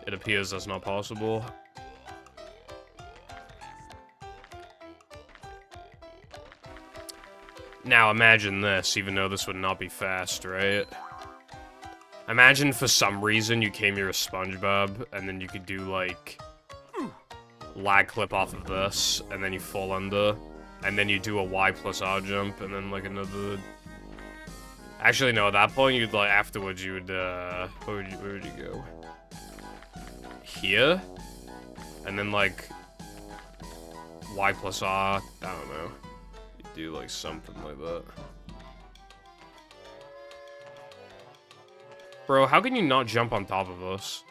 It appears that's not possible. Now imagine this, even though this would not be fast, right? Imagine for some reason you came here a SpongeBob, and then you could do like lag clip off of this, and then you fall under, and then you do a Y plus R jump, and then like another... Actually, no, at that point you'd like, afterwards you would, where would you go? Here? And then like, Y plus R, I don't know. You do like something like that. Bro, how can you not jump on top of us?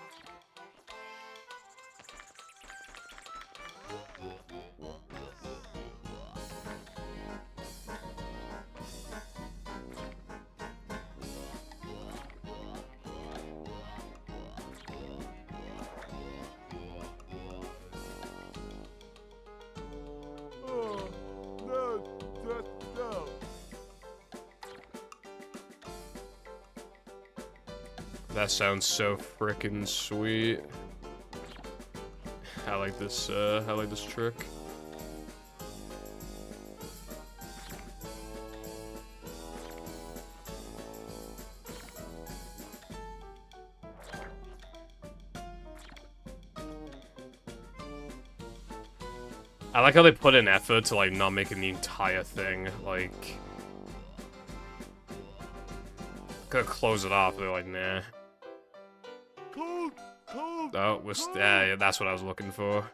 Oh, no, no. That sounds so frickin' sweet. I like this trick. I like how they put in effort to, like, not making the entire thing, like... Could close it off, they're like, nah. Cold, cold. Oh, yeah, that's what I was looking for.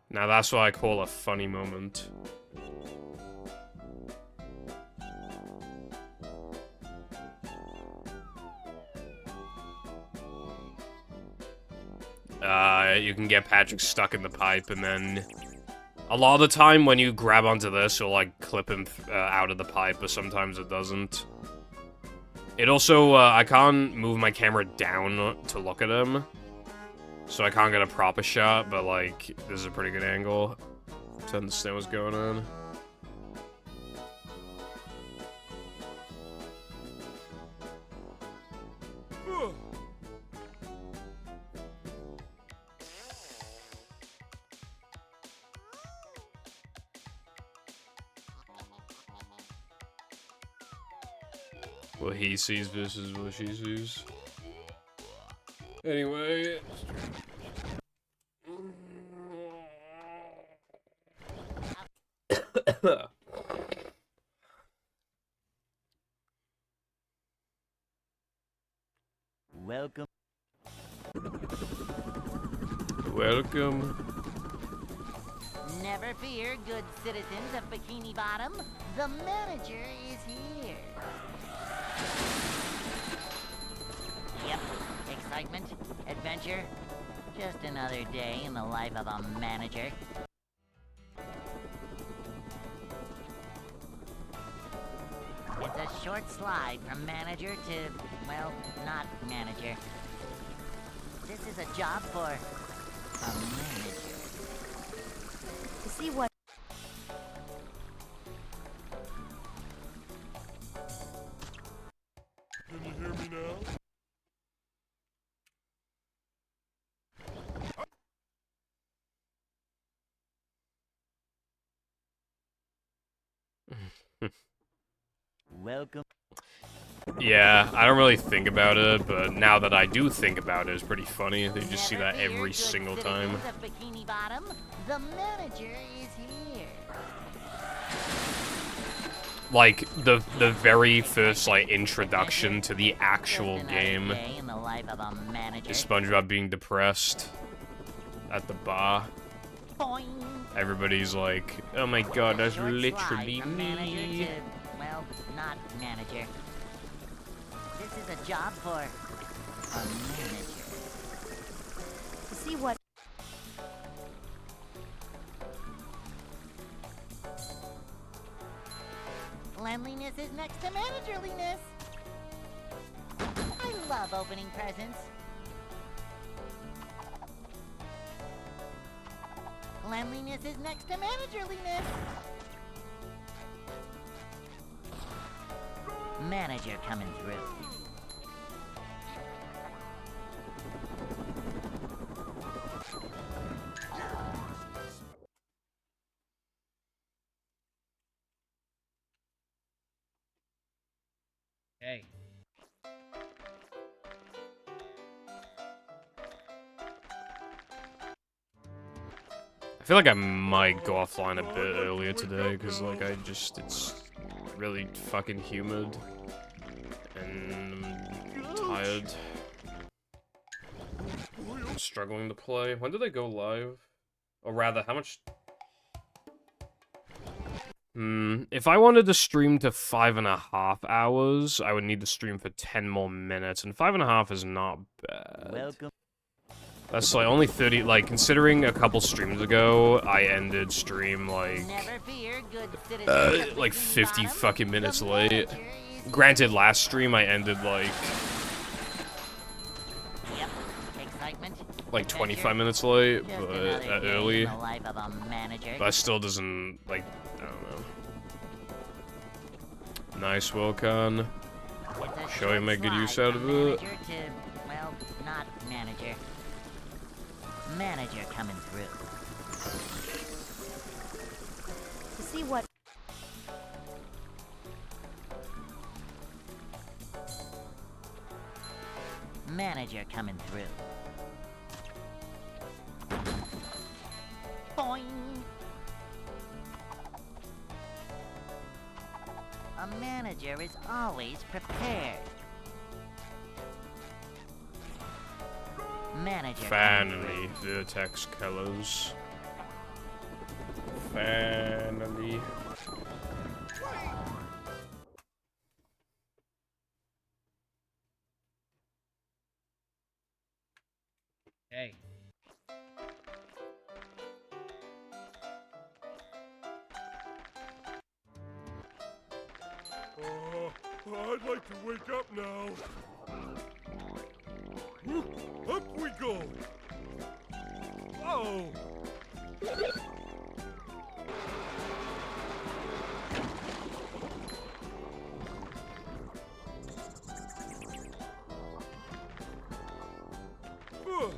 Now that's what I call a funny moment. You can get Patrick stuck in the pipe, and then... A lot of the time, when you grab onto this, you'll, like, clip him out of the pipe, but sometimes it doesn't. It also, I can't move my camera down to look at him, so I can't get a proper shot, but, like, this is a pretty good angle to understand what's going on. What he sees versus what she sees. Anyway. Welcome. Welcome. Never fear, good citizens of Bikini Bottom. The manager is here. Yep, excitement, adventure, just another day in the life of a manager. short slide from manager to, well, not manager. This is a job for a manager. To see what Can you hear me now? Welcome. Yeah, I don't really think about it, but now that I do think about it, it's pretty funny. They just see that every single time. Of Bikini Bottom, the manager is here. Like, the very first, like, introduction to the actual Just another game day in the life of a manager. is SpongeBob being depressed at the bar. Boing. Everybody's like, oh my god, that's Short literally slide from manager me. to, well, not manager. This is a job for a manager. to see what Cleanliness is next to managerliness. I love opening presents. Cleanliness is next to managerliness. Manager coming through. Hey. I feel like I might go offline a bit earlier today, because, like, it's really fucking humid. And I'm tired. I'm struggling to play. When did I go live? Or rather, how much... if I wanted to stream to 5.5 hours, I would need to stream for 10 more minutes, and 5.5 is not bad. Welcome. That's like only 30, like, considering a couple streams ago, I ended stream, like, Never fear, good citizens of like Bikini 50 Bottom. fucking minutes The late. manager is Granted, last stream I ended, like Yep. Excitement. 25 minutes late, Just but another day early. in the life of a manager. But that still doesn't, like, I don't know. Nice, Wilcon. It's a Sure you short make good use slide out of from it. manager to, well, not manager. Manager coming through. to see what Manager coming through. Boing. A manager is always prepared. Manager coming Finally, Vertex colors. Finally. Hey. I'd like to wake up now. Up we go. Oh. Ugh.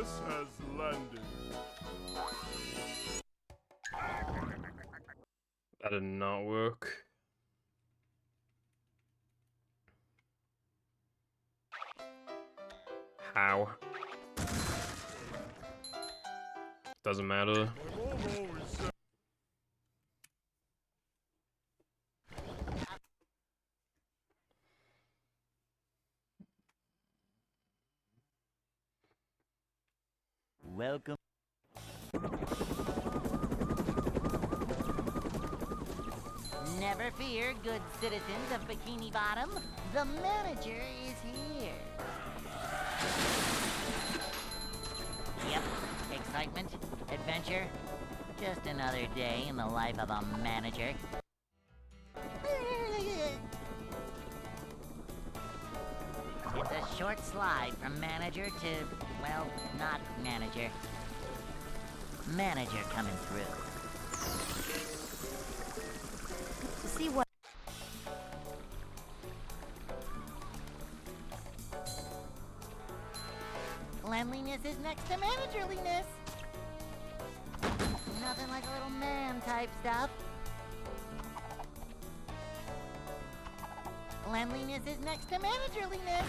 Bus has landed. That did not work. How? Doesn't matter. My mom always said. Welcome. Never fear, good citizens of Bikini Bottom. The manager is here. Yep, excitement, adventure. Just another day in the life of a manager. It's a short slide from manager to, well, not manager. Manager coming through. To see what... Cleanliness is next to managerliness. Nothing like a little man type stuff. Cleanliness is next to managerliness.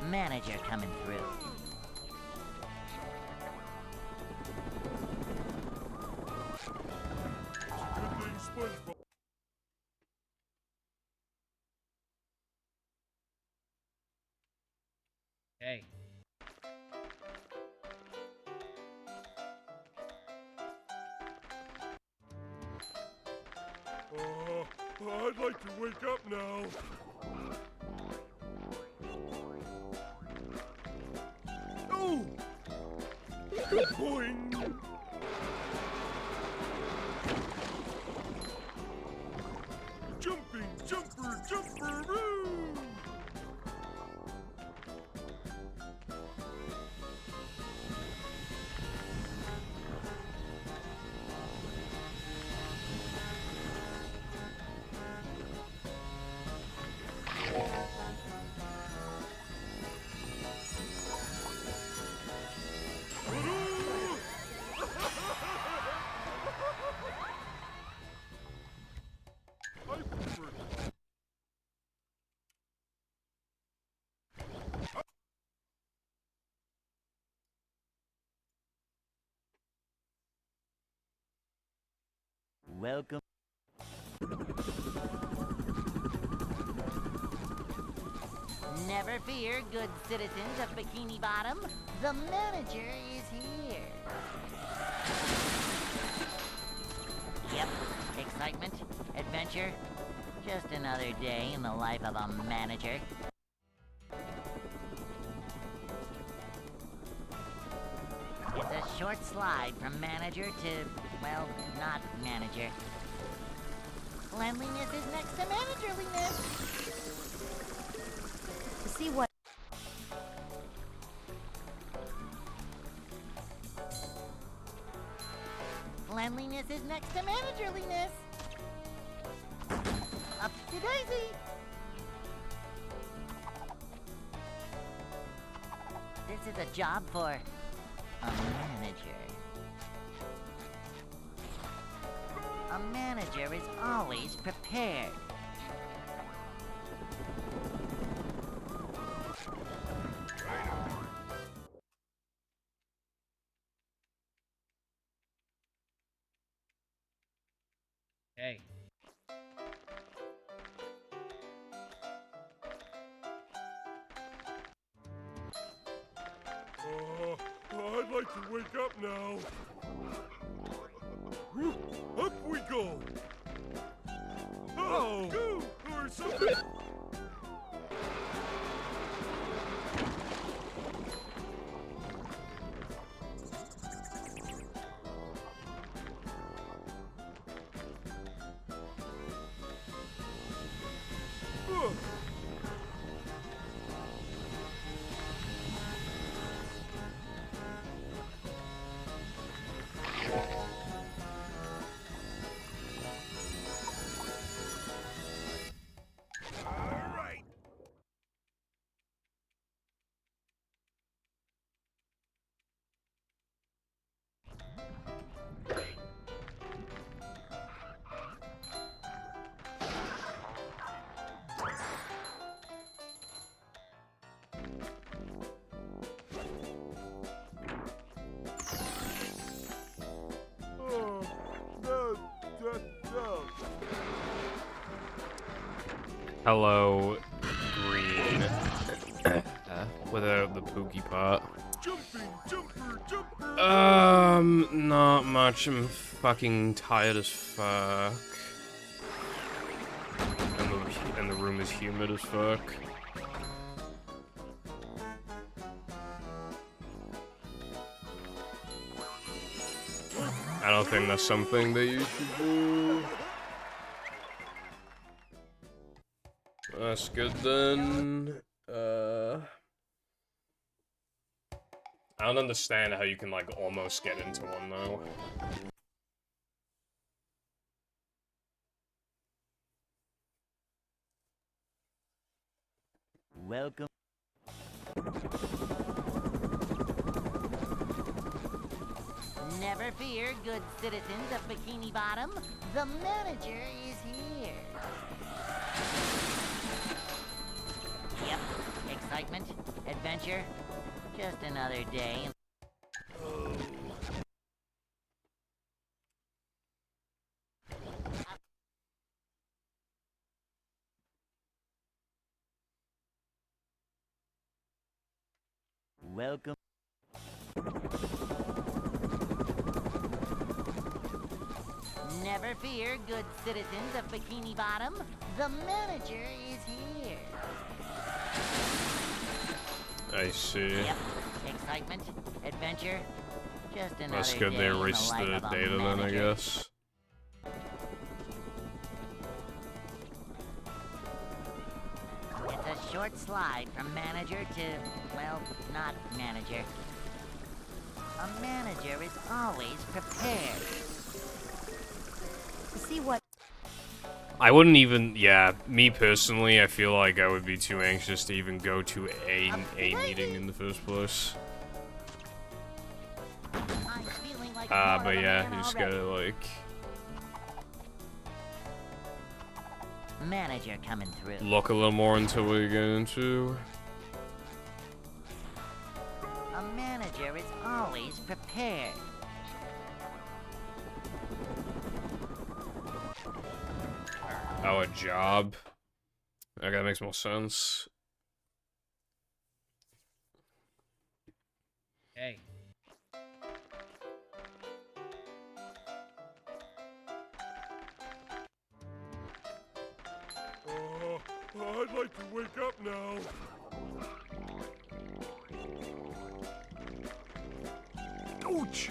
Manager coming through. Good thing SpongeBob. Hey. I'd like to wake up now. Oh! Good point. Jumping, jumper, jumper, woo! I prefer Welcome. Never fear, good citizens of Bikini Bottom. The manager is here. Yep, excitement, adventure. Just another day in the life of a manager. It's a short slide from manager to, well, not manager. Cleanliness is next to managerliness. To see what... Cleanliness is next to managerliness. Up to daisy. This is a job for a manager. A manager is always prepared. Hey. I'd like to wake up now. Up we go. Oh, go or something. Hello, green. Without the pookie part. Jumping, jumper, jumper. Not much. I'm fucking tired as fuck. And the room is humid as fuck. I don't think that's something that you should do. That's good then. I don't understand how you can, like, almost get into one, though. Welcome. Never fear, good citizens of Bikini Bottom. The manager is here. Yep. Excitement, adventure, just another day. Welcome. Never fear, good citizens of Bikini Bottom. The manager is here. I see. Yep. Excitement, adventure, just another That's good day they in the erased life the of a data then, I manager. guess. It's a short slide from manager to, well, not manager. A manager is always prepared. See what? I wouldn't even, yeah, me personally, I feel like I would be too anxious to even go to a meeting in the first place. I'm feeling like more But of a yeah, man you just already. gotta, like... Manager coming through. look a little more into what you're getting into. A manager is always prepared. Oh, a job? Okay, that makes more sense. Hey. I'd like to wake up now. Ouch!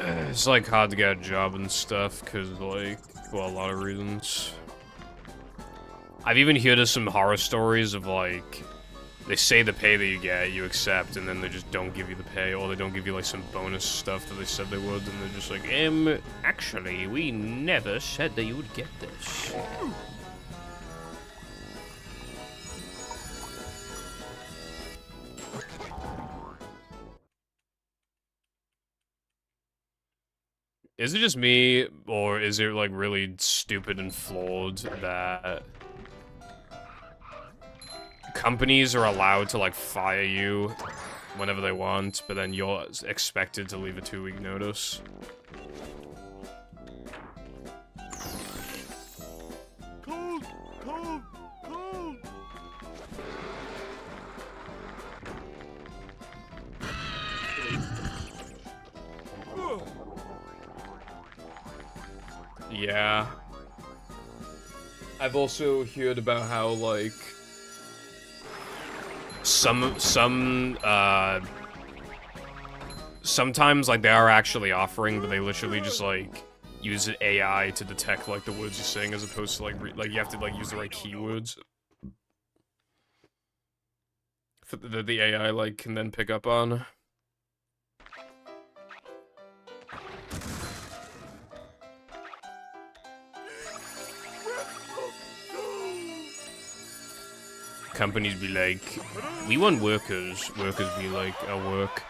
It's like hard to get a job and stuff, cause like, well, a lot of reasons. I've even heard of some horror stories of like, they say the pay that you get, you accept, and then they just don't give you the pay, or they don't give you like some bonus stuff that they said they would, and they're just like, actually, we never said that you would get this. Is it just me, or is it like really stupid and flawed that companies are allowed to like fire you whenever they want, but then you're expected to leave a 2-week notice? Cold, cold, cold. Ugh. Yeah. I've also heard about how, like, sometimes, like, they are actually offering, but they literally just, like, use AI to detect, like, the words you're saying, as opposed to, like, you have to, like, use the right keywords. For the AI, like, can then pick up on. Companies be like, we want workers. Workers be like, work.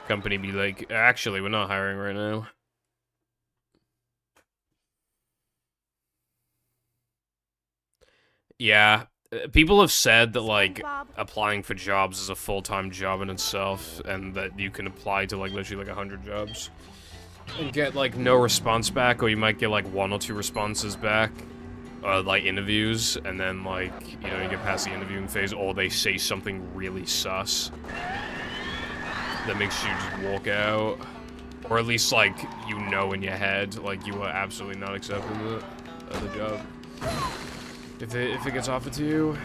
Company be like, actually, we're not hiring right now. Yeah, people have said that, like, applying for jobs is a full-time job in itself, and that you can apply to, like, literally, like, 100 jobs. and get, like, no response back, or you might get, like, 1 or 2 responses back, like, interviews, and then, like, you know, you get past the interviewing phase, or they say something really sus that makes you just walk out. Or at least, like, you know in your head, like, you are absolutely not accepting the job. If it gets offered to you.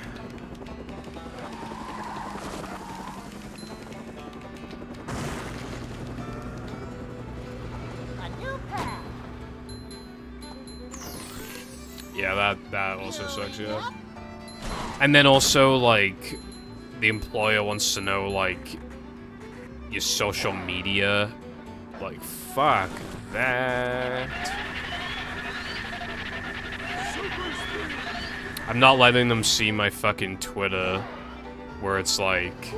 A new path. Yeah, that also sucks, yeah. And then also, like, the employer wants to know, like, your social media. Like, fuck that. I'm not letting them see my fucking Twitter, where it's like,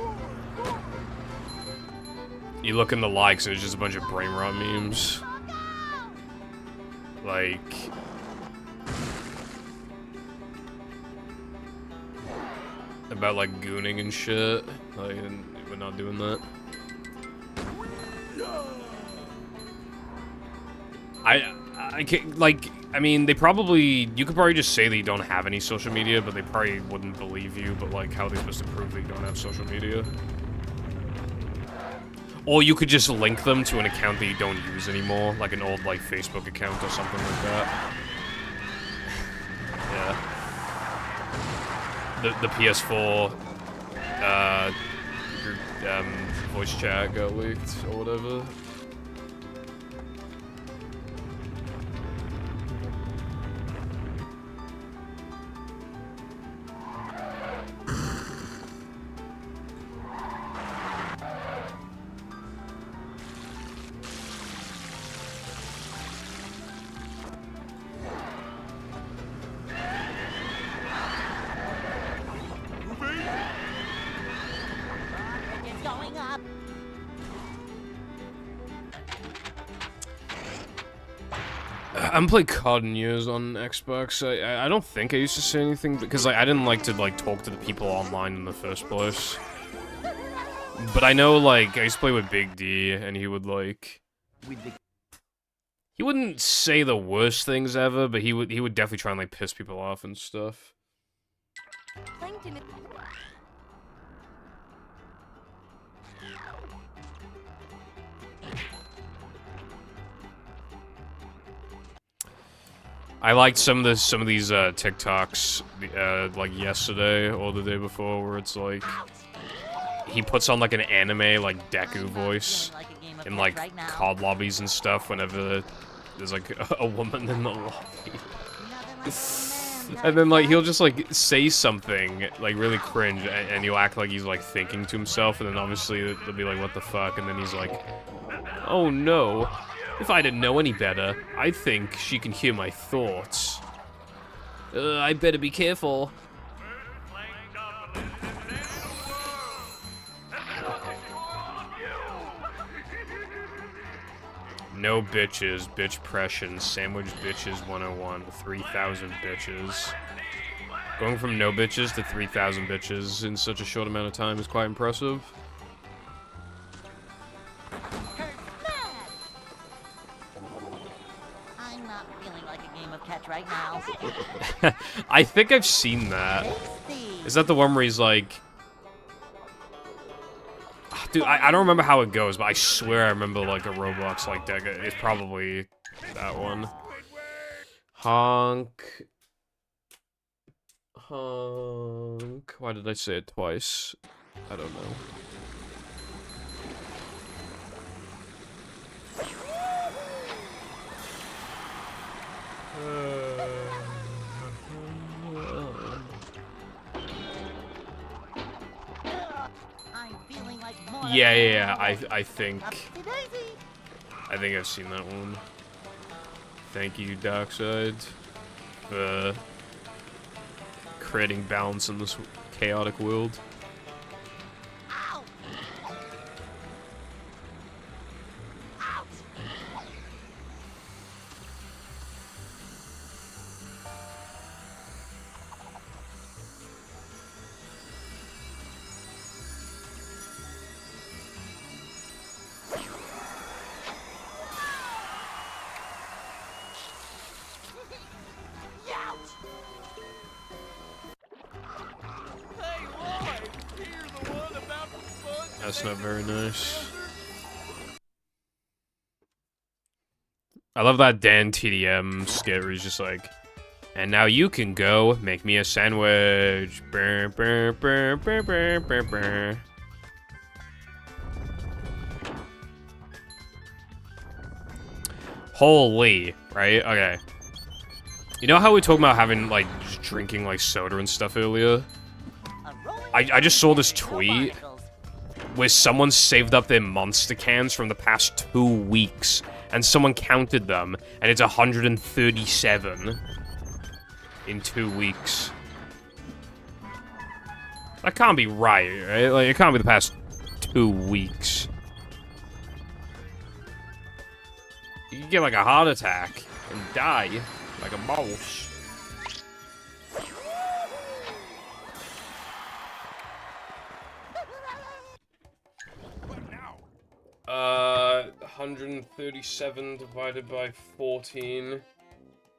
you look in the likes and it's just a bunch of brain rot memes. Like, about like gooning and shit. Like, we're not doing that. I can't, like, I mean, you could probably just say that you don't have any social media, but they probably wouldn't believe you, but, like, how are they supposed to prove that you don't have social media? Or you could just link them to an account that you don't use anymore, like an old, like, Facebook account or something like that. Yeah. The PS4, voice chat got leaked, or whatever. It's going up. I haven't played COD in years on Xbox. I don't think I used to say anything, because like, I didn't like to like talk to the people online in the first place. But I know, like, I used to play with Big D, and he would like... He wouldn't say the worst things ever, but he would definitely try and like piss people off and stuff. I liked some of these TikToks like yesterday or the day before, where it's like he puts on like an anime like Deku voice in like COD lobbies and stuff whenever there's like a woman in the lobby. And then like he'll just like say something like really cringe, and he'll act like he's like thinking to himself, and then obviously they'll be like, what the fuck, and then he's like, oh no, if I didn't know any better, I think she can hear my thoughts. I better be careful. No bitches, bitch-pression, sandwich bitches 101, 3,000 bitches. Going from no bitches to 3,000 bitches in such a short amount of time is quite impressive. I'm not feeling like a game of catch right now. I think I've seen that. Is that the one where he's like... Dude, I don't remember how it goes, but I swear I remember, like, a Roblox like that. It's probably that one. Honk. Honk. Why did I say it twice? I don't know. Yeah, I think I've seen that one. Thank you, Darkseid, for creating balance in this chaotic world. That's not very nice. I love that Dan TDM skit where he's just like, and now you can go make me a sandwich. Brr, brr, brr, brr, brr, brr, brr. Holy, right? Okay. You know how we talked about having, like, just drinking, like, soda and stuff earlier? I just saw this tweet where someone saved up their Monster cans from the past 2 weeks, and someone counted them, and it's 137 in 2 weeks. That can't be right? Like, it can't be the past 2 weeks. You can get, like, a heart attack and die like a mouse. What now? 137 divided by 14.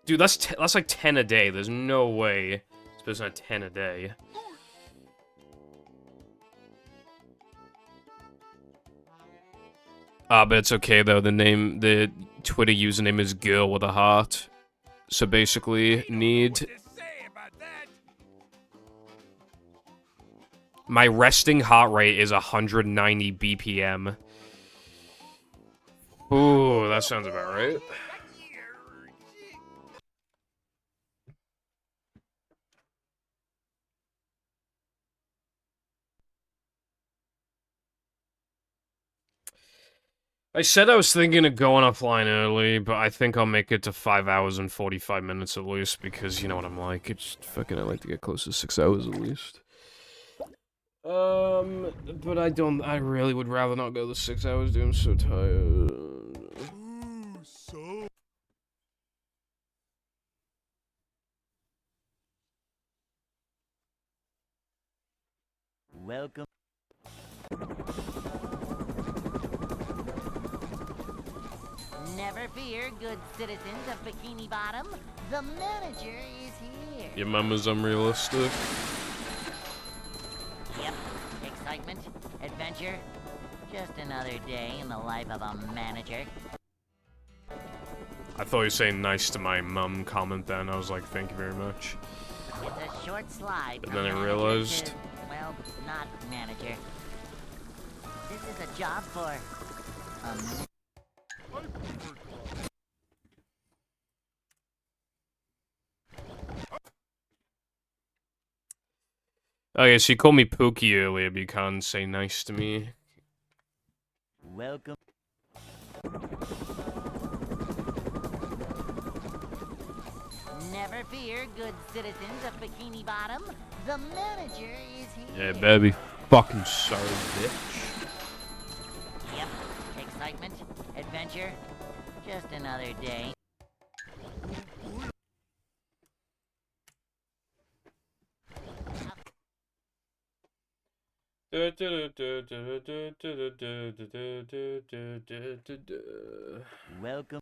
Dude, that's like 10 a day. There's no way it's supposed to be 10 a day. But it's okay though. The Twitter username is girl with a heart. So basically, need my resting heart rate is 190 BPM. Ooh, that sounds about right. I said I was thinking of going offline early, but I think I'll make it to 5 hours and 45 minutes at least, because you know what I'm like. It's fucking, I like to get close to 6 hours at least. But I really would rather not go the 6 hours, dude. I'm so tired. Welcome. Never fear, good citizens of Bikini Bottom. The manager is here. Your mama's unrealistic. Yep. Excitement, adventure. Just another day in the life of a manager. I thought you were saying nice to my mum comment then. I was like, thank you very much. It's a short slide. But from then I manager realized. to, well, not manager. This is a job for. Okay, so you called me Pookie earlier, but you can't say nice to me. Welcome. Never fear, good citizens of Bikini Bottom. The manager is here. Yeah, baby. Fucking sorry, bitch. Yep. Excitement, adventure. Just another day. Welcome.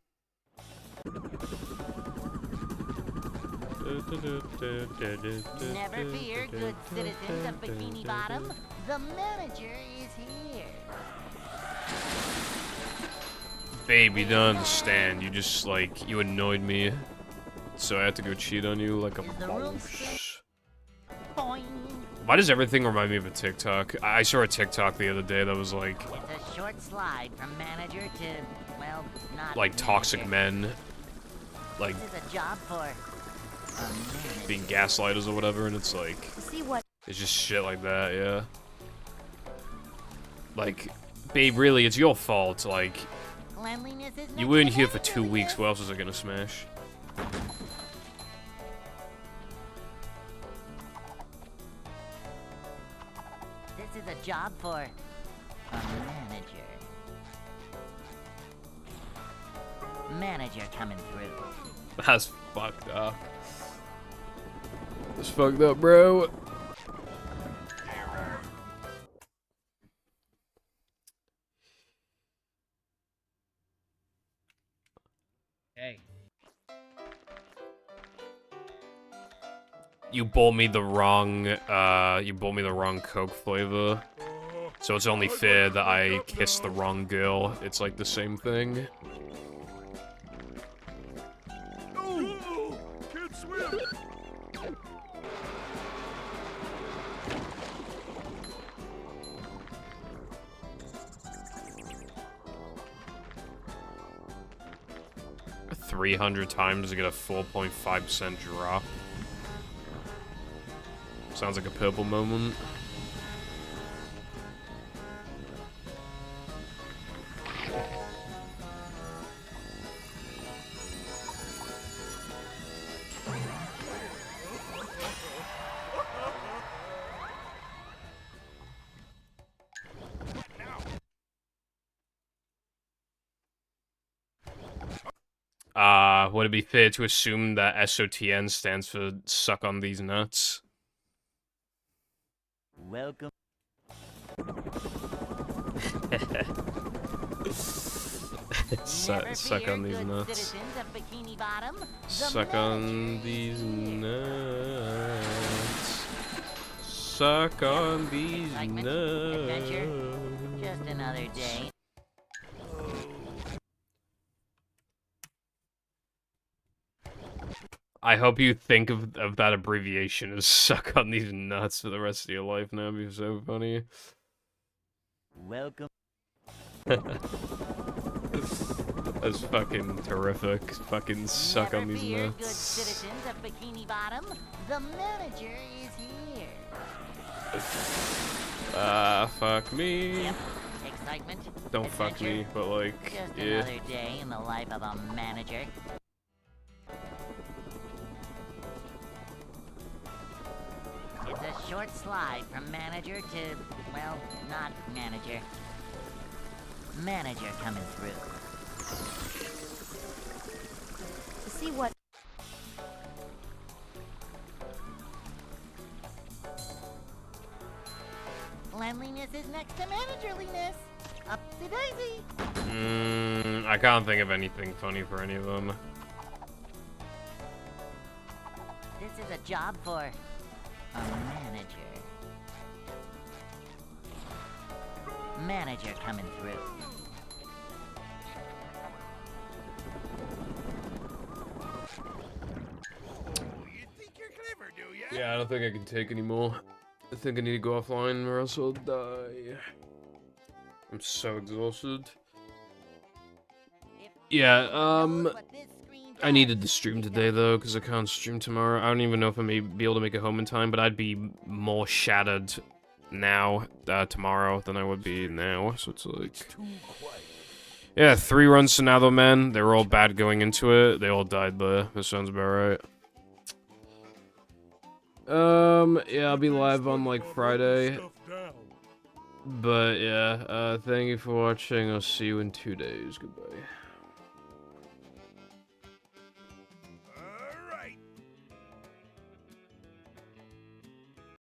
Never fear, good citizens of Bikini Bottom. The manager is here. Babe, you don't understand. You just, like, you annoyed me. So I had to go cheat on you like a boss. Boing. Why does everything remind me of a TikTok? I saw a TikTok the other day that was like... It's a short slide from manager to, well, not like, toxic manager. men. Like, This is a job for being gaslighters or whatever, and it's like... See what? It's just shit like that, yeah. Like, babe, really, it's your fault. Like, Cleanliness is you weren't here for 2 weeks. What else was I gonna smash? This is a job for a manager. Manager coming through. That's fucked up. That's fucked up, bro. Hey. You bought me the wrong, Coke flavor. So it's only fair that I kiss the wrong girl. It's like the same thing. No! Can't swim! $300 times to get a 4.5% drop. Sounds like a purple moment. Would it be fair to assume that SOTN stands for suck on these nuts? Welcome. Suck on these nuts. Suck on these nuts. Suck on these Excitement, adventure, just nuts. another day. I hope you think of that abbreviation as suck on these nuts for the rest of your life now. It'd be so funny. Welcome. That's fucking terrific. Fucking suck on these Never fear, good nuts. citizens of Bikini Bottom. The manager is here. Fuck me. Yep. Excitement. Don't fuck adventure, me, but like, just yeah. another day in the life of a manager. It's a short slide from manager to, well, not manager. Manager coming through. To see what Cleanliness is next to managerliness. Up to daisy. I can't think of anything funny for any of them. This is a job for a manager. Manager coming through. You think you're clever, do ya? Yeah, I don't think I can take any more. I think I need to go offline or else I'll die. I'm so exhausted. Yeah, I needed to stream today though, because I can't stream tomorrow. I don't even know if I may be able to make it home in time, but I'd be more shattered now, tomorrow, than I would be now, so it's like... Yeah, 3 runs to Natho Man. They were all bad going into it. They all died there. That sounds about right. Yeah, I'll be live on, like, Friday. But, yeah, thank you for watching. I'll see you in 2 days. Goodbye.